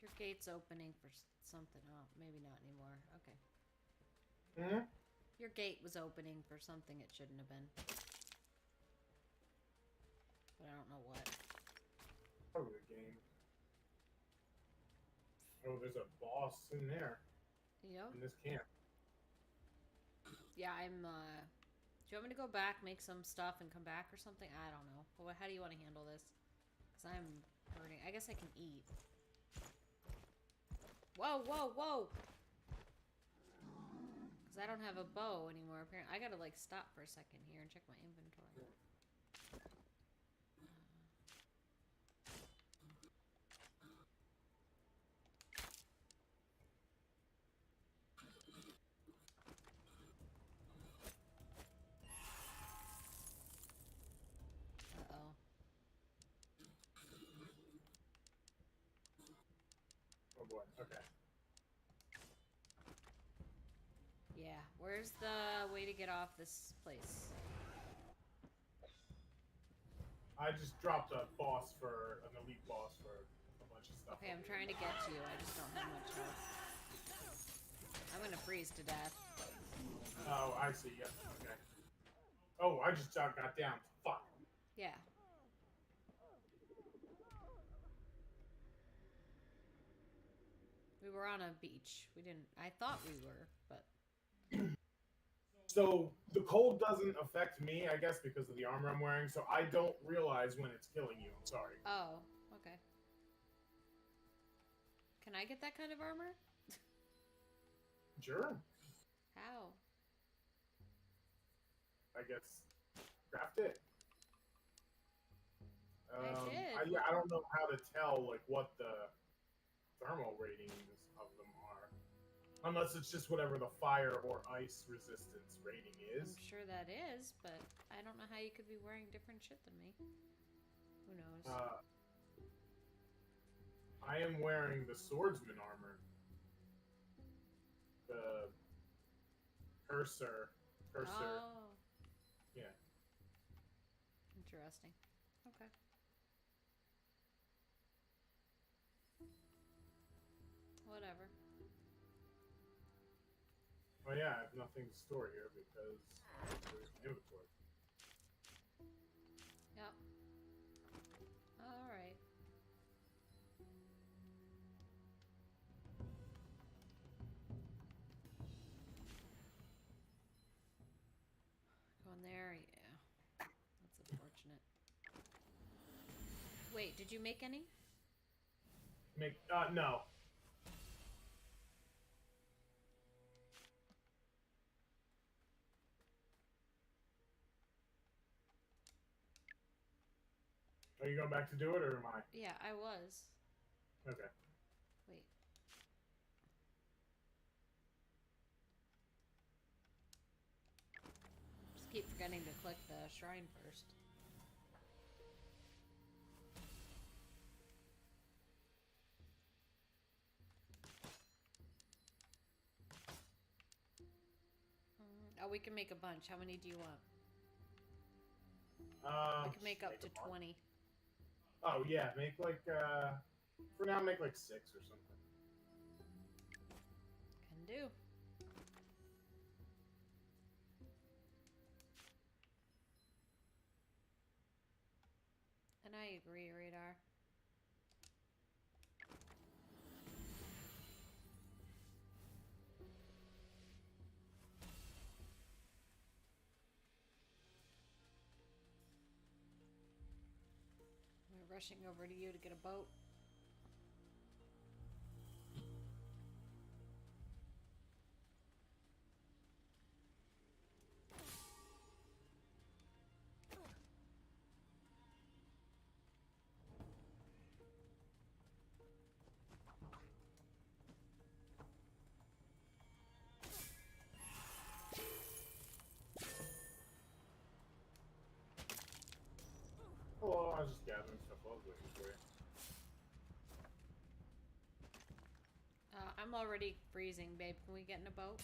Your gate's opening for something. Oh, maybe not anymore. Okay. Hmm? Your gate was opening for something it shouldn't have been. But I don't know what. Probably the game. Oh, there's a boss in there. Yep. In this camp. Yeah, I'm, do you want me to go back, make some stuff, and come back or something? I don't know. Well, how do you want to handle this? Because I'm hurting. I guess I can eat. Whoa, whoa, whoa! Because I don't have a bow anymore, apparently. I gotta, like, stop for a second here and check my inventory. Okay. Yeah. Where's the way to get off this place? I just dropped a boss for an elite boss for a bunch of stuff. Okay, I'm trying to get to you. I just don't have much health. I'm gonna freeze to death. Oh, I see. Yeah. Okay. Oh, I just got down. Fuck. Yeah. We were on a beach. We didn't. I thought we were, but. So the cold doesn't affect me, I guess, because of the armor I'm wearing. So I don't realize when it's killing you. I'm sorry. Oh, okay. Can I get that kind of armor? Sure. How? I guess craft it. I did. I don't know how to tell like what the thermal ratings of them are, unless it's just whatever the fire or ice resistance rating is. I'm sure that is, but I don't know how you could be wearing different shit than me. Who knows? I am wearing the swordsman armor. The cursor. Oh. Yeah. Interesting. Okay. Whatever. Oh yeah, I have nothing to store here because there's an inventory. Yep. Alright. Going there, yeah. That's unfortunate. Wait, did you make any? No. Are you going back to do it, or am I? Yeah, I was. Okay. Wait. Just keep forgetting to click the shrine first. Oh, we can make a bunch. How many do you want? We can make up to 20. Oh yeah, make like for now make like 6 or something. Can do. And I agree, Radar. We're rushing over to you to get a boat. Oh, I was just gathering stuff while I was waiting for you. I'm already freezing, babe. Can we get in a boat?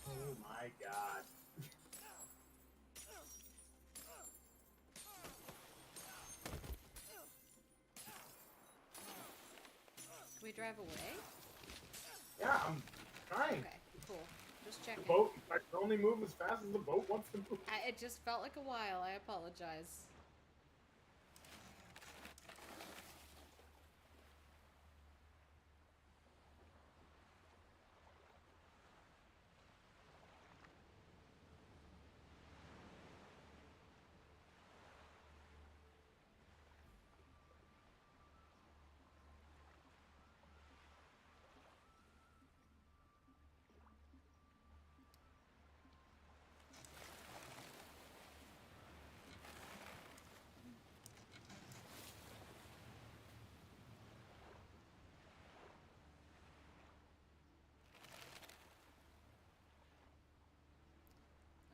Oh my god. Can we drive away? Yeah, I'm trying. Okay, cool. Just checking. The boat, I can only move as fast as the boat wants to move. It just felt like a while. I apologize.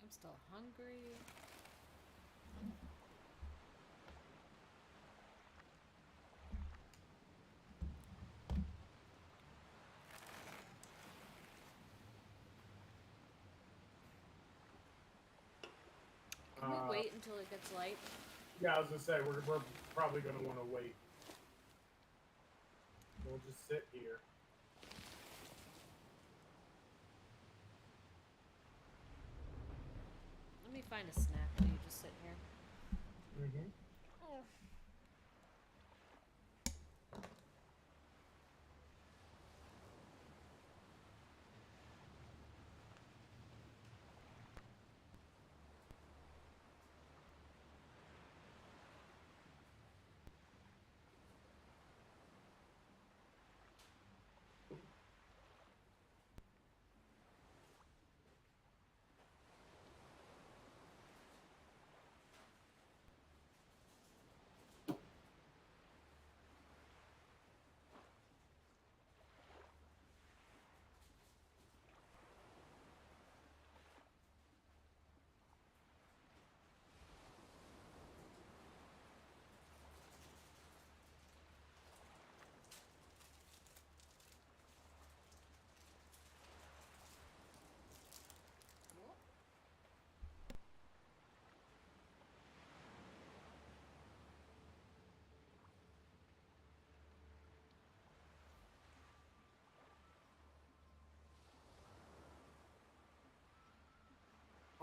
I'm still hungry. wait until it gets light? Yeah, I was gonna say we're probably gonna want to wait. We'll just sit here. Let me find a snack while you just sit here. Mm-hmm.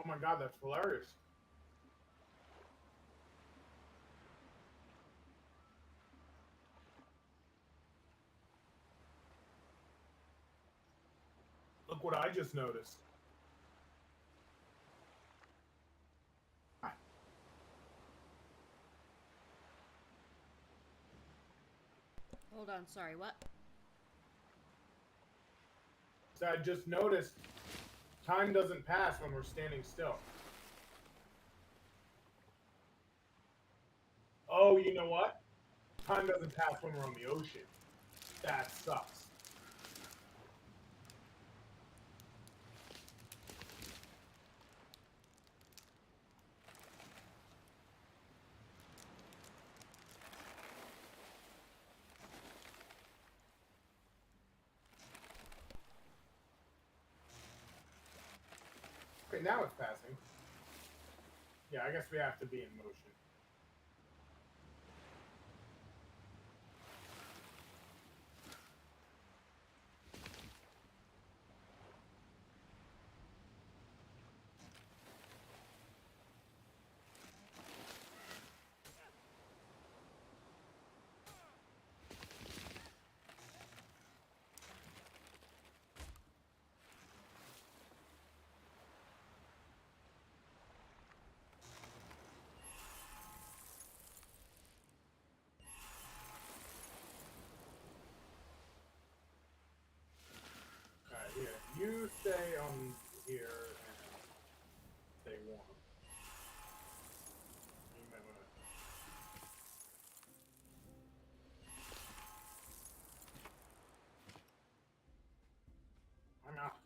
Oh my god, that's hilarious. Look what I just noticed. Hold on, sorry, what? So I just noticed time doesn't pass when we're standing still. Oh, you know what? Time doesn't pass when we're on the ocean. That sucks. Okay, now it's passing. Yeah, I guess we have to be in motion. Alright, here. You stay on here and stay warm. You might wanna... I'm out.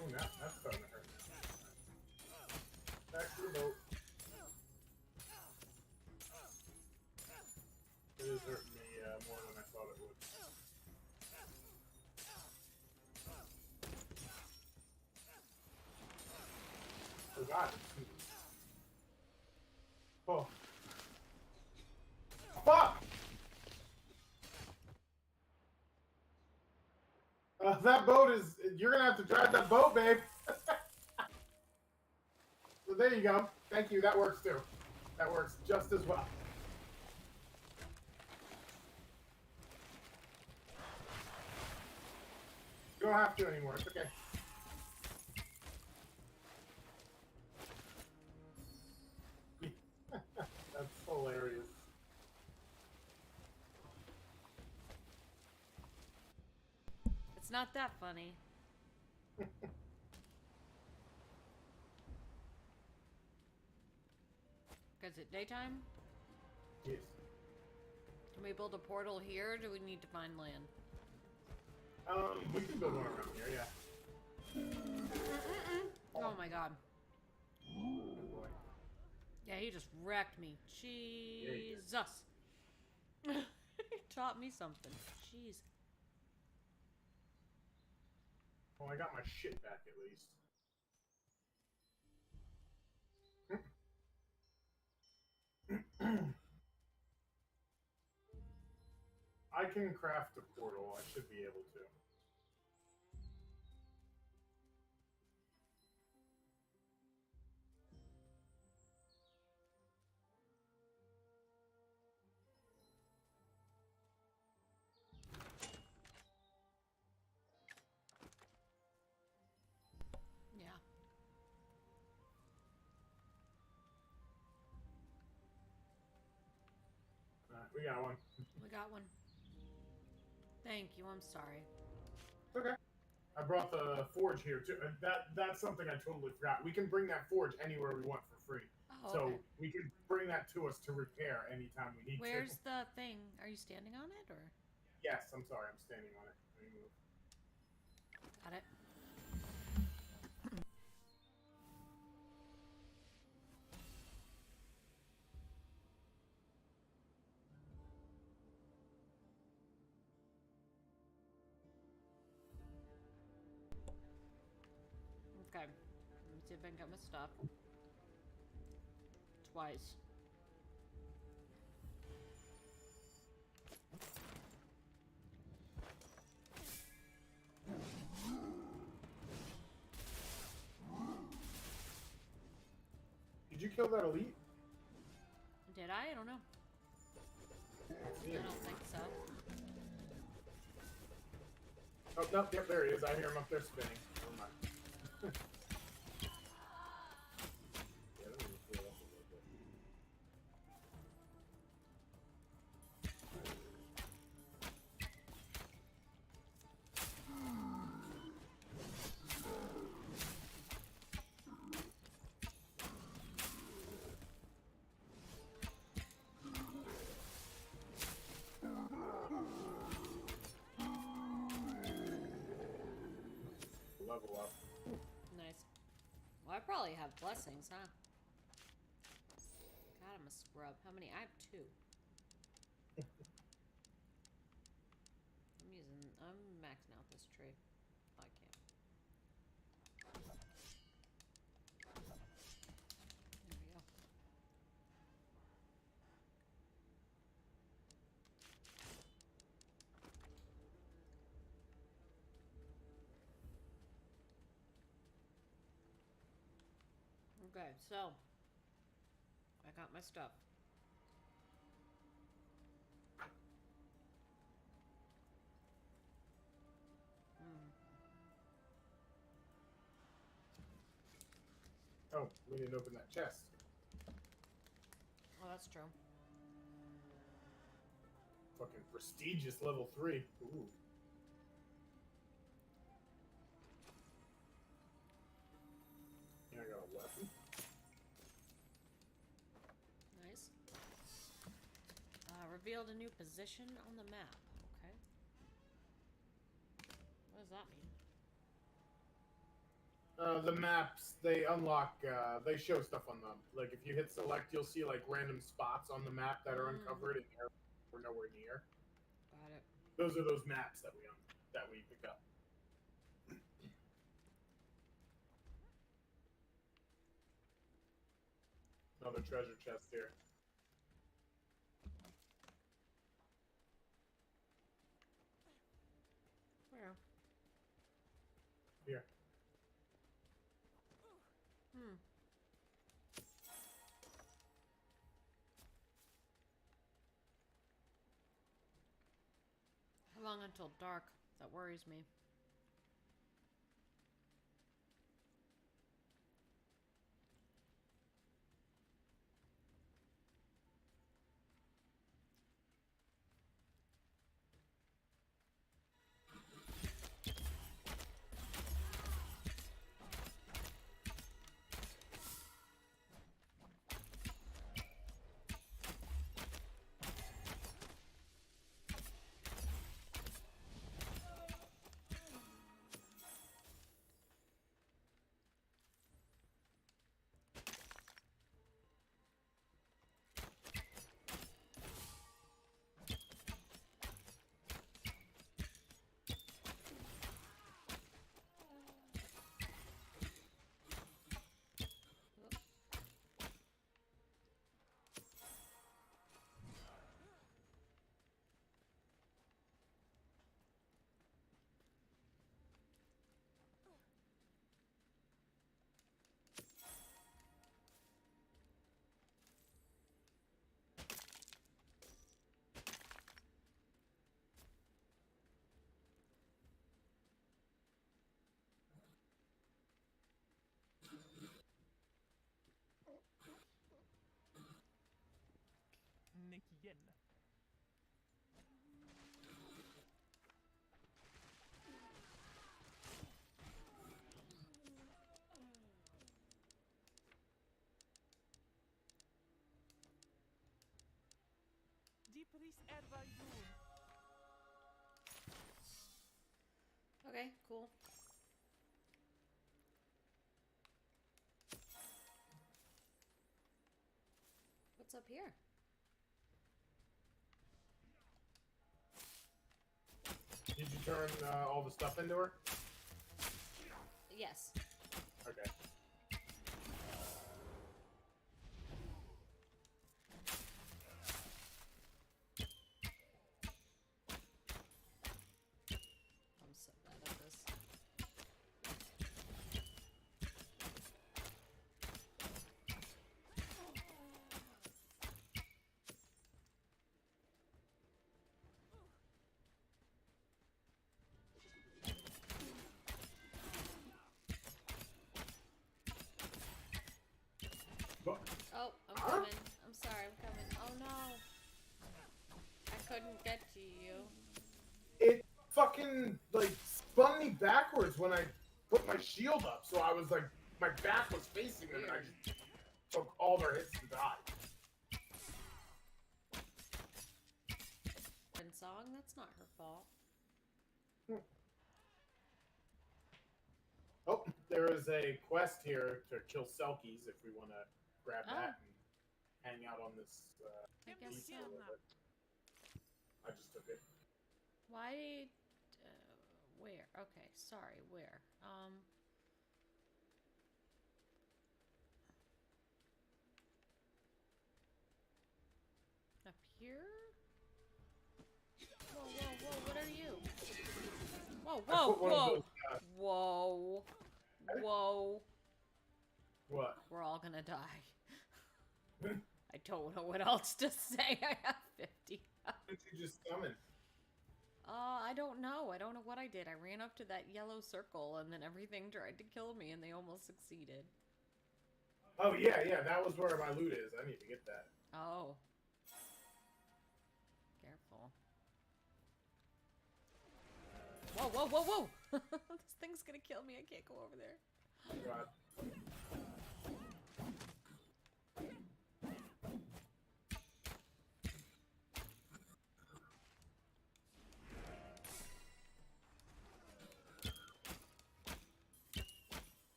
Oh, that's starting to hurt. Back to the boat. It is hurting me more than I thought it would. Oh god. Oh. Fuck! That boat is... You're gonna have to drive that boat, babe. So there you go. Thank you. That works too. That works just as well. You don't have to anymore. It's okay. That's hilarious. It's not that funny. Is it daytime? Yes. Can we build a portal here, or do we need to find land? We can build one around here, yeah. Oh my god. Oh boy. Yeah, he just wrecked me. Jesus. He taught me something. Jeez. Well, I got my shit back at least. I can craft a portal. I should be able to. Yeah. We got one. We got one. Thank you. I'm sorry. Okay. I brought the forge here too. That's something I totally forgot. We can bring that forge anywhere we want for free. Oh, So okay. we can bring that to us to repair anytime we need Where's to. the thing? Are you standing on it, or? Yes, I'm sorry. I'm standing on it. Let me move. Got it. Okay. Let me see if I can get my stuff. Twice. Did you kill that elite? Did I? I don't know. I don't think so. Oh, no, yep, there he is. I hear him up there spinning. Never mind. Yeah, let me heal up a little bit. Level up. Nice. Well, I probably have blessings, huh? God, I'm a scrub. How many? I have 2. I'm maxing out this tree. Oh, I can't. There we go. Okay, so I got my stuff. Oh, we didn't open that chest. Oh, that's true. Fucking prestigious level 3. Ooh. Yeah, I got a weapon. Nice. Revealed a new position on the map. Okay. What does that mean? The maps, they unlock, they show stuff on them. Like, if you hit select, you'll see, like, random spots on the map that are uncovered and we're nowhere near. Got it. Those are those maps that we pick up. Another treasure chest here. Where? Here. How long until dark? That worries me. Okay, cool. What's up here? Did you turn all the stuff into her? Yes. Okay. I'm so bad at this. Oh, I'm coming. I'm sorry, I'm coming. Oh no. I couldn't get to you. It fucking, like, spun me backwards when I put my shield up, so I was like, my back was facing them, and I just took all their hits and died. Song? That's not her fault. Oh, there is a quest here to kill Selkies if we want to grab that and hang out on this I guess beach so. a little bit. I just took it. Why? Where? Okay, sorry. Where? Up here? Whoa, whoa, whoa! What are you? Whoa, whoa, whoa! Whoa! Whoa! What? We're all gonna die. I don't know what else to say. I have 50. What did you just summon? I don't know. I don't know what I did. I ran up to that yellow circle and then everything tried to kill me and they almost succeeded. Oh, yeah, that was where my loot is. I need to get that. Oh. Careful. Whoa, whoa, whoa, whoa! This thing's gonna kill me. I can't go over there. Oh, God.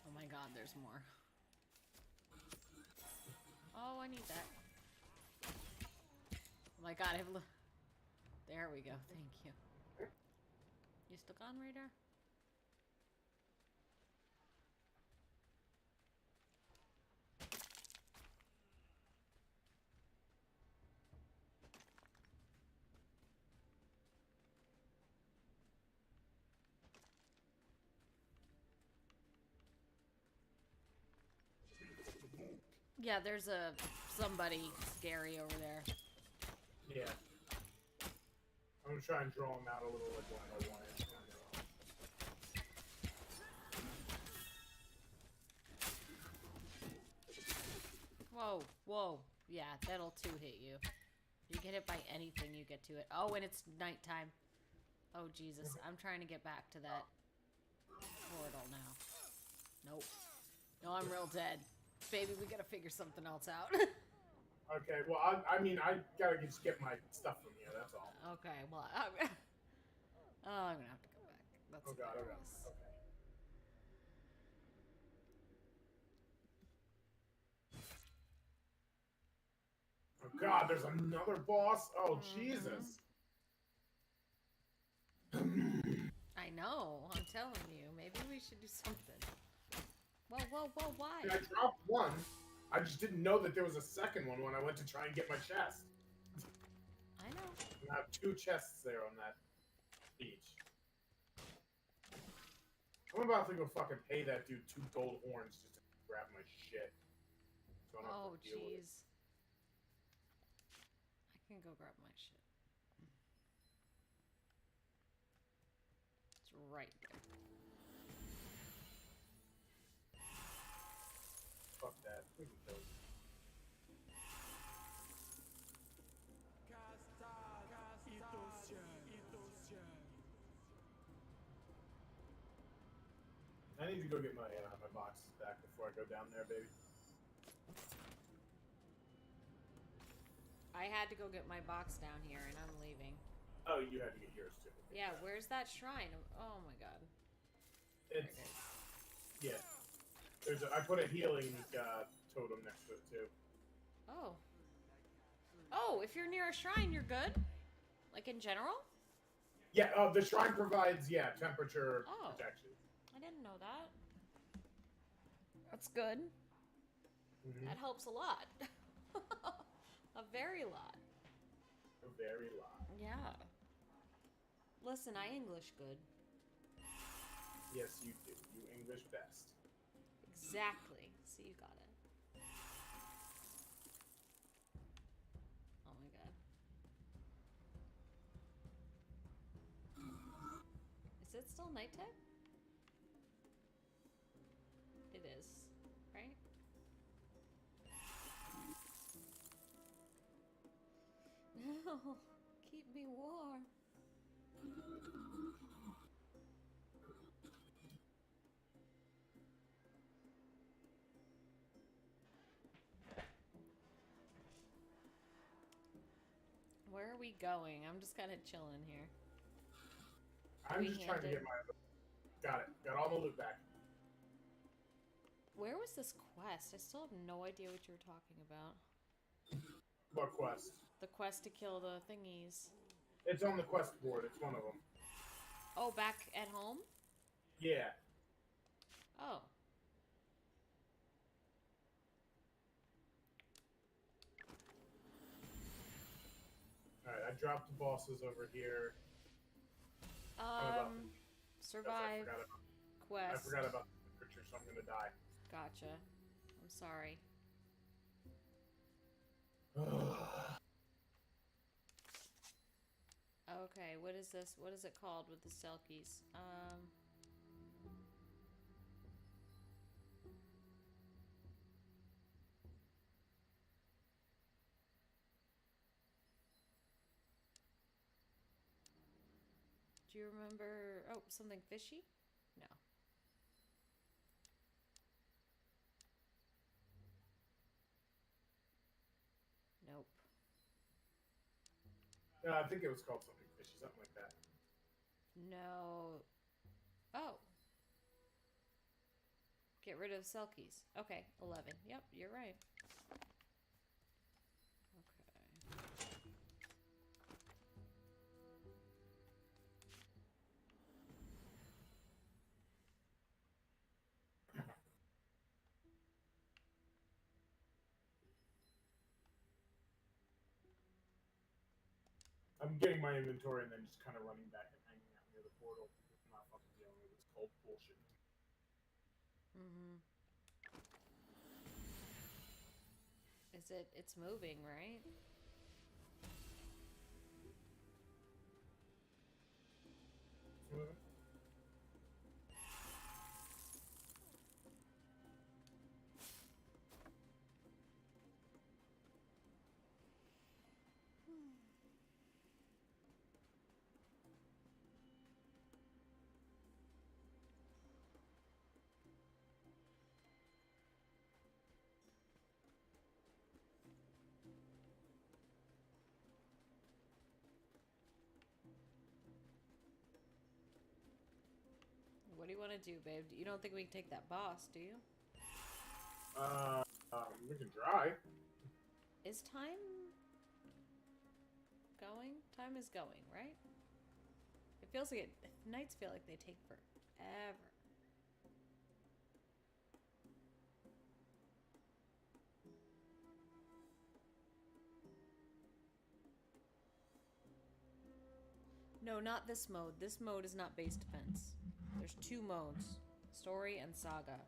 Oh my god, there's more. Oh, I need that. Oh my god, there we go. Thank you. You still gone, Radar? Yeah, there's somebody scary over there. Yeah. I'm gonna try and draw him out a little like one by one. Whoa, whoa. Yeah, that'll two-hit you. You get hit by anything, you get to it. Oh, and it's nighttime. Oh, Jesus. I'm trying to get back to that portal now. Nope. No, I'm real dead. Baby, we gotta figure something else out. Okay, well, I mean, I gotta just get my stuff from here, that's all. Okay, well, I'm gonna have to go back. That's Oh, God, hilarious. okay. Oh, God, there's another boss? Oh, Jesus. I know, I'm telling you. Maybe we should do something. Whoa, whoa, whoa, why? I dropped one. I just didn't know that there was a second one when I went to try and get my chest. I know. I have 2 chests there on that beach. I'm about to go fucking pay that dude 2 gold horns just to grab my shit. So I don't have Oh, to deal with it. jeez. I can go grab my shit. It's right there. Fuck that. We can kill it. I need to go get my my boxes back before I go down there, baby. I had to go get my box down here, and I'm leaving. Oh, you had to get yours too. Yeah, where's that shrine? Oh my god. It's yeah. I put a healing totem next to it too. Oh. Oh, if you're near a shrine, you're good? Like in general? Yeah, the shrine provides temperature protection. I didn't know that. That's good. Mm-hmm. That helps a lot. A very lot. A very lot. Yeah. Listen, I English good. Yes, you do. You English best. Exactly. See, you got it. Oh my god. Is it still nighttime? It is, right? No, keep me warm. Where are we going? I'm just kind of chilling here. I'm just trying to get my... Got it. Got all the loot back. Where was this quest? I still have no idea what you were talking about. What quest? The quest to kill the thingies. It's on the quest board. It's one of them. Oh, back at home? Yeah. Oh. Alright, I dropped the bosses over here. Survive. Quest. I forgot about the picture, so I'm gonna die. Gotcha. I'm sorry. Okay, what is this? What is it called with the selkies? Do you remember? Oh, something fishy? No. Nope. I think it was called something fishy, something like that. No. Oh. Get rid of selkies. Okay, 11. Yep, you're right. I'm getting my inventory and then just kind of running back and hanging out near the portal. I'm not fucking dealing with this cold bullshit. Mm-hmm. It's moving, right? It's moving. What do you want to do, babe? You don't think we can take that boss, do you? We can try. Is time going? Time is going, right? It feels like nights feel like they take forever. No, not this mode. This mode is not base defense. There's two modes. Story and saga.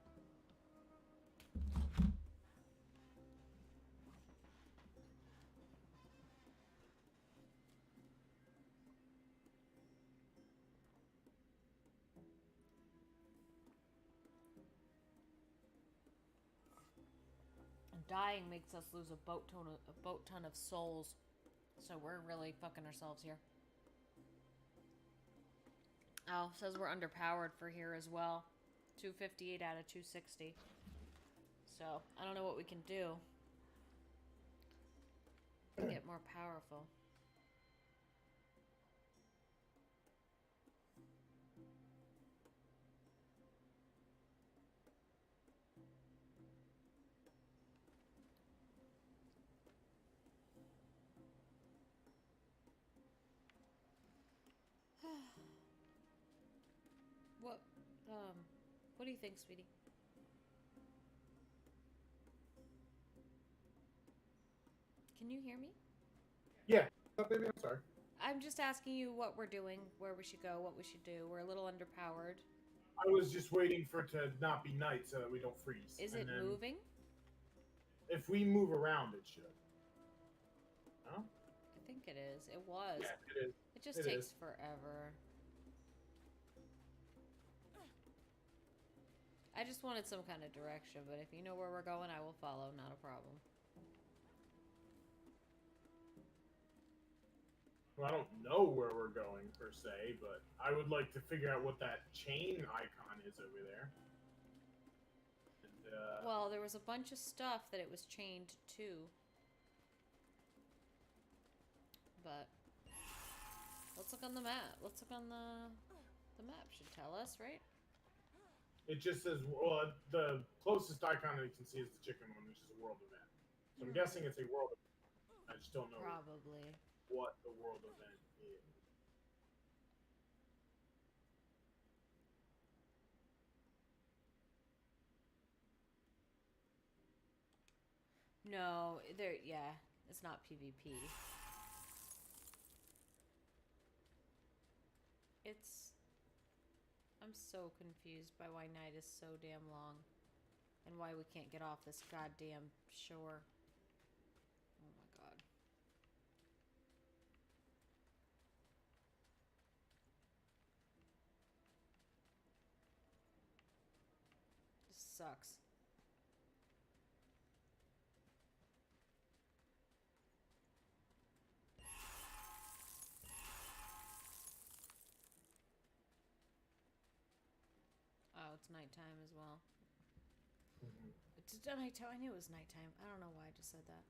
Dying makes us lose a boat ton of souls. So we're really fucking ourselves here. Oh, says we're underpowered for here as well. 258 out of 260. So, I don't know what we can do to get more powerful. What, what do you think, sweetie? Can you hear me? Yeah. Oh, baby, I'm sorry. I'm just asking you what we're doing, where we should go, what we should do. We're a little underpowered. I was just waiting for it to not be night so that we don't freeze. Is And it then moving? If we move around, it should. No? I think it is. It was. Yeah, it is. It just It takes is. forever. I just wanted some kind of direction, but if you know where we're going, I will follow. Not a problem. Well, I don't know where we're going, per se, but I would like to figure out what that chain icon is over there. And, Well, there was a bunch of stuff that it was chained to. But let's look on the map. Let's look on the map. Should tell us, right? it just says, well, the closest icon that you can see is the chicken one, which is a world event. So I'm guessing it's a world event. I just don't know Probably what the world event is. No, there. Yeah, it's not PvP. It's. I'm so confused by why night is so damn long, and why we can't get off this goddamn shore. Oh my god. This sucks. Oh, it's nighttime as well. It's nighttime. I knew it was nighttime. I don't know why I just said that.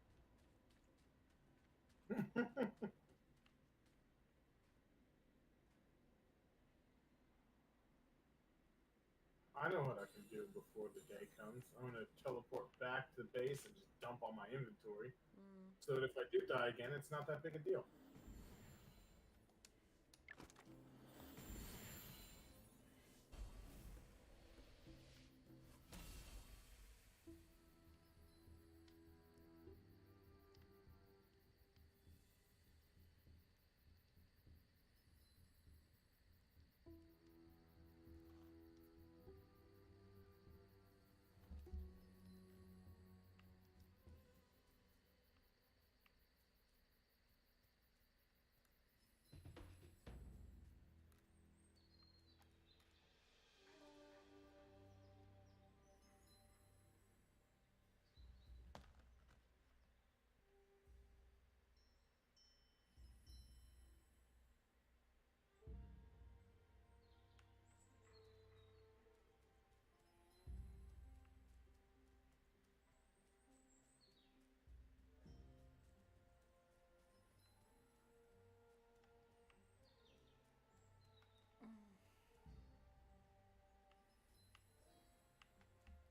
I know what I can do before the day comes. I'm going to teleport back to the base and just dump all my inventory. So that if I do die again, it's not that big a deal.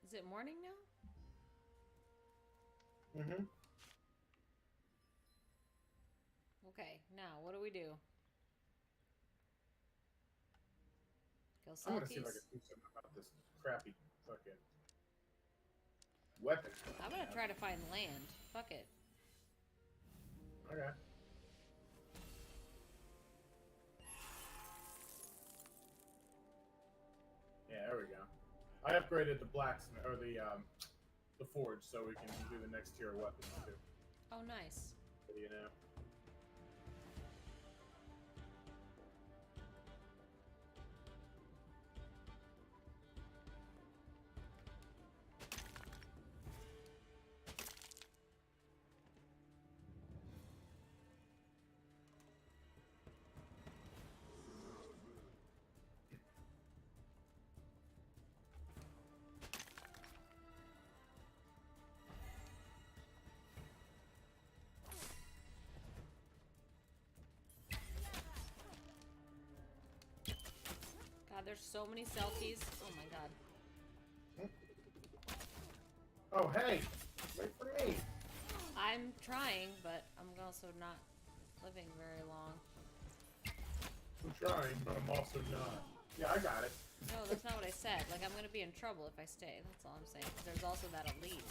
Is it morning now? Mm-hmm. Okay, now what do we do? Kill I'm gonna see if I Salties? can do something about this crappy fucking weapon. I'm gonna try to find land. Fuck it. Okay. Yeah, there we go. I upgraded the blacksmith or the forge so we can do the next tier of weapons too. Oh, nice. You know. there's so many selkies. Oh my god. Oh, hey! Wait for me! I'm trying, but I'm also not living very long. I'm trying, but I'm also not. Yeah, I got it. No, that's not what I said. Like, I'm gonna be in trouble if I stay. That's all I'm saying. There's also that elite.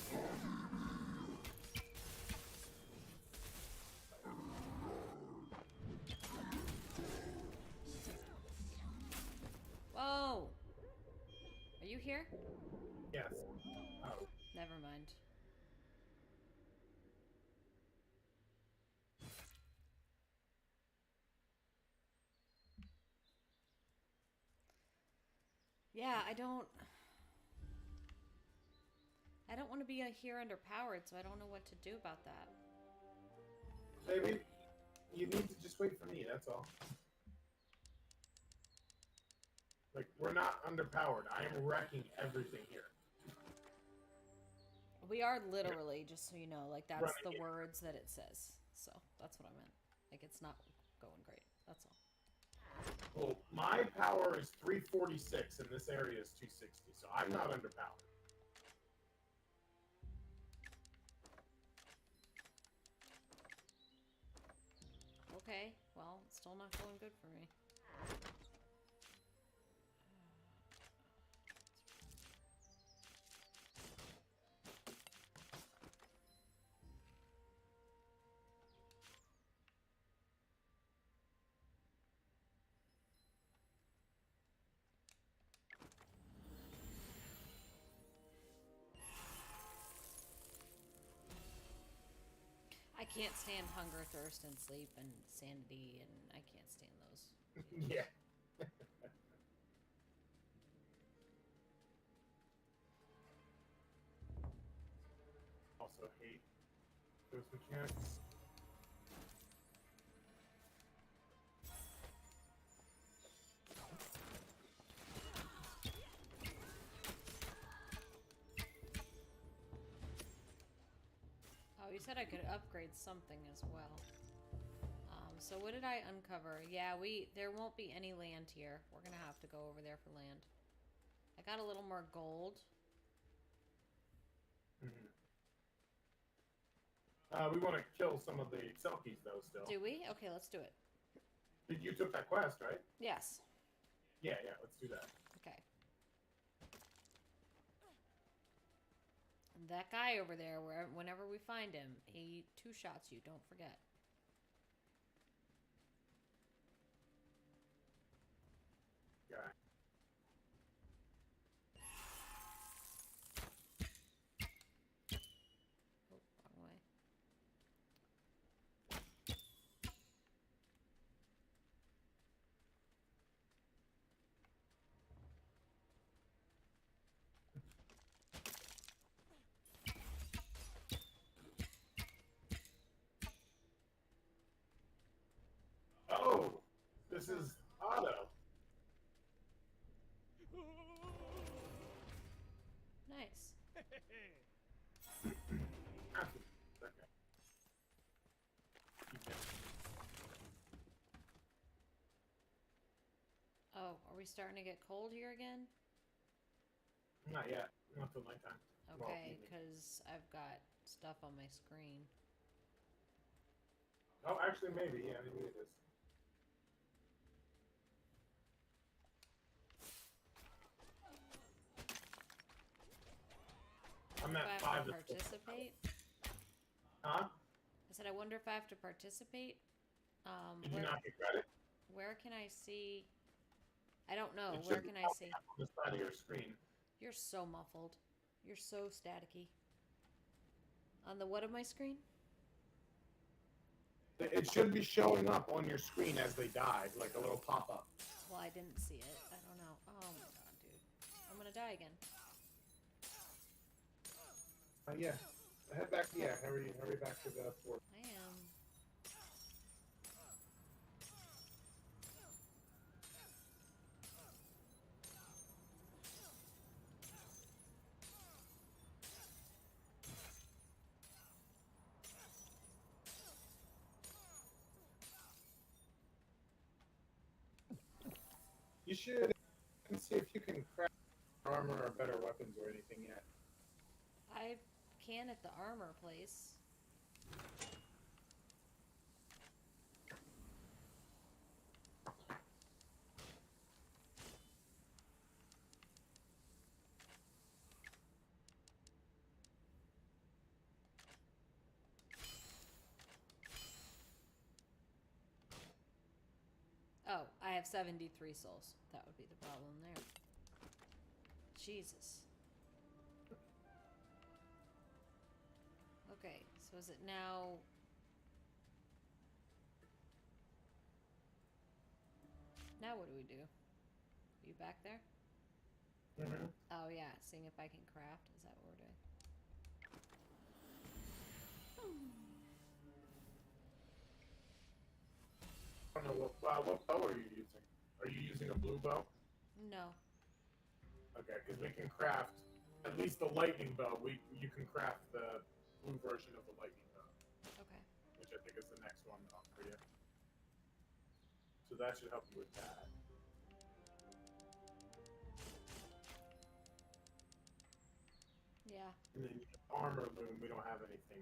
Whoa! Are you here? Yes. Oh. Never mind. Yeah, I don't want to be here underpowered, so I don't know what to do about that. Baby, you need to just wait for me, that's all. Like, we're not underpowered. I am wrecking everything here. We are literally, just so you know, like, that's Running the here. words that it says. So, that's what I meant. Like, it's not going great. That's all. Well, my power is 346, and this area is 260, so I'm not underpowered. Okay, well, it's still not going good for me. I can't stand hunger, thirst, and sleep, and sanity, and I can't stand those. Yeah. Also hate those mechanics. Oh, you said I could upgrade something as well. So what did I uncover? Yeah, there won't be any land here. We're gonna have to go over there for land. I got a little more gold. We want to kill some of the Selkies, though, still. Do we? Okay, let's do it. You took that quest, right? Yes. Yeah, let's do that. Okay. And that guy over there, whenever we find him, he two-shots you, don't forget. Guy. Oh, wrong way. Oh! This is Otto. Nice. Okay. Oh, are we starting to get cold here again? Not yet. Not till nighttime. Well, Okay, evening. because I've got stuff on my screen. Oh, actually, maybe. Yeah, maybe it is. I'm If at I 5 have to to 4. participate? Huh? I said, I wonder if I have to participate. Did you not get credit? Where can I see? I don't know. It Where should can be I see? on the side of your screen. You're so muffled. You're so staticky. On the what of my screen? It should be showing up on your screen as they die, like a little pop-up. Well, I didn't see it. I don't know. Oh my god, dude. I'm gonna die again. Yeah. Head back. Yeah, hurry back to the fort. I am. You should see if you can craft armor or better weapons or anything yet. I can at the armor place. Oh, I have 73 souls. That would be the problem there. Jesus. Okay, so is it now... Now what do we do? Are you back there? Mm-hmm. Oh yeah, seeing if I can craft. Is that what we're doing? I don't know what bow are you using? Are you using a blue bow? No. Okay, because we can craft at least the lightning bow. You can craft the blue version of the lightning bow. Okay. Which I think is the next one up for you. So that should help you with that. Yeah. And then armor loom, we don't have anything.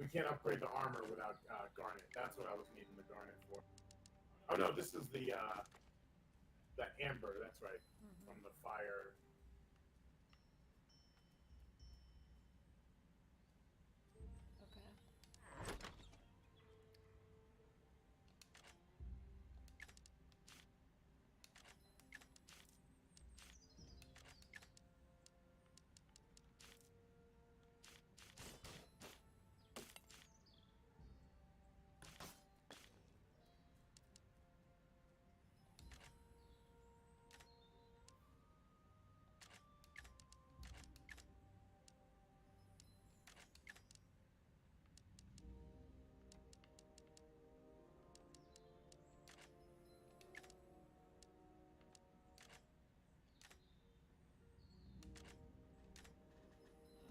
We can't upgrade the armor without garnet. That's what I was needing the garnet for. Oh no, this is the amber. That's right, from the fire. Okay.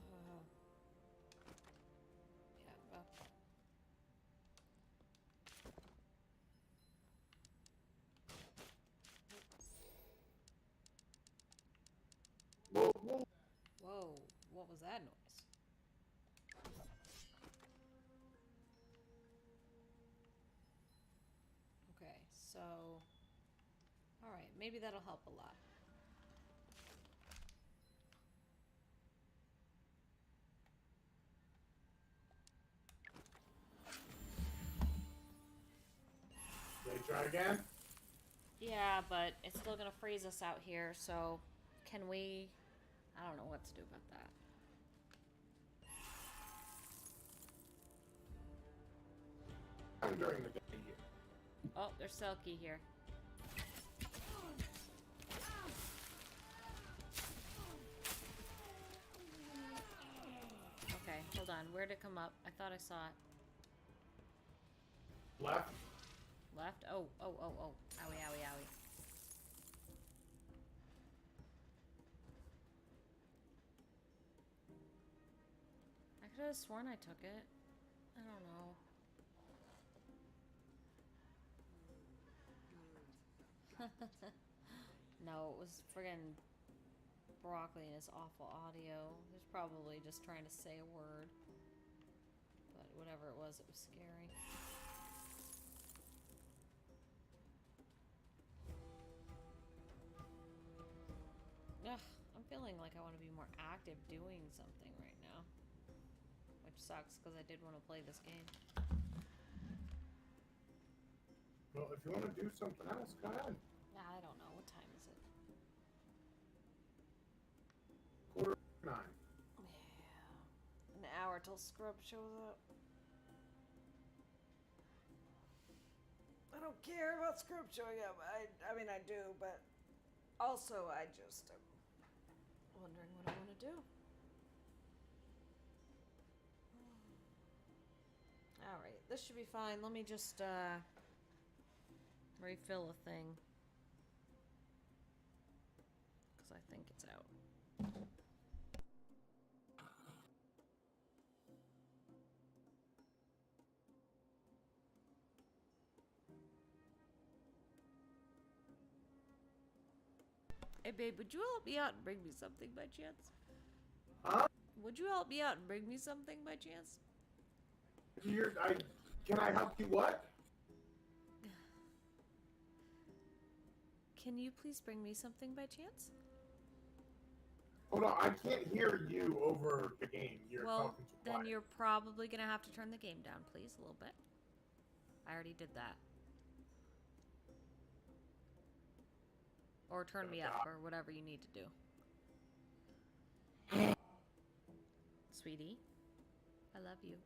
Yeah, well. Whoa, whoa. Whoa, what was that noise? Okay, so... Alright, maybe that'll help a lot. Ready to try again? Yeah, but it's still gonna freeze us out here, so... Can we... I don't know what to do about that. I'm during the day here. Oh, there's Selkie here. Okay, hold on. Where'd it come up? I thought I saw it. Left? Left? Oh, oh, oh, oh. Owie, owie, owie. I could have sworn I took it. I don't know. No, it was friggin' Broccoli and his awful audio. He was probably just trying to say a word. But whatever it was scary. Ugh, I'm feeling like I want to be more active doing something right now. Which sucks, because I did want to play this game. Well, if you want to do something else, go ahead. Nah, I don't know. What time is it? 8:45. Yeah. An hour till Scrub shows up. I don't care about Scrub showing up. I mean, I do, but also I just am wondering what I want to do. Alright, this should be fine. Let me just, refill a thing. Because I think it's out. Hey, babe, would you help me out and bring me something by chance? Huh? Would you help me out and bring me something by chance? Can I help you what? Can you please bring me something by chance? Hold on, I can't hear you over the game. You're Well, talking too then quiet. you're probably gonna have to turn the game down, please, a little bit. I already did that. Or turn me up, or whatever you need to do. Sweetie, I love you.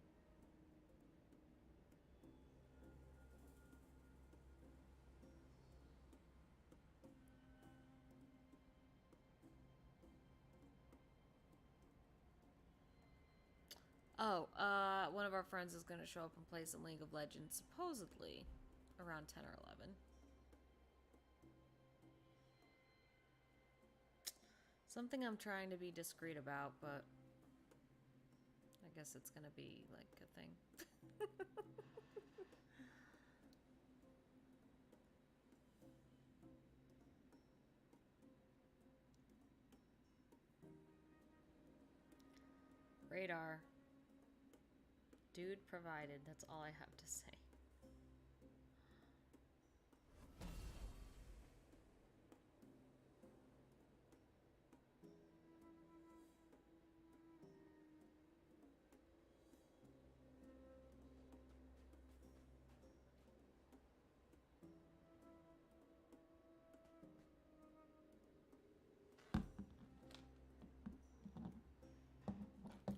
Oh, one of our friends is gonna show up and play some League of Legends, supposedly around 10 or 11. Something I'm trying to be discreet about, but I guess it's gonna be like a thing. Radar. Dude provided, that's all I have to say.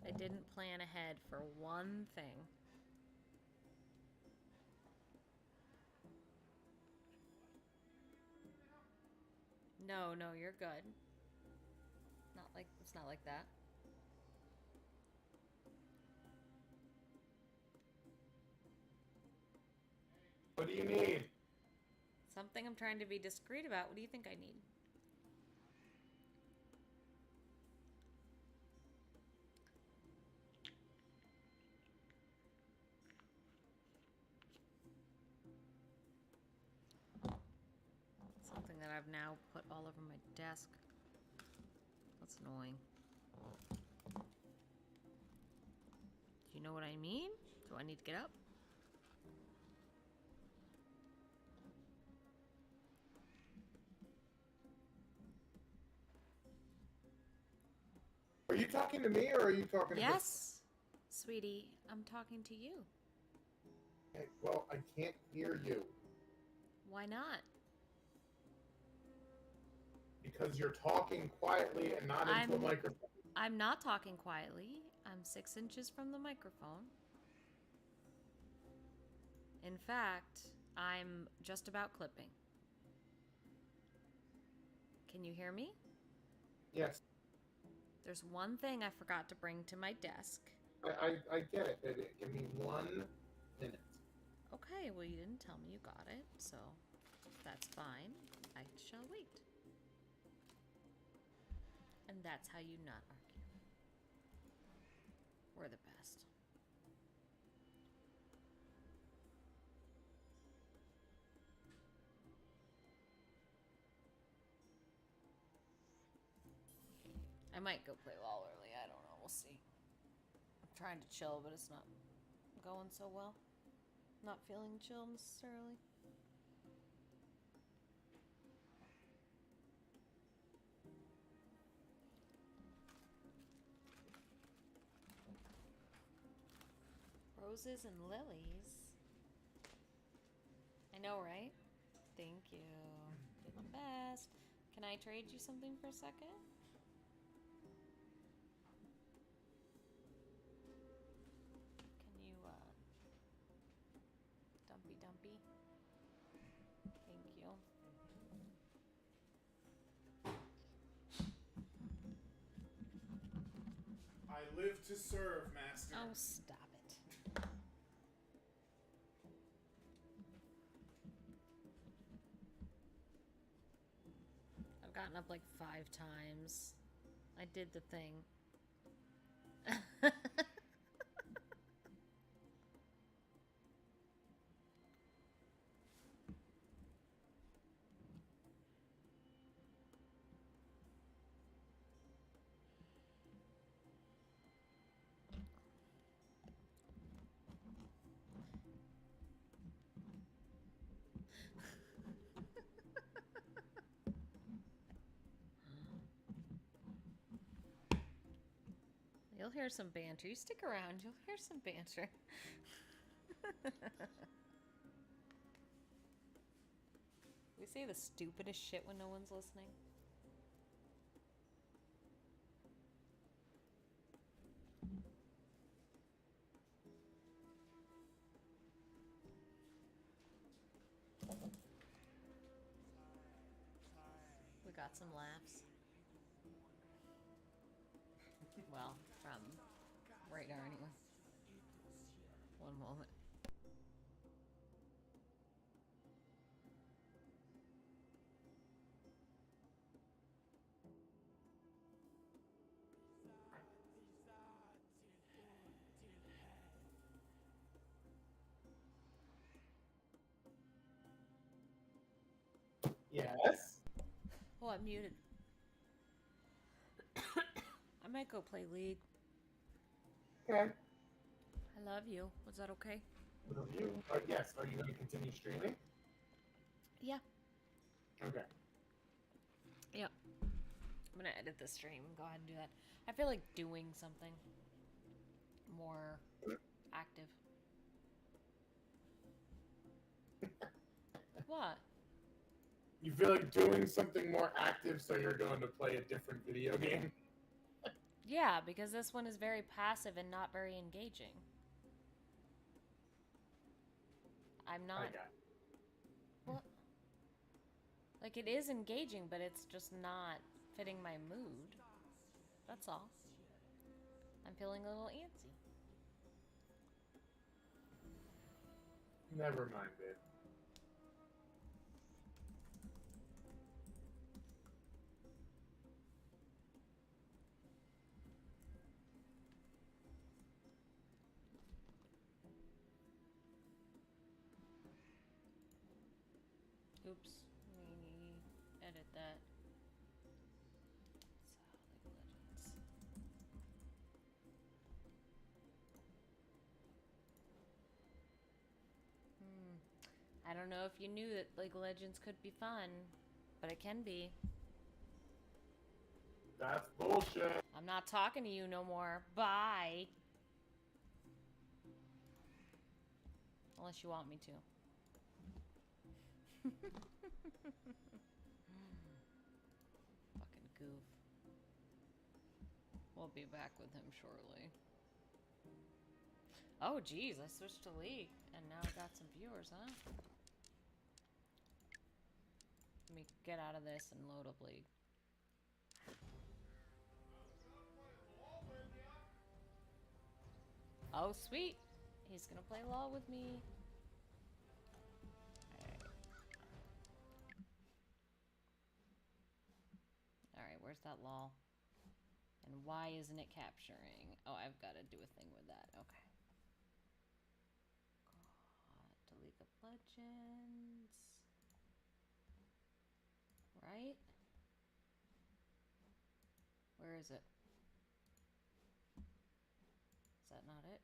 I didn't plan ahead for one thing. No, you're good. It's not like that. What do you need? Something I'm trying to be discreet about. What do you think I need? Something that I've now put all over my desk. That's annoying. Do you know what I mean? Do I need to get up? Are you talking to me or are you talking to me? Yes, sweetie, I'm talking to you. Okay, well, I can't hear you. Why not? Because you're talking quietly and not into a microphone. I'm not talking quietly. I'm 6 inches from the microphone. In fact, I'm just about clipping. Can you hear me? Yes. There's one thing I forgot to bring to my desk. I get it, baby. Give me 1 minute. Okay, well, you didn't tell me you got it, so that's fine. I shall wait. And that's how you not argue. We're the best. I might go play LOL early. I don't know. We'll see. I'm trying to chill, but it's not going so well. Not feeling chill necessarily. Roses and lilies. I know, right? Thank you. Did my best. Can I trade you something for a second? Can you, dumpy? Thank you. I live to serve, Master. Oh, stop it. I've gotten up like 5 times. I did the thing. You'll hear some banter. You stick around, you'll hear some banter. We say the stupidest shit when no one's listening. We got some laughs. Well, from radar anyway. One moment. Yes. Oh, I'm muted. I might go play League. Okay. I love you. Was that okay? Love you. Yes. Are you going to continue streaming? Yeah. Okay. Yep. I'm gonna edit the stream and go ahead and do that. I feel like doing something more active. What? You feel like doing something more active, so you're going to play a different video game? Yeah, because this one is very passive and not very engaging. I'm not. What? Like, it is engaging, but it's just not fitting my mood. That's all. I'm feeling a little antsy. Never mind, babe. Oops. Let me edit that. So, League of Legends. I don't know if you knew that League of Legends could be fun, but it can be. That's bullshit. I'm not talking to you no more. Bye. Unless you want me to. Fucking goof. We'll be back with him shortly. Oh, geez, I switched to League, and now I got some viewers, huh? Let me get out of this and load up League. Oh, sweet. He's gonna play LOL with me. Alright, where's that LOL? And why isn't it capturing? Oh, I've got to do a thing with that. Okay. To League of Legends. Right? Where is it? Is that not it?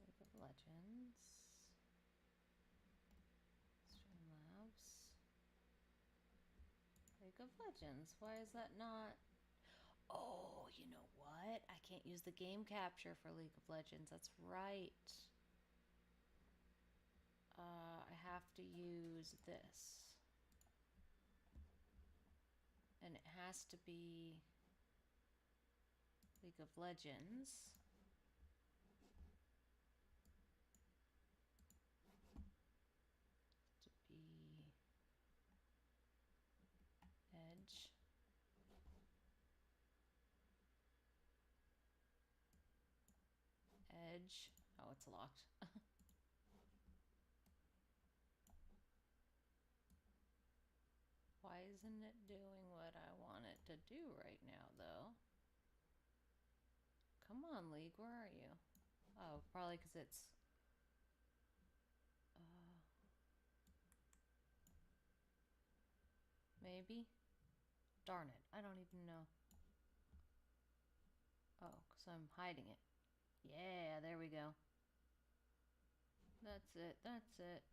League of Legends. Streamlabs. League of Legends. Why is that not? Oh, you know what? I can't use the game capture for League of Legends. That's right. I have to use this. And it has to be League of Legends. To be Edge. Edge. Oh, it's locked. Why isn't it doing what I want it to do right now, though? Come on, League, where are you? Oh, probably because it's... maybe? Darn it, I don't even know. Oh, because I'm hiding it. Yeah, there we go. That's it, that's it.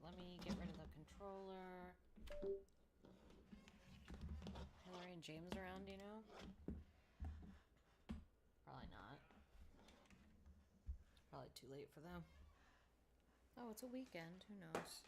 let me get rid of the controller. Hillary and James around, you know? Probably not. Probably too late for them. Oh, it's a weekend. Who knows?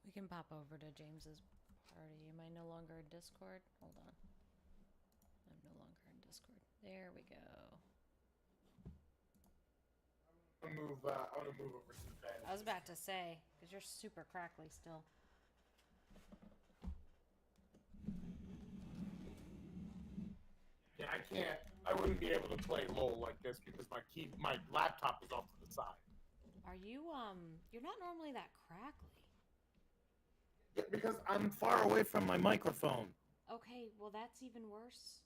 We can pop over to James's party. Am I no longer in Discord? Hold on. I'm no longer in Discord. There we go. I'm gonna move over to the bed. I was about to say, because you're super crackly still. Yeah, I wouldn't be able to play LOL like this because my laptop is off to the side. Are you, you're not normally that crackly. Yeah, because I'm far away from my microphone. Okay, well that's even worse.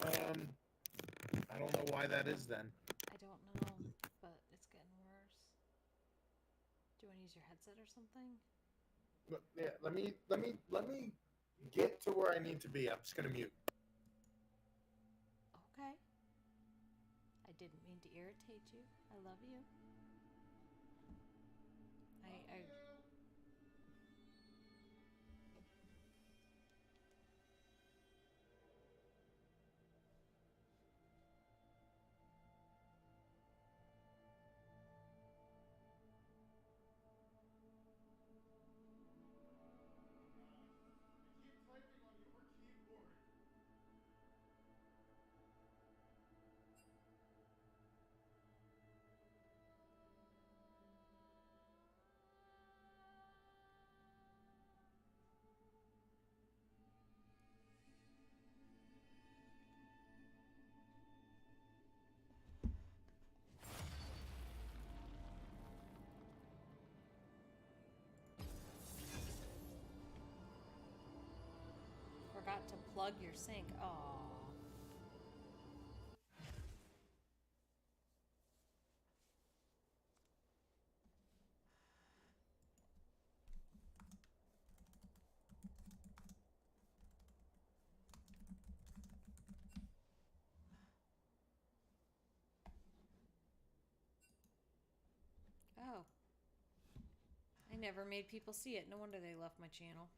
I don't know why that is then. I don't know, but it's getting worse. Do you want to use your headset or something? But, yeah, let me get to where I need to be. I'm just gonna mute. Okay. I didn't mean to irritate you. I love you. I Keep typing on your keyboard. forgot to plug your sink. Aww. Oh. I never made people see it. No wonder they left my channel.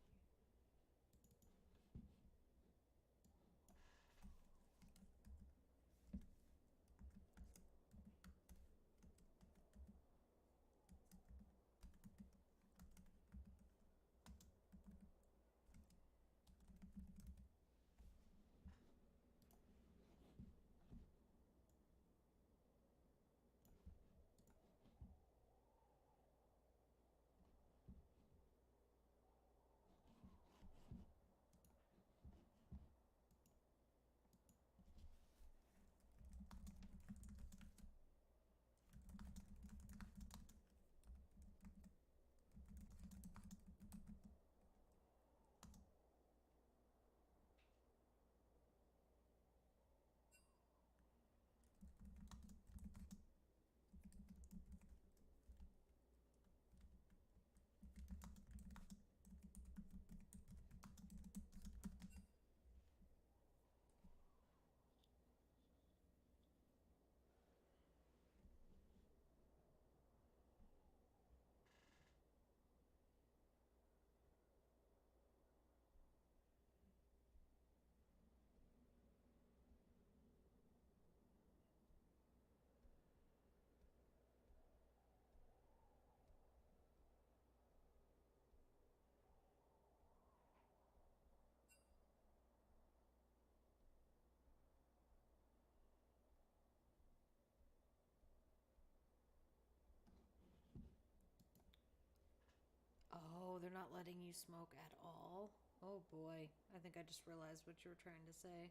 Oh, they're not letting you smoke at all? Oh boy. I think I just realized what you were trying to say.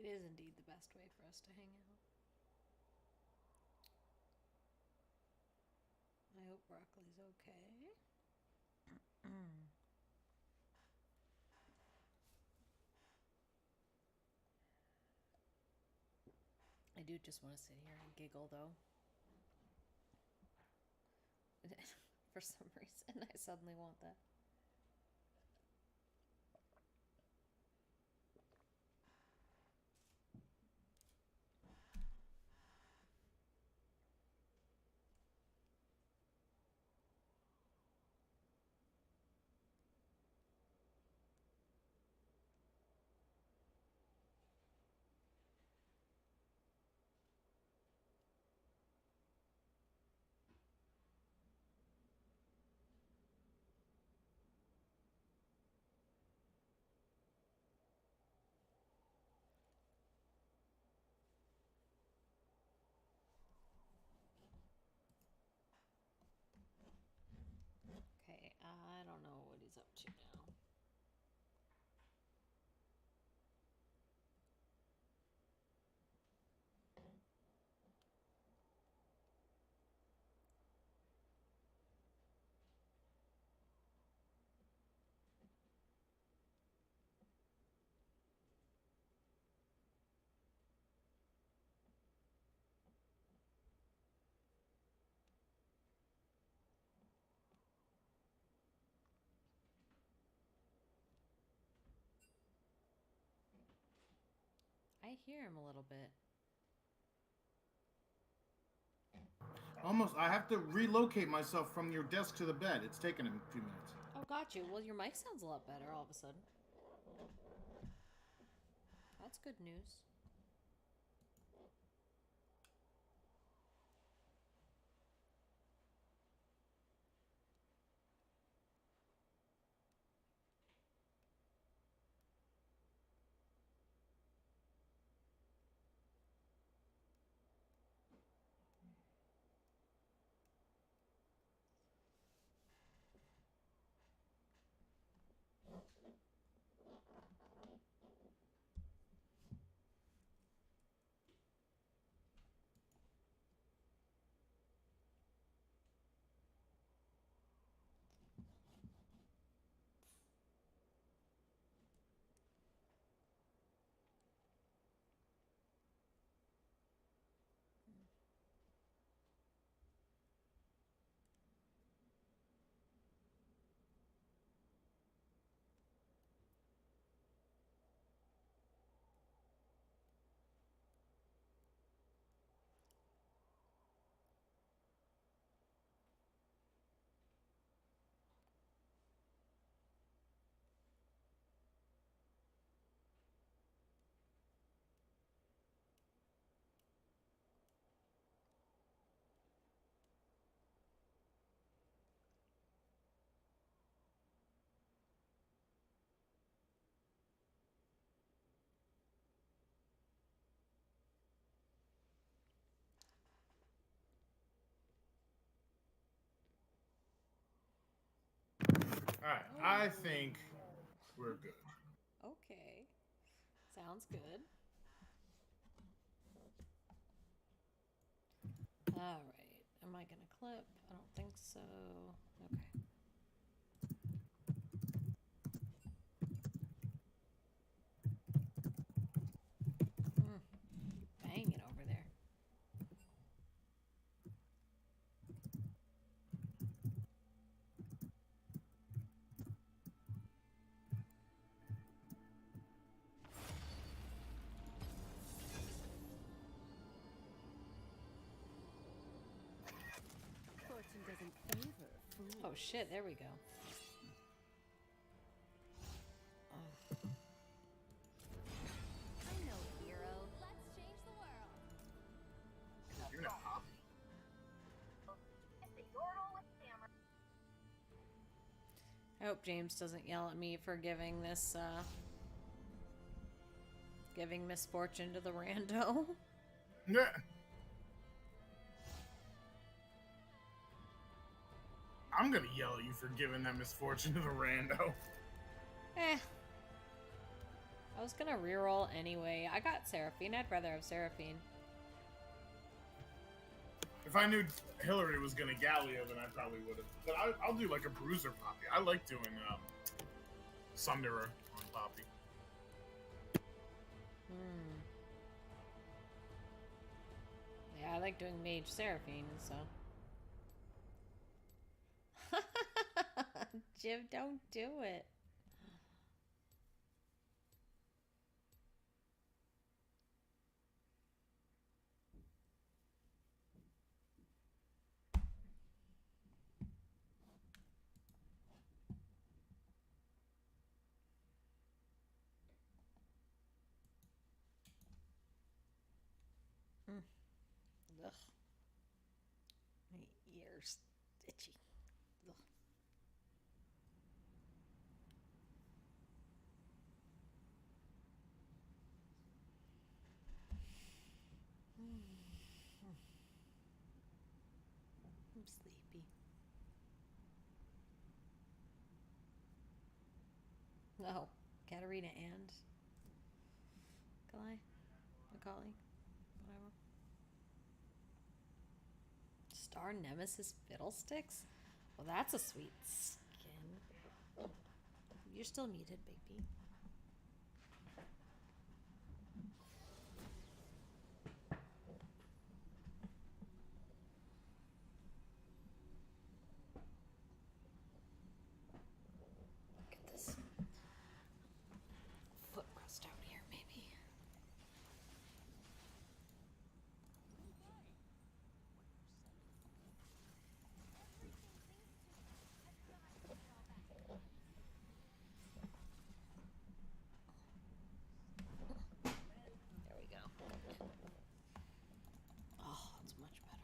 is indeed the best way for us to hang out. I hope broccoli's okay. I do just want to sit here and giggle, though. For some reason, I suddenly want that. Okay, I don't know what he's up to now. I hear him a little bit. Almost. I have to relocate myself from your desk to the bed. It's taken a few minutes. Oh, got you. Well, your mic sounds a lot better all of a sudden. That's good news. Alright, I think we're good. Okay. Sounds good. Alright. Am I gonna clip? I don't think so. Okay. Banging over there. Fortune doesn't favor fools. Oh shit, there we go. I'm no hero. Let's change the world. You're not happy. I hope James doesn't yell at me for giving this, giving misfortune to the rando. Yeah. I'm gonna yell at you for giving that misfortune to the rando. I was gonna reroll anyway. I got Seraphine. I'd rather have Seraphine. If I knew Hillary was gonna Gallia, then I probably would have. But I'll do like a Bruiser Poppy. I like doing Sunderer on Poppy. Yeah, I like doing Mage Seraphine, so. Jim, don't do it. Ugh. My ears itchy. Ugh. I'm sleepy. No, Katarina and Macaulay, whatever. Star Nemesis Fiddlesticks? Well, that's a sweet skin. You're still muted, baby. Get this footrest out here, maybe. There we go. Oh, that's much better.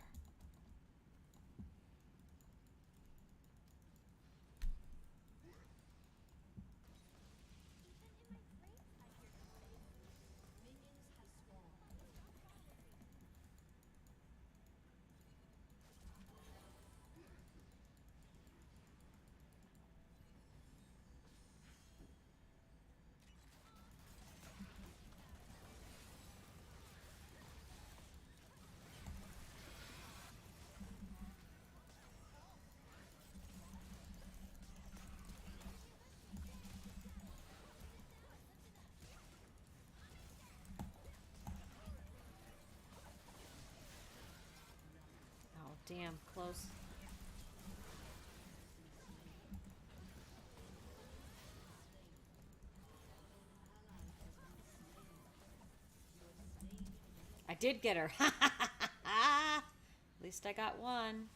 Oh, damn, close. I did get her. At least I got one.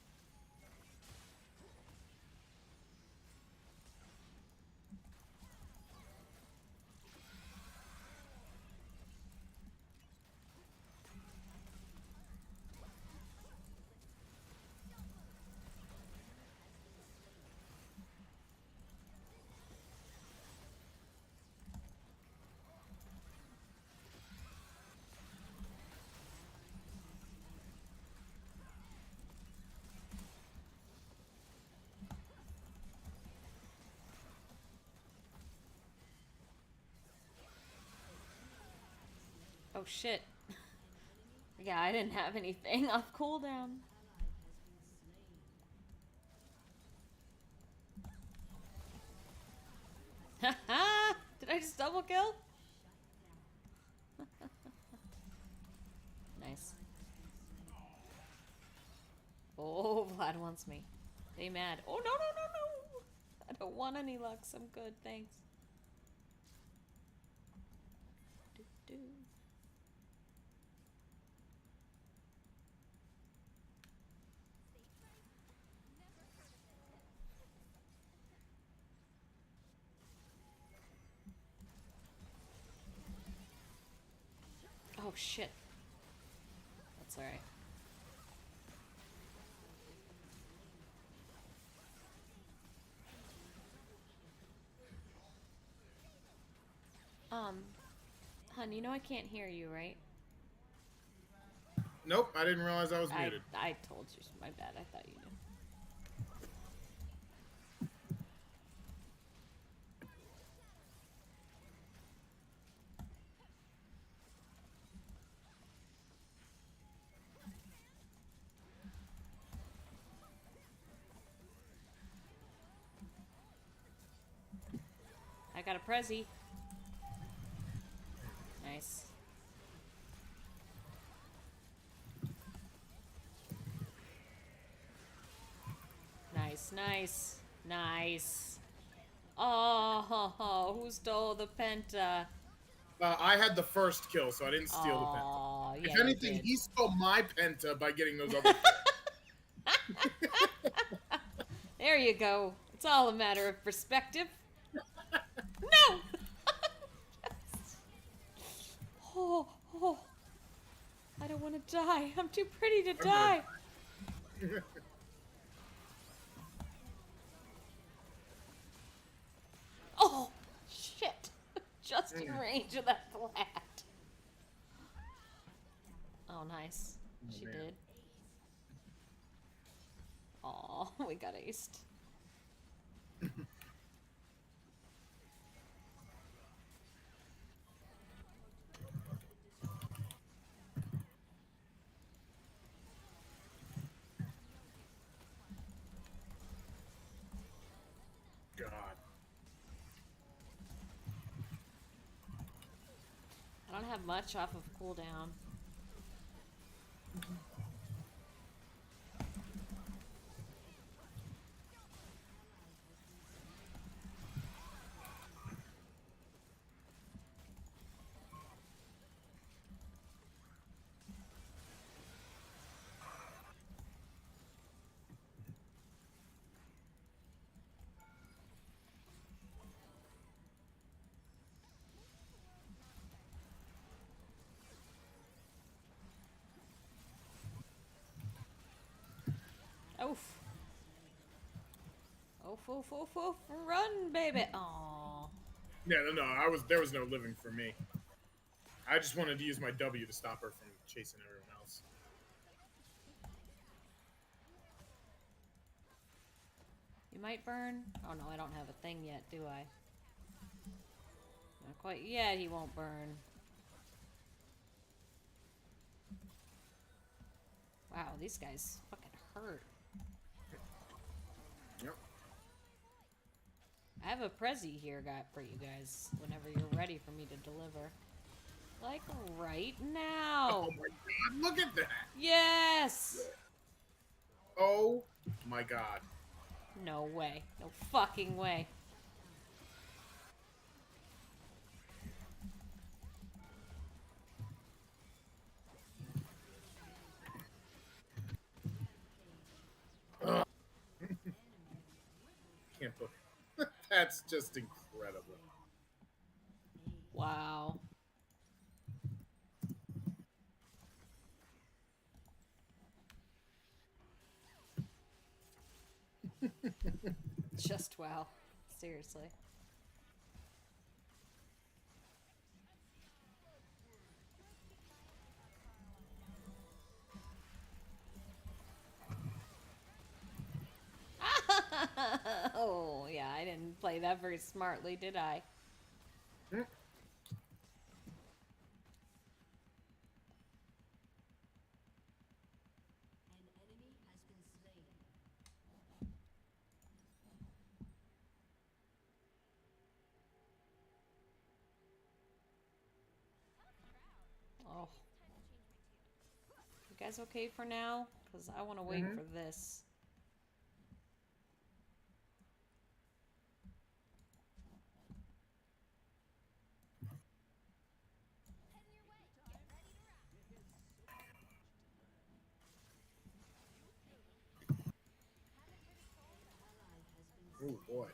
Oh shit. Yeah, I didn't have anything off cooldown. Haha! Did I just double kill? Nice. Oh, Vlad wants me. Stay mad. Oh, no, no, no, no! I don't want any Lux. I'm good, thanks. Do. Oh, shit. That's alright. Hun, you know I can't hear you, right? Nope, I didn't realize I was muted. I told you. My bad. I thought you knew. got a Prezi. Nice. Nice, nice, nice. Oh, who stole the penta? I had the first kill, so I didn't steal the penta. Yeah, If anything, he stole my penta by getting those other kills. There you go. It's all a matter of perspective. No! Oh, I don't want to die. I'm too pretty to die. Oh, shit. Just in range of that flat. Oh, nice. She did. Aw, we got aced. God. I don't have much off of cooldown. Oof. Oof, oof, oof, oof. Run, baby. Aw. Yeah, no, there was no living for me. I just wanted to use my W to stop her from chasing everyone else. You might burn. Oh no, I don't have a thing yet, do I? Not quite yet, he won't burn. Wow, these guys fucking hurt. Yep. I have a Prezi here for you guys whenever you're ready for me to deliver. Like right now. Oh my god, look at that! Yes! Oh my god. No way. No fucking way. Can't believe that's just incredible. Wow. Just wow. Seriously. Oh, yeah, I didn't play that very smartly, did I? Oh. You guys okay for now? Because I want to wait for this. Oh boy.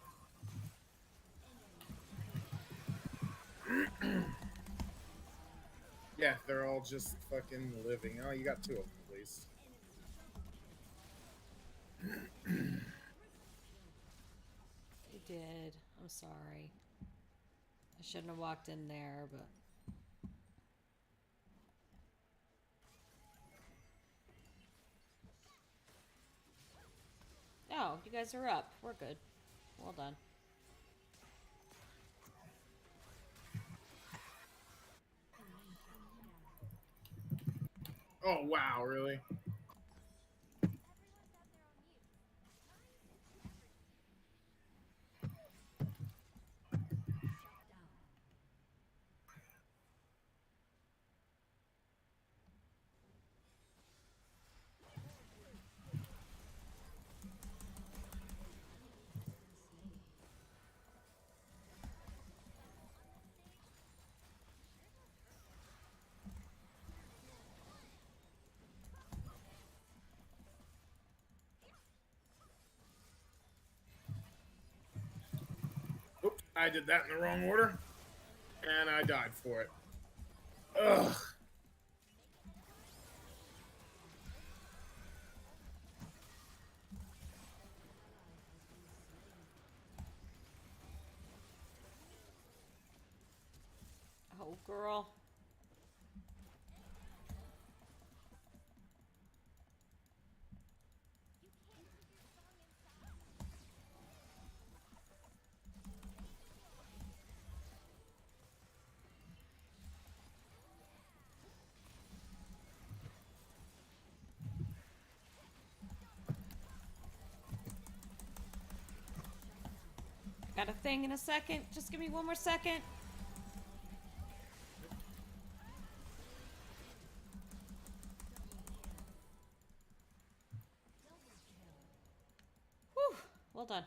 Yeah, they're all just fucking living. Oh, you got two of them at least. You did. I'm sorry. I shouldn't have walked in there, but... Oh, you guys are up. We're good. Well done. Oh wow, really? I did that in the wrong order, and I died for it. Ugh. Oh, girl. Got a thing in a second. Just give me one more second. Whew. Well done.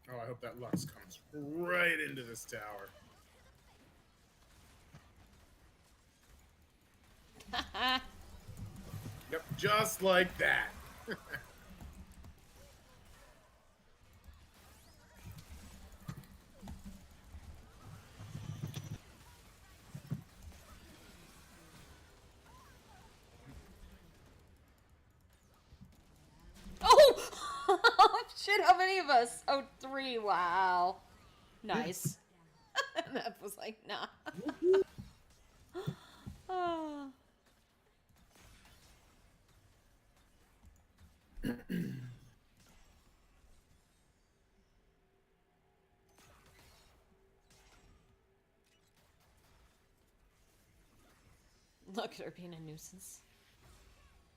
Oh, I hope that Lux comes right into this tower. Yep, just like that. Oh! Shit, how many of us? Oh, 3. Wow. Nice. That was like, nah. Oh. Look at her being a nuisance.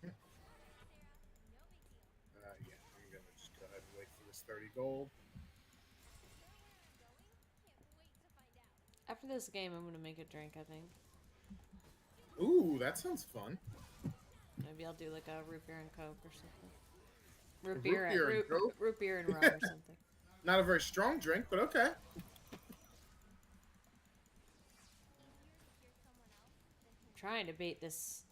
Yeah, I'm gonna just go ahead and wait for this 30 gold. After this game, I'm gonna make a drink, I think. Ooh, that sounds fun. Maybe I'll do like a root beer and Coke or something. Root beer and Coke? root beer and rum or something. Not a very strong drink, but okay. Trying to bait this.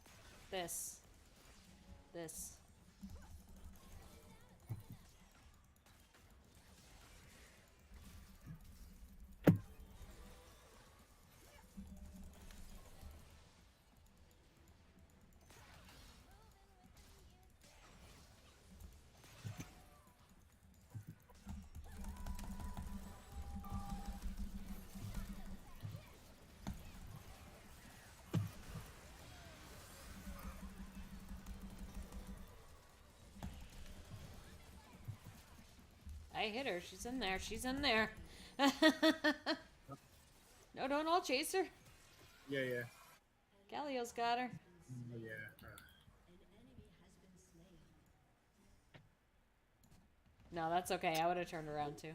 I hit her. She's in there. She's in there. No, don't all chase her. Yeah. Galio's got her. Yeah. No, that's okay. I would have turned around too.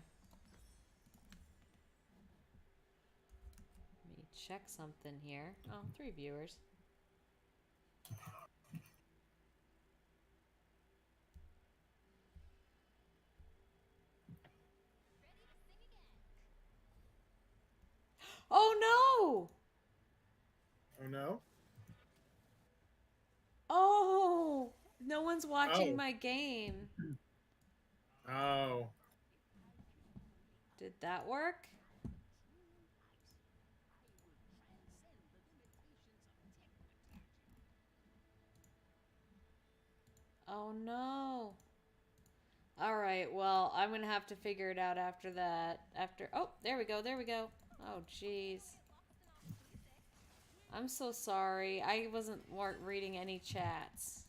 Let me check something here. Oh, 3 viewers. Oh no! Oh no? Oh! No one's watching Oh. my game. Oh. Did that work? Oh no. Alright, well, I'm gonna have to figure it out after that. Oh, there we go, there we go. Oh, jeez. I'm so sorry. I weren't reading any chats.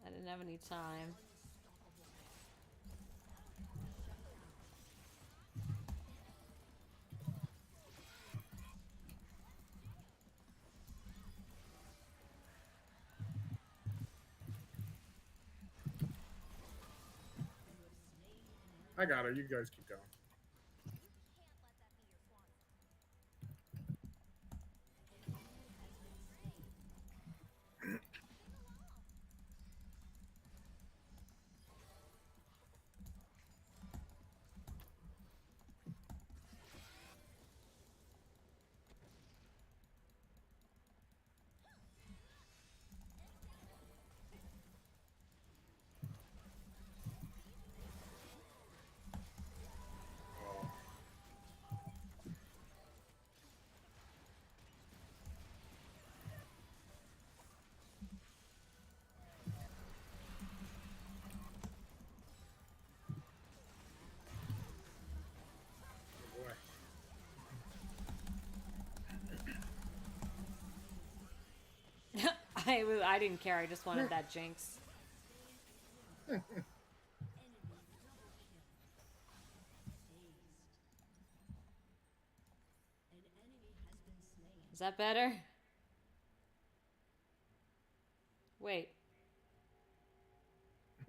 I didn't have any time. I got her. You guys keep going. I didn't care. I just wanted that jinx. Is that better? Wait.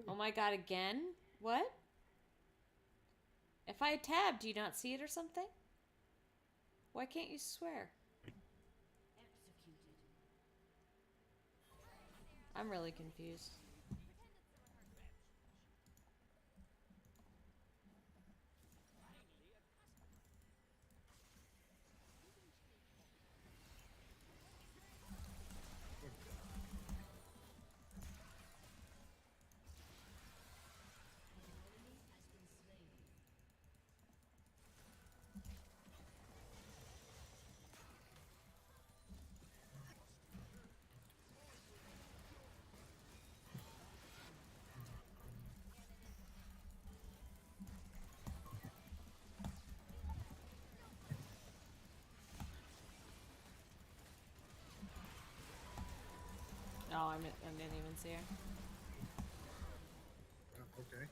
Oh my god, again? What? If I tab, do you not see it or something? Why can't you swear? I'm really confused. Oh, I didn't even see her. Okay.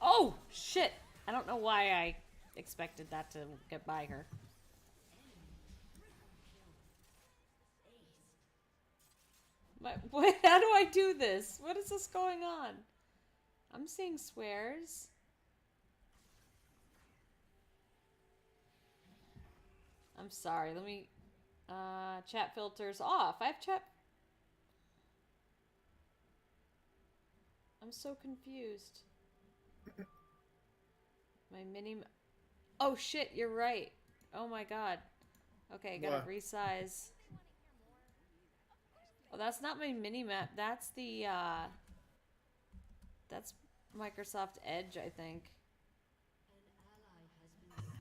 Oh, shit! I don't know why I expected that to get by her. Wait, how do I do this? What is this going on? I'm seeing swears. I'm sorry, let me... chat filters off. I have chat... I'm so confused. My mini... Oh shit, you're right. Oh my god. Okay, gotta What? resize. Oh, that's not my mini map. That's the, that's Microsoft Edge, I think.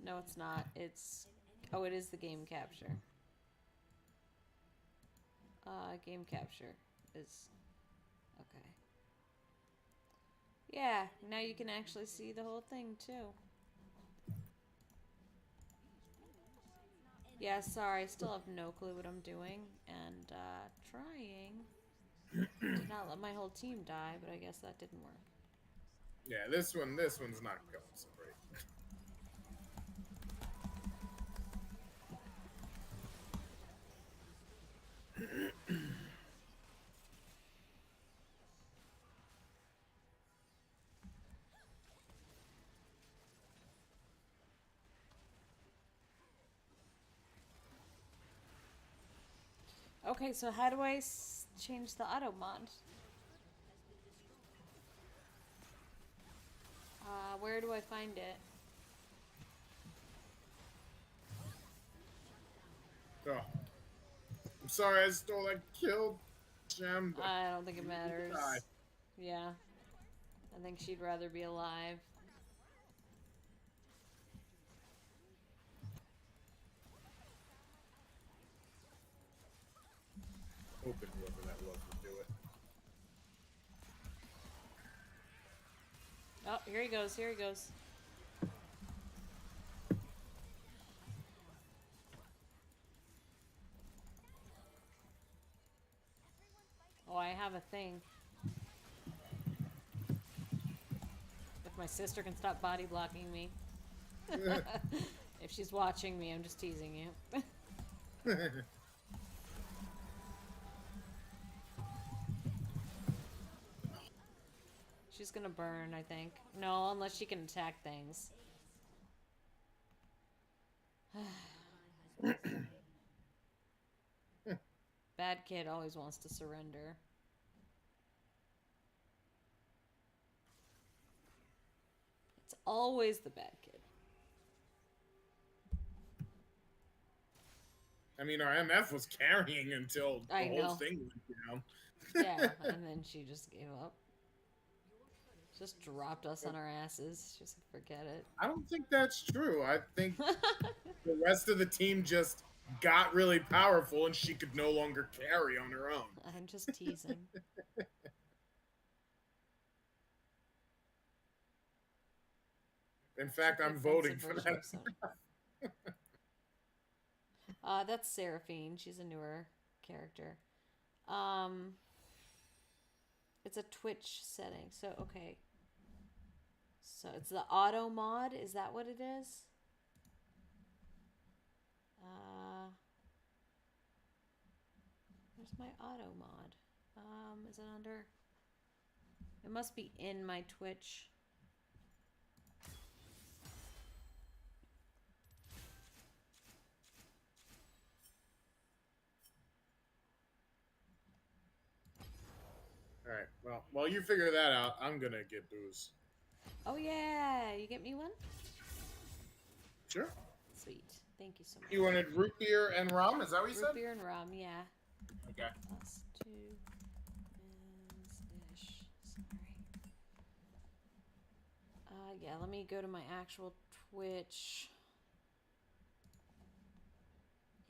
No, it's not. It's... Oh, it is the game capture. Game capture is... Okay. Yeah, now you can actually see the whole thing, too. Yeah, sorry, I still have no clue what I'm doing, and, trying to not let my whole team die, but I guess that didn't work. Yeah, this one's not going so great. Okay, so how do I change the auto mod? Where do I find it? Oh. I'm sorry, I stole that kill, Gem. I don't think it matters. Die. Yeah. I think she'd rather be alive. Hoping whoever that was would do it. Oh, here he goes, here he goes. Oh, I have a thing. If my sister can stop body blocking me. If she's watching me, I'm just teasing you. She's gonna burn, I think. No, unless she can attack things. Bad kid always wants to surrender. It's always the bad kid. I mean, our MF was carrying until the whole thing went down. Yeah, and then she just gave up. Just dropped us on our asses. Just forget it. I don't think that's true. I think the rest of the team just got really powerful and she could no longer carry on her own. I'm just teasing. In fact, I'm voting for that. That's Seraphine. She's a newer character. It's a Twitch setting. So, okay. So, it's the auto mod. Is that what it is? Where's my auto mod? Is it under? It must be in my Twitch. All right. Well, while you figure that out, I'm gonna get booze. Oh yeah, you get me one? Sure. Sweet. Thank you so much. You wanted root beer and rum? Is that what you said? Root beer and rum, yeah. Okay. Plus 2 is ish. Sorry. Yeah, let me go to my actual Twitch.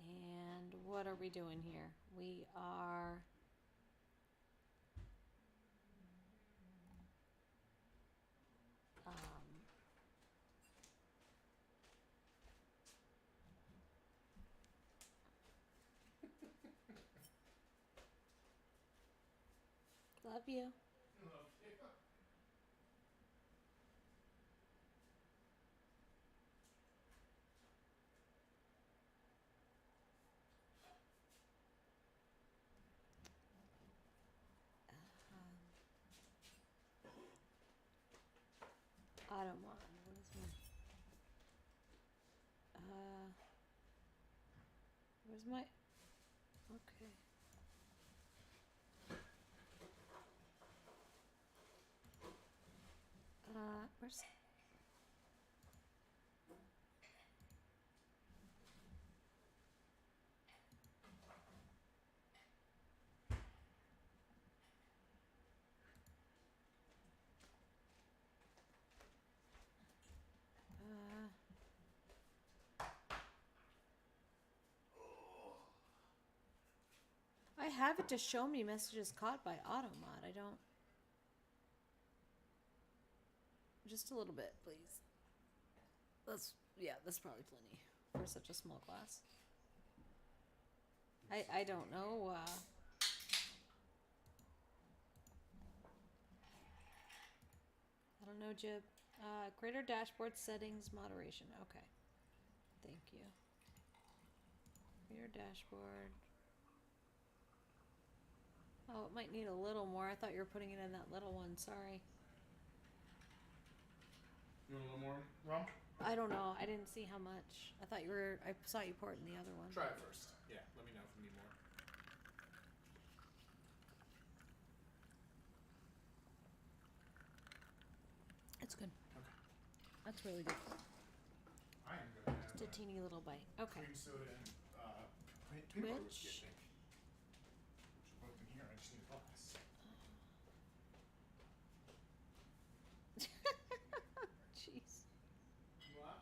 And what are we doing here? We are love you. Automon. What is my? Where's my? Okay. Where's? I have it to show me messages caught by Automod. I don't. Just a little bit, please. That's probably plenty for such a small class. I don't know. I don't know, Jib. Greater dashboard settings moderation. Okay. Thank you. Greater dashboard. Oh, it might need a little more. I thought you were putting it in that little one. Sorry. You want a little more rum? I don't know. I didn't see how much. I thought you were. I saw you pour it in the other one. Try it first. Yeah, let me know if you need more. It's good. Okay. That's really good. I am gonna have Just a teeny little bite. Okay. cream soda and peanut butter whiskey, I think. Which are both in here. I just need a glass. Jeez. What?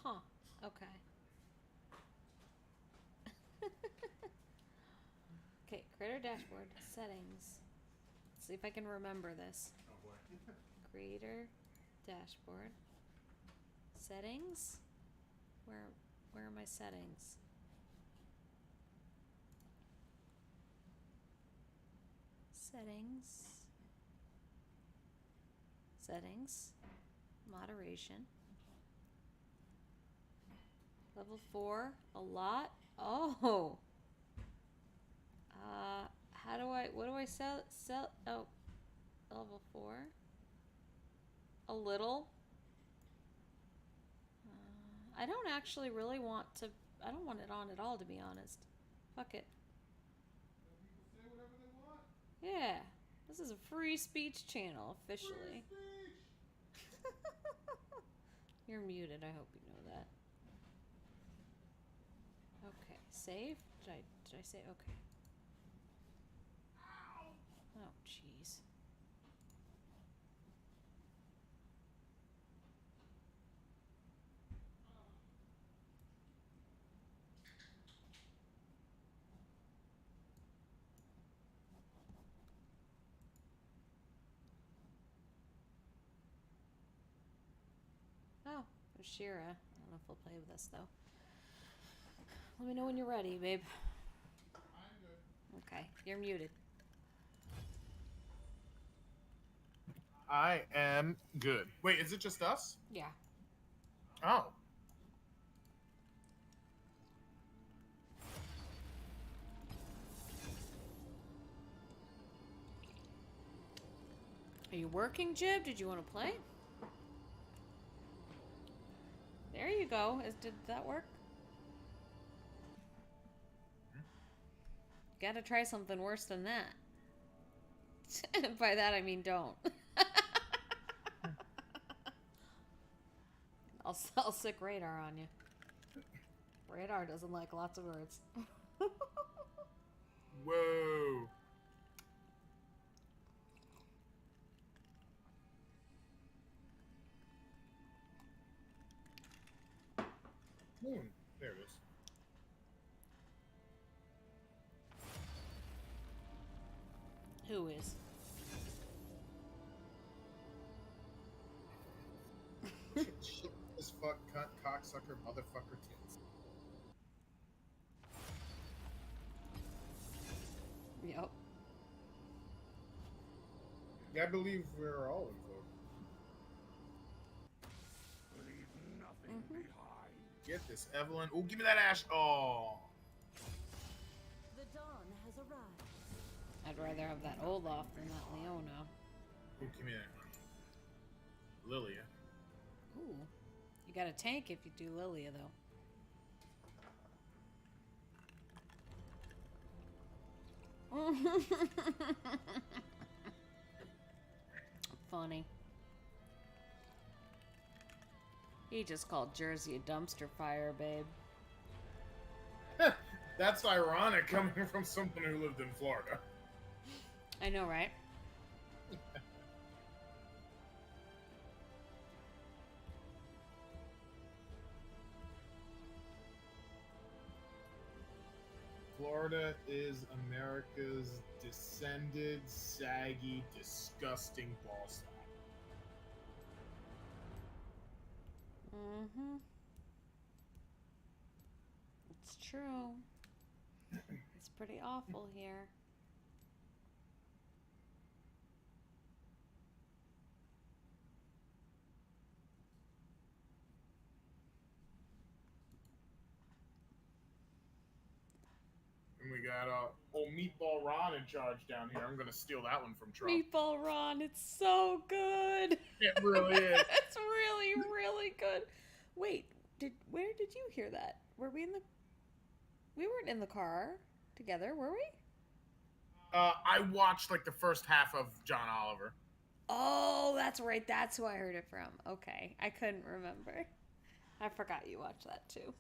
Huh. Okay. Okay, creator dashboard settings. Let's see if I can remember this. Oh boy. Creator dashboard settings. Where are my settings? Settings. Moderation. Level 4. A lot. Oh. What do I sell? Oh. Level 4. A little. I don't actually really want to. I don't want it on at all, to be honest. Fuck it. Say whatever they want. Yeah. This is a free speech channel, officially. You're muted. I hope you know that. Okay. Save? Did I say okay? Oh, jeez. Oh, there's Shira. I don't know if we'll play with us, though. Let me know when you're ready, babe. I'm good. Okay, you're muted. I am good. Wait, is it just us? Yeah. Oh. Are you working, Jib? Did you want to play? There you go. Did that work? Gotta try something worse than that. By that I mean don't. I'll sick radar on you. Radar doesn't like lots of words. Whoa. There it is. Who is? Shit, this fuck, cunt, cocksucker, motherfucker, tits. Yep. I believe we're all involved. Get this, Evelyn. Oh, give me that ash. Oh. The dawn has arrived. I'd rather have that Olaf than that Leona. Oh, give me that. Lilia. Ooh. You got a tank if you do Lilia, though. Funny. He just called Jersey a dumpster fire, babe. That's ironic coming from someone who lived in Florida. I know, right? Florida is America's descended, saggy, disgusting ball sack. Mm-hmm. It's true. It's pretty awful here. And we got old Meatball Ron in charge down here. I'm gonna steal that one from Trump. Meatball Ron, it's so good. It really is. It's really, really good. Wait, where did you hear that? Were we in the? We weren't in the car together, were we? I watched like the first half of John Oliver. Oh, that's right. That's who I heard it from. Okay, I couldn't remember. I forgot you watched that too.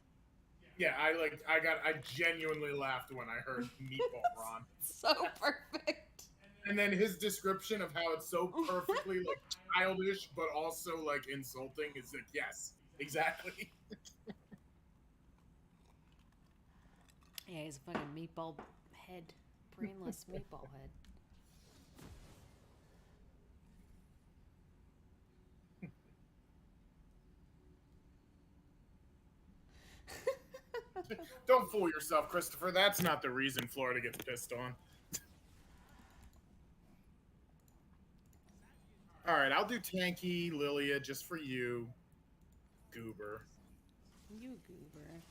Yeah, I genuinely laughed when I heard Meatball Ron. So perfect. And then his description of how it's so perfectly like childish, but also like insulting is like, yes, exactly. Yeah, he's a fucking meatball head. Brainless meatball head. Don't fool yourself, Christopher. That's not the reason Florida gets pissed on. All right, I'll do tanky Lilia just for you, goober. You goober.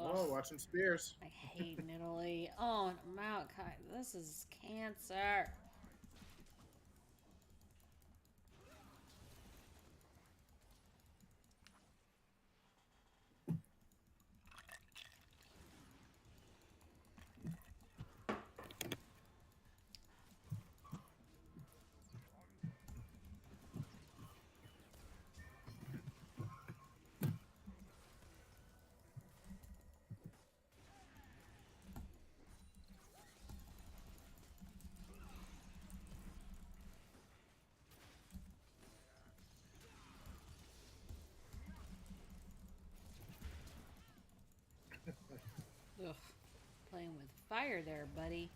Oh, watching Spears. I hate Italy. Oh, Mount Kai. This is cancer. Ugh. Playing with fire there, buddy.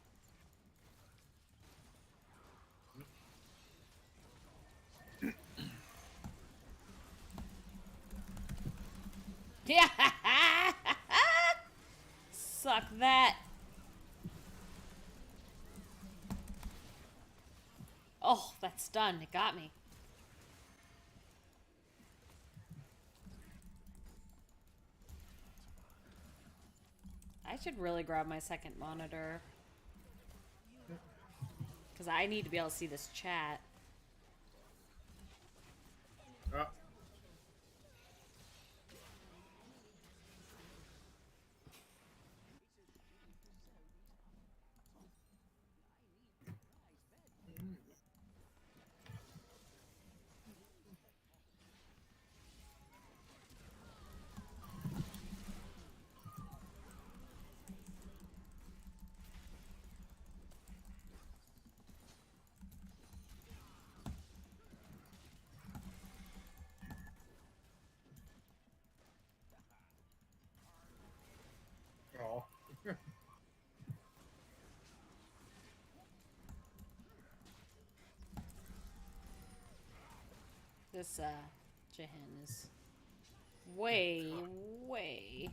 Yeah! Suck that. Oh, that's done. It got me. I should really grab my second monitor. Because I need to be able to see this chat. Oh. This, Jahan is way, way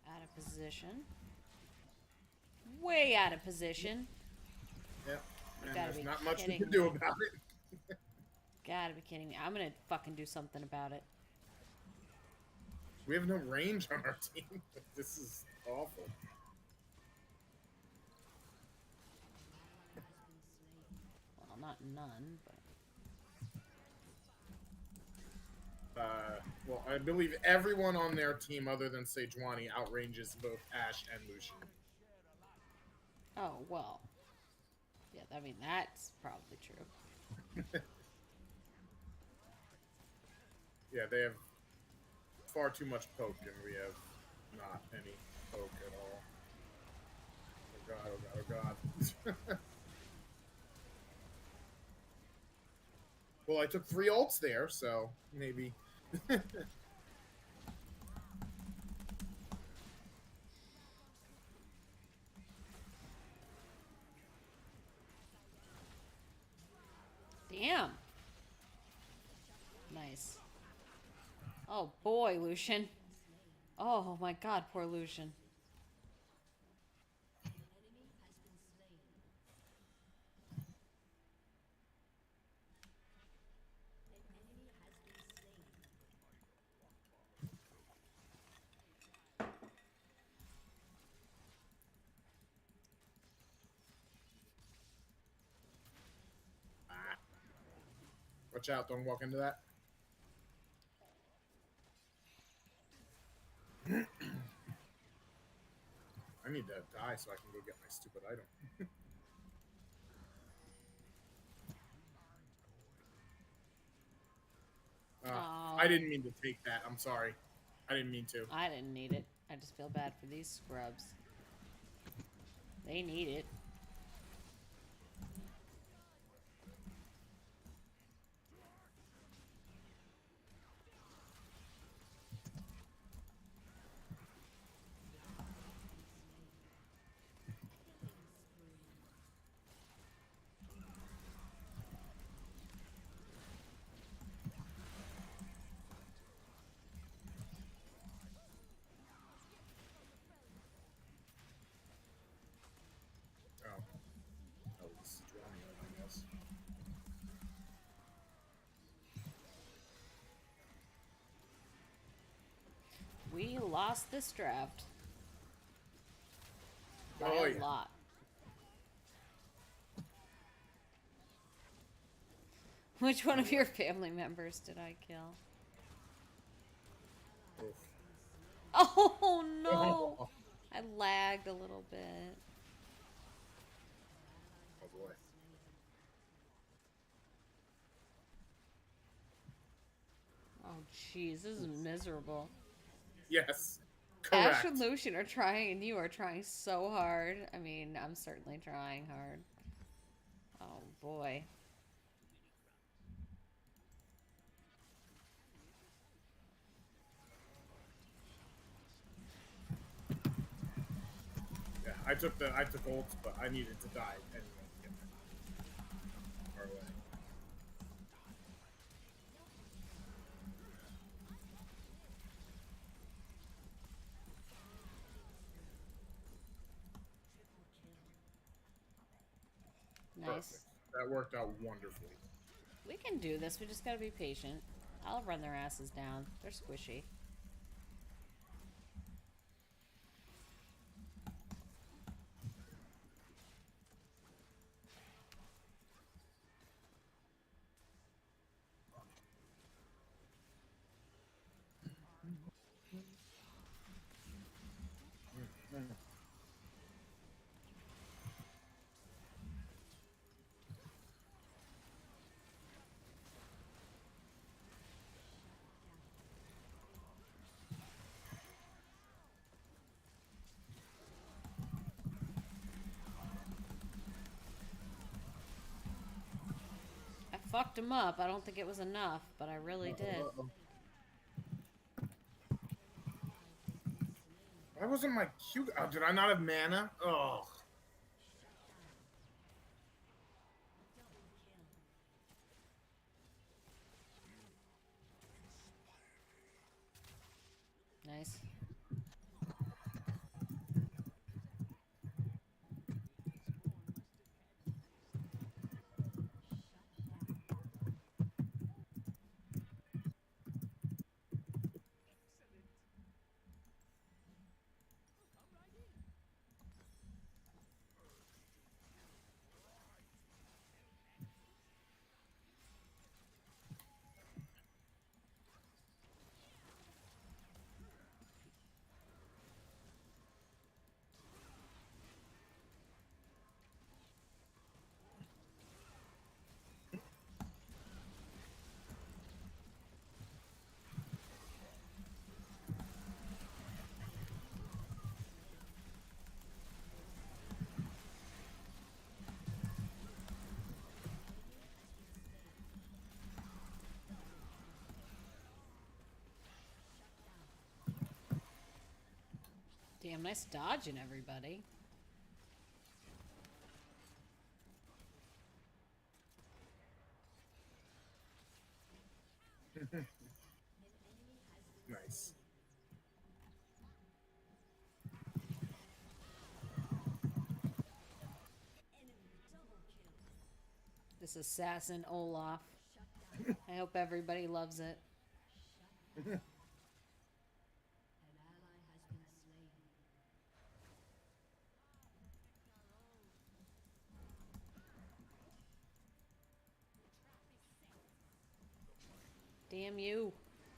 out of position. Way out of position. Yep. You And gotta there's be not much we kidding can do me. about it. Gotta be kidding me. I'm gonna fucking do something about it. We have no range on our team. This is awful. Well, not none, but... Well, I believe everyone on their team other than Sejuani outranges both Ash and Lucian. Oh, well. Yeah, I mean, that's probably true. Yeah, they have far too much poke, and we have not any poke at all. Oh god, oh god, oh god. Well, I took 3 ults there, so maybe... Damn. Nice. Oh boy, Lucian. Oh my god, poor Lucian. Watch out, don't walk into that. I need to die so I can go get my stupid item. I didn't mean to take that. I'm sorry. I didn't mean to. I didn't need it. I just feel bad for these scrubs. They need it. We lost this draft. By a lot. Which one of your family members did I kill? Oof. Oh no! I lagged a little bit. Oh boy. Oh jeez, this is miserable. Yes. Ash Correct. and Lucian are trying, and you are trying so hard. I mean, I'm certainly trying hard. Oh boy. I took ults, but I needed to die anyway to get there. Far away. Nice. Perfect. That worked out wonderfully. We can do this. We just gotta be patient. I'll run their asses down. They're squishy. I fucked him up. I don't think it was enough, but I really did. Why wasn't my Q? Oh, did I not have mana? Oh. Nice. Damn, nice dodging, everybody. Nice. This assassin Olaf. I hope everybody loves it. Damn you.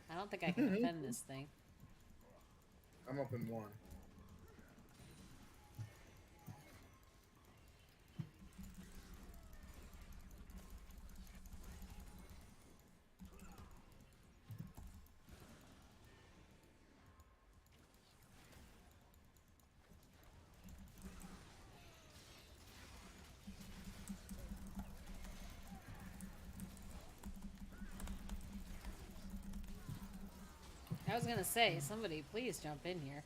I don't think I can defend this thing. I'm up in 1. I was gonna say, somebody please jump in here.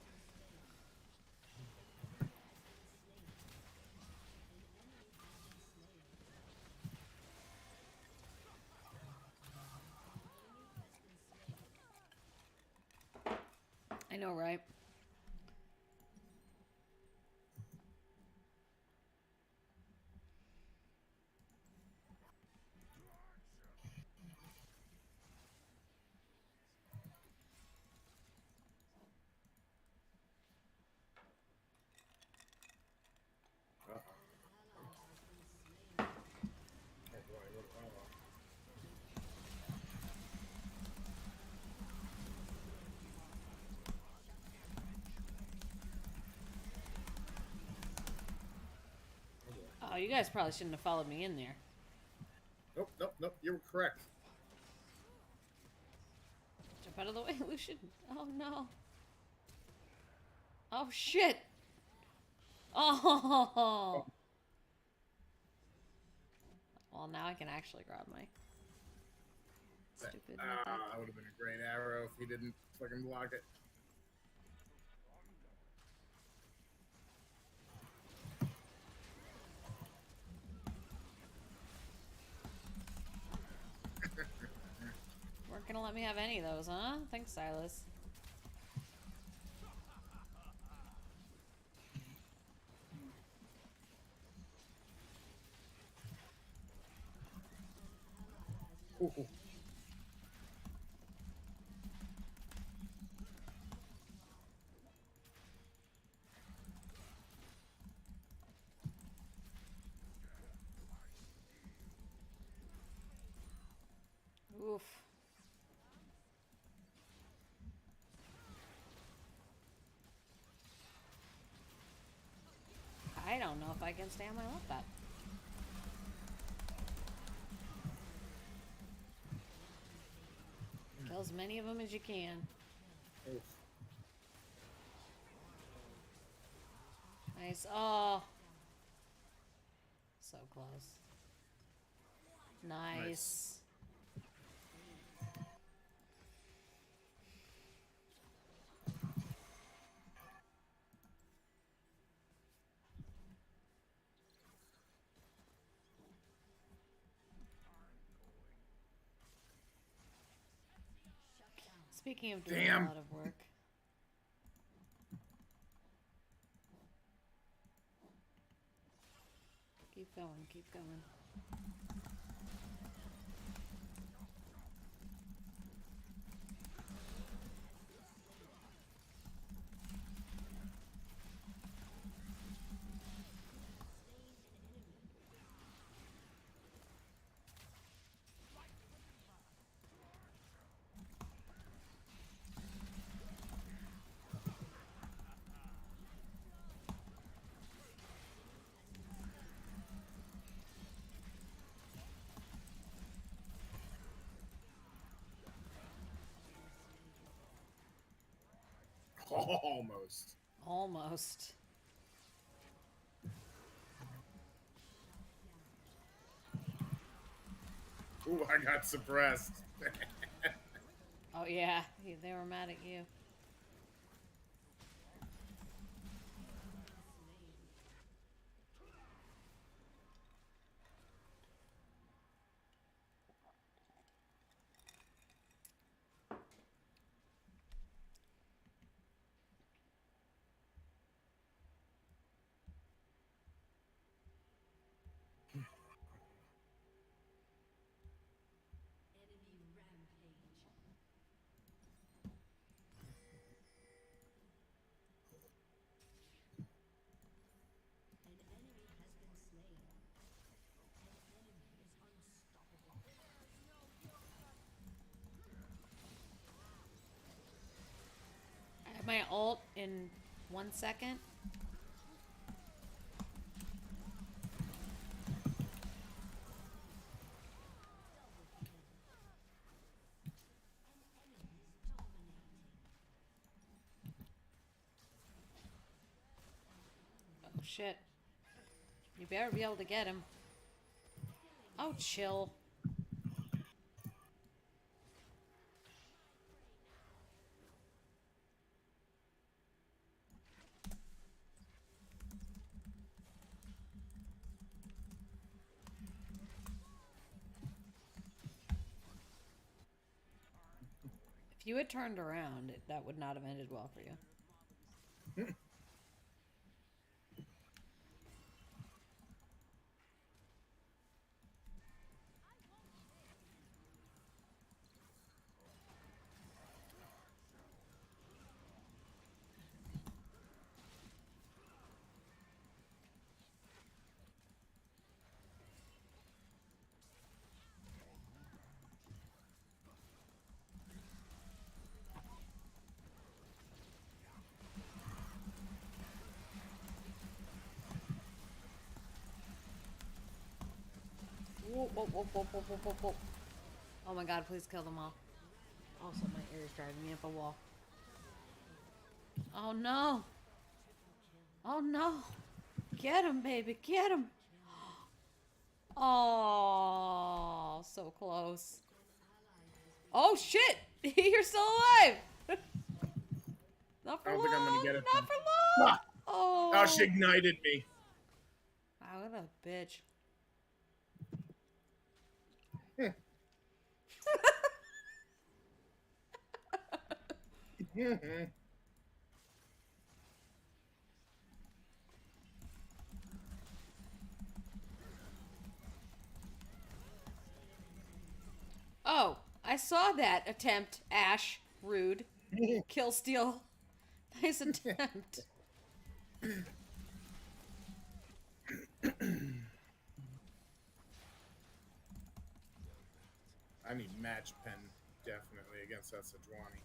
I know, right? Oh, you guys probably shouldn't have followed me in there. Nope, nope, nope. You were correct. Jump out of the way, Lucian. Oh, no. Oh, shit. Oh. Well, now I can actually grab my stupid method. That would have been a great arrow if he didn't fucking block it. gonna let me have any of those, huh? Thanks, Silas. Ooh. Oof. I don't know if I can stand my left up. Kill as many of them as you can. Oof. Nice. Oh. So close. Nice. Speaking of doing a lot of work. Keep going, keep going. Almost. Almost. Ooh, I got suppressed. Oh yeah, they were mad at you. I have my ult in 1 second. Oh shit. You better be able to get him. Oh, chill. If you had turned around, that would not have ended well for you. Whoa, whoa, whoa, whoa, whoa, whoa, whoa, whoa. Oh my god, please kill them all. Also, my ear is driving me up a wall. Oh no! Oh no! Get him, baby, get him! Oh, so close. Oh shit! You're still alive! Not for I don't long! think I'm gonna get it. Not for long! Oh! Oh, she ignited me. Wow, what a bitch. Oh, I saw that attempt, Ash. Rude. Kill steal. Nice attempt. I need match pen definitely against that Sejuani.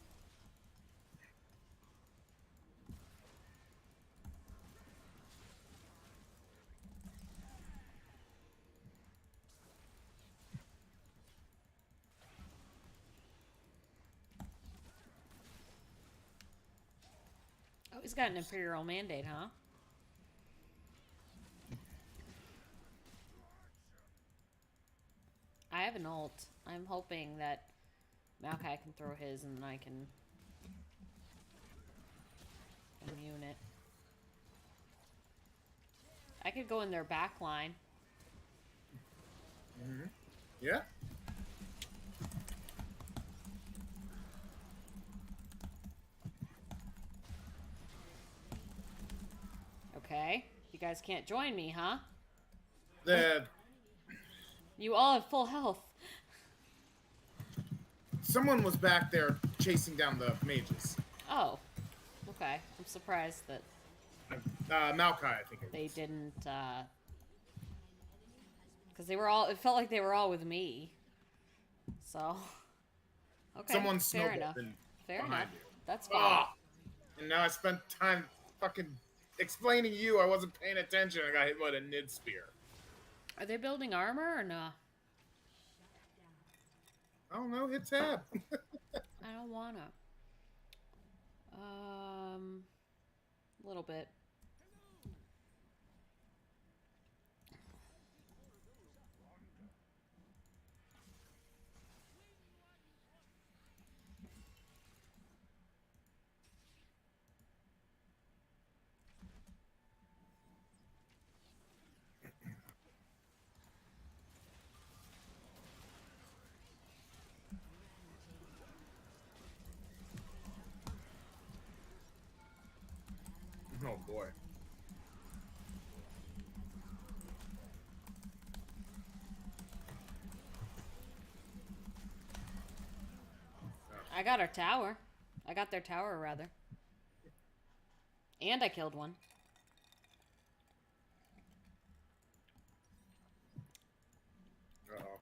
Oh, he's got an Imperial Mandate, huh? I have an ult. I'm hoping that Maokai can throw his and then I can immune it. I could go in their back line. Yeah. Okay. You guys can't join me, huh? You all have full health. Someone was back there chasing down the mages. Oh. Okay. I'm surprised that Maokai, I think they didn't, because they were all, it felt like they were all with me. So. Okay. Someone fair snowballed enough. in Fair behind enough. you. That's fair. And now I spent time fucking explaining to you I wasn't paying attention. I got hit with a Nid Spear. Are they building armor or no? I don't know. Hit tab. I don't wanna. A little bit. Oh boy. I got our tower. I got their tower, rather. And I killed one. Uh-oh.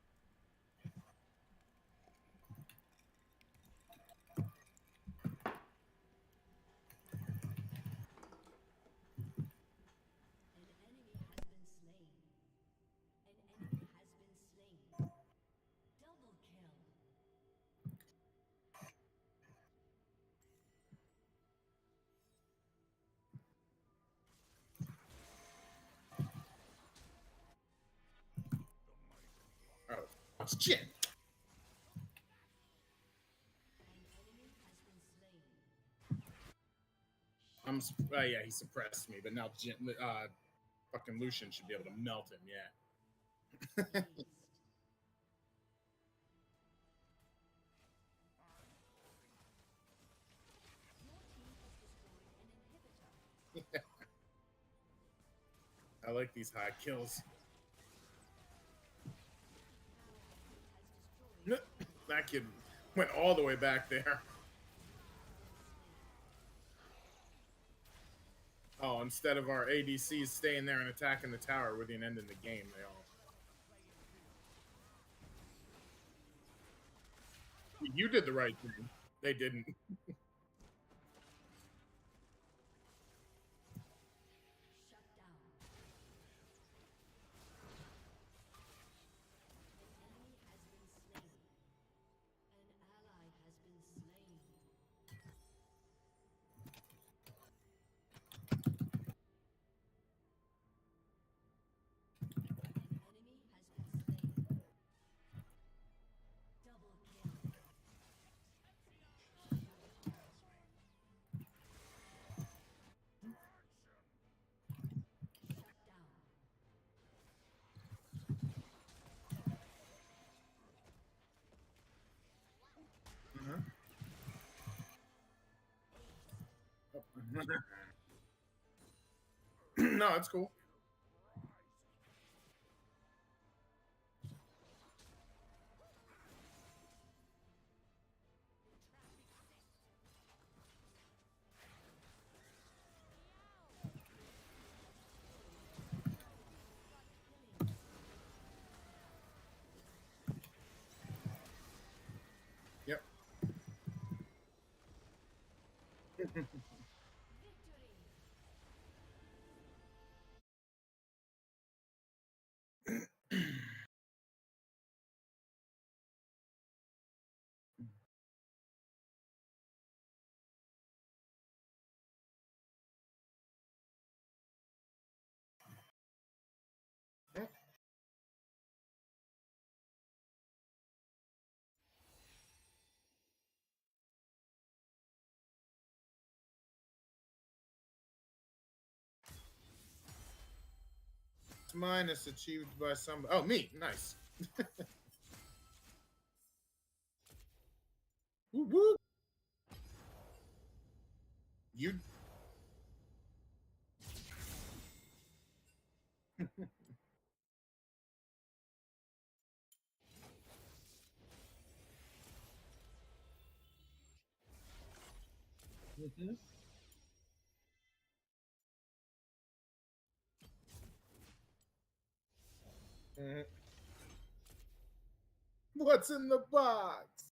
Oh, shit. Yeah, he suppressed me, but now fucking Lucian should be able to melt him, yeah. I like these high kills. That kid went all the way back there. Oh, instead of our ADCs staying there and attacking the tower with an end in the game, they all... You did the right thing. They didn't. No, it's cool. Yep. Minus achieved by some. Oh, me. Nice. Woo woo. You. Mhm. Mhm. What's in the box?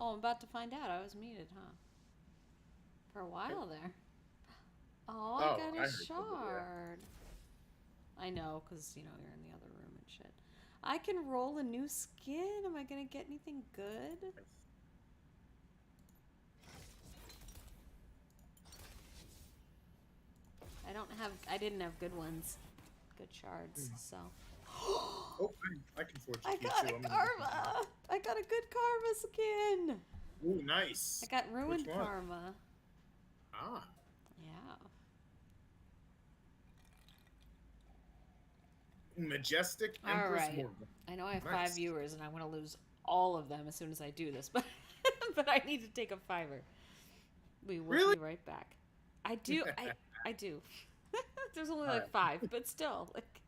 Oh, I'm about to find out. I was muted, huh? For a while there. Oh, I got a heard something there. shard. I know, because, you know, you're in the other room and shit. I can roll a new skin. Am I going to get anything good? I didn't have good ones. Good shards, so. Oh, I can forge I a key got too. a I'm gonna karma! I got a good karma skin! Ooh, nice. I got ruined Which one? karma. Ah. Yeah. Majestic Empress Alright. Morgan. I know I have Nice. 5 viewers and I want to lose all of them as soon as I do this, but but I need to take a fiver. We will be right back. I do. I do. There's only like 5, but still, like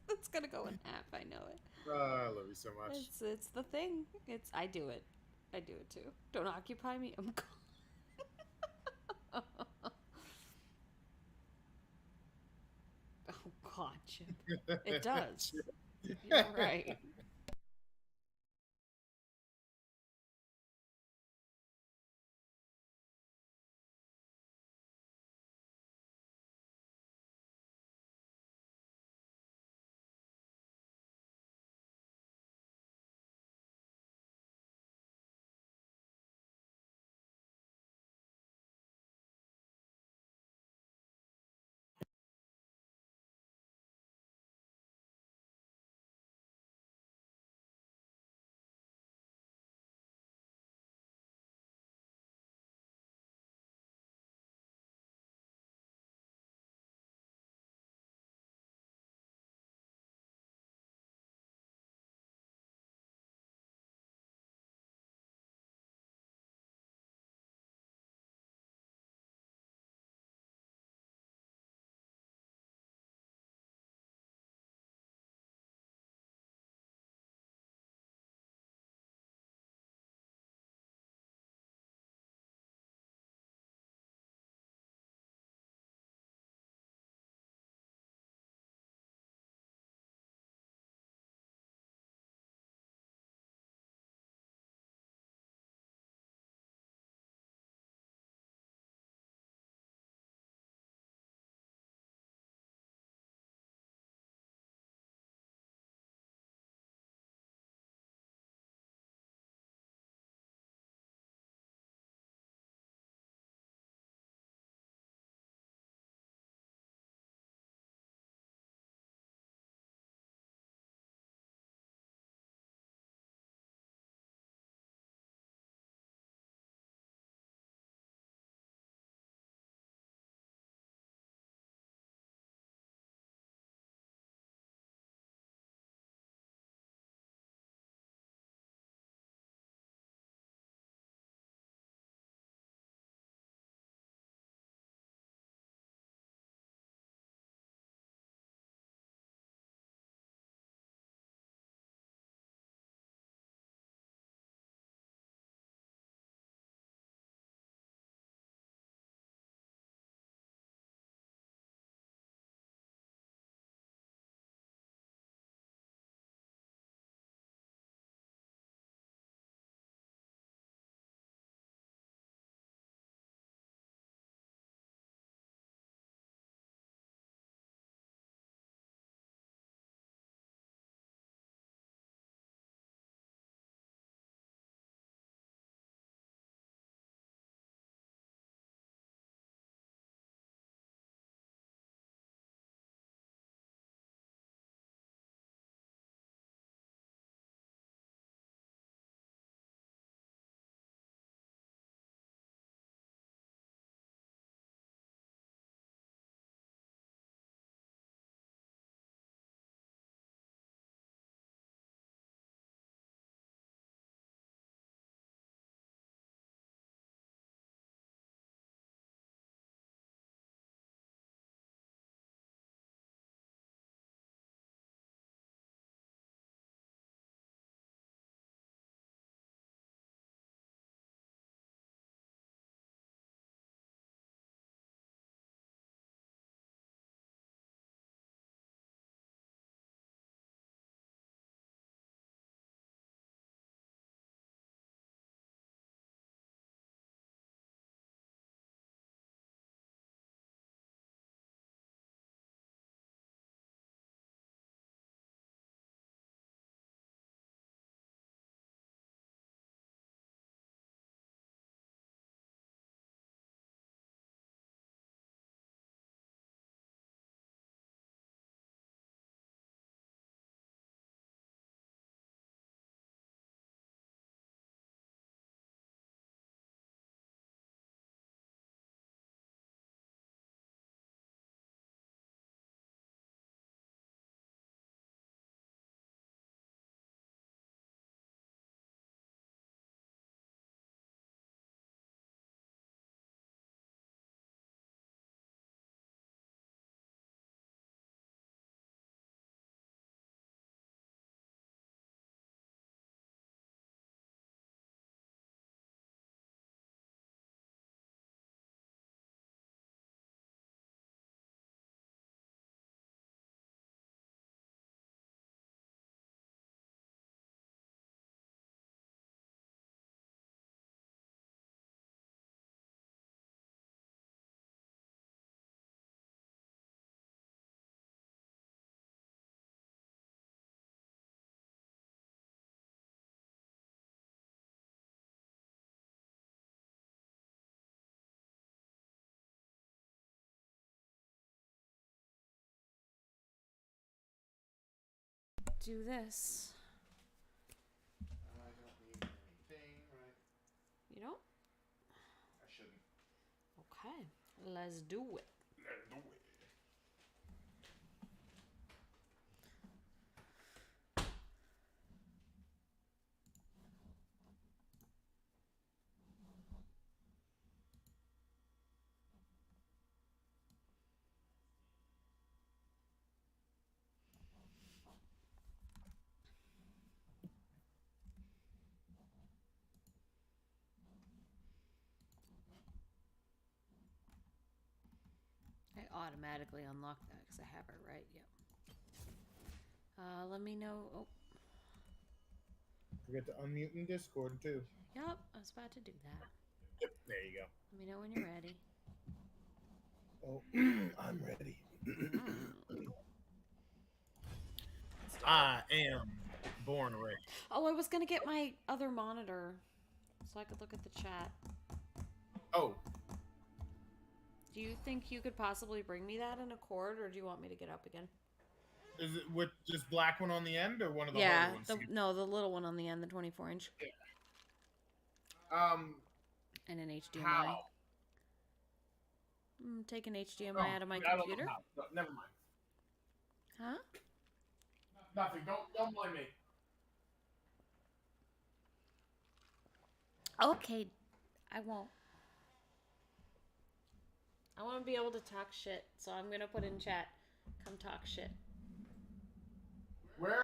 it's gonna go in half. I know it. I love you so much. It's the thing. I do it. I do it too. Don't occupy me. I'm gone. Oh God, Chip. It does. You're right. do this. I don't need anything, right? You don't? I shouldn't. Okay, let's do it. Let's do it. I automatically unlock that because I have it right. Yep. Let me know. Oh, Forget to unmute in Discord too. yep. I was about to do that. Yep, there you go. Let me know when you're ready. Oh, I'm ready. I am born ready. Oh, I was gonna get my other monitor so I could look at the chat. Oh. Do you think you could possibly bring me that in a cord, or do you want me to get up again? Is it with this black one on the end, or one of the Yeah, harder ones? no, the little one on the end, the 24-inch. Yeah. And an HDMI. How? Take an HDMI out of my I don't know computer. how. No, never mind. Huh? Nothing. Don't blame me. Okay, I won't. I want to be able to talk shit, so I'm gonna put in chat. Come talk shit. Where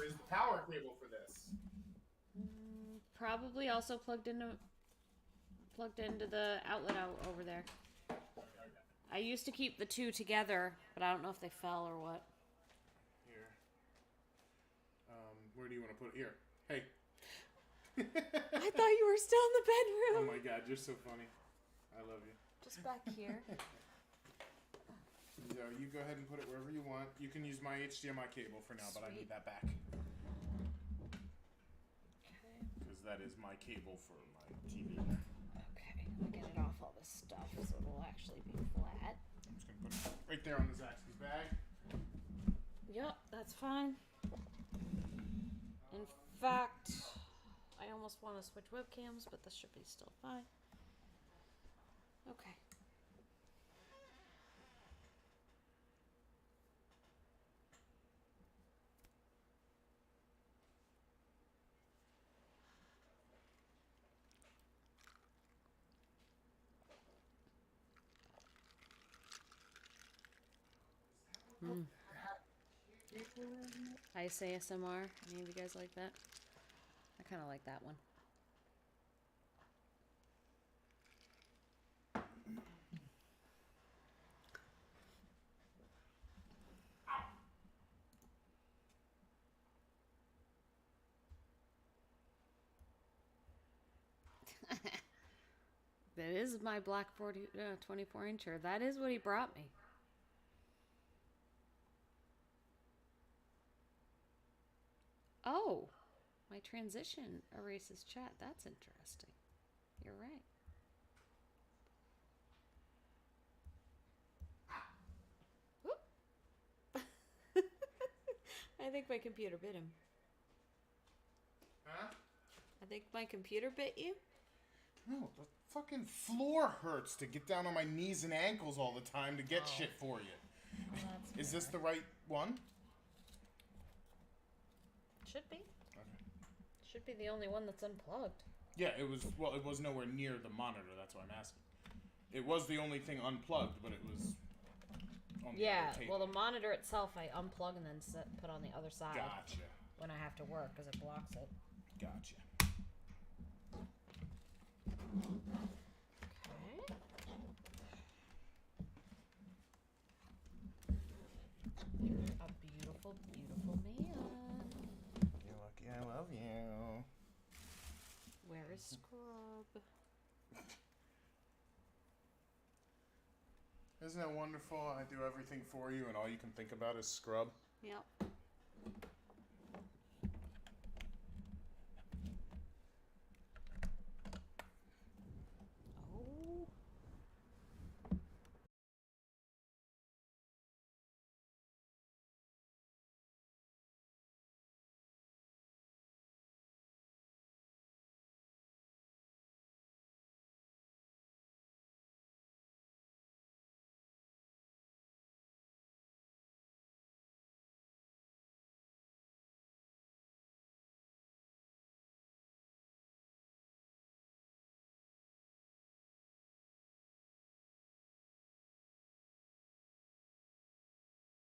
is the power cable for this? Probably also plugged into the outlet over there. I used to keep the two together, but I don't know if they fell or what. Here. Where do you want to put it? Here. Hey. I thought you were still in the bedroom. Oh my god, you're so funny. I love you. Just back here. So you go ahead and put it wherever you want. You can use my HDMI cable for now, but I need that back. Okay. Because that is my cable for my TV. Okay, I'm gonna get it off all this stuff so it'll actually be flat. I'm just gonna put it right there on the Zaxby's bag. Yep, that's fine. In fact, I almost want to switch webcams, but this should be still fine. Okay. Ice ASMR. Any of you guys like that? I kind of like that one. That is my black 24-incher. That is what he brought me. Oh, my transition erases chat. That's interesting. You're right. I think my computer bit him. Huh? I think my computer bit you. No, the fucking floor hurts to get down on my knees and ankles all the time to get shit for you. Well, is this the right one? Should be. Okay. Should be the only one that's unplugged. Yeah, it was. Well, it was nowhere near the monitor. That's why I'm asking. It was the only thing unplugged, but it was on the other table. Well, the monitor itself I unplug and then put on the other side. Gotcha. When I have to work because it blocks it. Gotcha. Okay. You're a beautiful, beautiful man. You're lucky I love you. Where is Scrub? Isn't it wonderful? I do everything for you and all you can think about is scrub. Yep.